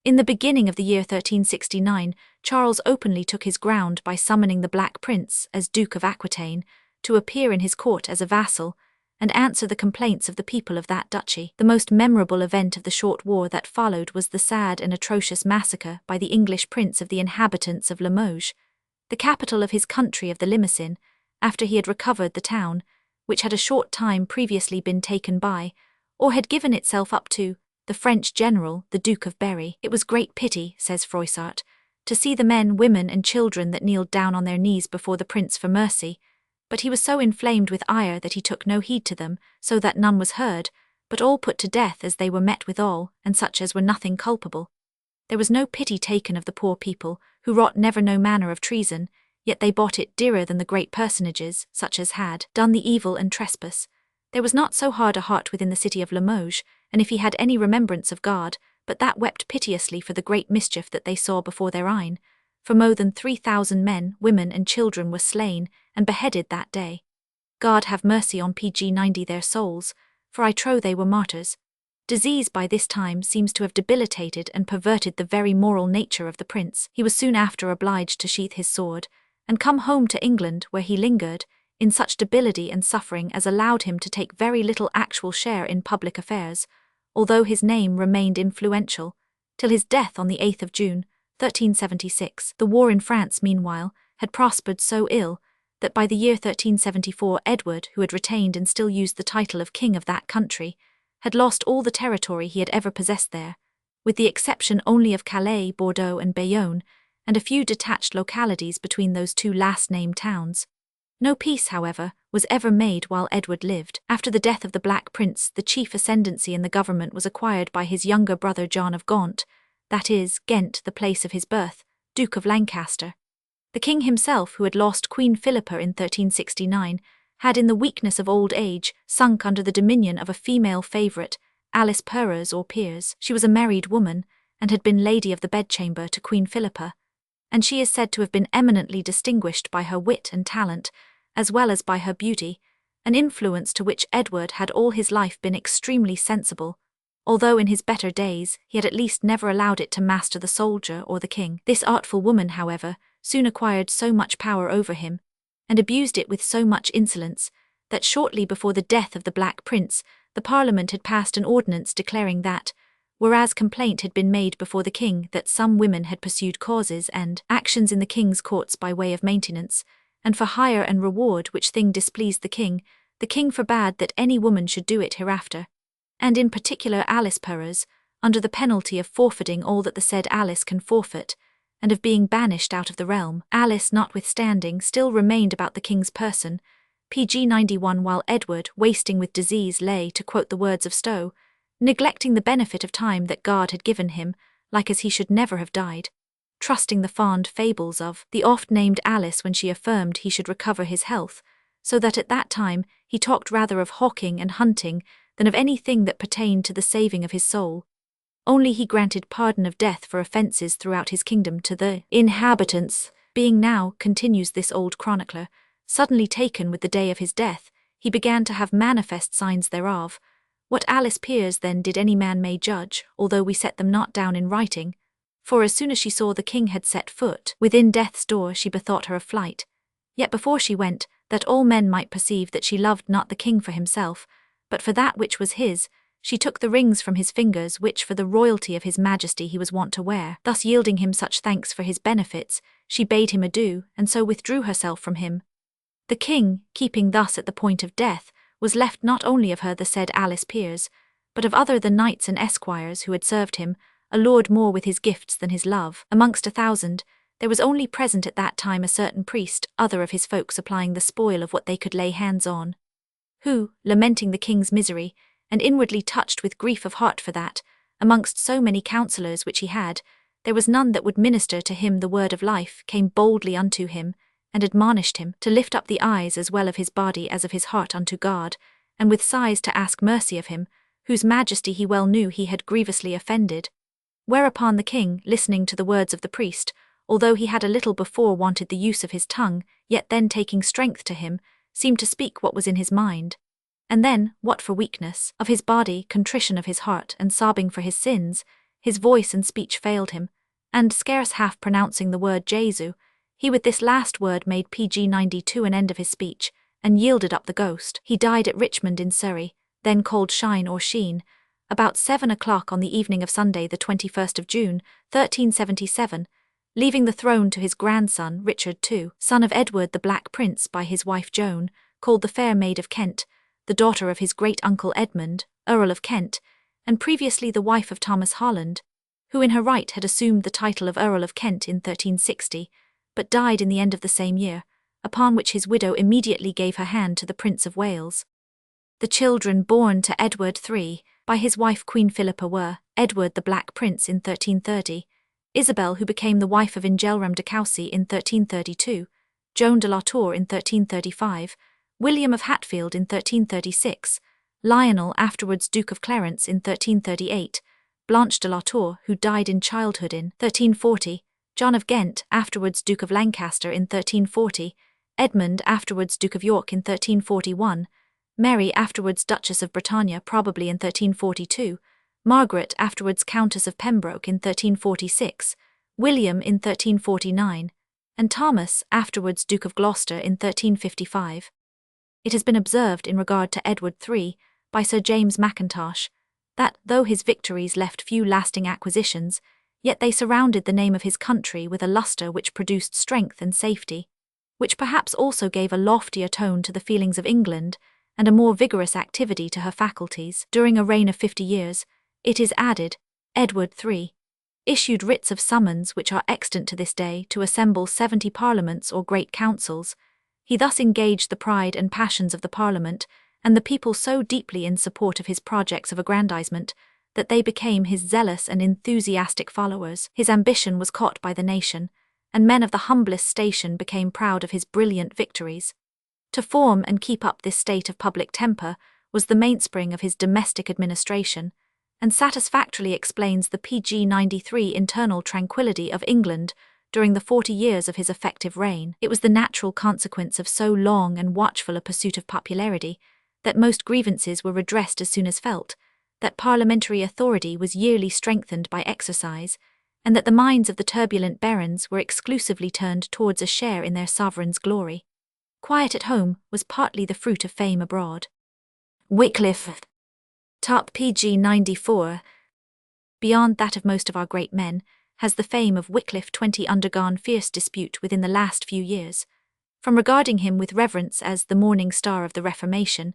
In the beginning of the year 1369, Charles openly took his ground by summoning the Black Prince as Duke of Aquitaine to appear in his court as a vassal and answer the complaints of the people of that duchy. The most memorable event of the short war that followed was the sad and atrocious massacre by the English prince of the inhabitants of Limoges, the capital of his country of the Limousin, after he had recovered the town, which had a short time previously been taken by, or had given itself up to, the French general, the Duke of Berry. It was great pity, says Froissart, to see the men, women, and children that kneeled down on their knees before the prince for mercy, but he was so inflamed with ire that he took no heed to them, so that none was heard, but all put to death as they were met withal, and such as were nothing culpable. There was no pity taken of the poor people, who wrought never no manner of treason, yet they bought it dearer than the great personages, such as had done the evil and trespass. There was not so hard a heart within the city of Limoges, and if he had any remembrance of God, but that wept piteously for the great mischief that they saw before their eyne, for more than 3,000 men, women, and children were slain and beheaded that day. God have mercy on pg 90 their souls, for I trow they were martyrs. Disease by this time seems to have debilitated and perverted the very moral nature of the prince. He was soon after obliged to sheath his sword, and come home to England, where he lingered, in such debility and suffering as allowed him to take very little actual share in public affairs, although his name remained influential, till his death on the 8th of June, 1376. The war in France, meanwhile, had prospered so ill, that by the year 1374 Edward, who had retained and still used the title of king of that country, had lost all the territory he had ever possessed there, with the exception only of Calais, Bordeaux, and Bayonne, and a few detached localities between those two last-named towns. No peace, however, was ever made while Edward lived. After the death of the Black Prince, the chief ascendancy in the government was acquired by his younger brother John of Gaunt, that is, Ghent, the place of his birth, Duke of Lancaster. The king himself, who had lost Queen Philippa in 1369, had in the weakness of old age sunk under the dominion of a female favourite, Alice Perrers or Peers. She was a married woman, and had been lady of the bedchamber to Queen Philippa, and she is said to have been eminently distinguished by her wit and talent, as well as by her beauty, an influence to which Edward had all his life been extremely sensible, although in his better days he had at least never allowed it to master the soldier or the king. This artful woman, however, soon acquired so much power over him, and abused it with so much insolence, that shortly before the death of the Black Prince, the Parliament had passed an ordinance declaring that, whereas complaint had been made before the king that some women had pursued causes and actions in the king's courts by way of maintenance, and for hire and reward which thing displeased the king forbade that any woman should do it hereafter, and in particular Alice Perrers, under the penalty of forfeiting all that the said Alice can forfeit, and of being banished out of the realm. Alice, notwithstanding, still remained about the king's person, pg 91, while Edward, wasting with disease, lay, to quote the words of Stowe, neglecting the benefit of time that God had given him, like as he should never have died, trusting the fond fables of the oft-named Alice when she affirmed he should recover his health, so that at that time he talked rather of hawking and hunting than of anything that pertained to the saving of his soul. Only he granted pardon of death for offences throughout his kingdom to the inhabitants, being now, continues this old chronicler, suddenly taken with the day of his death, he began to have manifest signs thereof. What Alice Peers then did any man may judge, although we set them not down in writing, for as soon as she saw the king had set foot within death's door she bethought her of flight, yet before she went, that all men might perceive that she loved not the king for himself, but for that which was his, she took the rings from his fingers which for the royalty of his majesty he was wont to wear. Thus yielding him such thanks for his benefits, she bade him adieu, and so withdrew herself from him. The king, keeping thus at the point of death, was left not only of her the said Alice Peers, but of other the knights and esquires who had served him, allured more with his gifts than his love. Amongst 1,000, there was only present at that time a certain priest, other of his folk supplying the spoil of what they could lay hands on, who, lamenting the king's misery, and inwardly touched with grief of heart for that, amongst so many counsellors which he had, there was none that would minister to him the word of life, came boldly unto him, and admonished him to lift up the eyes as well of his body as of his heart unto God, and with sighs to ask mercy of him, whose majesty he well knew he had grievously offended. Whereupon the king, listening to the words of the priest, although he had a little before wanted the use of his tongue, yet then taking strength to him, seemed to speak what was in his mind. And then, what for weakness of his body, contrition of his heart, and sobbing for his sins, his voice and speech failed him, and scarce half pronouncing the word Jesu, he with this last word made pg 92 an end of his speech, and yielded up the ghost. He died at Richmond in Surrey, then called Shine or Sheen, about 7 o'clock on the evening of Sunday the 21st of June, 1377, leaving the throne to his grandson Richard II, son of Edward the Black Prince by his wife Joan, called the Fair Maid of Kent, the daughter of his great-uncle Edmund, Earl of Kent, and previously the wife of Thomas Holland, who in her right had assumed the title of Earl of Kent in 1360, but died in the end of the same year, upon which his widow immediately gave her hand to the Prince of Wales. The children born to Edward III by his wife Queen Philippa were, Edward the Black Prince in 1330, Isabel who became the wife of Ingelram de Courcy in 1332, Joan de la Tour in 1335, William of Hatfield in 1336, Lionel afterwards Duke of Clarence in 1338, Blanche de la Tour who died in childhood in 1340, John of Ghent afterwards Duke of Lancaster in 1340, Edmund afterwards Duke of York in 1341, Mary afterwards Duchess of Bretagne probably in 1342, Margaret afterwards Countess of Pembroke in 1346, William in 1349, and Thomas afterwards Duke of Gloucester in 1355. It has been observed in regard to Edward III, by Sir James Mackintosh, that though his victories left few lasting acquisitions, yet they surrounded the name of his country with a lustre which produced strength and safety, which perhaps also gave a loftier tone to the feelings of England, and a more vigorous activity to her faculties. During a reign of 50 years, it is added, Edward III issued writs of summons which are extant to this day to assemble 70 parliaments or great councils. He thus engaged the pride and passions of the Parliament and the people so deeply in support of his projects of aggrandizement that they became his zealous and enthusiastic followers. His ambition was caught by the nation, and men of the humblest station became proud of his brilliant victories. To form and keep up this state of public temper was the mainspring of his domestic administration, and satisfactorily explains the pg 93 internal tranquillity of England during the 40 years of his effective reign. It was the natural consequence of so long and watchful a pursuit of popularity that most grievances were redressed as soon as felt, that parliamentary authority was yearly strengthened by exercise, and that the minds of the turbulent barons were exclusively turned towards a share in their sovereign's glory. Quiet at home was partly the fruit of fame abroad. Wycliffe. Top pg 94. Beyond that of most of our great men, has the fame of Wycliffe undergone fierce dispute within the last few years. From regarding him with reverence as the morning star of the Reformation,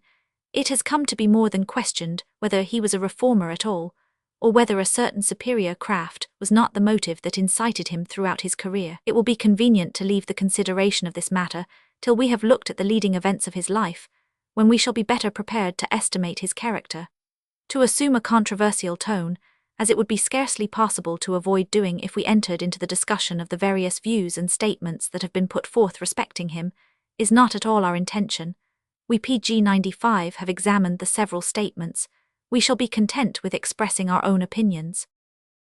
it has come to be more than questioned whether he was a reformer at all, or whether a certain superior craft was not the motive that incited him throughout his career. It will be convenient to leave the consideration of this matter till we have looked at the leading events of his life, when we shall be better prepared to estimate his character. To assume a controversial tone, as it would be scarcely possible to avoid doing if we entered into the discussion of the various views and statements that have been put forth respecting him, is not at all our intention. We pg 95 have examined the several statements. We shall be content with expressing our own opinions.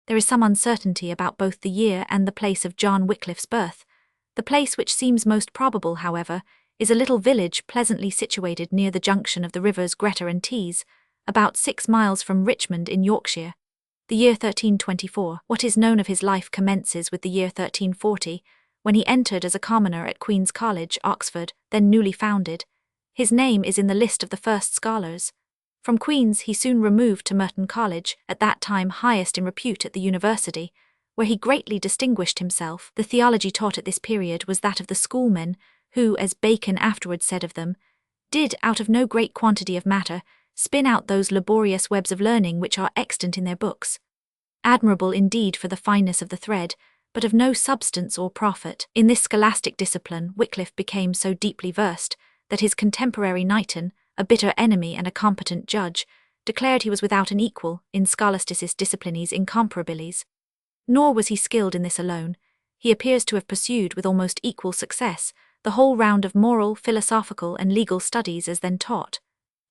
There is some uncertainty about both the year and the place of John Wycliffe's birth. The place which seems most probable, however, is a little village pleasantly situated near the junction of the rivers Greta and Tees, about 6 miles from Richmond in Yorkshire. The year 1324. What is known of his life commences with the year 1340, when he entered as a commoner at Queen's College, Oxford, then newly founded. His name is in the list of the first scholars. From Queen's he soon removed to Merton College, at that time highest in repute at the university, where he greatly distinguished himself. The theology taught at this period was that of the schoolmen, who, as Bacon afterwards said of them, did, out of no great quantity of matter, spin out those laborious webs of learning which are extant in their books. Admirable indeed for the fineness of the thread, but of no substance or profit. In this scholastic discipline Wycliffe became so deeply versed that his contemporary Knighton, a bitter enemy and a competent judge, declared he was without an equal in scholasticis disciplinis incomparabilis. Nor was he skilled in this alone. He appears to have pursued with almost equal success the whole round of moral, philosophical, and legal studies as then taught.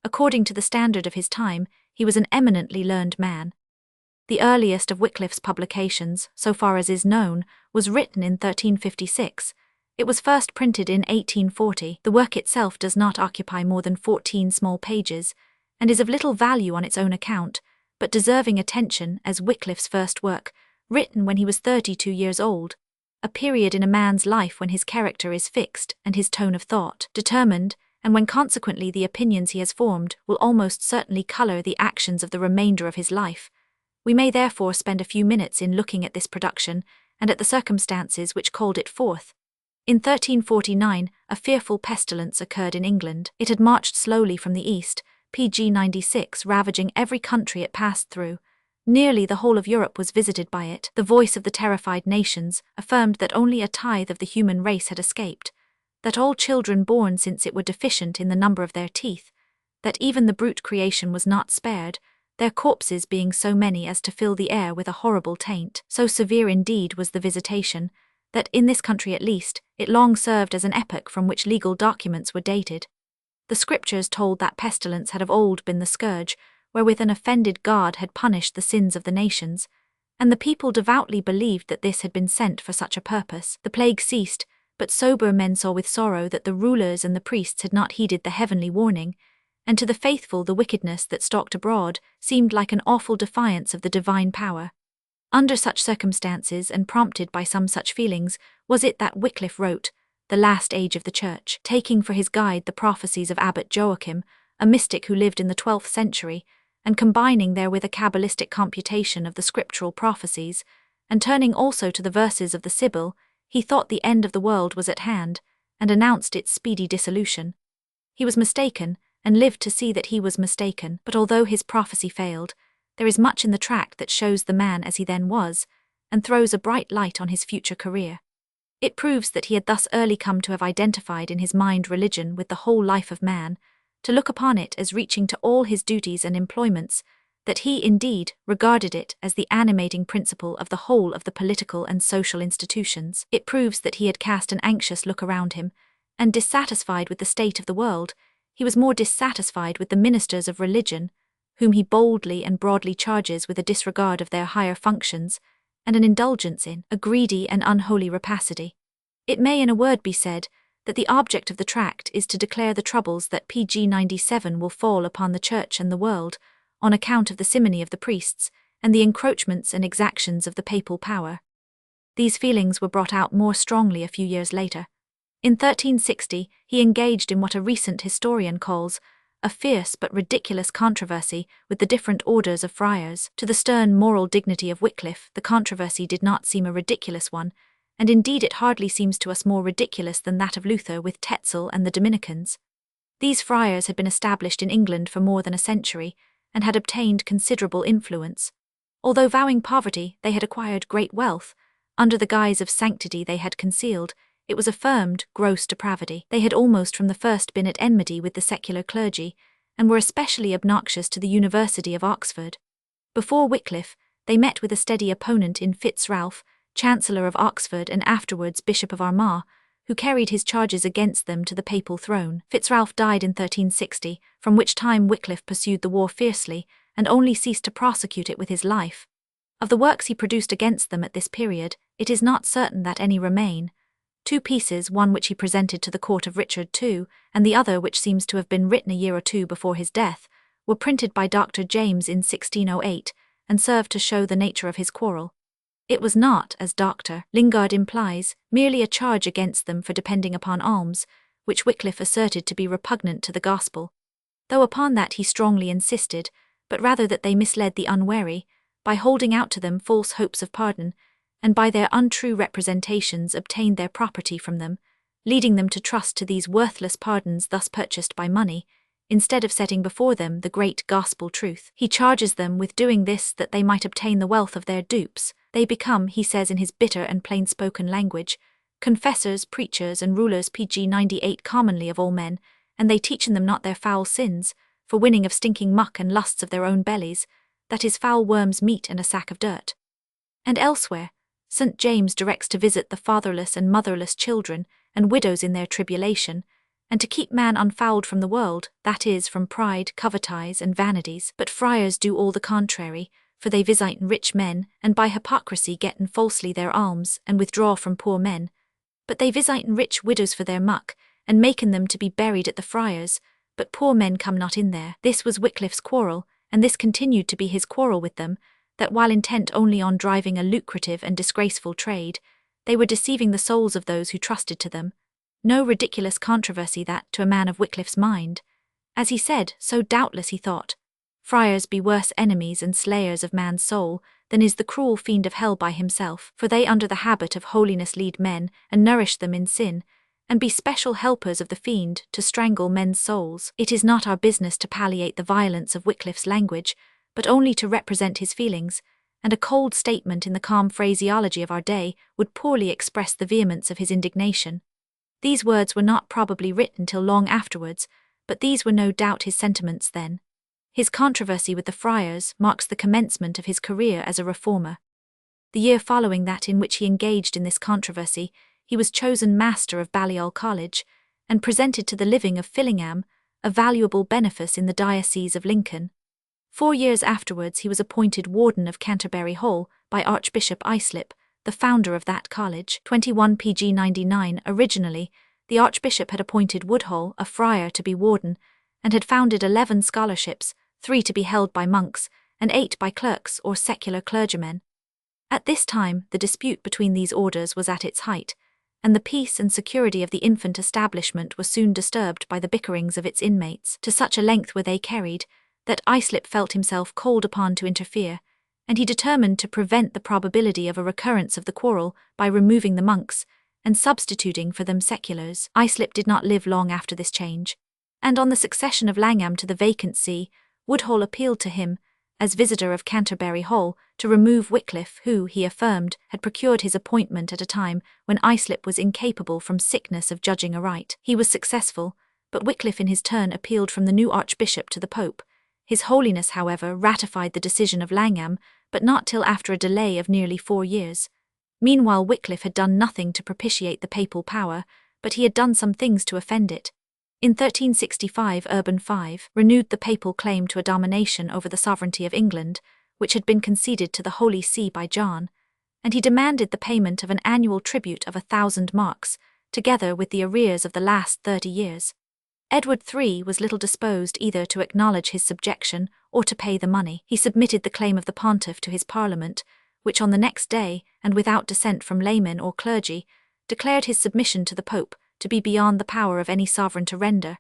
According to the standard of his time, he was an eminently learned man. The earliest of Wycliffe's publications, so far as is known, was written in 1356. It was first printed in 1840. The work itself does not occupy more than 14 small pages, and is of little value on its own account, but deserving attention as Wycliffe's first work, written when he was 32 years old, a period in a man's life when his character is fixed and his tone of thought determined, and when consequently the opinions he has formed will almost certainly colour the actions of the remainder of his life. We may therefore spend a few minutes in looking at this production and at the circumstances which called it forth. In 1349, a fearful pestilence occurred in England. It had marched slowly from the east, PG 96 ravaging every country it passed through. Nearly the whole of Europe was visited by it. The voice of the terrified nations affirmed that only a tithe of the human race had escaped, that all children born since it were deficient in the number of their teeth, that even the brute creation was not spared, their corpses being so many as to fill the air with a horrible taint. So severe indeed was the visitation, that in this country at least, it long served as an epoch from which legal documents were dated. The scriptures told that pestilence had of old been the scourge, wherewith an offended God had punished the sins of the nations, and the people devoutly believed that this had been sent for such a purpose. The plague ceased, but sober men saw with sorrow that the rulers and the priests had not heeded the heavenly warning, and to the faithful the wickedness that stalked abroad seemed like an awful defiance of the divine power. Under such circumstances, and prompted by some such feelings, was it that Wycliffe wrote The Last Age of the Church, taking for his guide the prophecies of Abbot Joachim, a mystic who lived in the 12th century, and combining therewith a Kabbalistic computation of the scriptural prophecies, and turning also to the verses of the Sibyl, he thought the end of the world was at hand, and announced its speedy dissolution. He was mistaken, and lived to see that he was mistaken, but although his prophecy failed, there is much in the tract that shows the man as he then was, and throws a bright light on his future career. It proves that he had thus early come to have identified in his mind religion with the whole life of man, to look upon it as reaching to all his duties and employments, that he indeed regarded it as the animating principle of the whole of the political and social institutions. It proves that he had cast an anxious look around him, and dissatisfied with the state of the world, he was more dissatisfied with the ministers of religion, whom he boldly and broadly charges with a disregard of their higher functions, and an indulgence in a greedy and unholy rapacity. It may in a word be said that the object of the tract is to declare the troubles that PG 97 will fall upon the Church and the world, on account of the simony of the priests, and the encroachments and exactions of the papal power. These feelings were brought out more strongly a few years later. In 1360, he engaged in what a recent historian calls a fierce but ridiculous controversy with the different orders of friars. To the stern moral dignity of Wycliffe, the controversy did not seem a ridiculous one, and indeed it hardly seems to us more ridiculous than that of Luther with Tetzel and the Dominicans. These friars had been established in England for more than a century, and had obtained considerable influence. Although vowing poverty, they had acquired great wealth. Under the guise of sanctity they had concealed, it was affirmed, gross depravity. They had almost from the first been at enmity with the secular clergy, and were especially obnoxious to the University of Oxford. Before Wycliffe, they met with a steady opponent in Fitzralph, Chancellor of Oxford and afterwards Bishop of Armagh, who carried his charges against them to the papal throne. Fitzralph died in 1360, from which time Wycliffe pursued the war fiercely, and only ceased to prosecute it with his life. Of the works he produced against them at this period, it is not certain that any remain. Two pieces, one which he presented to the court of Richard II, and the other which seems to have been written a year or two before his death, were printed by Dr. James in 1608, and served to show the nature of his quarrel. It was not, as Dr. Lingard implies, merely a charge against them for depending upon alms, which Wycliffe asserted to be repugnant to the gospel, though upon that he strongly insisted, but rather that they misled the unwary, by holding out to them false hopes of pardon, and by their untrue representations obtained their property from them, leading them to trust to these worthless pardons thus purchased by money, instead of setting before them the great gospel truth. He charges them with doing this that they might obtain the wealth of their dupes. They become, he says in his bitter and plain-spoken language, confessors, preachers, and rulers pg 98 commonly of all men, and they teachen them not their foul sins, for winning of stinking muck and lusts of their own bellies, that is foul worms' meat and a sack of dirt. And elsewhere, St. James directs to visit the fatherless and motherless children and widows in their tribulation, and to keep man unfouled from the world, that is, from pride, covetise, and vanities. But friars do all the contrary, for they visiten rich men, and by hypocrisy getten falsely their alms, and withdraw from poor men. But they visiten rich widows for their muck, and maken them to be buried at the friars, but poor men come not in there. This was Wycliffe's quarrel, and this continued to be his quarrel with them, that while intent only on driving a lucrative and disgraceful trade, they were deceiving the souls of those who trusted to them. No ridiculous controversy that, to a man of Wycliffe's mind, as he said, so doubtless he thought, friars be worse enemies and slayers of man's soul than is the cruel fiend of hell by himself, for they under the habit of holiness lead men and nourish them in sin, and be special helpers of the fiend to strangle men's souls. It is not our business to palliate the violence of Wycliffe's language, but only to represent his feelings, and a cold statement in the calm phraseology of our day would poorly express the vehemence of his indignation. These words were not probably written till long afterwards, but these were no doubt his sentiments then. His controversy with the friars marks the commencement of his career as a reformer. The year following that in which he engaged in this controversy, he was chosen master of Balliol College, and presented to the living of Fillingham a valuable benefice in the diocese of Lincoln. 4 years afterwards he was appointed warden of Canterbury Hall by Archbishop Islip, the founder of that college. 21 pg 99. Originally, the Archbishop had appointed Woodhull, a friar, to be warden, and had founded 11 scholarships, 3 to be held by monks, and 8 by clerks or secular clergymen. At this time, the dispute between these orders was at its height, and the peace and security of the infant establishment were soon disturbed by the bickerings of its inmates. To such a length were they carried, that Islip felt himself called upon to interfere, and he determined to prevent the probability of a recurrence of the quarrel by removing the monks, and substituting for them seculars. Islip did not live long after this change, and on the succession of Langham to the vacant see, Woodhull appealed to him, as visitor of Canterbury Hall, to remove Wycliffe, who, he affirmed, had procured his appointment at a time when Islip was incapable from sickness of judging aright. He was successful, but Wycliffe in his turn appealed from the new archbishop to the Pope. His Holiness, however, ratified the decision of Langham, but not till after a delay of nearly 4 years. Meanwhile Wycliffe had done nothing to propitiate the papal power, but he had done some things to offend it. In 1365 Urban V renewed the papal claim to a domination over the sovereignty of England, which had been conceded to the Holy See by John, and he demanded the payment of an annual tribute of 1,000 marks, together with the arrears of the last 30 years. Edward III was little disposed either to acknowledge his subjection or to pay the money. He submitted the claim of the pontiff to his parliament, which on the next day, and without dissent from laymen or clergy, declared his submission to the Pope to be beyond the power of any sovereign to render,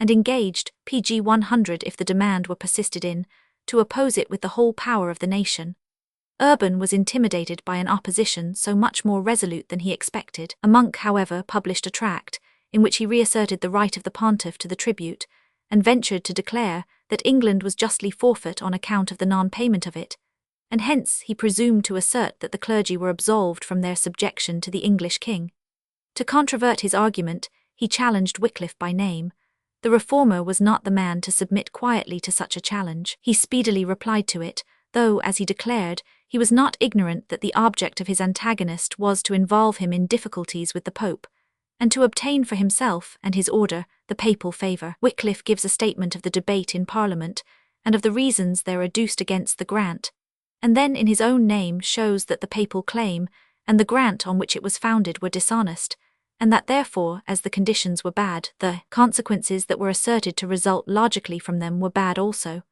and engaged, pg 100 if the demand were persisted in, to oppose it with the whole power of the nation. Urban was intimidated by an opposition so much more resolute than he expected. A monk, however, published a tract, in which he reasserted the right of the pontiff to the tribute, and ventured to declare that England was justly forfeit on account of the non-payment of it, and hence he presumed to assert that the clergy were absolved from their subjection to the English king. To controvert his argument, he challenged Wycliffe by name. The reformer was not the man to submit quietly to such a challenge. He speedily replied to it, though, as he declared, he was not ignorant that the object of his antagonist was to involve him in difficulties with the Pope, and to obtain for himself and his order the papal favour. Wycliffe gives a statement of the debate in Parliament, and of the reasons there adduced against the grant, and then in his own name shows that the papal claim and the grant on which it was founded were dishonest, and that therefore, as the conditions were bad, the consequences that were asserted to result logically from them were bad also.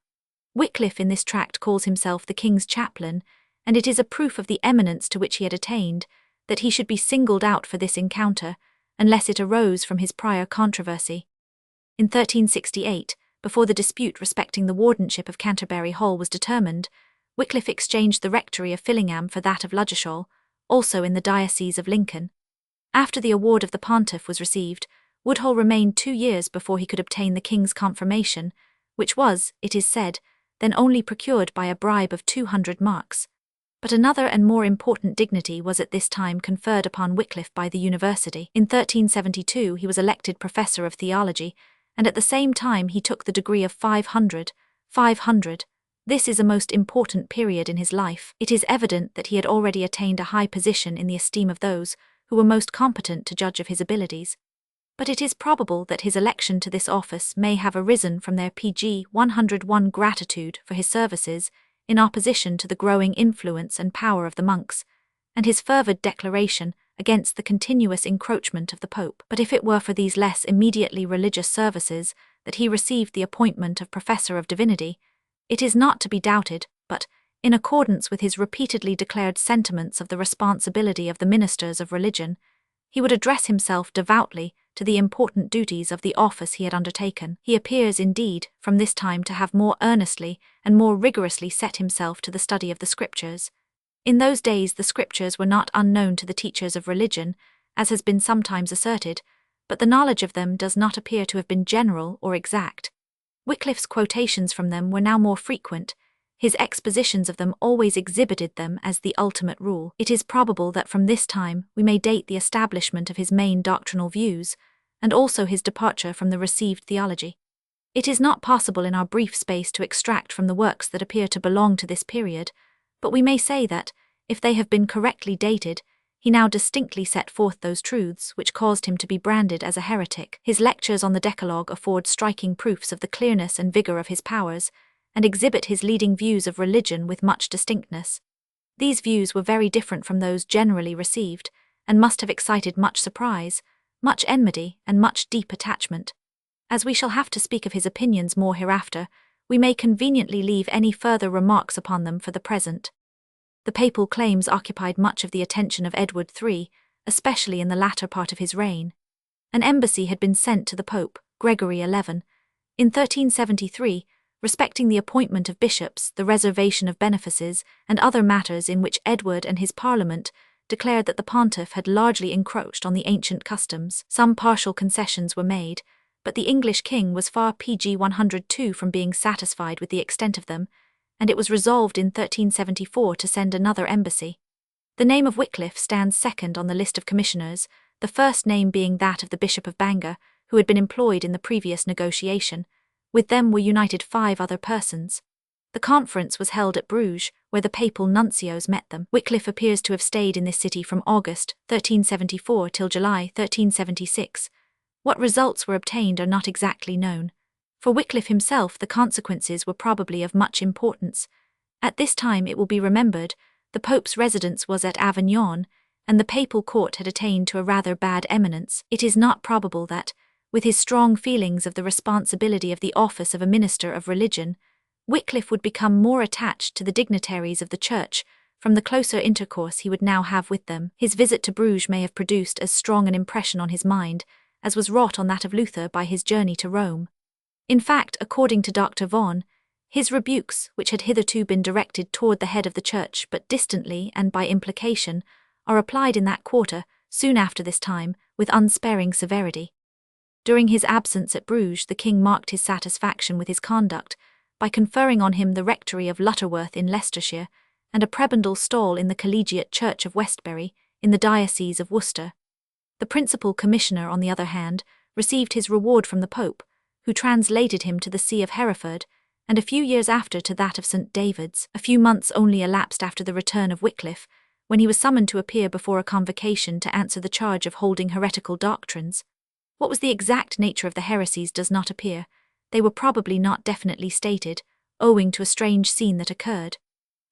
Wycliffe in this tract calls himself the king's chaplain, and it is a proof of the eminence to which he had attained that he should be singled out for this encounter, unless it arose from his prior controversy. In 1368, before the dispute respecting the wardenship of Canterbury Hall was determined, Wycliffe exchanged the rectory of Fillingham for that of Ludgershall, also in the Diocese of Lincoln. After the award of the pontiff was received, Woodhull remained 2 years before he could obtain the king's confirmation, which was, it is said, then only procured by a bribe of 200 marks. But another and more important dignity was at this time conferred upon Wycliffe by the university. In 1372 he was elected professor of theology, and at the same time he took the degree of 500. This is a most important period in his life. It is evident that he had already attained a high position in the esteem of those who were most competent to judge of his abilities. But it is probable that his election to this office may have arisen from their pg 101 gratitude for his services in opposition to the growing influence and power of the monks, and his fervid declaration against the continuous encroachment of the Pope. But if it were for these less immediately religious services that he received the appointment of Professor of Divinity, it is not to be doubted, but, in accordance with his repeatedly declared sentiments of the responsibility of the ministers of religion, he would address himself devoutly to the important duties of the office he had undertaken. He appears, indeed, from this time to have more earnestly and more rigorously set himself to the study of the Scriptures. In those days the Scriptures were not unknown to the teachers of religion, as has been sometimes asserted, but the knowledge of them does not appear to have been general or exact. Wycliffe's quotations from them were now more frequent. His expositions of them always exhibited them as the ultimate rule. It is probable that from this time we may date the establishment of his main doctrinal views, and also his departure from the received theology. It is not possible in our brief space to extract from the works that appear to belong to this period, but we may say that, if they have been correctly dated, he now distinctly set forth those truths which caused him to be branded as a heretic. His lectures on the Decalogue afford striking proofs of the clearness and vigor of his powers, and exhibit his leading views of religion with much distinctness. These views were very different from those generally received, and must have excited much surprise, much enmity, and much deep attachment. As we shall have to speak of his opinions more hereafter, we may conveniently leave any further remarks upon them for the present. The papal claims occupied much of the attention of Edward III, especially in the latter part of his reign. An embassy had been sent to the Pope, Gregory XI, in 1373, respecting the appointment of bishops, the reservation of benefices, and other matters in which Edward and his parliament declared that the pontiff had largely encroached on the ancient customs. Some partial concessions were made, but the English king was far pg 102 from being satisfied with the extent of them, and it was resolved in 1374 to send another embassy. The name of Wycliffe stands second on the list of commissioners, the first name being that of the Bishop of Bangor, who had been employed in the previous negotiation. With them were united 5 other persons. The conference was held at Bruges, where the papal nuncios met them. Wycliffe appears to have stayed in this city from August 1374 till July 1376. What results were obtained are not exactly known. For Wycliffe himself the consequences were probably of much importance. At this time, it will be remembered, the Pope's residence was at Avignon, and the papal court had attained to a rather bad eminence. It is not probable that, with his strong feelings of the responsibility of the office of a minister of religion, Wycliffe would become more attached to the dignitaries of the Church from the closer intercourse he would now have with them. His visit to Bruges may have produced as strong an impression on his mind as was wrought on that of Luther by his journey to Rome. In fact, according to Dr. Vaughan, his rebukes, which had hitherto been directed toward the head of the Church but distantly and by implication, are applied in that quarter, soon after this time, with unsparing severity. During his absence at Bruges, the king marked his satisfaction with his conduct by conferring on him the rectory of Lutterworth in Leicestershire and a prebendal stall in the collegiate church of Westbury, in the Diocese of Worcester. The principal commissioner, on the other hand, received his reward from the Pope, who translated him to the See of Hereford, and a few years after to that of St. David's. A few months only elapsed after the return of Wycliffe, when he was summoned to appear before a convocation to answer the charge of holding heretical doctrines. What was the exact nature of the heresies does not appear. They were probably not definitely stated, owing to a strange scene that occurred.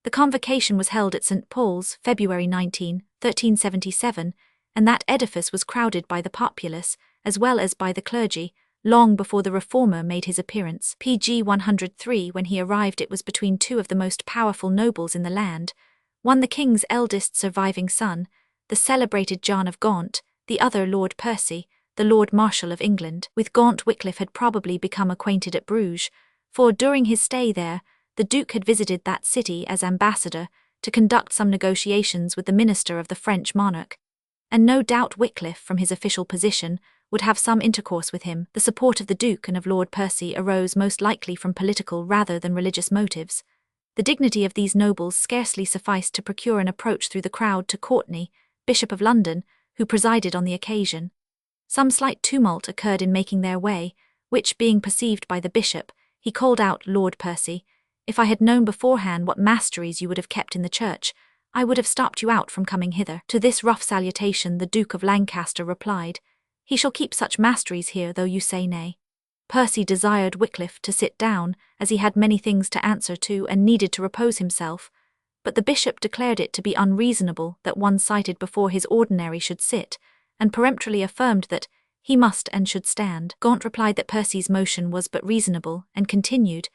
The convocation was held at St. Paul's, February 19, 1377, and that edifice was crowded by the populace, as well as by the clergy, long before the reformer made his appearance. pg 103 When he arrived it was between 2 of the most powerful nobles in the land, one the king's eldest surviving son, the celebrated John of Gaunt, the other Lord Percy, the Lord Marshal of England. With Gaunt Wycliffe had probably become acquainted at Bruges, for during his stay there, the Duke had visited that city as ambassador to conduct some negotiations with the minister of the French monarch. And no doubt Wycliffe, from his official position, would have some intercourse with him. The support of the Duke and of Lord Percy arose most likely from political rather than religious motives. The dignity of these nobles scarcely sufficed to procure an approach through the crowd to Courtenay, Bishop of London, who presided on the occasion. Some slight tumult occurred in making their way, which, being perceived by the bishop, he called out, "Lord Percy, if I had known beforehand what masteries you would have kept in the church, I would have stopped you out from coming hither." To this rough salutation the Duke of Lancaster replied, "He shall keep such masteries here, though you say nay." Percy desired Wycliffe to sit down, as he had many things to answer to and needed to repose himself, but the bishop declared it to be unreasonable that one cited before his ordinary should sit, and peremptorily affirmed that he must and should stand. Gaunt replied that Percy's motion was but reasonable, and continued,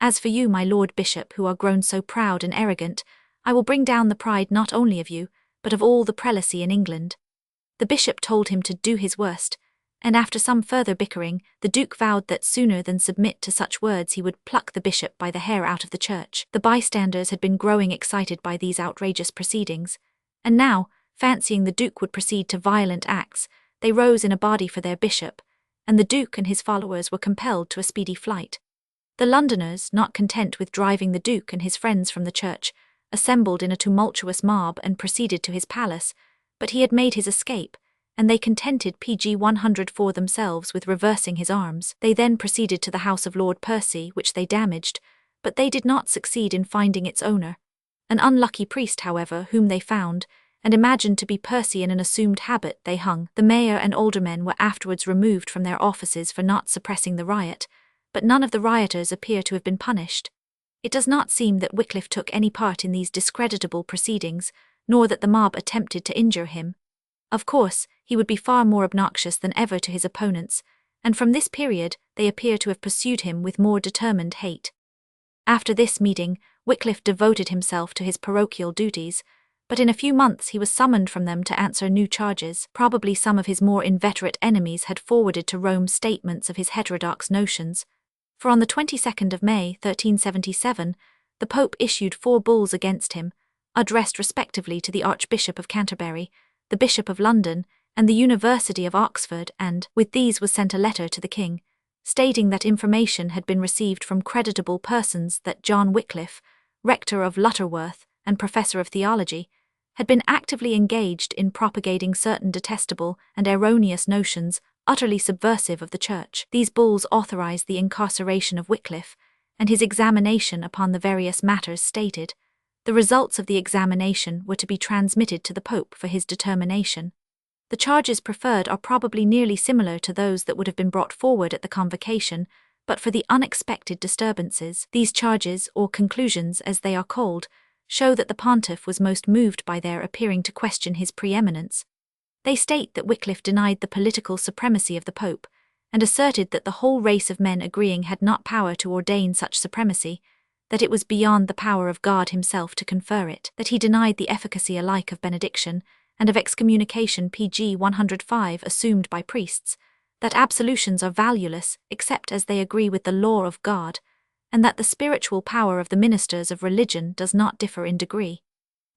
"As for you, my lord bishop, who are grown so proud and arrogant, I will bring down the pride not only of you, but of all the prelacy in England." The bishop told him to do his worst, and after some further bickering, the Duke vowed that sooner than submit to such words he would pluck the bishop by the hair out of the church. The bystanders had been growing excited by these outrageous proceedings, and now, fancying the Duke would proceed to violent acts, they rose in a body for their bishop, and the Duke and his followers were compelled to a speedy flight. The Londoners, not content with driving the Duke and his friends from the church, assembled in a tumultuous mob and proceeded to his palace, but he had made his escape, and they contented Pg 100 for themselves with reversing his arms. They then proceeded to the house of Lord Percy, which they damaged, but they did not succeed in finding its owner. An unlucky priest, however, whom they found, and imagined to be Percy in an assumed habit, they hung. The mayor and aldermen were afterwards removed from their offices for not suppressing the riot, but none of the rioters appear to have been punished. It does not seem that Wycliffe took any part in these discreditable proceedings, nor that the mob attempted to injure him. Of course, he would be far more obnoxious than ever to his opponents, and from this period they appear to have pursued him with more determined hate. After this meeting, Wycliffe devoted himself to his parochial duties, but in a few months he was summoned from them to answer new charges. Probably some of his more inveterate enemies had forwarded to Rome statements of his heterodox notions, for on the 22nd of May, 1377, the Pope issued 4 bulls against him, addressed respectively to the Archbishop of Canterbury, the Bishop of London, and the University of Oxford, and with these was sent a letter to the king, stating that information had been received from creditable persons that John Wycliffe, rector of Lutterworth and professor of theology, had been actively engaged in propagating certain detestable and erroneous notions utterly subversive of the Church. These bulls authorized the incarceration of Wycliffe, and his examination upon the various matters stated. The results of the examination were to be transmitted to the Pope for his determination. The charges preferred are probably nearly similar to those that would have been brought forward at the convocation, but for the unexpected disturbances. These charges, or conclusions as they are called, show that the pontiff was most moved by their appearing to question his preeminence. They state that Wycliffe denied the political supremacy of the Pope, and asserted that the whole race of men agreeing had not power to ordain such supremacy, that it was beyond the power of God himself to confer it, that he denied the efficacy alike of benediction and of excommunication Pg 105 assumed by priests, that absolutions are valueless except as they agree with the law of God, and that the spiritual power of the ministers of religion does not differ in degree.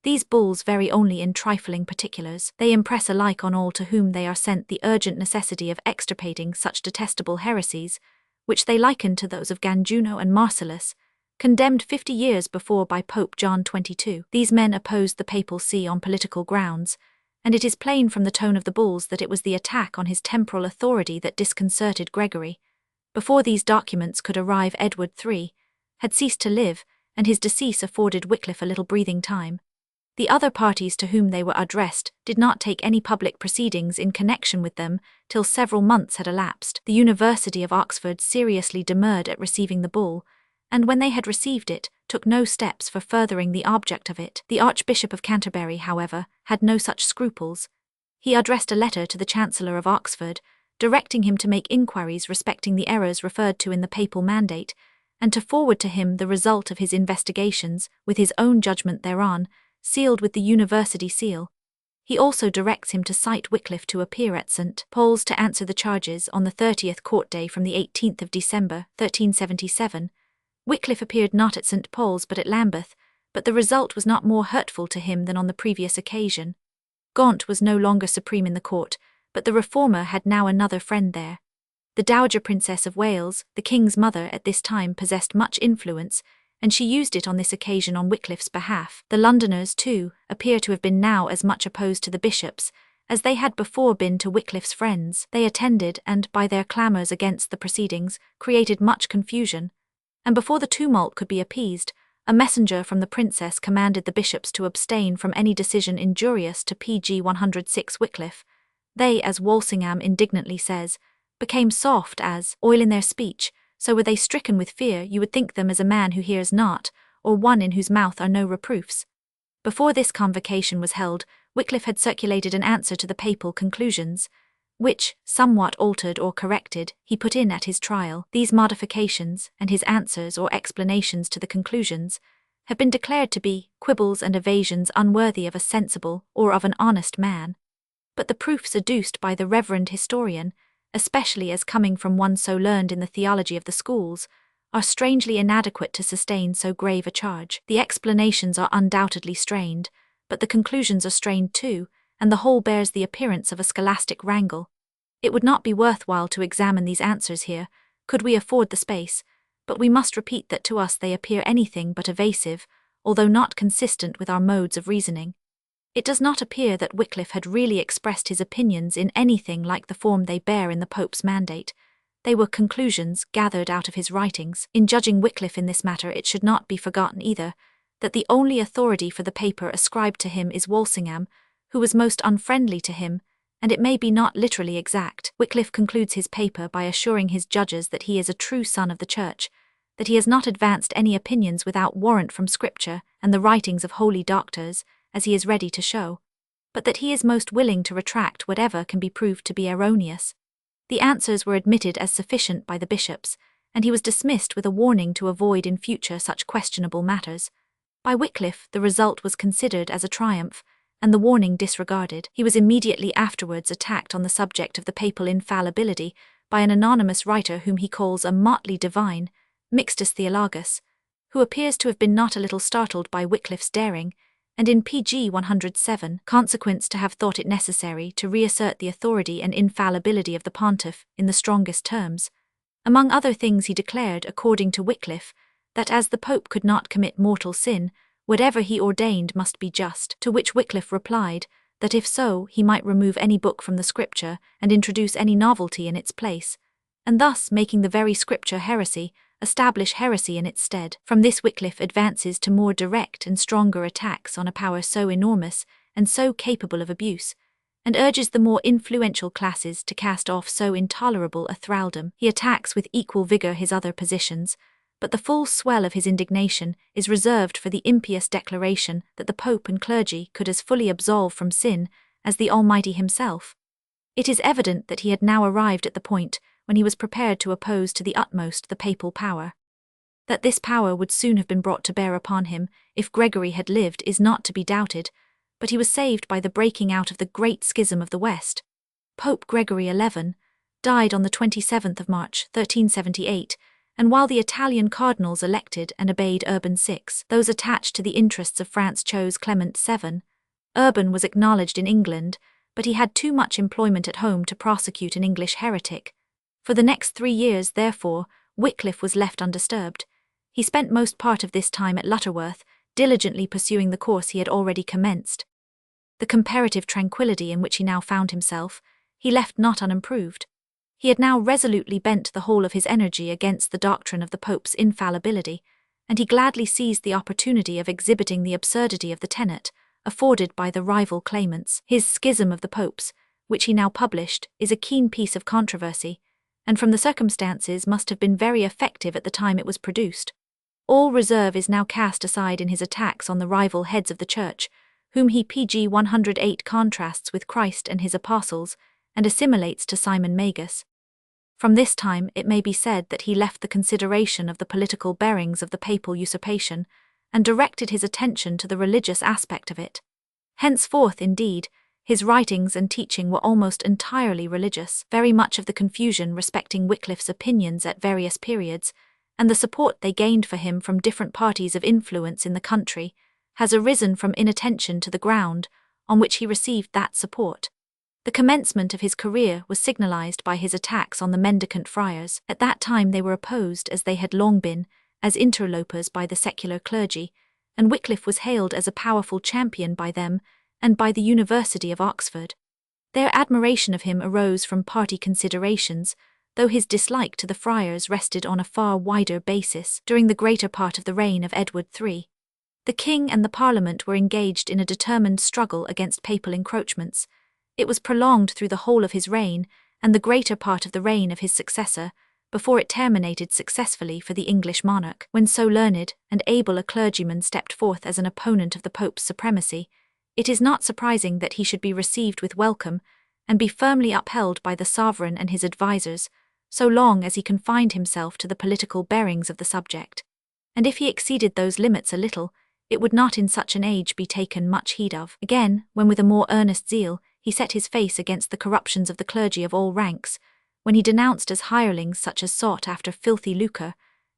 These bulls vary only in trifling particulars. They impress alike on all to whom they are sent the urgent necessity of extirpating such detestable heresies, which they liken to those of Ganjuno and Marcellus, condemned 50 years before by Pope John XXII. These men opposed the papal see on political grounds, and it is plain from the tone of the bulls that it was the attack on his temporal authority that disconcerted Gregory. Before these documents could arrive, Edward III had ceased to live, and his decease afforded Wycliffe a little breathing time. The other parties to whom they were addressed did not take any public proceedings in connection with them till several months had elapsed. The University of Oxford seriously demurred at receiving the bull, and when they had received it, took no steps for furthering the object of it. The Archbishop of Canterbury, however, had no such scruples. He addressed a letter to the Chancellor of Oxford, directing him to make inquiries respecting the errors referred to in the papal mandate, and to forward to him the result of his investigations, with his own judgment thereon, sealed with the university seal. He also directs him to cite Wycliffe to appear at St. Paul's to answer the charges on the 30th court day from the 18th of December, 1377. Wycliffe appeared not at St. Paul's but at Lambeth, but the result was not more hurtful to him than on the previous occasion. Gaunt was no longer supreme in the court, but the reformer had now another friend there. The Dowager Princess of Wales, the king's mother at this time, possessed much influence, and she used it on this occasion on Wycliffe's behalf. The Londoners, too, appear to have been now as much opposed to the bishops as they had before been to Wycliffe's friends. They attended and, by their clamours against the proceedings, created much confusion, and before the tumult could be appeased, a messenger from the princess commanded the bishops to abstain from any decision injurious to PG 106 Wycliffe. They, as Walsingham indignantly says, became soft as oil in their speech, so were they stricken with fear you would think them as a man who hears not, or one in whose mouth are no reproofs. Before this convocation was held, Wycliffe had circulated an answer to the papal conclusions, which, somewhat altered or corrected, he put in at his trial. These modifications, and his answers or explanations to the conclusions, have been declared to be quibbles and evasions unworthy of a sensible or of an honest man. But the proofs adduced by the reverend historian, especially as coming from one so learned in the theology of the schools, are strangely inadequate to sustain so grave a charge. The explanations are undoubtedly strained, but the conclusions are strained too, and the whole bears the appearance of a scholastic wrangle. It would not be worthwhile to examine these answers here, could we afford the space, but we must repeat that to us they appear anything but evasive, although not consistent with our modes of reasoning. It does not appear that Wycliffe had really expressed his opinions in anything like the form they bear in the Pope's mandate. They were conclusions gathered out of his writings. In judging Wycliffe in this matter, it should not be forgotten either that the only authority for the paper ascribed to him is Walsingham, who was most unfriendly to him, and it may be not literally exact. Wycliffe concludes his paper by assuring his judges that he is a true son of the Church, that he has not advanced any opinions without warrant from Scripture and the writings of holy doctors, as he is ready to show, but that he is most willing to retract whatever can be proved to be erroneous. The answers were admitted as sufficient by the bishops, and he was dismissed with a warning to avoid in future such questionable matters. By Wycliffe the result was considered as a triumph, and the warning disregarded. He was immediately afterwards attacked on the subject of the papal infallibility by an anonymous writer whom he calls a motley divine, Mixtus Theologus, who appears to have been not a little startled by Wycliffe's daring, and in PG 107, consequence to have thought it necessary to reassert the authority and infallibility of the pontiff in the strongest terms. Among other things he declared, according to Wycliffe, that as the Pope could not commit mortal sin, whatever he ordained must be just, to which Wycliffe replied, that if so, he might remove any book from the Scripture and introduce any novelty in its place, and thus, making the very Scripture heresy, establish heresy in its stead. From this Wycliffe advances to more direct and stronger attacks on a power so enormous and so capable of abuse, and urges the more influential classes to cast off so intolerable a thraldom. He attacks with equal vigour his other positions, but the full swell of his indignation is reserved for the impious declaration that the Pope and clergy could as fully absolve from sin as the Almighty himself. It is evident that he had now arrived at the point when he was prepared to oppose to the utmost the papal power. That this power would soon have been brought to bear upon him if Gregory had lived is not to be doubted, but he was saved by the breaking out of the great schism of the West. Pope Gregory XI died on the 27th of March, 1378, and while the Italian cardinals elected and obeyed Urban VI, those attached to the interests of France chose Clement VII. Urban was acknowledged in England, but he had too much employment at home to prosecute an English heretic. For the next 3 years, therefore, Wycliffe was left undisturbed. He spent most part of this time at Lutterworth, diligently pursuing the course he had already commenced. The comparative tranquillity in which he now found himself, he left not unimproved. He had now resolutely bent the whole of his energy against the doctrine of the Pope's infallibility, and he gladly seized the opportunity of exhibiting the absurdity of the tenet afforded by the rival claimants. His Schism of the Popes, which he now published, is a keen piece of controversy, and from the circumstances must have been very effective at the time it was produced. All reserve is now cast aside in his attacks on the rival heads of the Church, whom he PG 108 contrasts with Christ and his apostles, and assimilates to Simon Magus. From this time it may be said that he left the consideration of the political bearings of the papal usurpation, and directed his attention to the religious aspect of it. Henceforth, indeed, his writings and teaching were almost entirely religious. Very much of the confusion respecting Wycliffe's opinions at various periods, and the support they gained for him from different parties of influence in the country has arisen from inattention to the ground on which he received that support. The commencement of his career was signalized by his attacks on the mendicant friars. At that time they were opposed, as they had long been, as interlopers by the secular clergy, and Wycliffe was hailed as a powerful champion by them and by the University of Oxford. Their admiration of him arose from party considerations, though his dislike to the friars rested on a far wider basis. During the greater part of the reign of Edward III, the king and the Parliament were engaged in a determined struggle against papal encroachments. It was prolonged through the whole of his reign and the greater part of the reign of his successor, before it terminated successfully for the English monarch. When so learned and able a clergyman stepped forth as an opponent of the Pope's supremacy, it is not surprising that he should be received with welcome and be firmly upheld by the sovereign and his advisers, so long as he confined himself to the political bearings of the subject. And if he exceeded those limits a little, it would not in such an age be taken much heed of. Again, when with a more earnest zeal he set his face against the corruptions of the clergy of all ranks, when he denounced as hirelings such as sought after filthy lucre,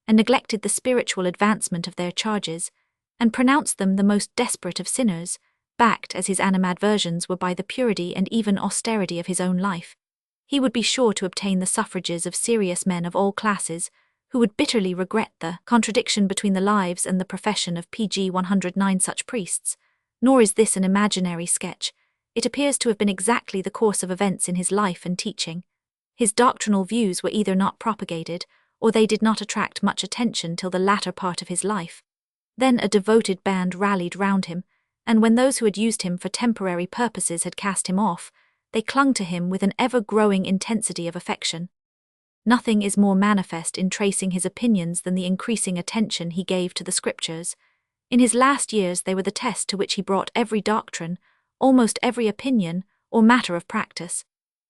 and neglected the spiritual advancement of their charges, and pronounced them the most desperate of sinners, backed as his animadversions were by the purity and even austerity of his own life, he would be sure to obtain the suffrages of serious men of all classes, who would bitterly regret the contradiction between the lives and the profession of pg 109 such priests. Nor is this an imaginary sketch. It appears to have been exactly the course of events in his life and teaching. His doctrinal views were either not propagated, or they did not attract much attention till the latter part of his life. Then a devoted band rallied round him, and when those who had used him for temporary purposes had cast him off, they clung to him with an ever-growing intensity of affection. Nothing is more manifest in tracing his opinions than the increasing attention he gave to the Scriptures. In his last years they were the test to which he brought every doctrine, almost every opinion, or matter of practice.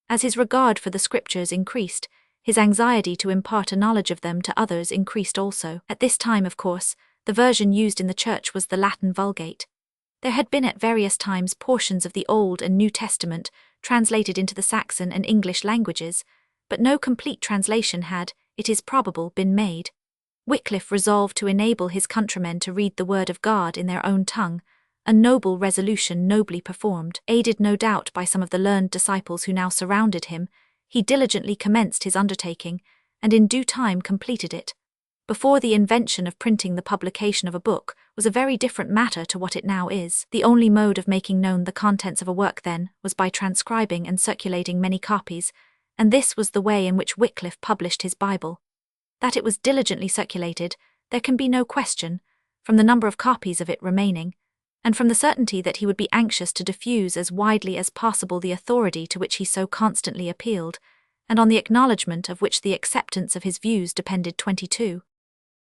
As his regard for the Scriptures increased, his anxiety to impart a knowledge of them to others increased also. At this time, of course, the version used in the Church was the Latin Vulgate. There had been at various times portions of the Old and New Testament translated into the Saxon and English languages, but no complete translation had, it is probable, been made. Wycliffe resolved to enable his countrymen to read the Word of God in their own tongue, a noble resolution nobly performed. Aided no doubt by some of the learned disciples who now surrounded him, he diligently commenced his undertaking, and in due time completed it. Before the invention of printing, the publication of a book was a very different matter to what it now is. The only mode of making known the contents of a work then was by transcribing and circulating many copies, and this was the way in which Wycliffe published his Bible. That it was diligently circulated, there can be no question, from the number of copies of it remaining, and from the certainty that he would be anxious to diffuse as widely as possible the authority to which he so constantly appealed, and on the acknowledgment of which the acceptance of his views depended. 22.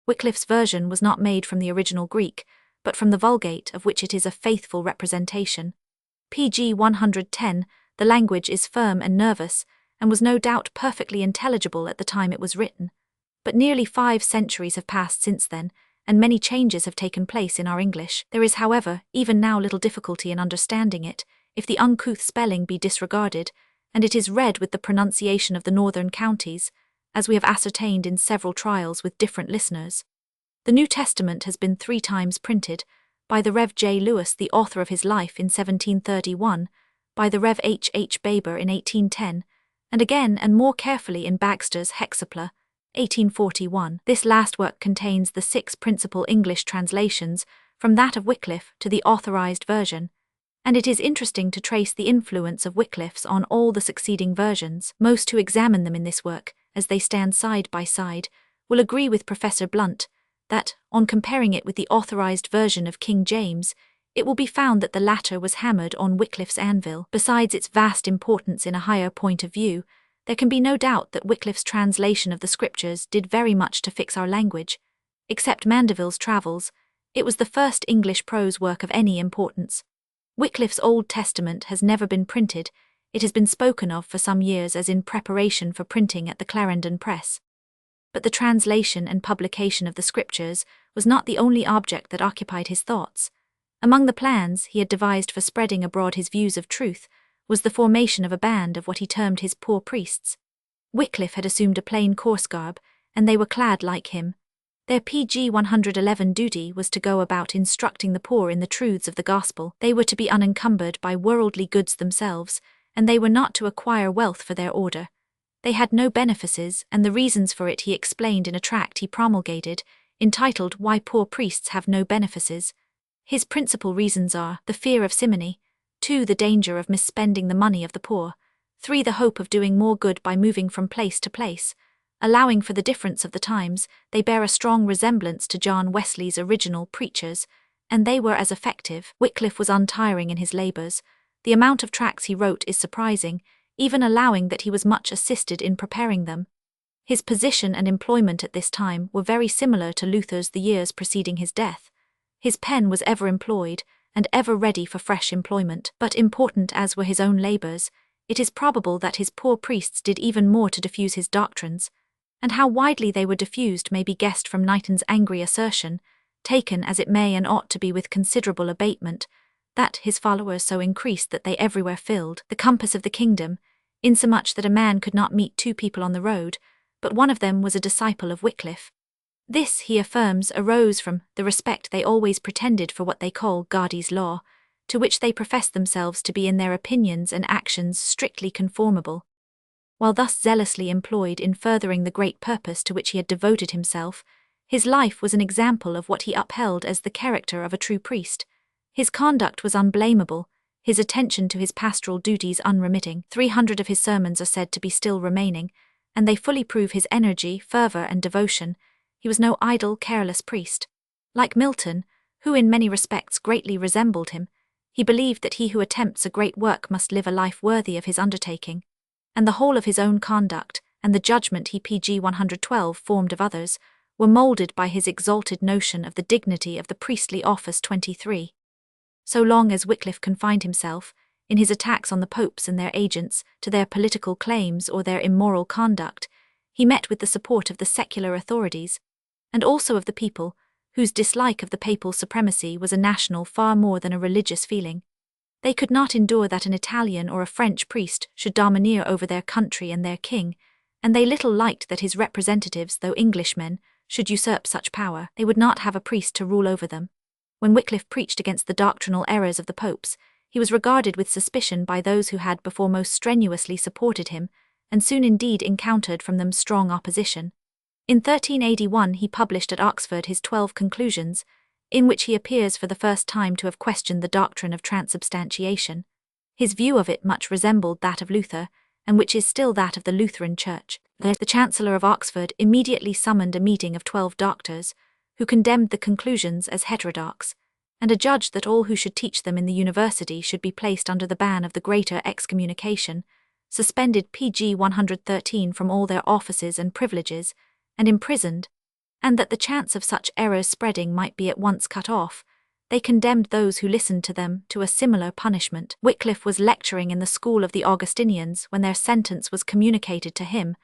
Wycliffe's version was not made from the original Greek, but from the Vulgate, of which it is a faithful representation. pg 110, the language is firm and nervous, and was no doubt perfectly intelligible at the time it was written. But nearly 5 centuries have passed since then, and many changes have taken place in our English. There is, however, even now little difficulty in understanding it, if the uncouth spelling be disregarded, and it is read with the pronunciation of the northern counties, as we have ascertained in several trials with different listeners. The New Testament has been 3 times printed, by the Rev. J. Lewis, the author of his life, in 1731, by the Rev. H. H. Baber in 1810, and again and more carefully in Bagster's Hexapla, 1841. This last work contains the 6 principal English translations, from that of Wycliffe to the authorized version, and it is interesting to trace the influence of Wycliffe's on all the succeeding versions. Most who examine them in this work, as they stand side by side, will agree with Professor Blunt that, on comparing it with the authorized version of King James, it will be found that the latter was hammered on Wycliffe's anvil. Besides its vast importance in a higher point of view, there can be no doubt that Wycliffe's translation of the Scriptures did very much to fix our language. Except Mandeville's Travels, it was the first English prose work of any importance. Wycliffe's Old Testament has never been printed. It has been spoken of for some years as in preparation for printing at the Clarendon Press. But the translation and publication of the Scriptures was not the only object that occupied his thoughts. Among the plans he had devised for spreading abroad his views of truth was the formation of a band of what he termed his poor priests. Wycliffe had assumed a plain coarse garb, and they were clad like him. Their PG 111 duty was to go about instructing the poor in the truths of the gospel. They were to be unencumbered by worldly goods themselves, and they were not to acquire wealth for their order. They had no benefices, and the reasons for it he explained in a tract he promulgated, entitled Why Poor Priests Have No Benefices. His principal reasons are the fear of simony, 2. The danger of misspending the money of the poor, 3. The hope of doing more good by moving from place to place. Allowing for the difference of the times, they bear a strong resemblance to John Wesley's original preachers, and they were as effective. Wycliffe was untiring in his labours. The amount of tracts he wrote is surprising, even allowing that he was much assisted in preparing them. His position and employment at this time were very similar to Luther's the years preceding his death. His pen was ever employed, and ever ready for fresh employment, but important as were his own labours, it is probable that his poor priests did even more to diffuse his doctrines, and how widely they were diffused may be guessed from Knighton's angry assertion, taken as it may and ought to be with considerable abatement, that his followers so increased that they everywhere filled the compass of the kingdom, insomuch that a man could not meet 2 people on the road, but one of them was a disciple of Wycliffe. This, he affirms, arose from the respect they always pretended for what they call God's law, to which they professed themselves to be in their opinions and actions strictly conformable. While thus zealously employed in furthering the great purpose to which he had devoted himself, his life was an example of what he upheld as the character of a true priest. His conduct was unblameable, his attention to his pastoral duties unremitting. 300 of his sermons are said to be still remaining, and they fully prove his energy, fervour, and devotion. He was no idle, careless priest. Like Milton, who in many respects greatly resembled him, he believed that he who attempts a great work must live a life worthy of his undertaking, and the whole of his own conduct, and the judgment he PG 112 formed of others, were moulded by his exalted notion of the dignity of the priestly office. 23. So long as Wycliffe confined himself, in his attacks on the popes and their agents, to their political claims or their immoral conduct, he met with the support of the secular authorities, and also of the people, whose dislike of the papal supremacy was a national far more than a religious feeling. They could not endure that an Italian or a French priest should domineer over their country and their king, and they little liked that his representatives, though Englishmen, should usurp such power. They would not have a priest to rule over them. When Wycliffe preached against the doctrinal errors of the popes, he was regarded with suspicion by those who had before most strenuously supported him, and soon indeed encountered from them strong opposition. In 1381 he published at Oxford his 12 Conclusions, in which he appears for the first time to have questioned the doctrine of transubstantiation. His view of it much resembled that of Luther, and which is still that of the Lutheran Church. The Chancellor of Oxford immediately summoned a meeting of 12 doctors, who condemned the conclusions as heterodox, and adjudged that all who should teach them in the university should be placed under the ban of the greater excommunication, suspended PG 113 from all their offices and privileges, and imprisoned, and that the chance of such errors spreading might be at once cut off. They condemned those who listened to them to a similar punishment. Wycliffe was lecturing in the school of the Augustinians when their sentence was communicated to him.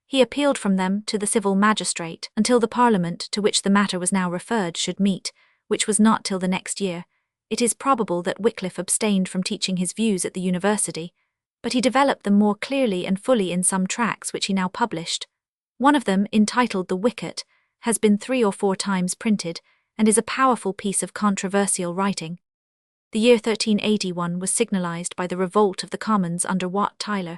He appealed from them to the civil magistrate until the Parliament to which the matter was now referred should meet, which was not till the next year. It is probable that Wycliffe abstained from teaching his views at the university, but he developed them more clearly and fully in some tracts which he now published. One of them, entitled The Wicket, has been 3 or 4 times printed, and is a powerful piece of controversial writing. The year 1381 was signalized by the revolt of the Commons under Wat Tyler,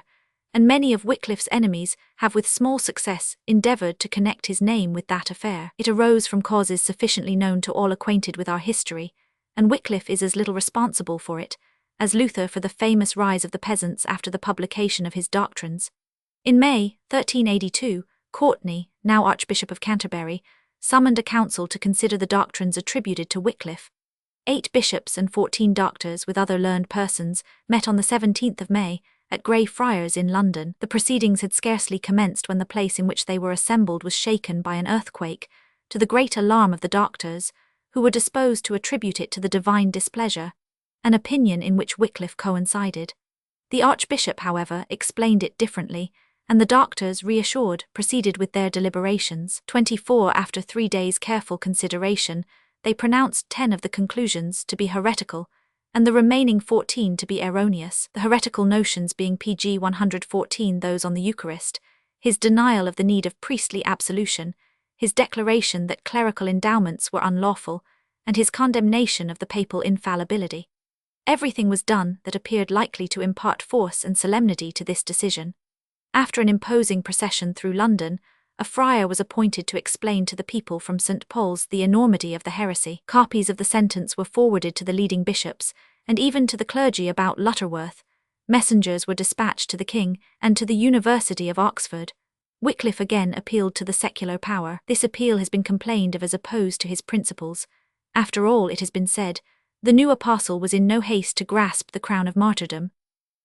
and many of Wycliffe's enemies have with small success endeavoured to connect his name with that affair. It arose from causes sufficiently known to all acquainted with our history, and Wycliffe is as little responsible for it as Luther for the famous rise of the peasants after the publication of his doctrines. In May 1382, Courtenay, now Archbishop of Canterbury, summoned a council to consider the doctrines attributed to Wycliffe. 8 bishops and 14 doctors with other learned persons met on the 17th of May at Grey Friars in London. The proceedings had scarcely commenced when the place in which they were assembled was shaken by an earthquake, to the great alarm of the doctors, who were disposed to attribute it to the divine displeasure, an opinion in which Wycliffe coincided. The Archbishop, however, explained it differently, and the doctors, reassured, proceeded with their deliberations. 24 After 3 days' careful consideration, they pronounced 10 of the conclusions to be heretical, and the remaining 14 to be erroneous, the heretical notions being PG 114 those on the Eucharist, his denial of the need of priestly absolution, his declaration that clerical endowments were unlawful, and his condemnation of the papal infallibility. Everything was done that appeared likely to impart force and solemnity to this decision. After an imposing procession through London, a friar was appointed to explain to the people from St. Paul's the enormity of the heresy. Copies of the sentence were forwarded to the leading bishops, and even to the clergy about Lutterworth. Messengers were dispatched to the king and to the University of Oxford. Wycliffe again appealed to the secular power. This appeal has been complained of as opposed to his principles. After all, it has been said, the new apostle was in no haste to grasp the crown of martyrdom.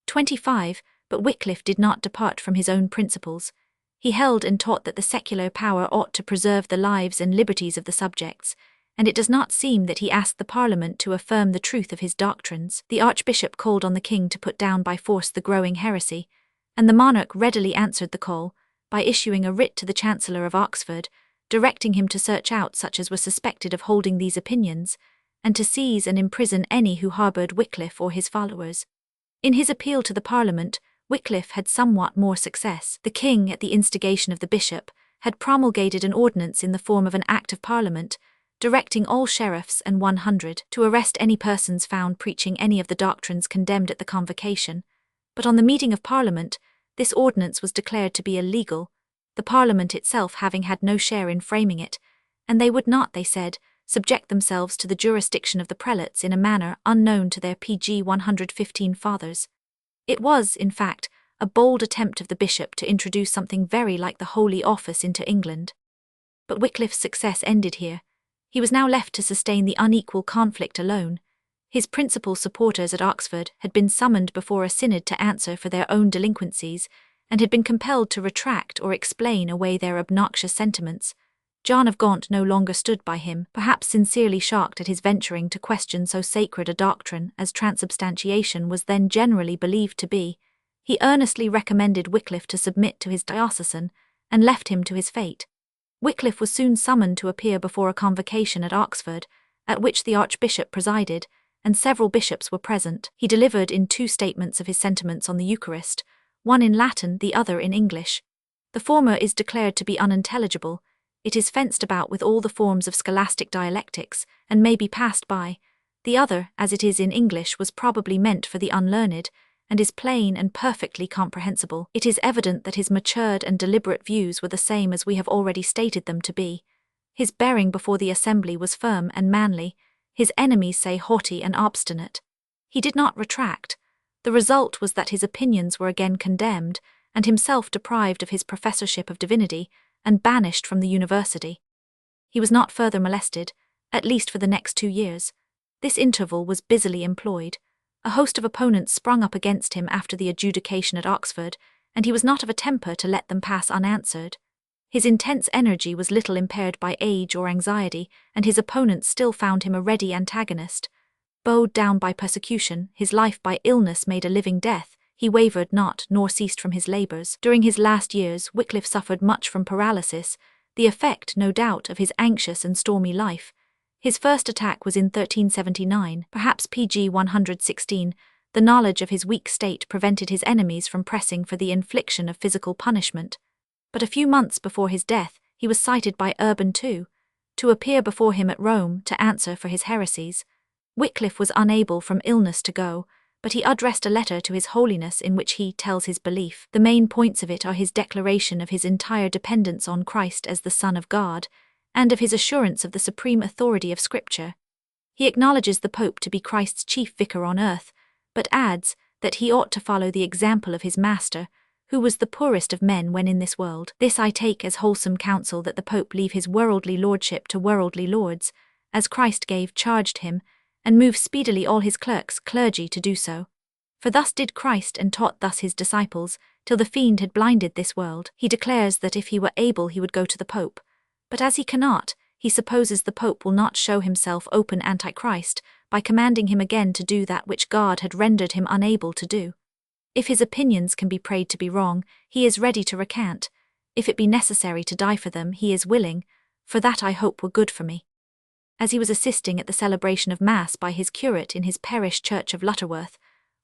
25. But Wycliffe did not depart from his own principles. He held and taught that the secular power ought to preserve the lives and liberties of the subjects, and it does not seem that he asked the Parliament to affirm the truth of his doctrines. The Archbishop called on the king to put down by force the growing heresy, and the monarch readily answered the call by issuing a writ to the Chancellor of Oxford, directing him to search out such as were suspected of holding these opinions, and to seize and imprison any who harboured Wycliffe or his followers. In his appeal to the Parliament, Wycliffe had somewhat more success. The king, at the instigation of the bishop, had promulgated an ordinance in the form of an Act of Parliament, directing all sheriffs and 100 to arrest any persons found preaching any of the doctrines condemned at the convocation. But on the meeting of Parliament, this ordinance was declared to be illegal, the Parliament itself having had no share in framing it, and they would not, they said, subject themselves to the jurisdiction of the prelates in a manner unknown to their PG 115 fathers. It was, in fact, a bold attempt of the bishop to introduce something very like the Holy Office into England. But Wycliffe's success ended here. He was now left to sustain the unequal conflict alone. His principal supporters at Oxford had been summoned before a synod to answer for their own delinquencies, and had been compelled to retract or explain away their obnoxious sentiments. John of Gaunt no longer stood by him, perhaps sincerely shocked at his venturing to question so sacred a doctrine as transubstantiation was then generally believed to be. He earnestly recommended Wycliffe to submit to his diocesan, and left him to his fate. Wycliffe was soon summoned to appear before a convocation at Oxford, at which the Archbishop presided, and several bishops were present. He delivered in 2 statements of his sentiments on the Eucharist, one in Latin, the other in English. The former is declared to be unintelligible. It is fenced about with all the forms of scholastic dialectics, and may be passed by. The other, as it is in English, was probably meant for the unlearned, and is plain and perfectly comprehensible. It is evident that his matured and deliberate views were the same as we have already stated them to be. His bearing before the assembly was firm and manly, his enemies say haughty and obstinate. He did not retract. The result was that his opinions were again condemned, and himself deprived of his professorship of divinity, and banished from the university. He was not further molested, at least for the next 2 years. This interval was busily employed. A host of opponents sprung up against him after the adjudication at Oxford, and he was not of a temper to let them pass unanswered. His intense energy was little impaired by age or anxiety, and his opponents still found him a ready antagonist. Bowed down by persecution, his life by illness made a living death, he wavered not nor ceased from his labours. During his last years, Wycliffe suffered much from paralysis, the effect, no doubt, of his anxious and stormy life. His first attack was in 1379, perhaps PG 116. The knowledge of his weak state prevented his enemies from pressing for the infliction of physical punishment. But a few months before his death, he was cited by Urban II to appear before him at Rome to answer for his heresies. Wycliffe was unable from illness to go, but he addressed a letter to His Holiness in which he tells his belief. The main points of it are his declaration of his entire dependence on Christ as the Son of God, and of his assurance of the supreme authority of Scripture. He acknowledges the Pope to be Christ's chief vicar on earth, but adds that he ought to follow the example of his Master, who was the poorest of men when in this world. This I take as wholesome counsel, that the Pope leave his worldly lordship to worldly lords, as Christ charged him, and move speedily all his clergy to do so. For thus did Christ, and taught thus his disciples, till the fiend had blinded this world. He declares that if he were able he would go to the Pope, but as he cannot, he supposes the Pope will not show himself open Antichrist, by commanding him again to do that which God had rendered him unable to do. If his opinions can be prayed to be wrong, he is ready to recant. If it be necessary to die for them, he is willing, for that I hope were good for me. As he was assisting at the celebration of Mass by his curate in his parish church of Lutterworth,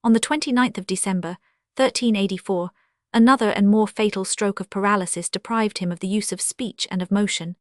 on the 29th of December, 1384, another and more fatal stroke of paralysis deprived him of the use of speech and of motion.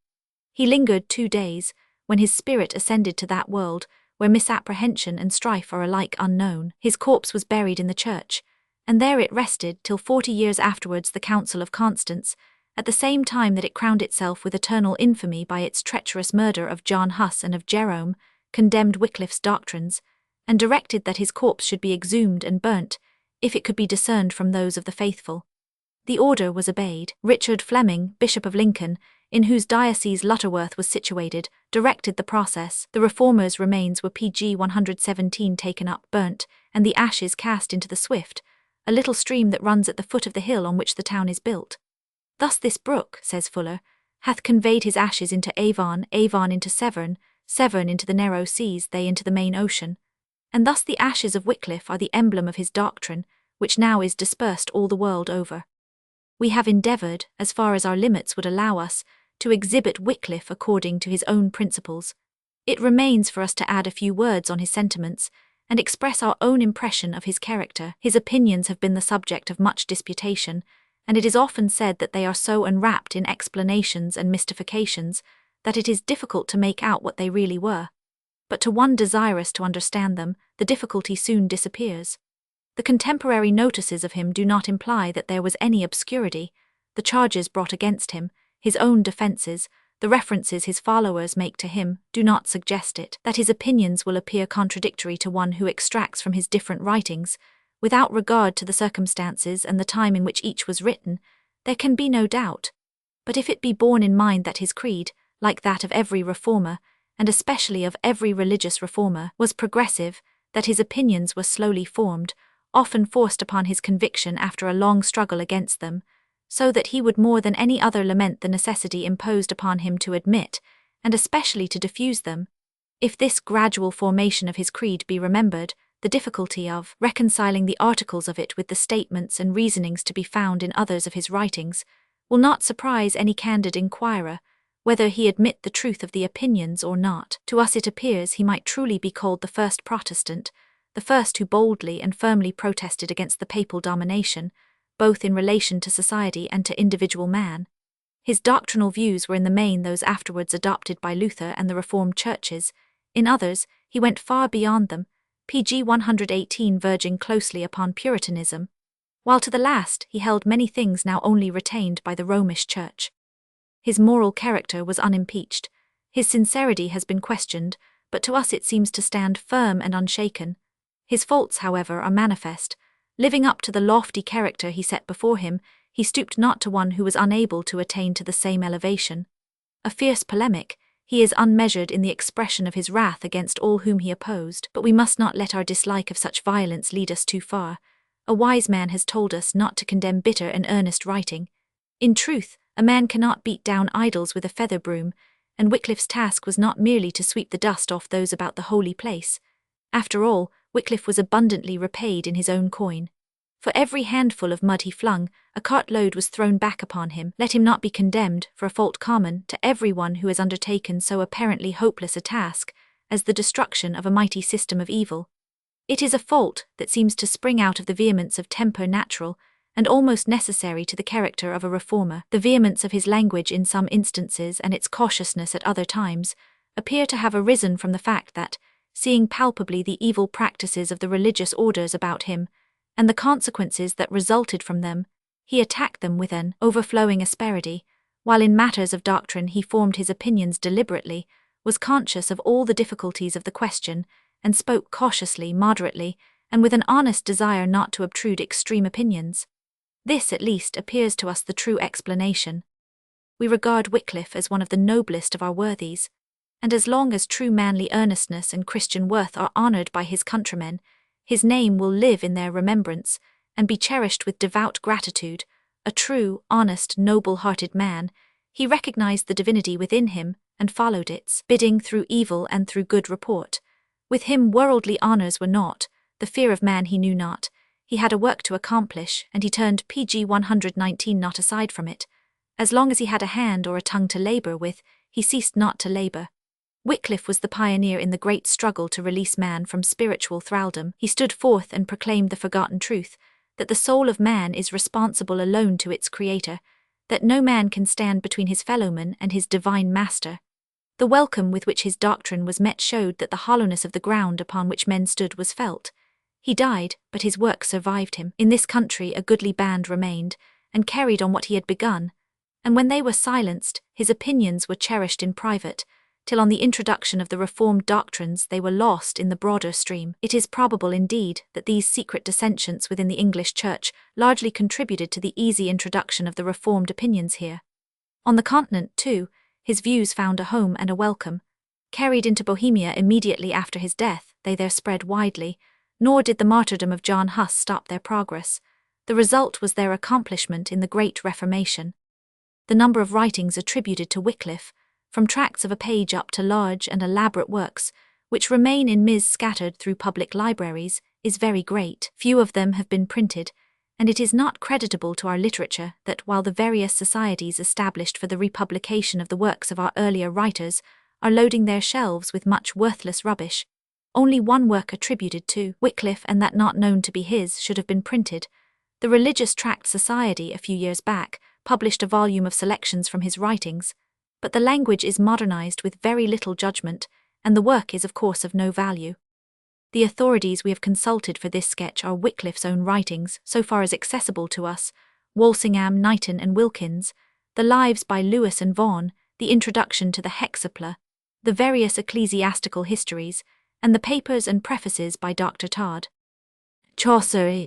He lingered 2 days, when his spirit ascended to that world, where misapprehension and strife are alike unknown. His corpse was buried in the church, and there it rested till 40 years afterwards the Council of Constance, at the same time that it crowned itself with eternal infamy by its treacherous murder of John Huss and of Jerome, condemned Wycliffe's doctrines, and directed that his corpse should be exhumed and burnt, if it could be discerned from those of the faithful. The order was obeyed. Richard Fleming, Bishop of Lincoln, in whose diocese Lutterworth was situated, directed the process. The reformers' remains were pg 117 taken up, burnt, and the ashes cast into the Swift, a little stream that runs at the foot of the hill on which the town is built. Thus this brook, says Fuller, hath conveyed his ashes into Avon, Avon into Severn, Severn into the narrow seas, they into the main ocean. And thus the ashes of Wycliffe are the emblem of his doctrine, which now is dispersed all the world over. We have endeavoured, as far as our limits would allow us, to exhibit Wycliffe according to his own principles. It remains for us to add a few words on his sentiments, and express our own impression of his character. His opinions have been the subject of much disputation, and it is often said that they are so enwrapped in explanations and mystifications that it is difficult to make out what they really were. But to one desirous to understand them, the difficulty soon disappears. The contemporary notices of him do not imply that there was any obscurity. The charges brought against him, his own defences, the references his followers make to him, do not suggest it. That his opinions will appear contradictory to one who extracts from his different writings, without regard to the circumstances and the time in which each was written, there can be no doubt. But if it be borne in mind that his creed, like that of every reformer, and especially of every religious reformer, was progressive, that his opinions were slowly formed, often forced upon his conviction after a long struggle against them, so that he would more than any other lament the necessity imposed upon him to admit, and especially to diffuse them. If this gradual formation of his creed be remembered, the difficulty of reconciling the articles of it with the statements and reasonings to be found in others of his writings will not surprise any candid inquirer, whether he admit the truth of the opinions or not. To us it appears he might truly be called the first Protestant, the first who boldly and firmly protested against the papal domination, both in relation to society and to individual man. His doctrinal views were in the main those afterwards adopted by Luther and the Reformed churches. In others, he went far beyond them, pg 118 verging closely upon Puritanism, while to the last he held many things now only retained by the Romish Church. His moral character was unimpeached. His sincerity has been questioned, but to us it seems to stand firm and unshaken. His faults, however, are manifest. Living up to the lofty character he set before him, he stooped not to one who was unable to attain to the same elevation. A fierce polemic, he is unmeasured in the expression of his wrath against all whom he opposed. But we must not let our dislike of such violence lead us too far. A wise man has told us not to condemn bitter and earnest writing. In truth, a man cannot beat down idols with a feather broom, and Wycliffe's task was not merely to sweep the dust off those about the holy place. After all, Wycliffe was abundantly repaid in his own coin. For every handful of mud he flung, a cartload was thrown back upon him. Let him not be condemned for a fault common to every one who has undertaken so apparently hopeless a task as the destruction of a mighty system of evil. It is a fault that seems to spring out of the vehemence of temper natural and almost necessary to the character of a reformer. The vehemence of his language in some instances and its cautiousness at other times appear to have arisen from the fact that, seeing palpably the evil practices of the religious orders about him, and the consequences that resulted from them, he attacked them with an overflowing asperity, while in matters of doctrine he formed his opinions deliberately, was conscious of all the difficulties of the question, and spoke cautiously, moderately, and with an honest desire not to obtrude extreme opinions. This, at least, appears to us the true explanation. We regard Wycliffe as one of the noblest of our worthies, and as long as true manly earnestness and Christian worth are honoured by his countrymen, his name will live in their remembrance, and be cherished with devout gratitude. A true, honest, noble-hearted man, he recognized the divinity within him, and followed its bidding through evil and through good report. With him worldly honours were naught, the fear of man he knew not. He had a work to accomplish, and he turned pg 119 not aside from it. As long as he had a hand or a tongue to labour with, he ceased not to labour. Wycliffe was the pioneer in the great struggle to release man from spiritual thraldom. He stood forth and proclaimed the forgotten truth, that the soul of man is responsible alone to its creator, that no man can stand between his fellowman and his divine master. The welcome with which his doctrine was met showed that the hollowness of the ground upon which men stood was felt. He died, but his work survived him. In this country a goodly band remained, and carried on what he had begun, and when they were silenced, his opinions were cherished in private, till on the introduction of the reformed doctrines they were lost in the broader stream. It is probable indeed that these secret dissensions within the English Church largely contributed to the easy introduction of the reformed opinions here. On the continent, too, his views found a home and a welcome. Carried into Bohemia immediately after his death, they there spread widely, nor did the martyrdom of John Huss stop their progress. The result was their accomplishment in the Great Reformation. The number of writings attributed to Wycliffe, from tracts of a page up to large and elaborate works, which remain in Ms. scattered through public libraries, is very great. Few of them have been printed, and it is not creditable to our literature that while the various societies established for the republication of the works of our earlier writers are loading their shelves with much worthless rubbish, only one work attributed to Wycliffe and that not known to be his should have been printed. The Religious Tract Society, a few years back, published a volume of selections from his writings, but the language is modernized with very little judgment, and the work is of course of no value. The authorities we have consulted for this sketch are Wycliffe's own writings, so far as accessible to us, Walsingham, Knighton and Wilkins, the Lives by Lewis and Vaughan, the Introduction to the Hexapla, the various ecclesiastical histories, and the papers and prefaces by Dr. Todd. Chaucer.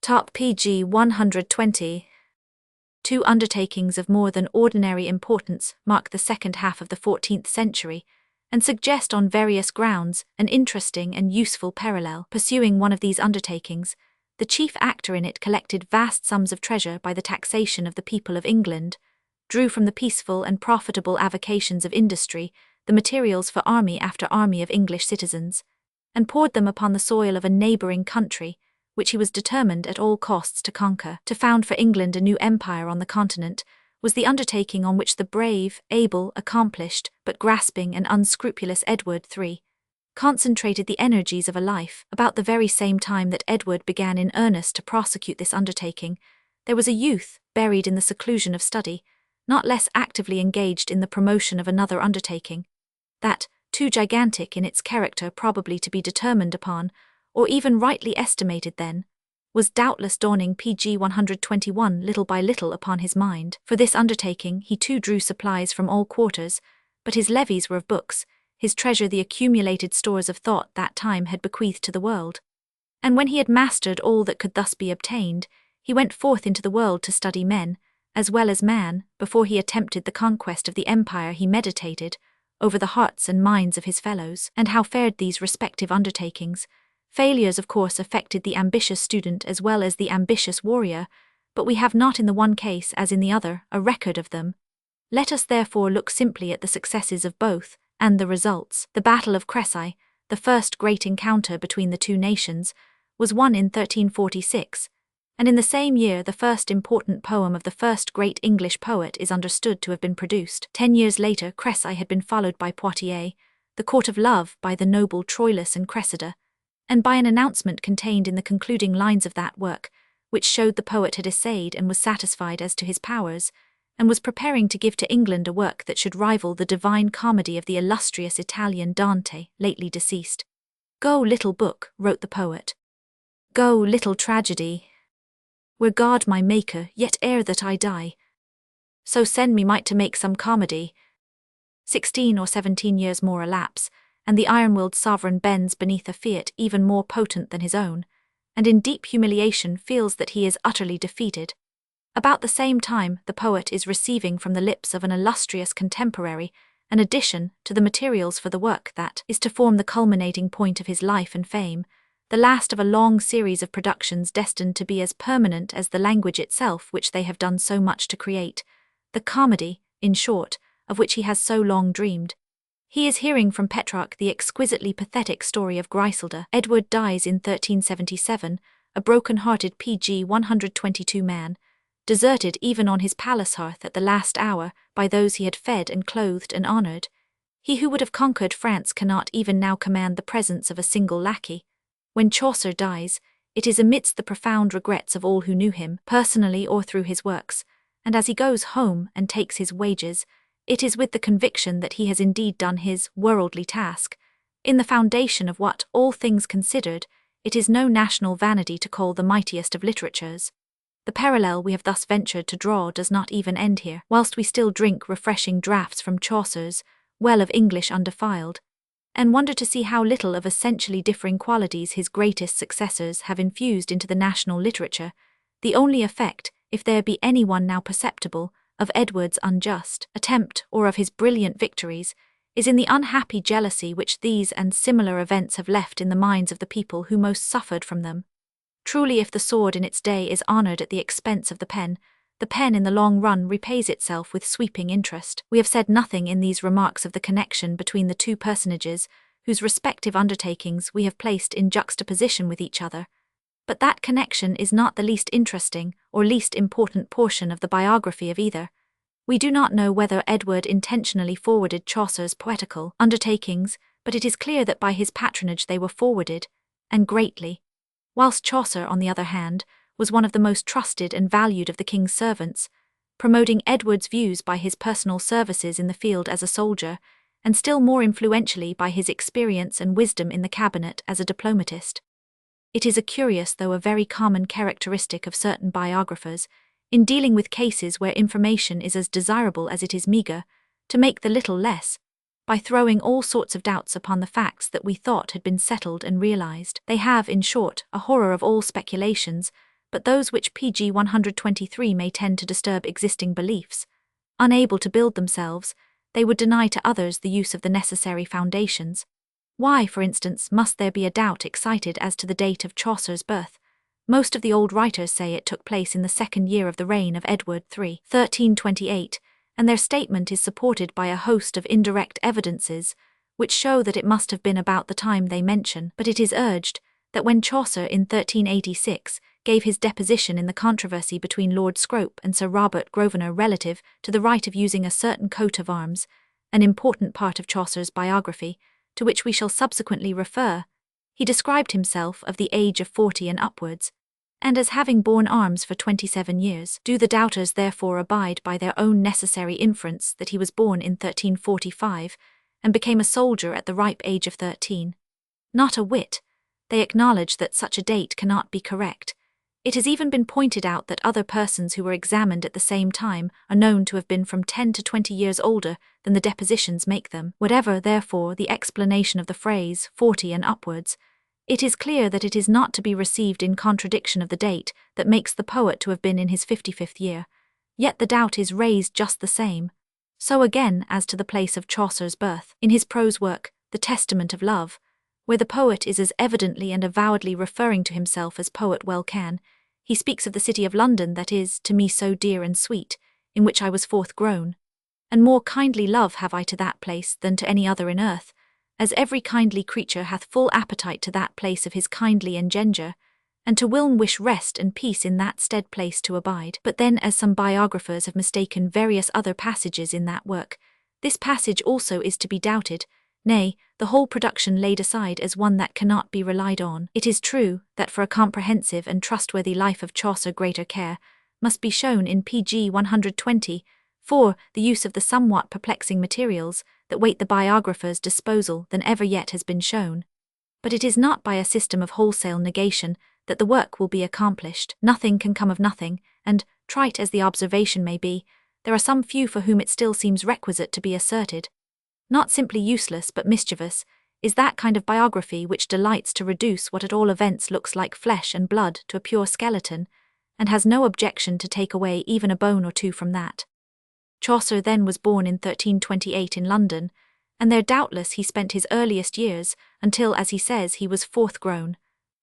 Top pg 120. Two undertakings of more than ordinary importance mark the second half of the 14th century, and suggest on various grounds an interesting and useful parallel. Pursuing one of these undertakings, the chief actor in it collected vast sums of treasure by the taxation of the people of England, drew from the peaceful and profitable avocations of industry the materials for army after army of English citizens, and poured them upon the soil of a neighbouring country, which he was determined at all costs to conquer. To found for England a new empire on the continent was the undertaking on which the brave, able, accomplished, but grasping and unscrupulous Edward III concentrated the energies of a life. About the very same time that Edward began in earnest to prosecute this undertaking, there was a youth, buried in the seclusion of study, not less actively engaged in the promotion of another undertaking, that, too gigantic in its character probably to be determined upon, or even rightly estimated then, was doubtless dawning pg 121 little by little upon his mind. For this undertaking he too drew supplies from all quarters, but his levies were of books, his treasure the accumulated stores of thought that time had bequeathed to the world. And when he had mastered all that could thus be obtained, he went forth into the world to study men, as well as man, before he attempted the conquest of the empire he meditated, over the hearts and minds of his fellows. And how fared these respective undertakings? Failures of course affected the ambitious student as well as the ambitious warrior, but we have not in the one case as in the other a record of them. Let us therefore look simply at the successes of both, and the results. The Battle of Crecy, the first great encounter between the two nations, was won in 1346, and in the same year the first important poem of the first great English poet is understood to have been produced. 10 years later Crecy had been followed by Poitiers, the Court of Love by the noble Troilus and Cressida, and by an announcement contained in the concluding lines of that work, which showed the poet had essayed and was satisfied as to his powers, and was preparing to give to England a work that should rival the Divine Comedy of the illustrious Italian Dante, lately deceased. Go, little book, wrote the poet. Go, little tragedy. Were God my maker, yet ere that I die, so send me might to make some comedy. 16 or 17 years more elapse, and the iron-willed sovereign bends beneath a fiat even more potent than his own, and in deep humiliation feels that he is utterly defeated. About the same time the poet is receiving from the lips of an illustrious contemporary an addition to the materials for the work that is to form the culminating point of his life and fame, the last of a long series of productions destined to be as permanent as the language itself which they have done so much to create, the comedy, in short, of which he has so long dreamed. He is hearing from Petrarch the exquisitely pathetic story of Griselda. Edward dies in 1377, a broken-hearted pg 122 man, deserted even on his palace hearth at the last hour by those he had fed and clothed and honoured. He who would have conquered France cannot even now command the presence of a single lackey. When Chaucer dies, it is amidst the profound regrets of all who knew him, personally or through his works, and as he goes home and takes his wages, it is with the conviction that he has indeed done his worldly task. In the foundation of what, all things considered, it is no national vanity to call the mightiest of literatures. The parallel we have thus ventured to draw does not even end here, whilst we still drink refreshing draughts from Chaucer's well of English undefiled, and wonder to see how little of essentially differing qualities his greatest successors have infused into the national literature. The only effect, if there be any one now perceptible, of Edward's unjust attempt or of his brilliant victories, is in the unhappy jealousy which these and similar events have left in the minds of the people who most suffered from them. Truly, if the sword in its day is honoured at the expense of the pen in the long run repays itself with sweeping interest. We have said nothing in these remarks of the connection between the two personages, whose respective undertakings we have placed in juxtaposition with each other. But that connection is not the least interesting or least important portion of the biography of either. We do not know whether Edward intentionally forwarded Chaucer's poetical undertakings, but it is clear that by his patronage they were forwarded, and greatly. Whilst Chaucer, on the other hand, was one of the most trusted and valued of the king's servants, promoting Edward's views by his personal services in the field as a soldier, and still more influentially by his experience and wisdom in the cabinet as a diplomatist. It is a curious though a very common characteristic of certain biographers, in dealing with cases where information is as desirable as it is meagre, to make the little less, by throwing all sorts of doubts upon the facts that we thought had been settled and realized. They have, in short, a horror of all speculations, but those which pg 123 may tend to disturb existing beliefs. Unable to build themselves, they would deny to others the use of the necessary foundations. Why, for instance, must there be a doubt excited as to the date of Chaucer's birth? Most of the old writers say it took place in the second year of the reign of Edward III, 1328, and their statement is supported by a host of indirect evidences, which show that it must have been about the time they mention. But it is urged that when Chaucer in 1386 gave his deposition in the controversy between Lord Scrope and Sir Robert Grosvenor relative to the right of using a certain coat of arms, an important part of Chaucer's biography, to which we shall subsequently refer, he described himself of the age of 40 and upwards, and as having borne arms for 27 years. Do the doubters therefore abide by their own necessary inference that he was born in 1345, and became a soldier at the ripe age of 13? Not a whit. They acknowledge that such a date cannot be correct. It has even been pointed out that other persons who were examined at the same time are known to have been from 10 to 20 years older than the depositions make them. Whatever, therefore, the explanation of the phrase 40 and upwards, it is clear that it is not to be received in contradiction of the date that makes the poet to have been in his 55th year. Yet the doubt is raised just the same. So again as to the place of Chaucer's birth. In his prose work, The Testament of Love, where the poet is as evidently and avowedly referring to himself as poet well can, he speaks of the city of London that is, to me so dear and sweet, in which I was forth grown. And more kindly love have I to that place than to any other in earth, as every kindly creature hath full appetite to that place of his kindly engendure, and to wiln wish rest and peace in that stead place to abide. But then, as some biographers have mistaken various other passages in that work, this passage also is to be doubted, nay, the whole production laid aside as one that cannot be relied on. It is true that for a comprehensive and trustworthy life of Chaucer greater care must be shown in pg 120, for the use of the somewhat perplexing materials that wait the biographer's disposal than ever yet has been shown. But it is not by a system of wholesale negation that the work will be accomplished. Nothing can come of nothing, and, trite as the observation may be, there are some few for whom it still seems requisite to be asserted. Not simply useless but mischievous is that kind of biography which delights to reduce what at all events looks like flesh and blood to a pure skeleton, and has no objection to take away even a bone or two from that. Chaucer then was born in 1328 in London, and there doubtless he spent his earliest years until, as he says, he was forth grown.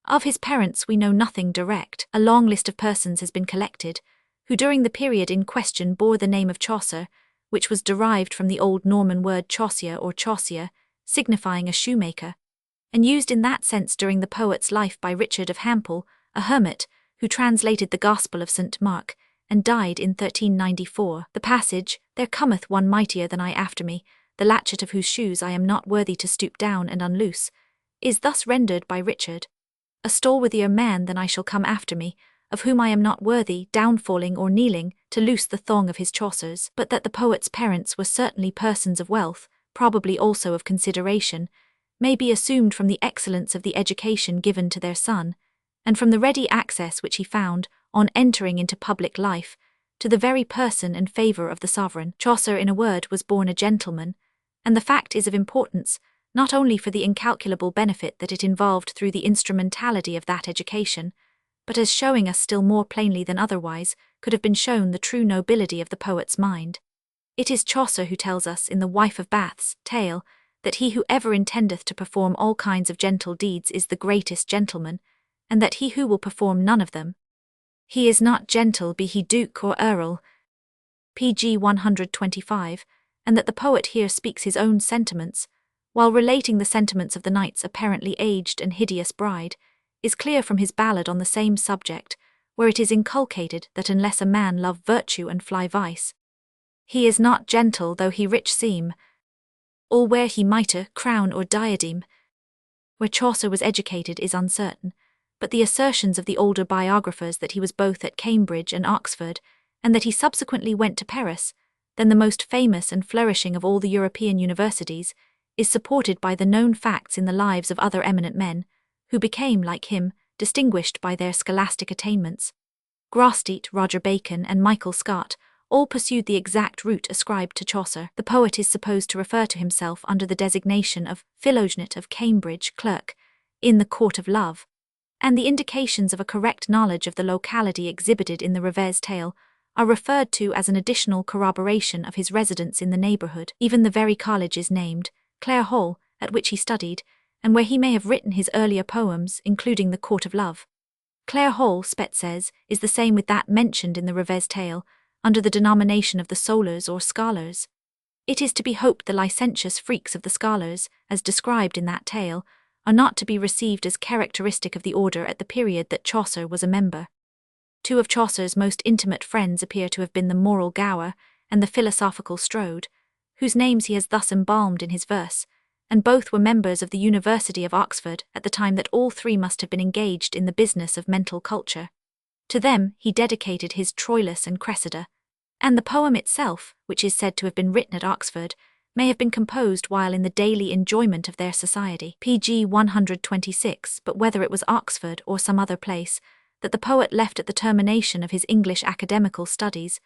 Of his parents we know nothing direct. A long list of persons has been collected, who during the period in question bore the name of Chaucer, which was derived from the old Norman word chaucier or chaucier, signifying a shoemaker, and used in that sense during the poet's life by Richard of Hampel, a hermit, who translated the Gospel of St. Mark, and died in 1394. The passage, "There cometh one mightier than I after me, the latchet of whose shoes I am not worthy to stoop down and unloose," is thus rendered by Richard: "A stalworthier man than I shall come after me, of whom I am not worthy, downfalling or kneeling, to loose the thong of his Chaucers, but that the poet's parents were certainly persons of wealth, probably also of consideration, may be assumed from the excellence of the education given to their son, and from the ready access which he found, on entering into public life, to the very person and favour of the sovereign. Chaucer, in a word, was born a gentleman, and the fact is of importance, not only for the incalculable benefit that it involved through the instrumentality of that education, but as showing us still more plainly than otherwise could have been shown the true nobility of the poet's mind. It is Chaucer who tells us in the Wife of Bath's tale that he who ever intendeth to perform all kinds of gentle deeds is the greatest gentleman, and that he who will perform none of them, he is not gentle, be he duke or earl. Pg 125, and that the poet here speaks his own sentiments, while relating the sentiments of the knight's apparently aged and hideous bride, is clear from his ballad on the same subject, where it is inculcated that unless a man love virtue and fly vice, he is not gentle though he rich seem, or wear he mitre, crown or diadem. Where Chaucer was educated is uncertain, but the assertions of the older biographers that he was both at Cambridge and Oxford, and that he subsequently went to Paris, then the most famous and flourishing of all the European universities, is supported by the known facts in the lives of other eminent men, who became, like him, distinguished by their scholastic attainments. Grosseteste, Roger Bacon, and Michael Scott all pursued the exact route ascribed to Chaucer. The poet is supposed to refer to himself under the designation of Philogenete of Cambridge, clerk, in the Court of Love, and the indications of a correct knowledge of the locality exhibited in the Revers tale are referred to as an additional corroboration of his residence in the neighbourhood. Even the very college is named, Clare Hall, at which he studied, and where he may have written his earlier poems, including the Court of Love. Clare Hall, Spett says, is the same with that mentioned in the Revers tale, under the denomination of the Solars or Scholars. It is to be hoped the licentious freaks of the scholars, as described in that tale, are not to be received as characteristic of the order at the period that Chaucer was a member. Two of Chaucer's most intimate friends appear to have been the moral Gower and the philosophical Strode, whose names he has thus embalmed in his verse, and both were members of the University of Oxford at the time that all three must have been engaged in the business of mental culture. To them he dedicated his Troilus and Cressida, and the poem itself, which is said to have been written at Oxford, may have been composed while in the daily enjoyment of their society. Pg 126, but whether it was Oxford or some other place that the poet left at the termination of his English academical studies,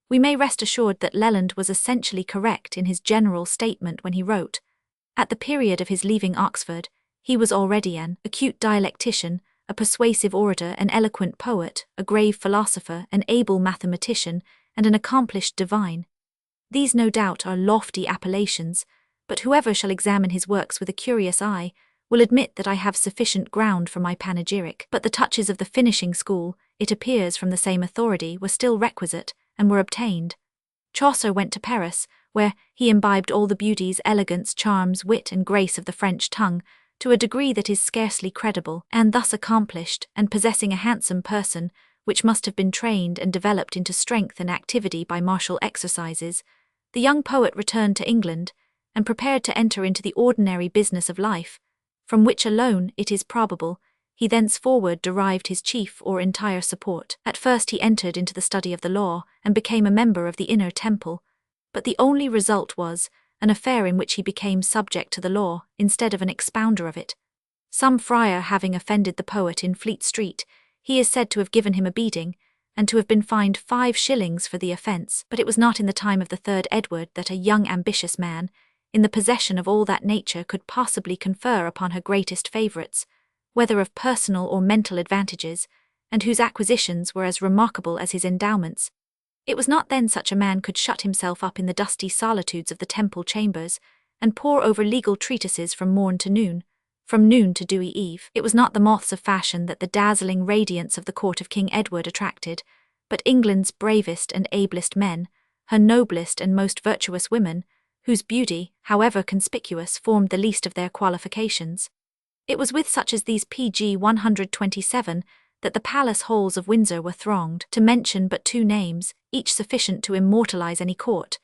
we may rest assured that Leland was essentially correct in his general statement when he wrote, at the period of his leaving Oxford, he was already an acute dialectician, a persuasive orator, an eloquent poet, a grave philosopher, an able mathematician, and an accomplished divine. These no doubt are lofty appellations, but whoever shall examine his works with a curious eye will admit that I have sufficient ground for my panegyric. But the touches of the finishing school, it appears from the same authority, were still requisite, and were obtained. Chaucer went to Paris, where he imbibed all the beauties, elegance, charms, wit, and grace of the French tongue, to a degree that is scarcely credible, and thus accomplished, and possessing a handsome person, which must have been trained and developed into strength and activity by martial exercises, the young poet returned to England, and prepared to enter into the ordinary business of life, from which alone, it is probable, he thenceforward derived his chief or entire support. At first he entered into the study of the law, and became a member of the Inner Temple, but the only result was an affair in which he became subject to the law, instead of an expounder of it. Some friar having offended the poet in Fleet Street, he is said to have given him a beating, and to have been fined 5 shillings for the offence. But it was not in the time of the 3rd Edward that a young ambitious man, in the possession of all that nature could possibly confer upon her greatest favourites, whether of personal or mental advantages, and whose acquisitions were as remarkable as his endowments. It was not then such a man could shut himself up in the dusty solitudes of the temple chambers, and pore over legal treatises from morn to noon, from noon to dewy eve. It was not the moths of fashion that the dazzling radiance of the court of King Edward attracted, but England's bravest and ablest men, her noblest and most virtuous women, whose beauty, however conspicuous, formed the least of their qualifications. It was with such as these Pg 127 that the palace halls of Windsor were thronged. To mention but 2 names, each sufficient to immortalize any court,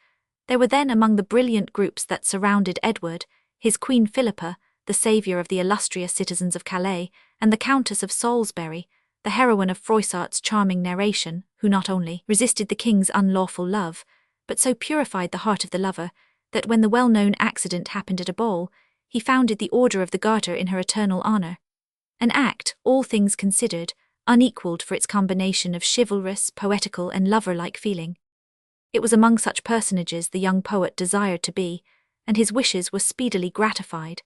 there were then among the brilliant groups that surrounded Edward, his Queen Philippa, the saviour of the illustrious citizens of Calais, and the Countess of Salisbury, the heroine of Froissart's charming narration, who not only resisted the king's unlawful love, but so purified the heart of the lover, that when the well-known accident happened at a ball, he founded the Order of the Garter in her eternal honour. An act, all things considered, unequalled for its combination of chivalrous, poetical and lover-like feeling. It was among such personages the young poet desired to be, and his wishes were speedily gratified.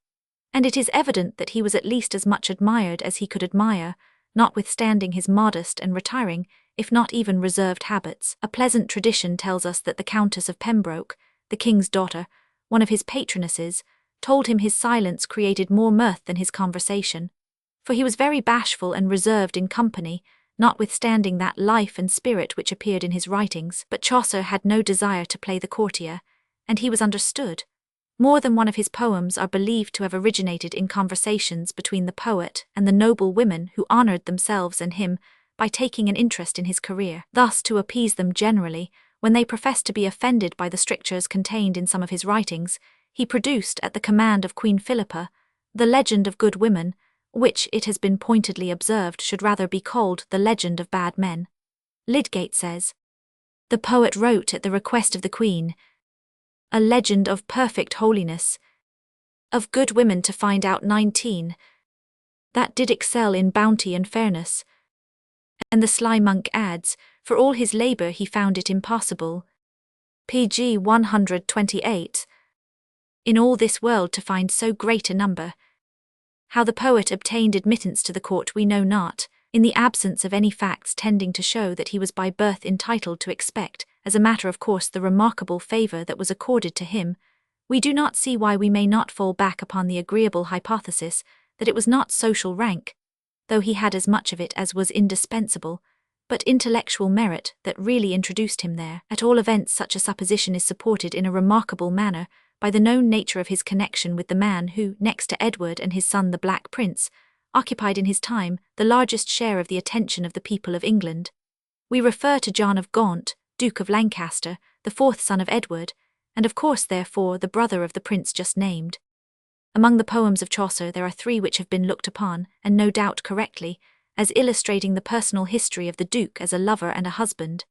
And it is evident that he was at least as much admired as he could admire, notwithstanding his modest and retiring, if not even reserved habits. A pleasant tradition tells us that the Countess of Pembroke, the king's daughter, one of his patronesses, told him his silence created more mirth than his conversation, for he was very bashful and reserved in company, notwithstanding that life and spirit which appeared in his writings. But Chaucer had no desire to play the courtier, and he was understood. More than one of his poems are believed to have originated in conversations between the poet and the noble women who honoured themselves and him by taking an interest in his career, thus to appease them generally. When they professed to be offended by the strictures contained in some of his writings, he produced, at the command of Queen Philippa, the Legend of Good Women, which, it has been pointedly observed, should rather be called the Legend of Bad Men. Lydgate says, "The poet wrote at the request of the Queen a legend of perfect holiness, of good women to find out 19, that did excel in bounty and fairness." And the sly monk adds, "For all his labour he found it impossible." pg 128. In all this world to find so great a number. How the poet obtained admittance to the court we know not, in the absence of any facts tending to show that he was by birth entitled to expect, as a matter of course, the remarkable favour that was accorded to him. We do not see why we may not fall back upon the agreeable hypothesis that it was not social rank, though he had as much of it as was indispensable, but intellectual merit that really introduced him there. At all events, such a supposition is supported in a remarkable manner by the known nature of his connection with the man who, next to Edward and his son the Black Prince, occupied in his time the largest share of the attention of the people of England. We refer to John of Gaunt, Duke of Lancaster, the fourth son of Edward, and of course therefore the brother of the prince just named. Among the poems of Chaucer there are three which have been looked upon, and no doubt correctly, as illustrating the personal history of the Duke as a lover and a husband.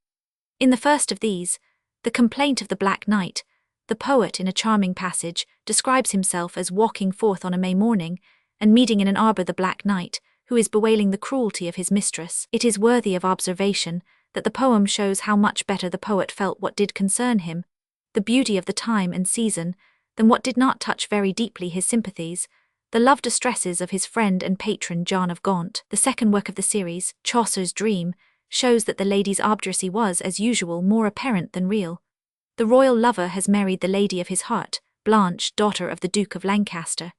In the first of these, The Complaint of the Black Knight, the poet, in a charming passage, describes himself as walking forth on a May morning, and meeting in an arbour the Black Knight, who is bewailing the cruelty of his mistress. It is worthy of observation that the poem shows how much better the poet felt what did concern him, the beauty of the time and season, than what did not touch very deeply his sympathies, the love distresses of his friend and patron John of Gaunt. The second work of the series, Chaucer's Dream, shows that the lady's obduracy was, as usual, more apparent than real. The royal lover has married the lady of his heart, Blanche, daughter of the Duke of Lancaster.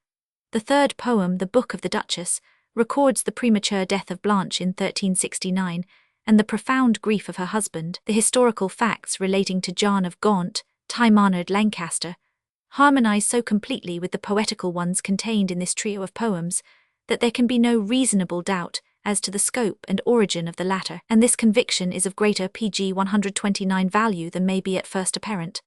The third poem, The Book of the Duchess, records the premature death of Blanche in 1369, and the profound grief of her husband. The historical facts relating to John of Gaunt, time-honoured Lancaster, harmonize so completely with the poetical ones contained in this trio of poems that there can be no reasonable doubt as to the scope and origin of the latter, and this conviction is of greater pg 129 value than may be at first apparent.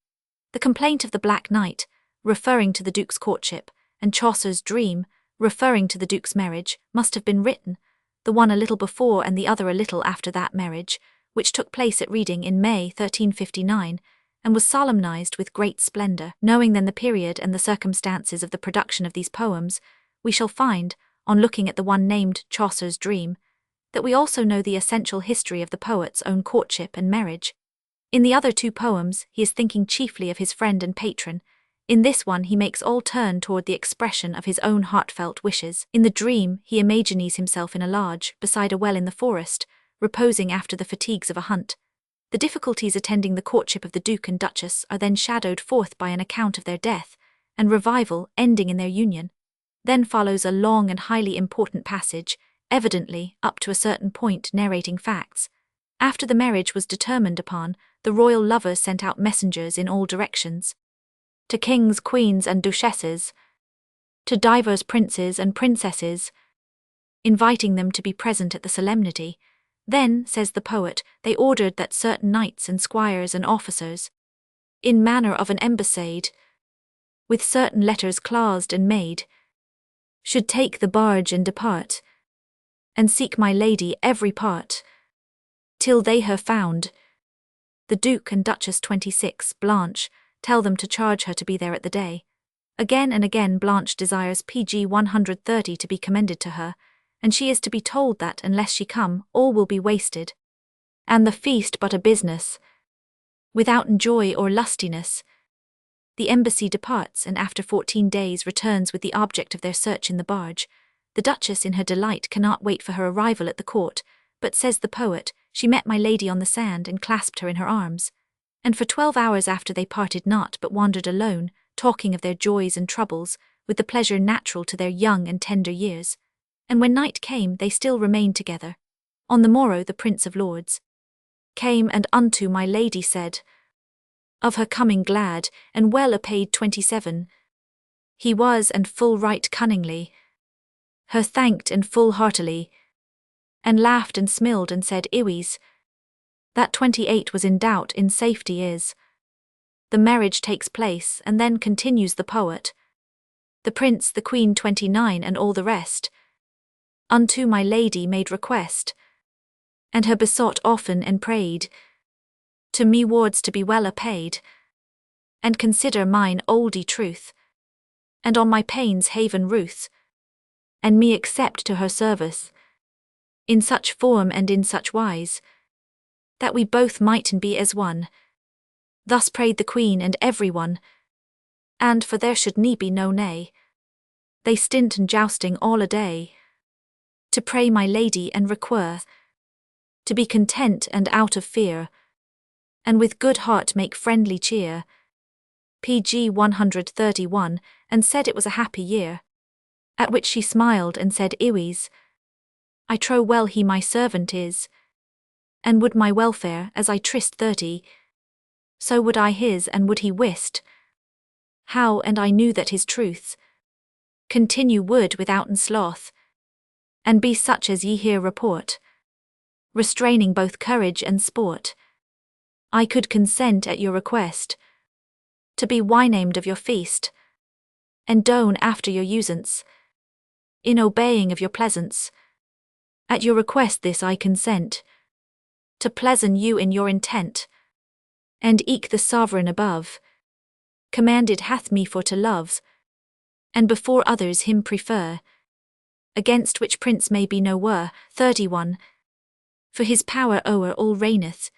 The Complaint of the Black Knight, referring to the Duke's courtship, and Chaucer's Dream, referring to the Duke's marriage, must have been written, the one a little before and the other a little after that marriage, which took place at Reading in May 1359, and was solemnized with great splendour. Knowing then the period and the circumstances of the production of these poems, we shall find, on looking at the one named Chaucer's Dream, that we also know the essential history of the poet's own courtship and marriage. In the other two poems, he is thinking chiefly of his friend and patron. In this one he makes all turn toward the expression of his own heartfelt wishes. In the Dream, he imagines himself in a lodge, beside a well in the forest, reposing after the fatigues of a hunt. The difficulties attending the courtship of the Duke and Duchess are then shadowed forth by an account of their death, and revival ending in their union. Then follows a long and highly important passage, evidently, up to a certain point, narrating facts. After the marriage was determined upon, the royal lovers sent out messengers in all directions, to kings, queens, and duchesses, to divers princes and princesses, inviting them to be present at the solemnity. Then, says the poet, they ordered that certain knights and squires and officers, in manner of an embassade, with certain letters claused and made, should take the barge and depart, and seek my lady every part, till they her found. The Duke and Duchess 26, Blanche, tell them to charge her to be there at the day. Again and again Blanche desires PG 130 to be commended to her, and she is to be told that unless she come, all will be wasted, and the feast but a business, without joy or lustiness. The embassy departs, and after 14 days returns with the object of their search in the barge. The Duchess in her delight cannot wait for her arrival at the court, but, says the poet, she met my lady on the sand and clasped her in her arms. And for 12 hours after they parted not, but wandered alone, talking of their joys and troubles, with the pleasure natural to their young and tender years. And when night came, they still remained together. On the morrow the Prince of Lords came, and unto my lady said, of her coming glad, and well apaid 27. He was, and full right cunningly her thanked and full heartily, and laughed and smiled and said, Iwis, that 28 was in doubt in safety is. The marriage takes place, and then continues the poet, the Prince, the Queen 29, and all the rest, unto my lady made request, and her besought often and prayed, to me wards to be well apaid, and consider mine oldie truth, and on my pains haven ruth, and me accept to her service, in such form and in such wise, that we both mighten be as one. Thus prayed the Queen and every one, and for there should be no nay, they stint and jousting all a day, to pray my lady and require, to be content and out of fear, and with good heart make friendly cheer. PG 131, and said it was a happy year. At which she smiled and said, Iwis, I trow well he my servant is, and would my welfare, as I trist 30, so would I his, and would he wist how, and I knew that his truths continue would withouten sloth, and be such as ye here report, restraining both courage and sport. I could consent at your request to be wynamed of your feast, and down after your usance, in obeying of your pleasance. At your request this I consent, to pleasen you in your intent, and eke the sovereign above commanded hath me for to love, and before others him prefer, against which prince may be no were. 31. For his power o'er all reigneth,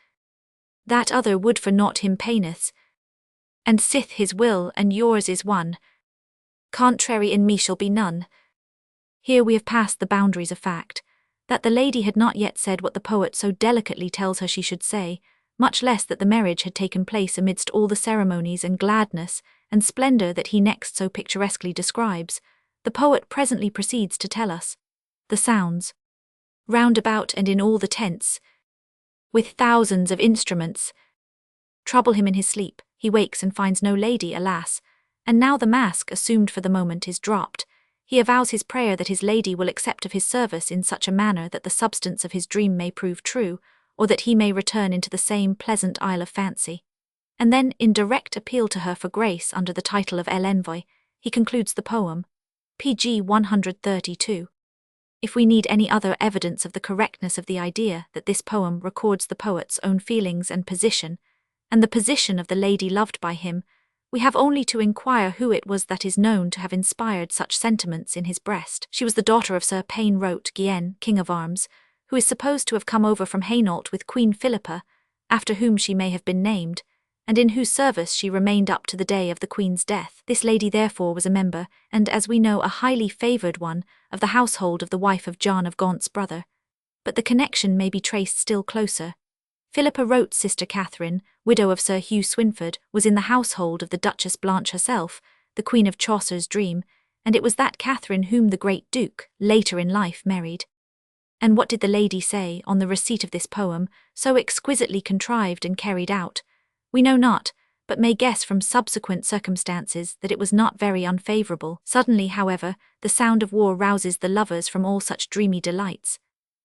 that other would for naught him paineth, and sith his will and yours is one, contrary in me shall be none. Here we have passed the boundaries of fact, that the lady had not yet said what the poet so delicately tells her she should say, much less that the marriage had taken place amidst all the ceremonies and gladness and splendour that he next so picturesquely describes. The poet presently proceeds to tell us the sounds round about and in all the tents, with thousands of instruments, trouble him in his sleep. He wakes and finds no lady, alas, and now the mask assumed for the moment is dropped. He avows his prayer that his lady will accept of his service in such a manner that the substance of his dream may prove true, or that he may return into the same pleasant isle of fancy. And then, in direct appeal to her for grace under the title of L'Envoi, he concludes the poem. PG 132. If we need any other evidence of the correctness of the idea that this poem records the poet's own feelings and position, and the position of the lady loved by him, we have only to inquire who it was that is known to have inspired such sentiments in his breast. She was the daughter of Sir Payne Rote Guienne, King of Arms, who is supposed to have come over from Hainault with Queen Philippa, after whom she may have been named, and in whose service she remained up to the day of the Queen's death. This lady therefore was a member, and as we know a highly favoured one, of the household of the wife of John of Gaunt's brother. But the connection may be traced still closer. Philippa Rote's sister Catherine, widow of Sir Hugh Swynford, was in the household of the Duchess Blanche herself, the Queen of Chaucer's dream, and it was that Catherine whom the great Duke, later in life, married. And what did the lady say on the receipt of this poem, so exquisitely contrived and carried out? We know not, but may guess from subsequent circumstances that it was not very unfavourable. Suddenly, however, the sound of war rouses the lovers from all such dreamy delights.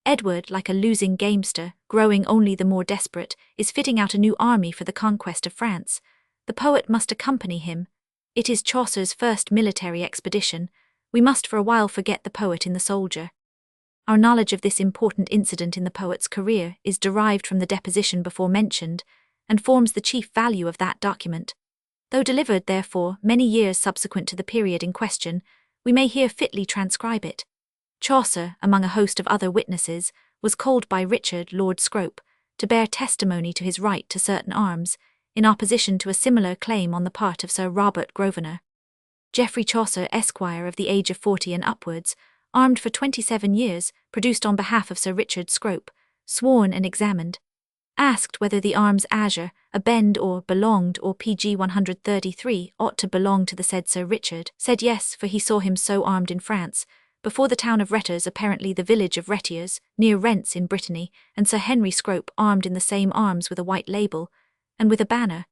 Edward, like a losing gamester, growing only the more desperate, is fitting out a new army for the conquest of France. The poet must accompany him. It is Chaucer's first military expedition. We must for a while forget the poet in the soldier. Our knowledge of this important incident in the poet's career is derived from the deposition before mentioned, and forms the chief value of that document. Though delivered, therefore, many years subsequent to the period in question, we may here fitly transcribe it. Chaucer, among a host of other witnesses, was called by Richard, Lord Scrope, to bear testimony to his right to certain arms, in opposition to a similar claim on the part of Sir Robert Grosvenor. Geoffrey Chaucer, Esquire, of the age of 40 and upwards, armed for 27 years, produced on behalf of Sir Richard Scrope, sworn and examined. Asked whether the arms azure, a bend or belonged or pg 133 ought to belong to the said Sir Richard, said yes, for he saw him so armed in France, before the town of Retters, apparently the village of Retiers, near Rents in Brittany, and Sir Henry Scrope armed in the same arms with a white label, and with a banner,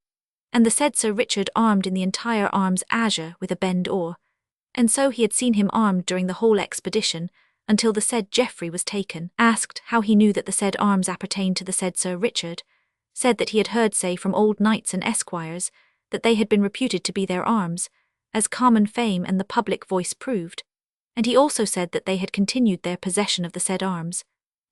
and the said Sir Richard armed in the entire arms azure with a bend or, and so he had seen him armed during the whole expedition, until the said Geoffrey was taken. Asked how he knew that the said arms appertained to the said Sir Richard, said that he had heard say from old knights and esquires, that they had been reputed to be their arms, as common fame and the public voice proved, and he also said that they had continued their possession of the said arms,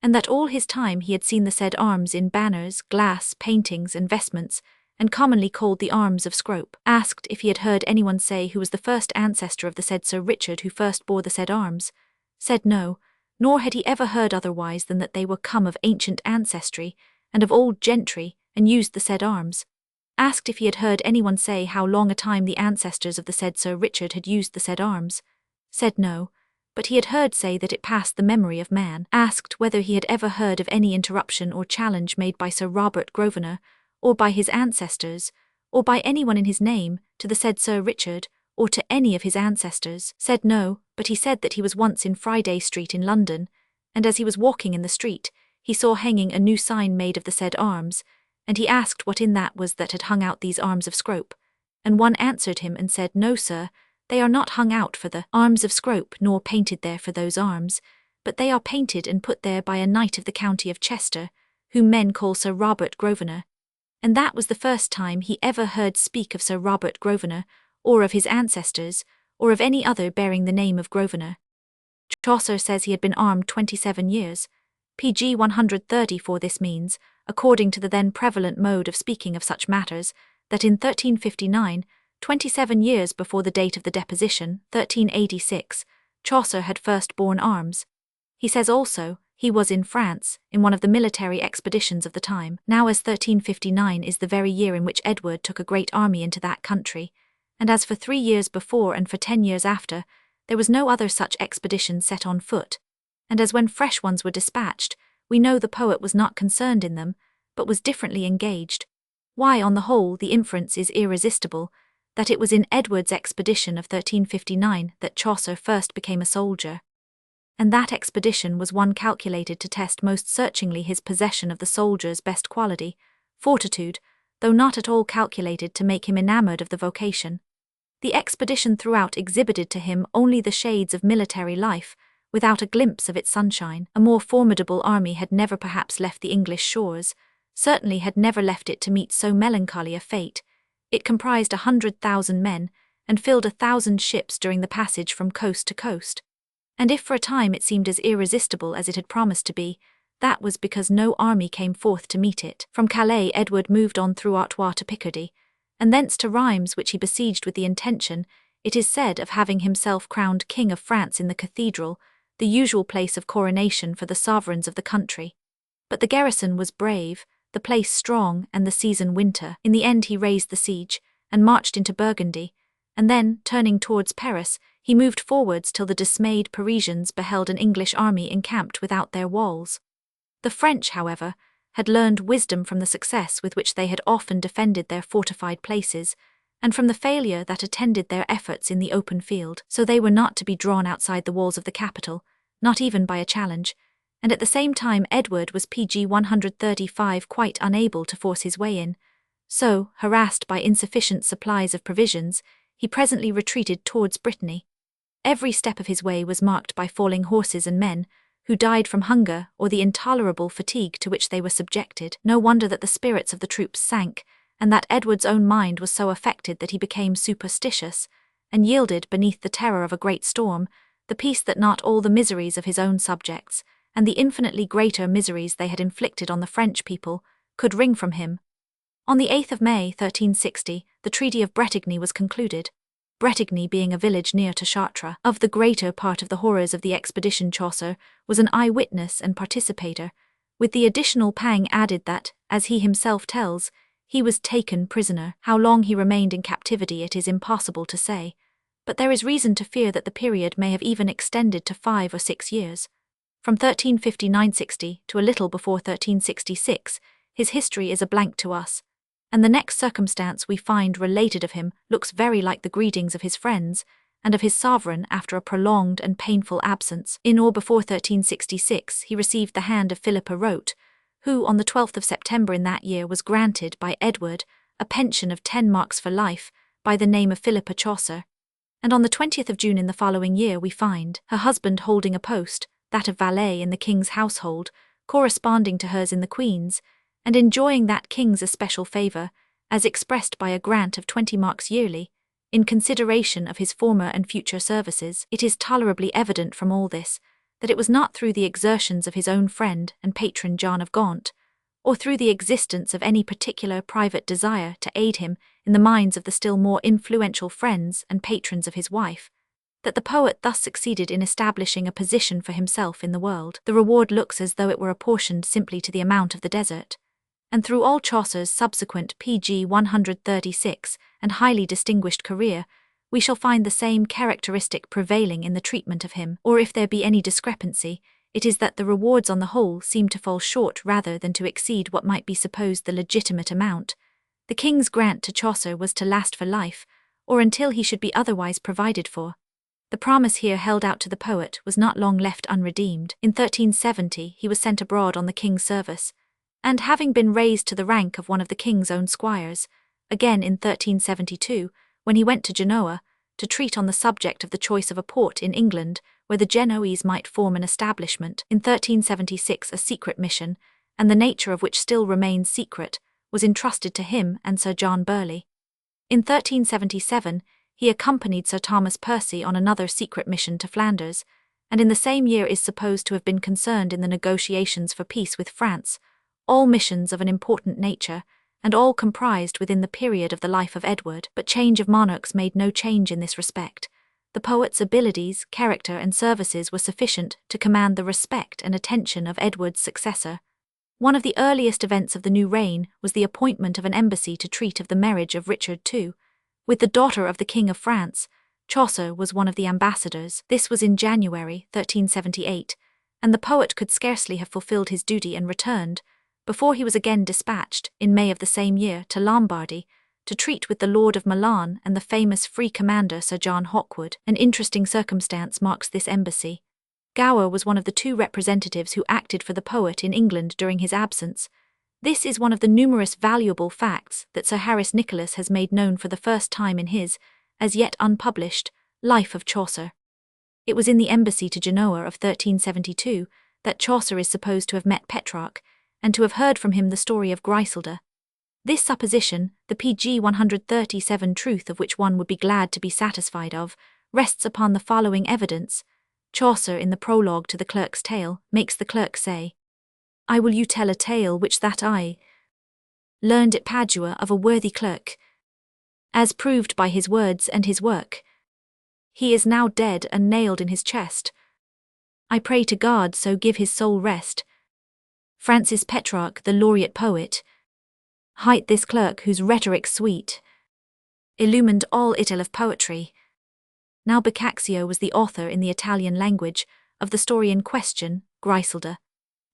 and that all his time he had seen the said arms in banners, glass, paintings, and vestments, and commonly called the arms of Scrope. Asked if he had heard anyone say who was the first ancestor of the said Sir Richard who first bore the said arms, said no, nor had he ever heard otherwise than that they were come of ancient ancestry, and of old gentry, and used the said arms. Asked if he had heard anyone say how long a time the ancestors of the said Sir Richard had used the said arms, said no, but he had heard say that it passed the memory of man. Asked whether he had ever heard of any interruption or challenge made by Sir Robert Grosvenor, or by his ancestors, or by anyone in his name, to the said Sir Richard, or to any of his ancestors, said no, but he said that he was once in Friday Street in London, and as he was walking in the street, he saw hanging a new sign made of the said arms, and he asked what in that was that had hung out these arms of Scrope, and one answered him and said, no, sir, they are not hung out for the arms of Scrope, nor painted there for those arms, but they are painted and put there by a knight of the county of Chester, whom men call Sir Robert Grosvenor. And that was the first time he ever heard speak of Sir Robert Grosvenor, or of his ancestors, or of any other bearing the name of Grosvenor. Chaucer says he had been armed 27 years, pg 134. This means, according to the then prevalent mode of speaking of such matters, that in 1359, 27 years before the date of the deposition, 1386, Chaucer had first borne arms. He says also, he was in France, in one of the military expeditions of the time. Now as 1359 is the very year in which Edward took a great army into that country, and as for 3 years before and for 10 years after, there was no other such expedition set on foot, and as when fresh ones were dispatched, we know the poet was not concerned in them, but was differently engaged. Why, on the whole, the inference is irresistible, that it was in Edward's expedition of 1359 that Chaucer first became a soldier. And that expedition was one calculated to test most searchingly his possession of the soldier's best quality, fortitude, though not at all calculated to make him enamoured of the vocation. The expedition throughout exhibited to him only the shades of military life, without a glimpse of its sunshine. A more formidable army had never perhaps left the English shores, certainly had never left it to meet so melancholy a fate. It comprised 100,000 men, and filled 1,000 ships during the passage from coast to coast. And if for a time it seemed as irresistible as it had promised to be, that was because no army came forth to meet it. From Calais Edward moved on through Artois to Picardy, and thence to Rheims, which he besieged with the intention, it is said, of having himself crowned King of France in the cathedral, the usual place of coronation for the sovereigns of the country. But the garrison was brave, the place strong, and the season winter. In the end he raised the siege, and marched into Burgundy, and then, turning towards Paris, he moved forwards till the dismayed Parisians beheld an English army encamped without their walls. The French, however, had learned wisdom from the success with which they had often defended their fortified places, and from the failure that attended their efforts in the open field, so they were not to be drawn outside the walls of the capital, not even by a challenge, and at the same time Edward was pg 135 quite unable to force his way in, so, harassed by insufficient supplies of provisions, he presently retreated towards Brittany. Every step of his way was marked by falling horses and men, who died from hunger or the intolerable fatigue to which they were subjected. No wonder that the spirits of the troops sank, and that Edward's own mind was so affected that he became superstitious, and yielded beneath the terror of a great storm, the peace that not all the miseries of his own subjects, and the infinitely greater miseries they had inflicted on the French people, could wring from him. On the 8th of May, 1360, the Treaty of Bretigny was concluded. Bretigny being a village near to Chartres. Of the greater part of the horrors of the expedition, Chaucer was an eyewitness and participator, with the additional pang added that, as he himself tells, he was taken prisoner. How long he remained in captivity it is impossible to say, but there is reason to fear that the period may have even extended to 5 or 6 years. From 1359-60 to a little before 1366, his history is a blank to us, and the next circumstance we find related of him looks very like the greetings of his friends and of his sovereign after a prolonged and painful absence. In or before 1366 he received the hand of Philippa Rote, who on the 12th of September in that year was granted by Edward a pension of 10 marks for life by the name of Philippa Chaucer, and on the 20th of June in the following year we find her husband holding a post, that of valet in the king's household, corresponding to hers in the queen's, and enjoying that king's especial favour, as expressed by a grant of 20 marks yearly, in consideration of his former and future services. It is tolerably evident from all this, that it was not through the exertions of his own friend and patron John of Gaunt, or through the existence of any particular private desire to aid him in the minds of the still more influential friends and patrons of his wife, that the poet thus succeeded in establishing a position for himself in the world. The reward looks as though it were apportioned simply to the amount of the desert, and through all Chaucer's subsequent pg 136 and highly distinguished career, we shall find the same characteristic prevailing in the treatment of him. Or if there be any discrepancy, it is that the rewards on the whole seem to fall short rather than to exceed what might be supposed the legitimate amount. The king's grant to Chaucer was to last for life, or until he should be otherwise provided for. The promise here held out to the poet was not long left unredeemed. In 1370 he was sent abroad on the king's service, and having been raised to the rank of one of the king's own squires, again in 1372, when he went to Genoa, to treat on the subject of the choice of a port in England where the Genoese might form an establishment. In 1376 a secret mission, and the nature of which still remains secret, was entrusted to him and Sir John Burleigh. In 1377 he accompanied Sir Thomas Percy on another secret mission to Flanders, and in the same year is supposed to have been concerned in the negotiations for peace with France, all missions of an important nature, and all comprised within the period of the life of Edward. But change of monarchs made no change in this respect. The poet's abilities, character, and services were sufficient to command the respect and attention of Edward's successor. One of the earliest events of the new reign was the appointment of an embassy to treat of the marriage of Richard II with the daughter of the King of France. Chaucer was one of the ambassadors. This was in January 1378, and the poet could scarcely have fulfilled his duty and returned, before he was again dispatched, in May of the same year, to Lombardy, to treat with the Lord of Milan and the famous free commander Sir John Hawkwood. An interesting circumstance marks this embassy. Gower was one of the 2 representatives who acted for the poet in England during his absence. This is one of the numerous valuable facts that Sir Harris Nicolas has made known for the first time in his, as yet unpublished, Life of Chaucer. It was in the embassy to Genoa of 1372 that Chaucer is supposed to have met Petrarch, and to have heard from him the story of Griselda. This supposition, the pg 137 truth of which one would be glad to be satisfied of, rests upon the following evidence. Chaucer, in the prologue to the Clerk's Tale, makes the clerk say, "I will you tell a tale which that I learned at Padua of a worthy clerk, as proved by his words and his work. He is now dead and nailed in his chest. I pray to God so give his soul rest. Francis Petrarch, the laureate poet, hight this clerk whose rhetoric sweet illumined all Italy of poetry. Now Boccaccio was the author in the Italian language of the story in question, Griselda.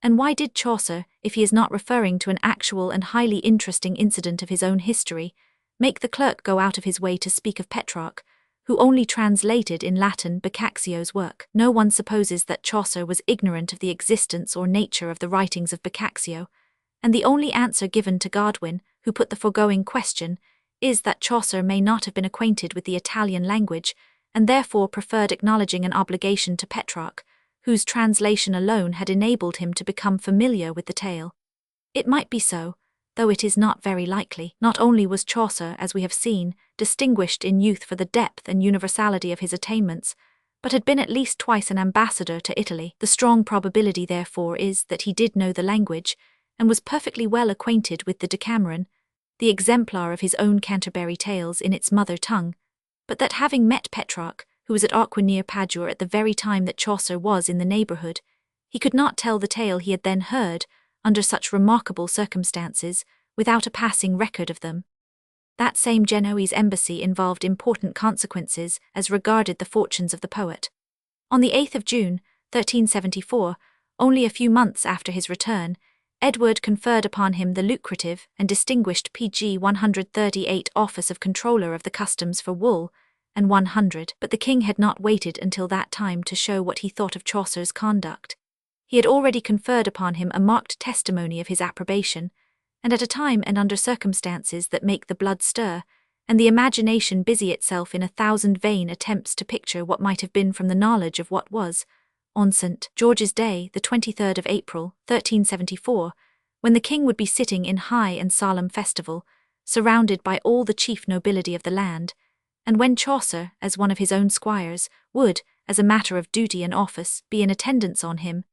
And why did Chaucer, if he is not referring to an actual and highly interesting incident of his own history, make the clerk go out of his way to speak of Petrarch, who only translated in Latin Boccaccio's work? No one supposes that Chaucer was ignorant of the existence or nature of the writings of Boccaccio, and the only answer given to Godwin, who put the foregoing question, is that Chaucer may not have been acquainted with the Italian language, and therefore preferred acknowledging an obligation to Petrarch, whose translation alone had enabled him to become familiar with the tale. It might be so, though it is not very likely. Not only was Chaucer, as we have seen, distinguished in youth for the depth and universality of his attainments, but had been at least twice an ambassador to Italy. The strong probability, therefore, is that he did know the language, and was perfectly well acquainted with the Decameron, the exemplar of his own Canterbury Tales in its mother tongue, but that having met Petrarch, who was at Aqua near Padua at the very time that Chaucer was in the neighbourhood, he could not tell the tale he had then heard, under such remarkable circumstances, without a passing record of them. That same Genoese embassy involved important consequences as regarded the fortunes of the poet. On the 8th of June, 1374, only a few months after his return, Edward conferred upon him the lucrative and distinguished PG 138 office of Controller of the Customs for Wool, and 100, but the king had not waited until that time to show what he thought of Chaucer's conduct. He had already conferred upon him a marked testimony of his approbation, and at a time and under circumstances that make the blood stir, and the imagination busy itself in 1,000 vain attempts to picture what might have been from the knowledge of what was, on St. George's Day, the 23rd of April, 1374, when the king would be sitting in high and solemn festival, surrounded by all the chief nobility of the land, and when Chaucer, as one of his own squires, would, as a matter of duty and office, be in attendance on him,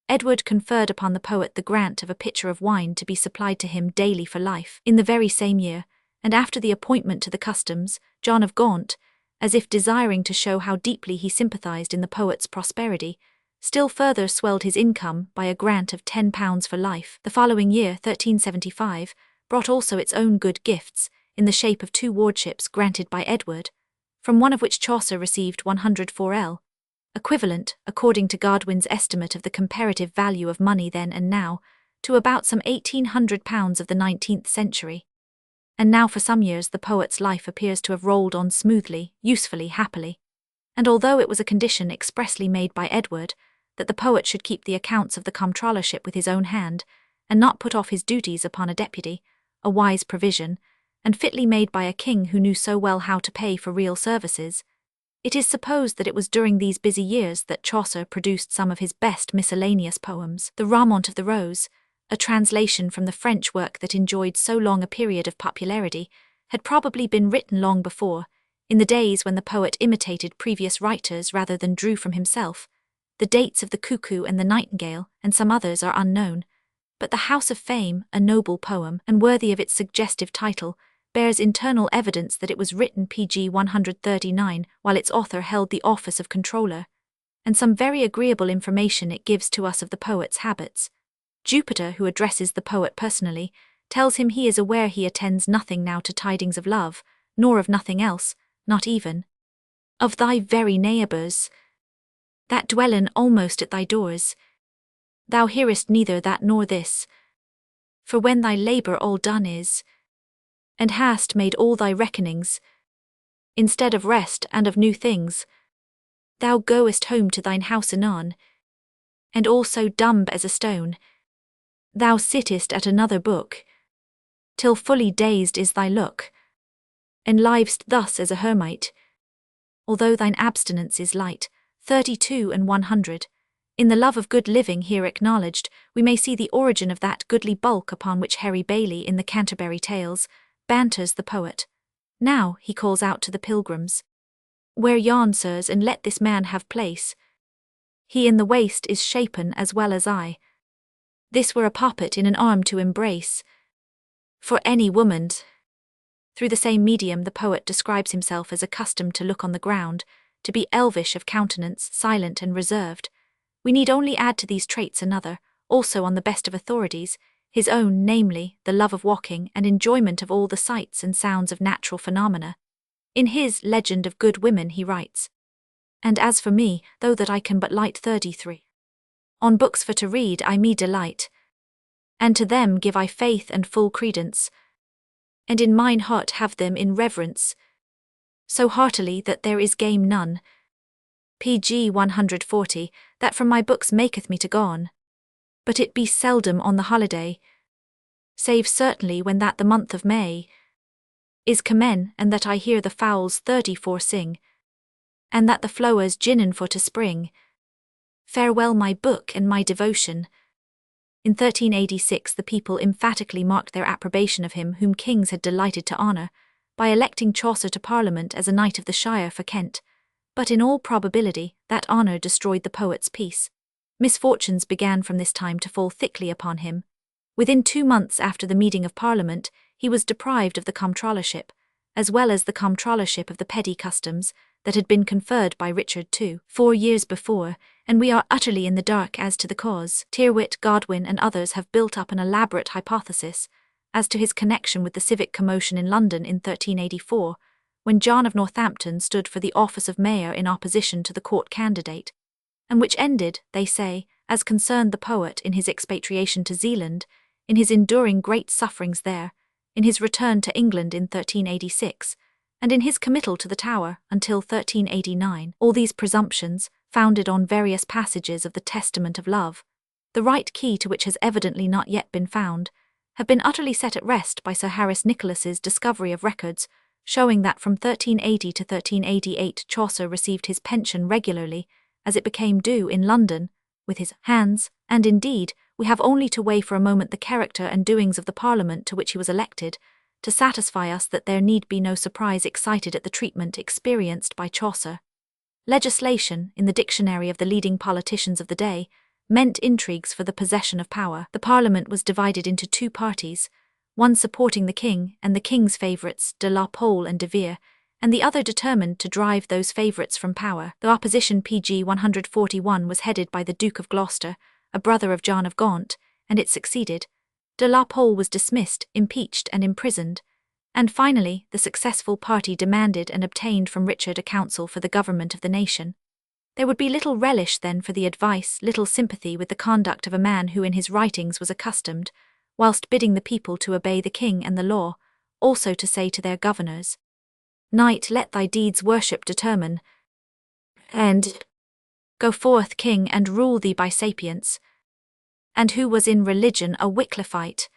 Edward conferred upon the poet the grant of a pitcher of wine to be supplied to him daily for life. In the very same year, and after the appointment to the customs, John of Gaunt, as if desiring to show how deeply he sympathized in the poet's prosperity, still further swelled his income by a grant of £10 for life. The following year, 1375, brought also its own good gifts, in the shape of 2 wardships granted by Edward, from one of which Chaucer received 104l, equivalent, according to Godwin's estimate of the comparative value of money then and now, to about some £1,800 of the 19th century. And now for some years the poet's life appears to have rolled on smoothly, usefully, happily. And although it was a condition expressly made by Edward, that the poet should keep the accounts of the comptrollership with his own hand, and not put off his duties upon a deputy, a wise provision, and fitly made by a king who knew so well how to pay for real services, it is supposed that it was during these busy years that Chaucer produced some of his best miscellaneous poems. The Ramont of the Rose, a translation from the French work that enjoyed so long a period of popularity, had probably been written long before, in the days when the poet imitated previous writers rather than drew from himself. The dates of the Cuckoo and the Nightingale, and some others, are unknown, but the House of Fame, a noble poem, and worthy of its suggestive title, bears internal evidence that it was written PG 139 while its author held the office of Controller, and some very agreeable information it gives to us of the poet's habits. Jupiter, who addresses the poet personally, tells him he is aware he attends nothing now to tidings of love, nor of nothing else, not even of thy very neighbours, that dwellen almost at thy doors. Thou hearest neither that nor this, for when thy labour all done is, and hast made all thy reckonings, instead of rest and of new things, thou goest home to thine house anon, and all so dumb as a stone, thou sittest at another book, till fully dazed is thy look, and livest thus as a hermite, although thine abstinence is light. 32 and 100. In the love of good living here acknowledged, we may see the origin of that goodly bulk upon which Harry Bailey in the Canterbury Tales banters the poet. Now, he calls out to the pilgrims, "Wear yon, sirs, and let this man have place. He in the waist is shapen as well as I. This were a poppet in an arm to embrace. For any woman." Through the same medium the poet describes himself as accustomed to look on the ground, to be elvish of countenance, silent and reserved. We need only add to these traits another, also on the best of authorities, his own, namely, the love of walking and enjoyment of all the sights and sounds of natural phenomena. In his Legend of Good Women he writes, "And as for me, though that I can but light 33. On books for to read I me delight, and to them give I faith and full credence, and in mine heart have them in reverence, so heartily that there is game none. PG 140, that from my books maketh me to gone, but it be seldom on the holiday, save certainly when that the month of May is commene, and that I hear the fowls 34 sing, and that the flowers ginnen for to spring. Farewell my book and my devotion." In 1386 the people emphatically marked their approbation of him whom kings had delighted to honour, by electing Chaucer to Parliament as a Knight of the Shire for Kent, But in all probability, that honour destroyed the poet's peace. Misfortunes began from this time to fall thickly upon him. Within 2 months after the meeting of Parliament, he was deprived of the comptrollership, as well as the comptrollership of the petty customs that had been conferred by Richard II 4 years before, and we are utterly in the dark as to the cause. Tyrwhitt, Godwin, and others have built up an elaborate hypothesis as to his connection with the civic commotion in London in 1384, when John of Northampton stood for the office of mayor in opposition to the court candidate, and which ended, they say, as concerned the poet in his expatriation to Zealand, in his enduring great sufferings there, in his return to England in 1386, and in his committal to the Tower until 1389. All these presumptions, founded on various passages of the Testament of Love, the right key to which has evidently not yet been found, have been utterly set at rest by Sir Harris Nicholas's discovery of records showing that from 1380 to 1388 Chaucer received his pension regularly, as it became due in London, with his hands, and indeed, we have only to weigh for a moment the character and doings of the Parliament to which he was elected, to satisfy us that there need be no surprise excited at the treatment experienced by Chaucer. Legislation, in the dictionary of the leading politicians of the day, meant intrigues for the possession of power. The Parliament was divided into 2 parties, one supporting the king and the king's favourites, de la Pole and de Vere, and the other determined to drive those favourites from power. The opposition PG 141 was headed by the Duke of Gloucester, a brother of John of Gaunt, and it succeeded. De la Pole was dismissed, impeached and imprisoned, and finally the successful party demanded and obtained from Richard a council for the government of the nation. There would be little relish then for the advice, little sympathy with the conduct of a man who in his writings was accustomed, whilst bidding the people to obey the king and the law, also to say to their governors, "Knight, let thy deeds worship determine, and go forth, king, and rule thee by sapience," and who was in religion a Wycliffite.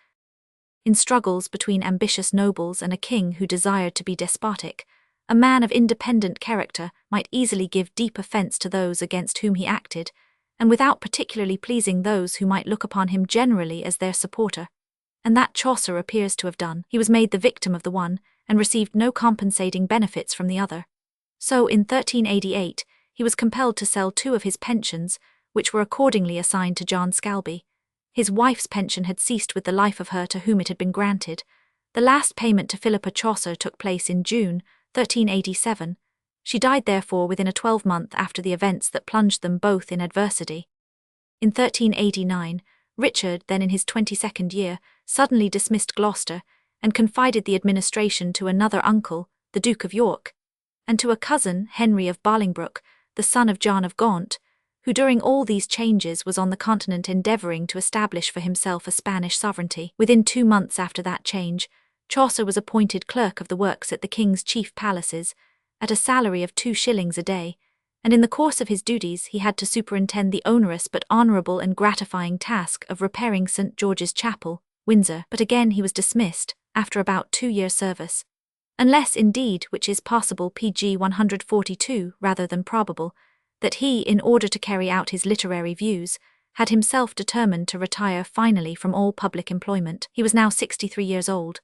In struggles between ambitious nobles and a king who desired to be despotic, a man of independent character might easily give deep offence to those against whom he acted, and without particularly pleasing those who might look upon him generally as their supporter. And that Chaucer appears to have done. He was made the victim of the one, and received no compensating benefits from the other. So in 1388, he was compelled to sell 2 of his pensions, which were accordingly assigned to John Scalby. His wife's pension had ceased with the life of her to whom it had been granted. The last payment to Philippa Chaucer took place in June 1387. She died therefore within a 12-month after the events that plunged them both in adversity. In 1389, Richard, then in his 22nd year, suddenly dismissed Gloucester, and confided the administration to another uncle, the Duke of York, and to a cousin, Henry of Bolingbroke, the son of John of Gaunt, who during all these changes was on the continent endeavouring to establish for himself a Spanish sovereignty. Within 2 months after that change, Chaucer was appointed clerk of the works at the king's chief palaces, at a salary of 2 shillings a day, and in the course of his duties he had to superintend the onerous but honourable and gratifying task of repairing St. George's Chapel, Windsor. But again he was dismissed, after about 2 years' service. Unless indeed, which is possible PG 142 rather than probable, that he, in order to carry out his literary views, had himself determined to retire finally from all public employment. He was now 63 years old.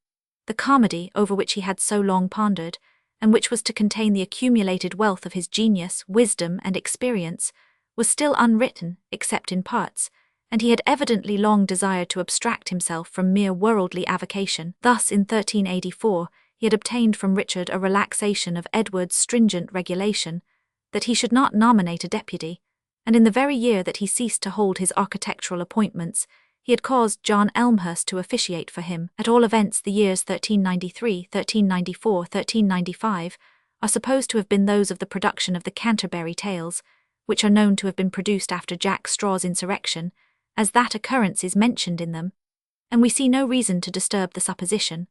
The comedy, over which he had so long pondered, and which was to contain the accumulated wealth of his genius, wisdom, and experience, was still unwritten, except in parts, and he had evidently long desired to abstract himself from mere worldly avocation. Thus, in 1384, he had obtained from Richard a relaxation of Edward's stringent regulation, that he should not nominate a deputy, and in the very year that he ceased to hold his architectural appointments, he had caused John Elmhurst to officiate for him. At all events, the years 1393, 1394, 1395 are supposed to have been those of the production of the Canterbury Tales, which are known to have been produced after Jack Straw's insurrection, as that occurrence is mentioned in them, and we see no reason to disturb the supposition.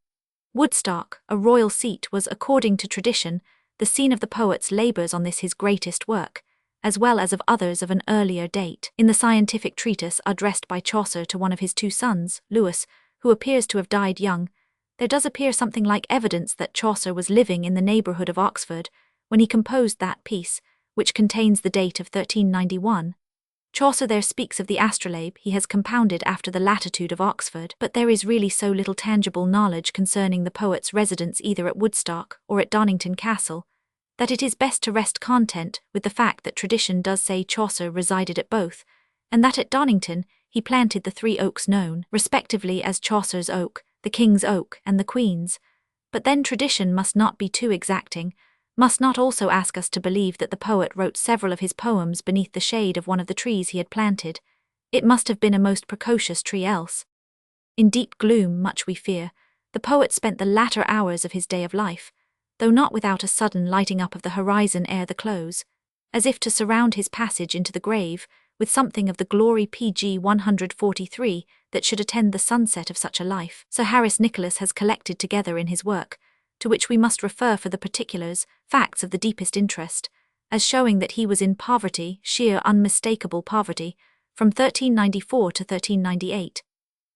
Woodstock, a royal seat, was, according to tradition, the scene of the poet's labours on this his greatest work, as well as of others of an earlier date. In the scientific treatise addressed by Chaucer to one of his 2 sons, Lewis, who appears to have died young, there does appear something like evidence that Chaucer was living in the neighbourhood of Oxford when he composed that piece, which contains the date of 1391. Chaucer there speaks of the astrolabe he has compounded after the latitude of Oxford, but there is really so little tangible knowledge concerning the poet's residence either at Woodstock or at Donnington Castle, that it is best to rest content with the fact that tradition does say Chaucer resided at both, and that at Donnington he planted the 3 oaks known, respectively, as Chaucer's Oak, the King's Oak, and the Queen's. But then tradition must not be too exacting, must not also ask us to believe that the poet wrote several of his poems beneath the shade of one of the trees he had planted. It must have been a most precocious tree else. In deep gloom, much we fear, the poet spent the latter hours of his day of life, though not without a sudden lighting up of the horizon ere the close, as if to surround his passage into the grave with something of the glory pg 143 that should attend the sunset of such a life. Sir Harris Nicholas has collected together in his work, to which we must refer for the particulars, facts of the deepest interest, as showing that he was in poverty, sheer unmistakable poverty, from 1394 to 1398.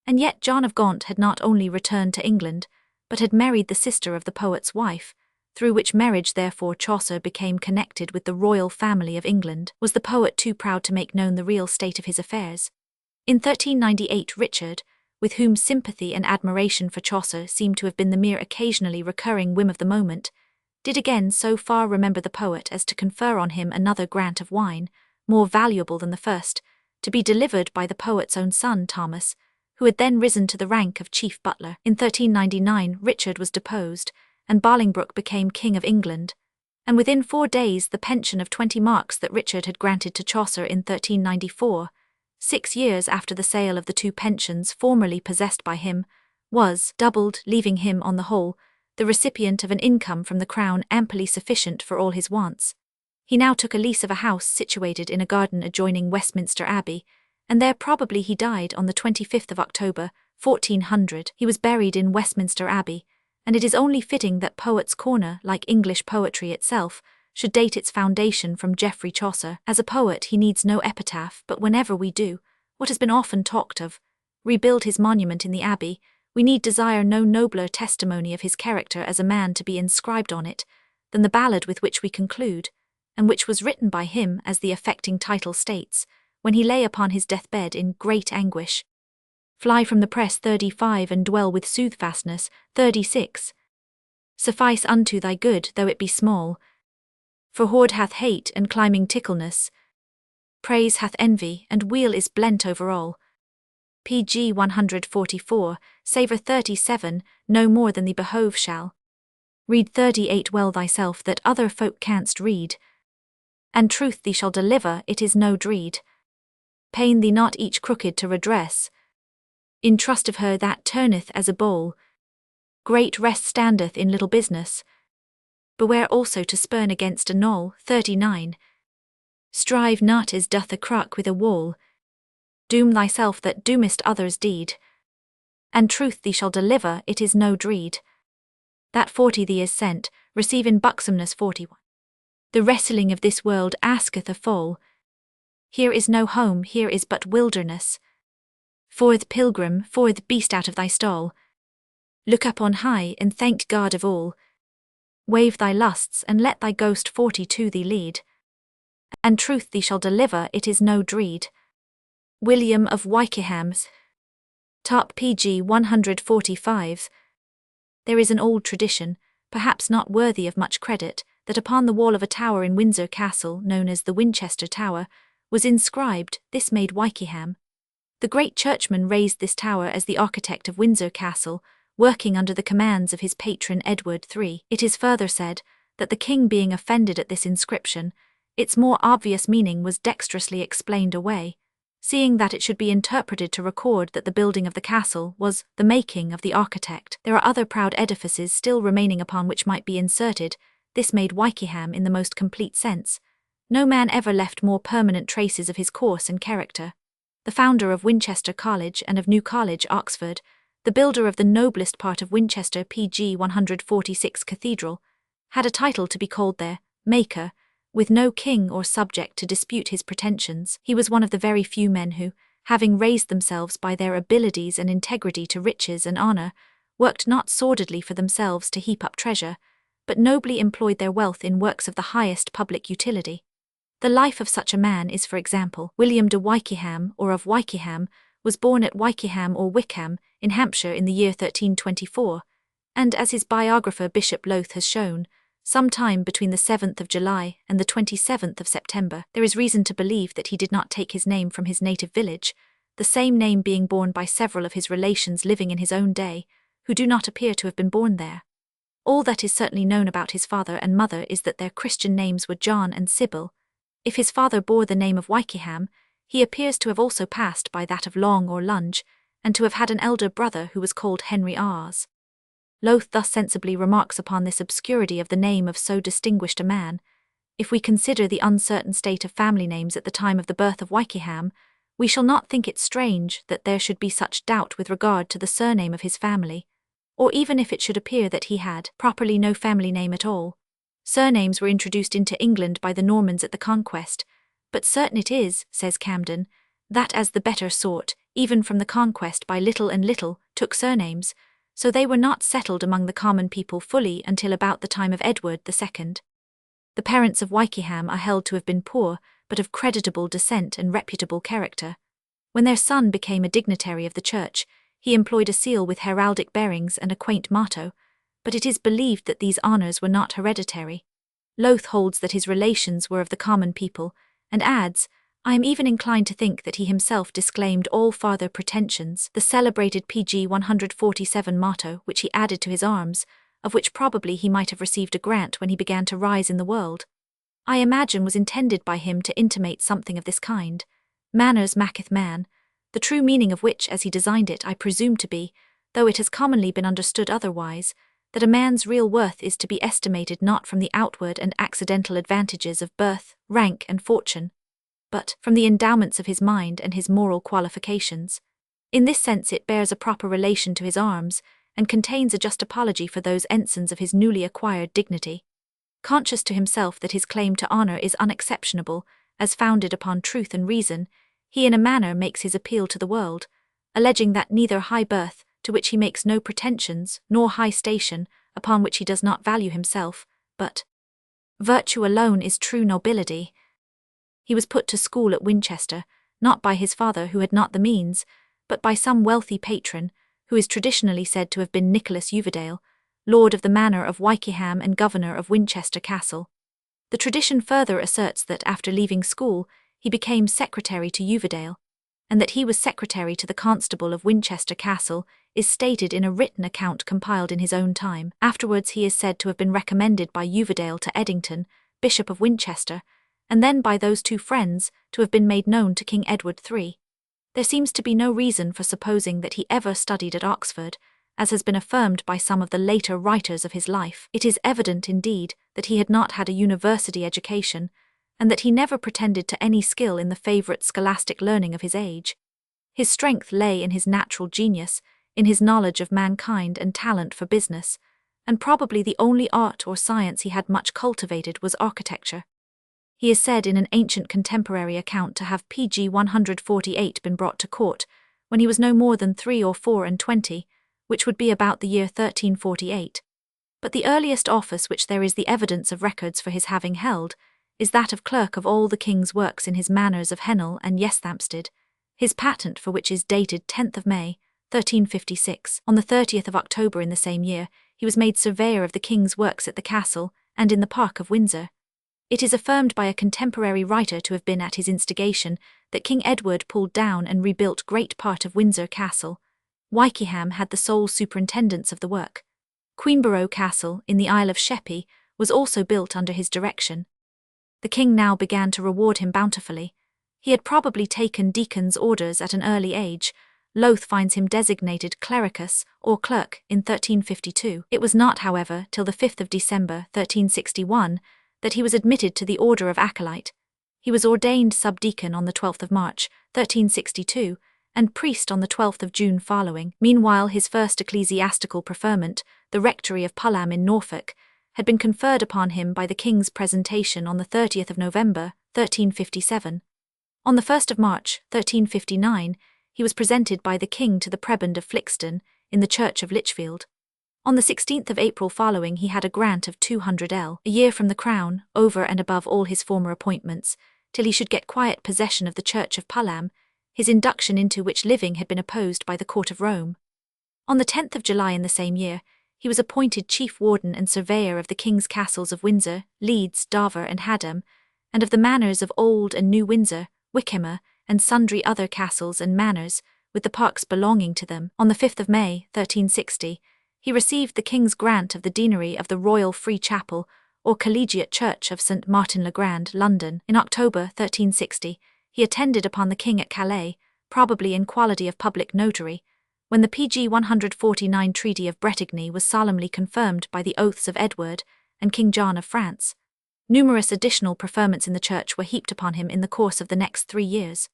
And yet John of Gaunt had not only returned to England, but had married the sister of the poet's wife, through which marriage therefore Chaucer became connected with the royal family of England. Was the poet too proud to make known the real state of his affairs? In 1398 Richard, with whom sympathy and admiration for Chaucer seemed to have been the mere occasionally recurring whim of the moment, did again so far remember the poet as to confer on him another grant of wine, more valuable than the first, to be delivered by the poet's own son Thomas, who had then risen to the rank of chief butler. In 1399 Richard was deposed, and Bolingbroke became King of England, and within 4 days the pension of 20 marks that Richard had granted to Chaucer in 1394, 6 years after the sale of the 2 pensions formerly possessed by him, was doubled, leaving him, on the whole, the recipient of an income from the crown amply sufficient for all his wants. He now took a lease of a house situated in a garden adjoining Westminster Abbey, and there probably he died on the 25th of October, 1400. He was buried in Westminster Abbey, and it is only fitting that Poets' Corner, like English poetry itself, should date its foundation from Geoffrey Chaucer. As a poet he needs no epitaph, but whenever we do, what has been often talked of, rebuild his monument in the Abbey, we need desire no nobler testimony of his character as a man to be inscribed on it, than the ballad with which we conclude, and which was written by him, as the affecting title states, when he lay upon his deathbed in great anguish. Fly from the press 35 and dwell with soothfastness 36. Suffice unto thy good though it be small, for hoard hath hate and climbing tickleness, praise hath envy and weal is blent over all. pg 144, savour 37, no more than thee behove shall. Read 38 well thyself that other folk canst read, and truth thee shall deliver, it is no dread. Pain thee not each crooked to redress, in trust of her that turneth as a bowl. Great rest standeth in little business, beware also to spurn against a knoll. 39. Strive not as doth a crook with a wall, doom thyself that doomest others' deed, and truth thee shall deliver, it is no dread. That 40 thee is sent, receive in buxomness. 41. The wrestling of this world asketh a fall, here is no home, here is but wilderness. Forth pilgrim, forth beast out of thy stall, look up on high and thank God of all. Wave thy lusts and let thy ghost 40 to thee lead, and truth thee shall deliver, it is no dread. William of Wykeham's. Top pg 145. There is an old tradition, perhaps not worthy of much credit, that upon the wall of a tower in Windsor Castle, known as the Winchester Tower, was inscribed, "This made Wykeham." The great churchman raised this tower as the architect of Windsor Castle, working under the commands of his patron Edward III. It is further said that the king being offended at this inscription, its more obvious meaning was dexterously explained away, seeing that it should be interpreted to record that the building of the castle was the making of the architect. There are other proud edifices still remaining upon which might be inserted, "This made Wykeham" in the most complete sense. No man ever left more permanent traces of his course and character. The founder of Winchester College and of New College, Oxford, the builder of the noblest part of Winchester pg 146 Cathedral, had a title to be called their Maker, with no king or subject to dispute his pretensions. He was one of the very few men who, having raised themselves by their abilities and integrity to riches and honour, worked not sordidly for themselves to heap up treasure, but nobly employed their wealth in works of the highest public utility. The life of such a man is, for example, William de Wykeham, or of Wykeham, was born at Wykeham or Wickham, in Hampshire in the year 1324, and as his biographer Bishop Lowth has shown, some time between the 7th of July and the 27th of September. There is reason to believe that he did not take his name from his native village, the same name being borne by several of his relations living in his own day, who do not appear to have been born there. All that is certainly known about his father and mother is that their Christian names were John and Sybil. If his father bore the name of Wykeham, he appears to have also passed by that of Long or Lunge, and to have had an elder brother who was called Henry Rs. Lowth thus sensibly remarks upon this obscurity of the name of so distinguished a man. If we consider the uncertain state of family names at the time of the birth of Wykeham, we shall not think it strange that there should be such doubt with regard to the surname of his family, or even if it should appear that he had properly no family name at all. Surnames were introduced into England by the Normans at the Conquest, but certain it is, says Camden, that as the better sort, even from the Conquest by little and little, took surnames, so they were not settled among the common people fully until about the time of Edward II. The parents of Wykeham are held to have been poor, but of creditable descent and reputable character. When their son became a dignitary of the church, he employed a seal with heraldic bearings and a quaint motto, but it is believed that these honours were not hereditary. Lowth holds that his relations were of the common people, and adds, I am even inclined to think that he himself disclaimed all farther pretensions. The celebrated PG 147 motto which he added to his arms, of which probably he might have received a grant when he began to rise in the world, I imagine was intended by him to intimate something of this kind. Manners maketh man, the true meaning of which as he designed it I presume to be, though it has commonly been understood otherwise, that a man's real worth is to be estimated not from the outward and accidental advantages of birth, rank and fortune, but from the endowments of his mind and his moral qualifications. In this sense it bears a proper relation to his arms, and contains a just apology for those ensigns of his newly acquired dignity. Conscious to himself that his claim to honour is unexceptionable, as founded upon truth and reason, he in a manner makes his appeal to the world, alleging that neither high birth, to which he makes no pretensions, nor high station, upon which he does not value himself, but virtue alone is true nobility. He was put to school at Winchester, not by his father who had not the means, but by some wealthy patron, who is traditionally said to have been Nicholas Uvedale, lord of the manor of Wykeham and governor of Winchester Castle. The tradition further asserts that after leaving school, he became secretary to Uvedale, and that he was secretary to the constable of Winchester Castle is stated in a written account compiled in his own time. Afterwards he is said to have been recommended by Uvedale to Eddington, Bishop of Winchester, and then by those two friends to have been made known to King Edward III. There seems to be no reason for supposing that he ever studied at Oxford, as has been affirmed by some of the later writers of his life. It is evident, indeed, that he had not had a university education, and that he never pretended to any skill in the favourite scholastic learning of his age. His strength lay in his natural genius, in his knowledge of mankind and talent for business, and probably the only art or science he had much cultivated was architecture. He is said in an ancient contemporary account to have PG 148 been brought to court, when he was no more than 3 or 24, which would be about the year 1348. But the earliest office which there is the evidence of records for his having held is that of clerk of all the king's works in his manors of Hennel and Yesthampstead, his patent for which is dated 10th of May, 1356. On the 30th of October in the same year, he was made surveyor of the king's works at the castle and in the park of Windsor. It is affirmed by a contemporary writer to have been at his instigation that King Edward pulled down and rebuilt great part of Windsor Castle. Wykeham had the sole superintendence of the work. Queenborough Castle, in the Isle of Sheppey, was also built under his direction. The king now began to reward him bountifully. He had probably taken deacon's orders at an early age. Lowth finds him designated clericus, or clerk, in 1352. It was not, however, till the 5th of December, 1361, that he was admitted to the order of acolyte. He was ordained subdeacon on the 12th of March, 1362, and priest on the 12th of June following. Meanwhile his first ecclesiastical preferment, the rectory of Pulham in Norfolk, had been conferred upon him by the king's presentation on the 30th of November, 1357. On the 1st of March, 1359, he was presented by the king to the prebend of Flixton, in the church of Lichfield. On the 16th of April following he had a grant of 200l, a year from the crown, over and above all his former appointments, till he should get quiet possession of the church of Pulham, his induction into which living had been opposed by the court of Rome. On the 10th of July in the same year, he was appointed chief warden and surveyor of the king's castles of Windsor, Leeds, Dover and Haddam, and of the manors of Old and New Windsor, Wickham, and sundry other castles and manors, with the parks belonging to them. On the 5th of May, 1360, he received the king's grant of the deanery of the Royal Free Chapel, or Collegiate Church of St. Martin-le-Grand, London. In October 1360, he attended upon the king at Calais, probably in quality of public notary, when the PG 149 Treaty of Bretigny was solemnly confirmed by the oaths of Edward and King John of France. Numerous additional preferments in the church were heaped upon him in the course of the next 3 years.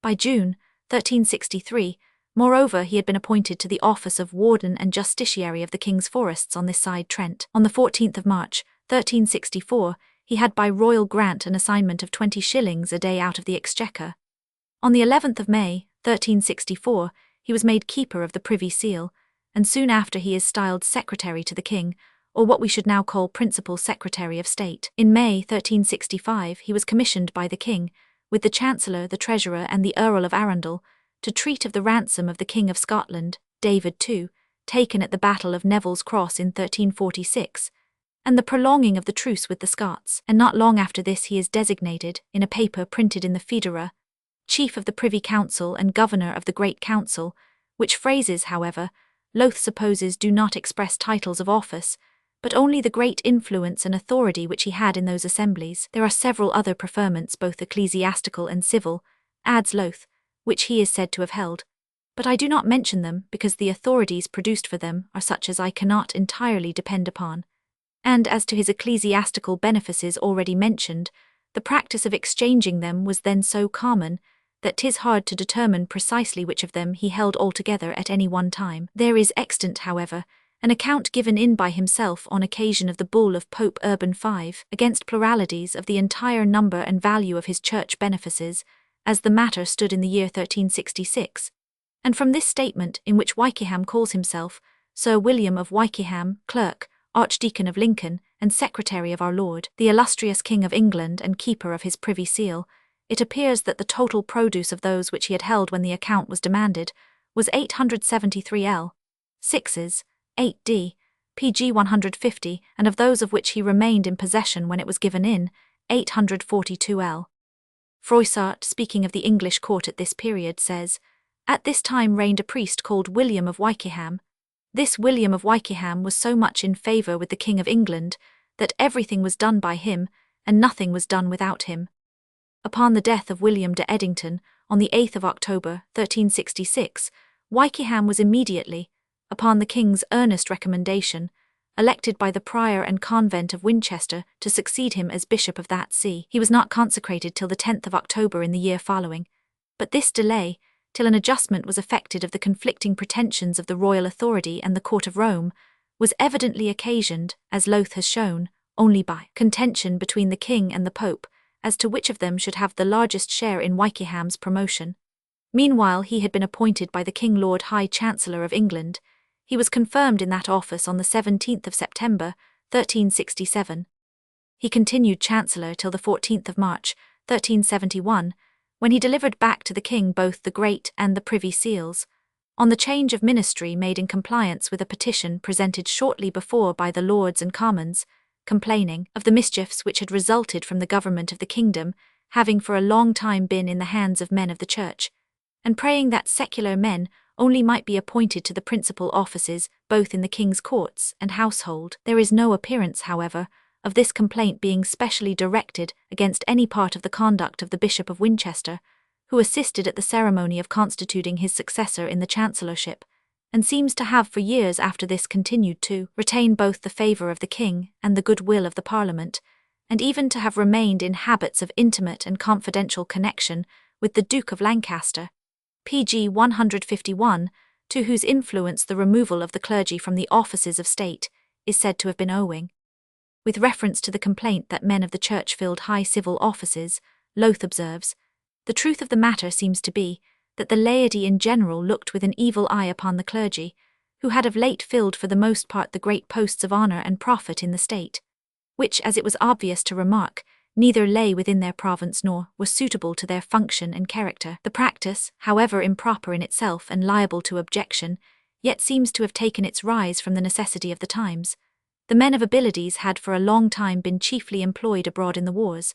By June 1363, moreover, he had been appointed to the office of Warden and Justiciary of the King's Forests on this side Trent. On the 14th of March, 1364, he had by royal grant an assignment of 20 shillings a day out of the Exchequer. On the 11th of May, 1364, he was made Keeper of the Privy Seal, and soon after he is styled Secretary to the King, or what we should now call Principal Secretary of State. In May 1365 he was commissioned by the King, with the Chancellor, the Treasurer and the Earl of Arundel, to treat of the ransom of the King of Scotland, David II, taken at the Battle of Neville's Cross in 1346, and the prolonging of the truce with the Scots, and not long after this he is designated, in a paper printed in the Foedera, Chief of the Privy Council and Governor of the Great Council, which phrases, however, Lothe supposes do not express titles of office, but only the great influence and authority which he had in those assemblies. There are several other preferments, both ecclesiastical and civil, adds Lothe, which he is said to have held, but I do not mention them because the authorities produced for them are such as I cannot entirely depend upon. And as to his ecclesiastical benefices already mentioned, the practice of exchanging them was then so common that 'tis hard to determine precisely which of them he held altogether at any one time. There is extant, however, an account given in by himself on occasion of the bull of Pope Urban V against pluralities of the entire number and value of his church benefices, as the matter stood in the year 1366. And from this statement, in which Wykeham calls himself Sir William of Wykeham, Clerk, Archdeacon of Lincoln, and Secretary of our Lord, the illustrious King of England and Keeper of his Privy Seal, it appears that the total produce of those which he had held when the account was demanded was 873 L. 6s, 8d, PG 150, and of those of which he remained in possession when it was given in, 842 L. Froissart, speaking of the English court at this period, says, "At this time reigned a priest called William of Wykeham. This William of Wykeham was so much in favour with the King of England that everything was done by him, and nothing was done without him." Upon the death of William de Eddington, on the 8th of October, 1366, Wykeham was immediately, upon the King's earnest recommendation, elected by the Prior and Convent of Winchester to succeed him as Bishop of that see. He was not consecrated till the 10th of October in the year following, but this delay, till an adjustment was effected of the conflicting pretensions of the royal authority and the court of Rome, was evidently occasioned, as Lothe has shown, only by contention between the king and the pope, as to which of them should have the largest share in Wykeham's promotion. Meanwhile he had been appointed by the King Lord High Chancellor of England. He was confirmed in that office on the 17th of September, 1367. He continued Chancellor till the 14th of March, 1371, when he delivered back to the King both the Great and the Privy Seals, on the change of ministry made in compliance with a petition presented shortly before by the Lords and Commons, complaining of the mischiefs which had resulted from the government of the kingdom having for a long time been in the hands of men of the Church, and praying that secular men only might be appointed to the principal offices both in the King's courts and household. There is no appearance, however, of this complaint being specially directed against any part of the conduct of the Bishop of Winchester, who assisted at the ceremony of constituting his successor in the chancellorship, and seems to have for years after this continued to retain both the favour of the king and the goodwill of the Parliament, and even to have remained in habits of intimate and confidential connection with the Duke of Lancaster, PG 151, to whose influence the removal of the clergy from the offices of state is said to have been owing. With reference to the complaint that men of the Church filled high civil offices, Lothe observes, "The truth of the matter seems to be that the laity in general looked with an evil eye upon the clergy, who had of late filled for the most part the great posts of honour and profit in the state, which, as it was obvious to remark, neither lay within their province nor were suitable to their function and character. The practice, however improper in itself and liable to objection, yet seems to have taken its rise from the necessity of the times. The men of abilities had for a long time been chiefly employed abroad in the wars.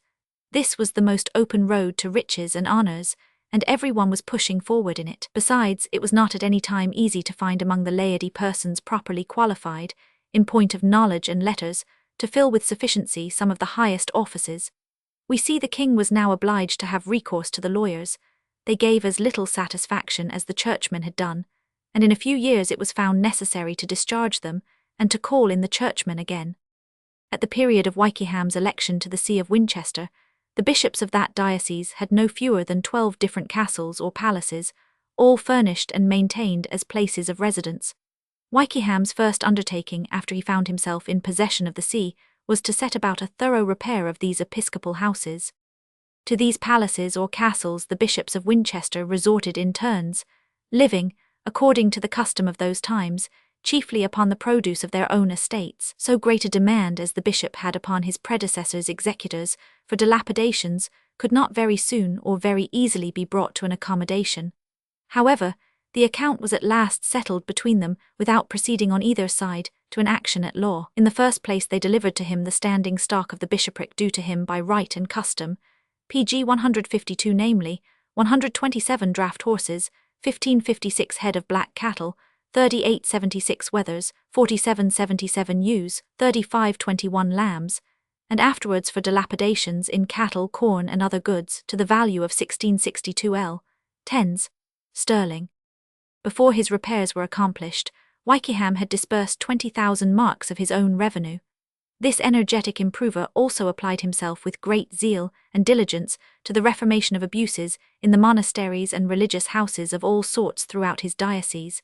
This was the most open road to riches and honours, and everyone was pushing forward in it. Besides, it was not at any time easy to find among the laity persons properly qualified, in point of knowledge and letters, to fill with sufficiency some of the highest offices. We see the king was now obliged to have recourse to the lawyers. They gave as little satisfaction as the churchmen had done, and in a few years it was found necessary to discharge them and to call in the churchmen again. At the period of Wykeham's election to the See of Winchester, the bishops of that diocese had no fewer than 12 different castles or palaces, all furnished and maintained as places of residence. Wykeham's first undertaking after he found himself in possession of the see was to set about a thorough repair of these episcopal houses. To these palaces or castles the bishops of Winchester resorted in turns, living, according to the custom of those times, chiefly upon the produce of their own estates. So great a demand as the bishop had upon his predecessors' executors for dilapidations could not very soon or very easily be brought to an accommodation. However, the account was at last settled between them without proceeding on either side to an action at law. In the first place they delivered to him the standing stock of the bishopric due to him by right and custom, pg 152 namely, 127 draft horses, 1556 head of black cattle, 3876 wethers, 4777 ewes, 3521 lambs, and afterwards for dilapidations in cattle, corn and other goods to the value of 1662 l. sterling. Before his repairs were accomplished, Wykeham had disbursed 20,000 marks of his own revenue. This energetic improver also applied himself with great zeal and diligence to the reformation of abuses in the monasteries and religious houses of all sorts throughout his diocese.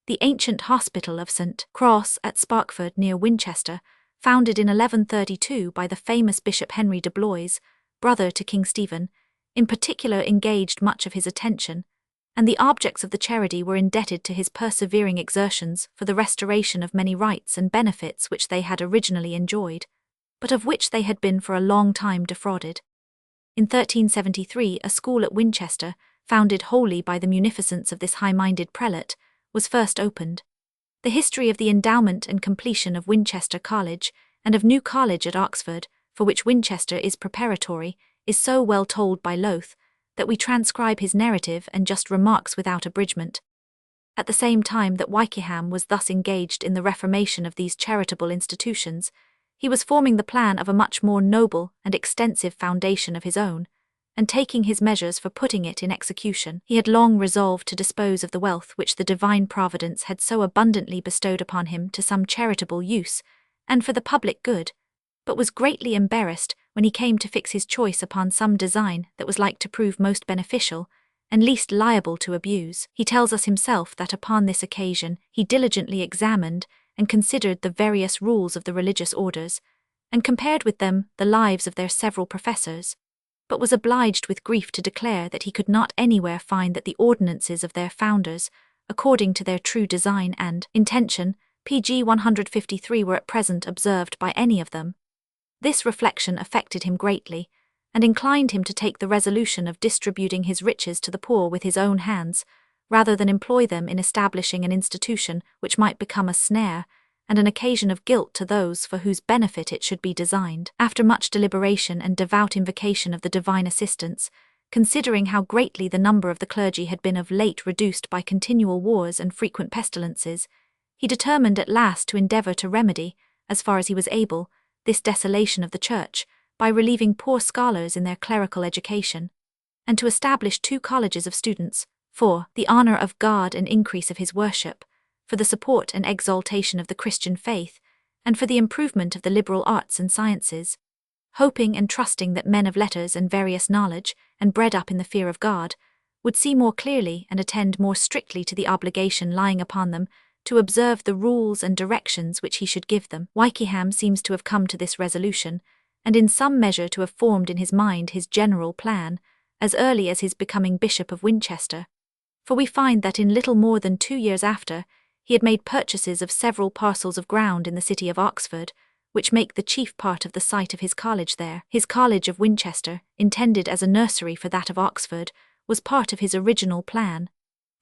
The ancient hospital of St. Cross at Sparkford near Winchester, founded in 1132 by the famous Bishop Henry de Blois, brother to King Stephen, in particular engaged much of his attention, and the objects of the charity were indebted to his persevering exertions for the restoration of many rights and benefits which they had originally enjoyed, but of which they had been for a long time defrauded. In 1373 a school at Winchester, founded wholly by the munificence of this high-minded prelate, was first opened. The history of the endowment and completion of Winchester College, and of New College at Oxford, for which Winchester is preparatory, is so well told by Lowth, that we transcribe his narrative and just remarks without abridgment. At the same time that Wykeham was thus engaged in the reformation of these charitable institutions, he was forming the plan of a much more noble and extensive foundation of his own, and taking his measures for putting it in execution. He had long resolved to dispose of the wealth which the divine providence had so abundantly bestowed upon him to some charitable use, and for the public good, but was greatly embarrassed when he came to fix his choice upon some design that was like to prove most beneficial, and least liable to abuse. He tells us himself that upon this occasion he diligently examined and considered the various rules of the religious orders, and compared with them the lives of their several professors, but was obliged with grief to declare that he could not anywhere find that the ordinances of their founders, according to their true design and intention, pg 153 were at present observed by any of them. This reflection affected him greatly, and inclined him to take the resolution of distributing his riches to the poor with his own hands, rather than employ them in establishing an institution which might become a snare and an occasion of guilt to those for whose benefit it should be designed. After much deliberation and devout invocation of the divine assistance, considering how greatly the number of the clergy had been of late reduced by continual wars and frequent pestilences, he determined at last to endeavour to remedy, as far as he was able, this desolation of the church, by relieving poor scholars in their clerical education, and to establish 2 colleges of students, for the honour of God and increase of his worship, for the support and exaltation of the Christian faith, and for the improvement of the liberal arts and sciences, hoping and trusting that men of letters and various knowledge, and bred up in the fear of God, would see more clearly and attend more strictly to the obligation lying upon them to observe the rules and directions which he should give them. Wykeham seems to have come to this resolution, and in some measure to have formed in his mind his general plan, as early as his becoming Bishop of Winchester, for we find that in little more than 2 years after, he had made purchases of several parcels of ground in the city of Oxford, which make the chief part of the site of his college there. His college of Winchester, intended as a nursery for that of Oxford, was part of his original plan,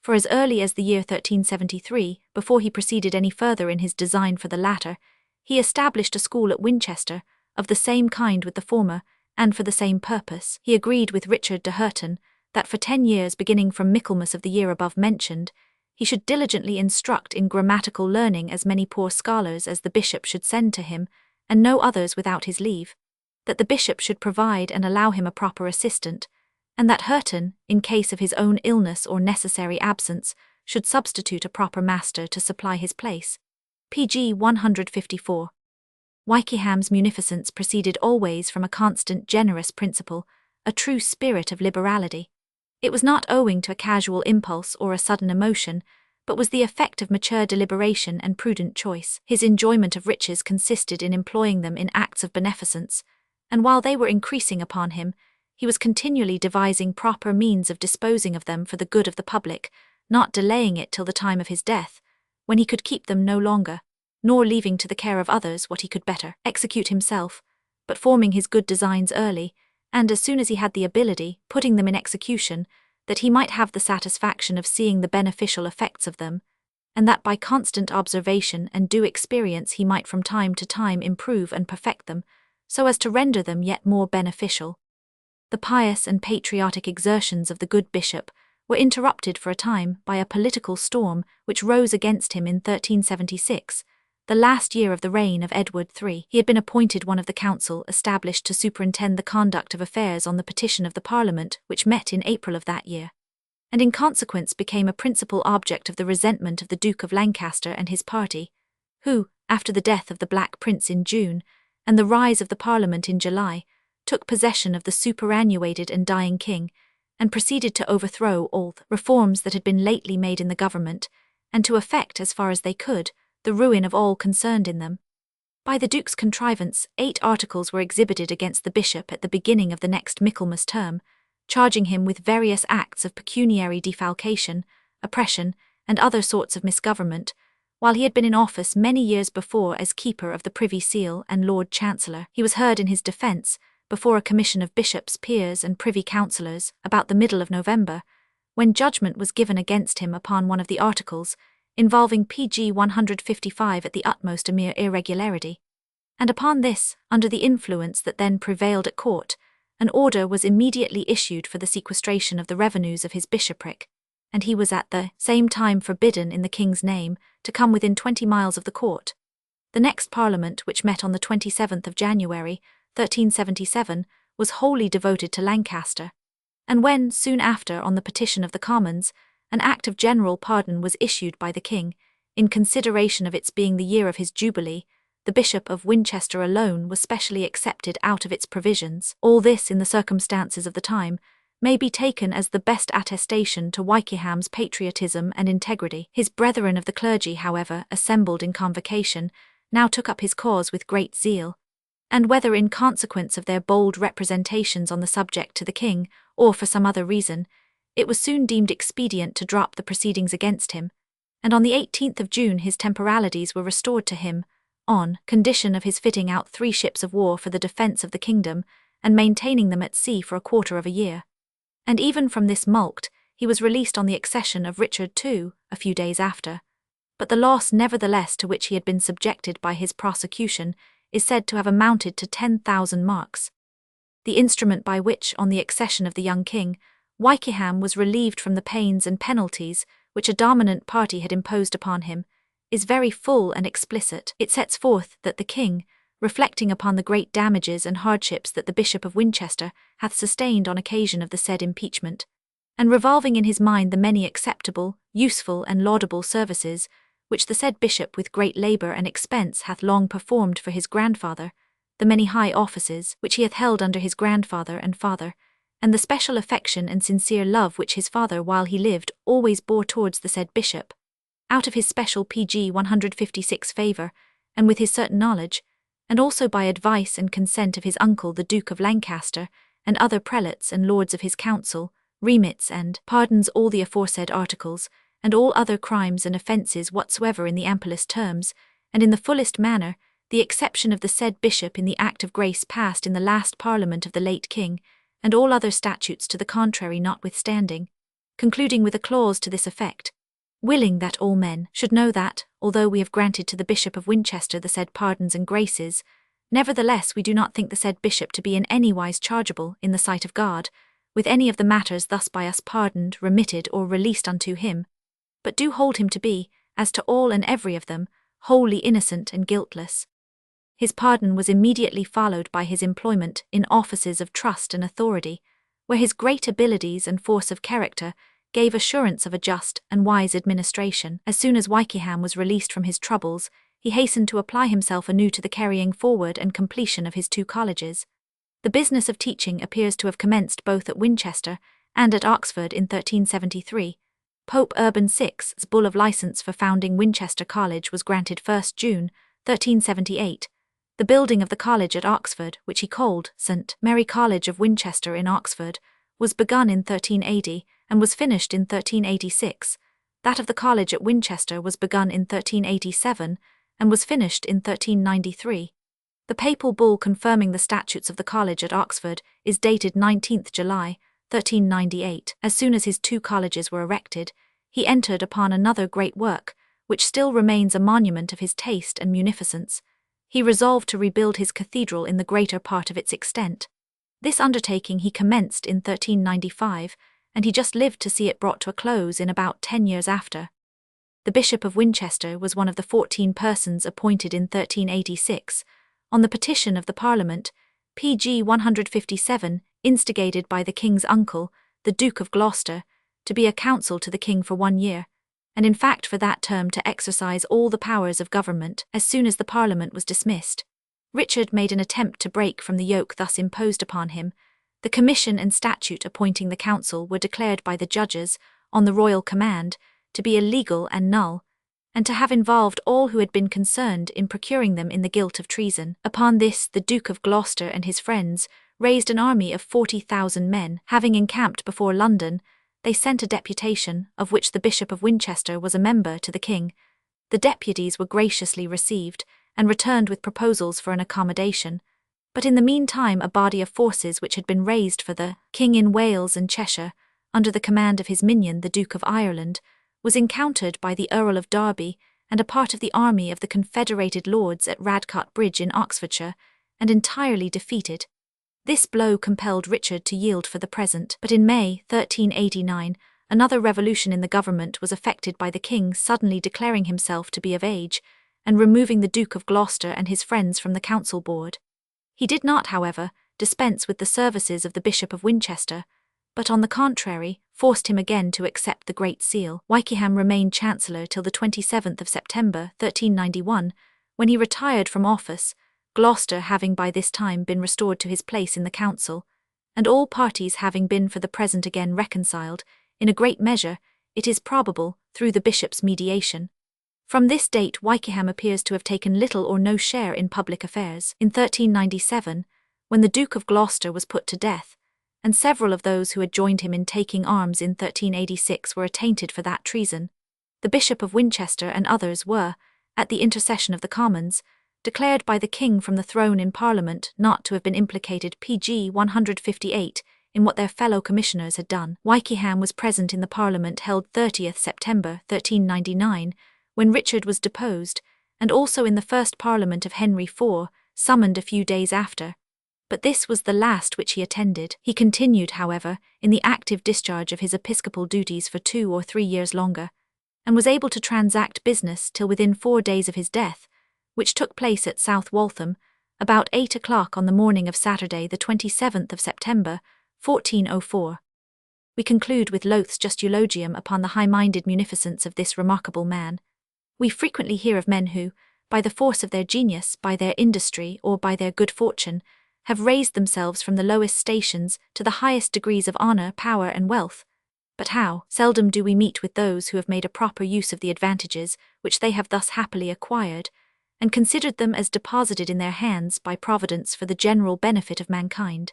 For as early as the year 1373, before he proceeded any further in his design for the latter, he established a school at Winchester, of the same kind with the former, and for the same purpose. He agreed with Richard de Hurton that for 10 years beginning from Michaelmas of the year above mentioned, he should diligently instruct in grammatical learning as many poor scholars as the bishop should send to him, and no others without his leave, that the bishop should provide and allow him a proper assistant, and that Hurton, in case of his own illness or necessary absence, should substitute a proper master to supply his place. pg 154. Wykeham's munificence proceeded always from a constant generous principle, a true spirit of liberality. It was not owing to a casual impulse or a sudden emotion, but was the effect of mature deliberation and prudent choice. His enjoyment of riches consisted in employing them in acts of beneficence, and while they were increasing upon him, he was continually devising proper means of disposing of them for the good of the public, not delaying it till the time of his death, when he could keep them no longer, nor leaving to the care of others what he could better execute himself, but forming his good designs early, and as soon as he had the ability, putting them in execution, that he might have the satisfaction of seeing the beneficial effects of them, and that by constant observation and due experience he might from time to time improve and perfect them, so as to render them yet more beneficial. The pious and patriotic exertions of the good bishop were interrupted for a time by a political storm which rose against him in 1376, the last year of the reign of Edward III. He had been appointed one of the council established to superintend the conduct of affairs on the petition of the Parliament which met in April of that year, and in consequence became a principal object of the resentment of the Duke of Lancaster and his party, who, after the death of the Black Prince in June, and the rise of the Parliament in July, took possession of the superannuated and dying king, and proceeded to overthrow all the reforms that had been lately made in the government, and to effect, as far as they could, the ruin of all concerned in them. By the Duke's contrivance, 8 articles were exhibited against the bishop at the beginning of the next Michaelmas term, charging him with various acts of pecuniary defalcation, oppression, and other sorts of misgovernment, while he had been in office many years before as Keeper of the Privy Seal and Lord Chancellor. He was heard in his defence, before a commission of bishops, peers, and privy councillors, about the middle of November, when judgment was given against him upon one of the articles, involving pg 155 at the utmost a mere irregularity. And upon this, under the influence that then prevailed at court, an order was immediately issued for the sequestration of the revenues of his bishopric, and he was at the same time forbidden in the king's name to come within 20 miles of the court. The next Parliament, which met on the 27th of January, 1377, was wholly devoted to Lancaster, and when, soon after, on the petition of the Commons, an act of general pardon was issued by the king, in consideration of its being the year of his jubilee, the Bishop of Winchester alone was specially excepted out of its provisions. All this, in the circumstances of the time, may be taken as the best attestation to Wykeham's patriotism and integrity. His brethren of the clergy, however, assembled in convocation, now took up his cause with great zeal, and whether in consequence of their bold representations on the subject to the king, or for some other reason, it was soon deemed expedient to drop the proceedings against him, and on the 18th of June his temporalities were restored to him, on condition of his fitting out 3 ships of war for the defence of the kingdom, and maintaining them at sea for a quarter of a year. And even from this mulct he was released on the accession of Richard II, a few days after. But the loss nevertheless to which he had been subjected by his prosecution is said to have amounted to 10,000 marks. The instrument by which, on the accession of the young king, Wykeham was relieved from the pains and penalties which a dominant party had imposed upon him, is very full and explicit. It sets forth that the king, reflecting upon the great damages and hardships that the Bishop of Winchester hath sustained on occasion of the said impeachment, and revolving in his mind the many acceptable, useful, and laudable services which the said bishop with great labour and expense hath long performed for his grandfather, the many high offices which he hath held under his grandfather and father, and the special affection and sincere love which his father while he lived always bore towards the said bishop, out of his special pg 156 favour, and with his certain knowledge, and also by advice and consent of his uncle the Duke of Lancaster, and other prelates and lords of his council, remits and pardons all the aforesaid articles, and all other crimes and offences whatsoever in the amplest terms, and in the fullest manner, the exception of the said bishop in the Act of Grace passed in the last Parliament of the late king, and all other statutes to the contrary notwithstanding, concluding with a clause to this effect: willing that all men should know that, although we have granted to the Bishop of Winchester the said pardons and graces, nevertheless we do not think the said bishop to be in any wise chargeable, in the sight of God, with any of the matters thus by us pardoned, remitted, or released unto him, but do hold him to be, as to all and every of them, wholly innocent and guiltless. His pardon was immediately followed by his employment in offices of trust and authority, where his great abilities and force of character gave assurance of a just and wise administration. As soon as Wykeham was released from his troubles, he hastened to apply himself anew to the carrying forward and completion of his 2 colleges. The business of teaching appears to have commenced both at Winchester and at Oxford in 1373. Pope Urban VI's bull of license for founding Winchester College was granted 1st June, 1378. The building of the college at Oxford, which he called St. Mary College of Winchester in Oxford, was begun in 1380 and was finished in 1386. That of the college at Winchester was begun in 1387 and was finished in 1393. The papal bull confirming the statutes of the college at Oxford is dated 19th July, 1398. As soon as his 2 colleges were erected, he entered upon another great work, which still remains a monument of his taste and munificence. He resolved to rebuild his cathedral in the greater part of its extent. This undertaking he commenced in 1395, and he just lived to see it brought to a close in about 10 years after. The Bishop of Winchester was one of the 14 persons appointed in 1386, on the petition of the Parliament, PG 157, instigated by the King's uncle, the Duke of Gloucester, to be a counsel to the King for 1 year, and in fact for that term to exercise all the powers of government. As soon as the Parliament was dismissed, Richard made an attempt to break from the yoke thus imposed upon him. The commission and statute appointing the council were declared by the judges, on the royal command, to be illegal and null, and to have involved all who had been concerned in procuring them in the guilt of treason. Upon this, the Duke of Gloucester and his friends raised an army of 40,000 men. Having encamped before London, they sent a deputation, of which the Bishop of Winchester was a member, to the king. The deputies were graciously received, and returned with proposals for an accommodation. But in the meantime a body of forces which had been raised for the King in Wales and Cheshire, under the command of his minion the Duke of Ireland, was encountered by the Earl of Derby and a part of the army of the Confederated Lords at Radcot Bridge in Oxfordshire, and entirely defeated. This blow compelled Richard to yield for the present, but in May 1389 another revolution in the government was effected by the king suddenly declaring himself to be of age, and removing the Duke of Gloucester and his friends from the council board. He did not, however, dispense with the services of the Bishop of Winchester, but on the contrary, forced him again to accept the Great Seal. Wykeham remained Chancellor till the 27th of September 1391, when he retired from office, Gloucester having by this time been restored to his place in the council, and all parties having been for the present again reconciled, in a great measure, it is probable, through the bishop's mediation. From this date Wykeham appears to have taken little or no share in public affairs. In 1397, when the Duke of Gloucester was put to death, and several of those who had joined him in taking arms in 1386 were attainted for that treason, the Bishop of Winchester and others were, at the intercession of the Commons, declared by the King from the throne in Parliament not to have been implicated PG 158 in what their fellow commissioners had done. Wykeham was present in the Parliament held 30th September 1399, when Richard was deposed, and also in the first Parliament of Henry IV, summoned a few days after. But this was the last which he attended. He continued, however, in the active discharge of his episcopal duties for 2 or 3 years longer, and was able to transact business till within 4 days of his death, which took place at South Waltham, about 8 o'clock on the morning of Saturday the 27th of September, 1404. We conclude with Lowth's just eulogium upon the high-minded munificence of this remarkable man. We frequently hear of men who, by the force of their genius, by their industry, or by their good fortune, have raised themselves from the lowest stations to the highest degrees of honour, power, and wealth. But how seldom do we meet with those who have made a proper use of the advantages which they have thus happily acquired, and considered them as deposited in their hands by Providence for the general benefit of mankind.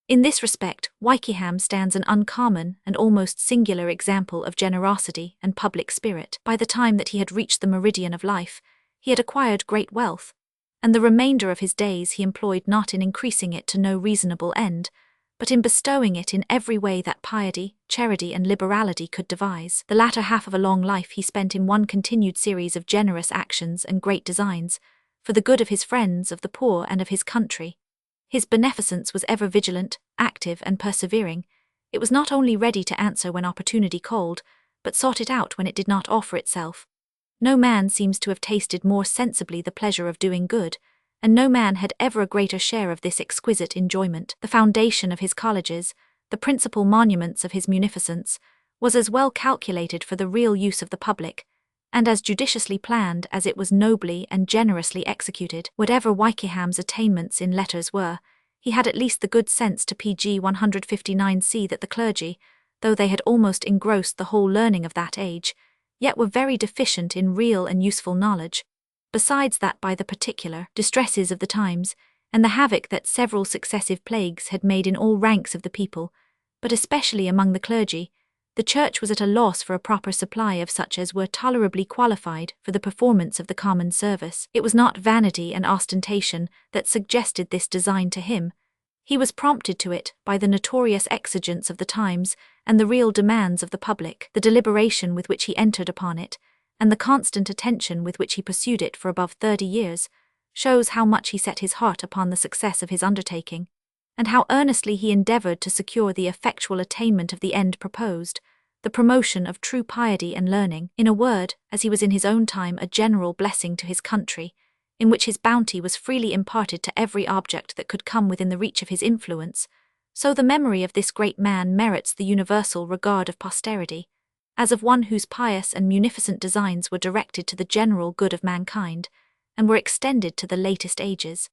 In this respect, Wykeham stands an uncommon and almost singular example of generosity and public spirit. By the time that he had reached the meridian of life, he had acquired great wealth, and the remainder of his days he employed not in increasing it to no reasonable end, but in bestowing it in every way that piety, charity, and liberality could devise. The latter half of a long life he spent in one continued series of generous actions and great designs, for the good of his friends, of the poor, and of his country. His beneficence was ever vigilant, active, and persevering. It was not only ready to answer when opportunity called, but sought it out when it did not offer itself. No man seems to have tasted more sensibly the pleasure of doing good, and no man had ever a greater share of this exquisite enjoyment. The foundation of his colleges, the principal monuments of his munificence, was as well calculated for the real use of the public, and as judiciously planned as it was nobly and generously executed. Whatever Wykeham's attainments in letters were, he had at least the good sense to pg 159 see that the clergy, though they had almost engrossed the whole learning of that age, yet were very deficient in real and useful knowledge. Besides that, by the particular distresses of the times, and the havoc that several successive plagues had made in all ranks of the people, but especially among the clergy, the Church was at a loss for a proper supply of such as were tolerably qualified for the performance of the common service. It was not vanity and ostentation that suggested this design to him. He was prompted to it by the notorious exigence of the times and the real demands of the public. The deliberation with which he entered upon it, and the constant attention with which he pursued it for above 30 years, shows how much he set his heart upon the success of his undertaking, and how earnestly he endeavoured to secure the effectual attainment of the end proposed, the promotion of true piety and learning. In a word, as he was in his own time a general blessing to his country, in which his bounty was freely imparted to every object that could come within the reach of his influence, so the memory of this great man merits the universal regard of posterity, as of one whose pious and munificent designs were directed to the general good of mankind, and were extended to the latest ages.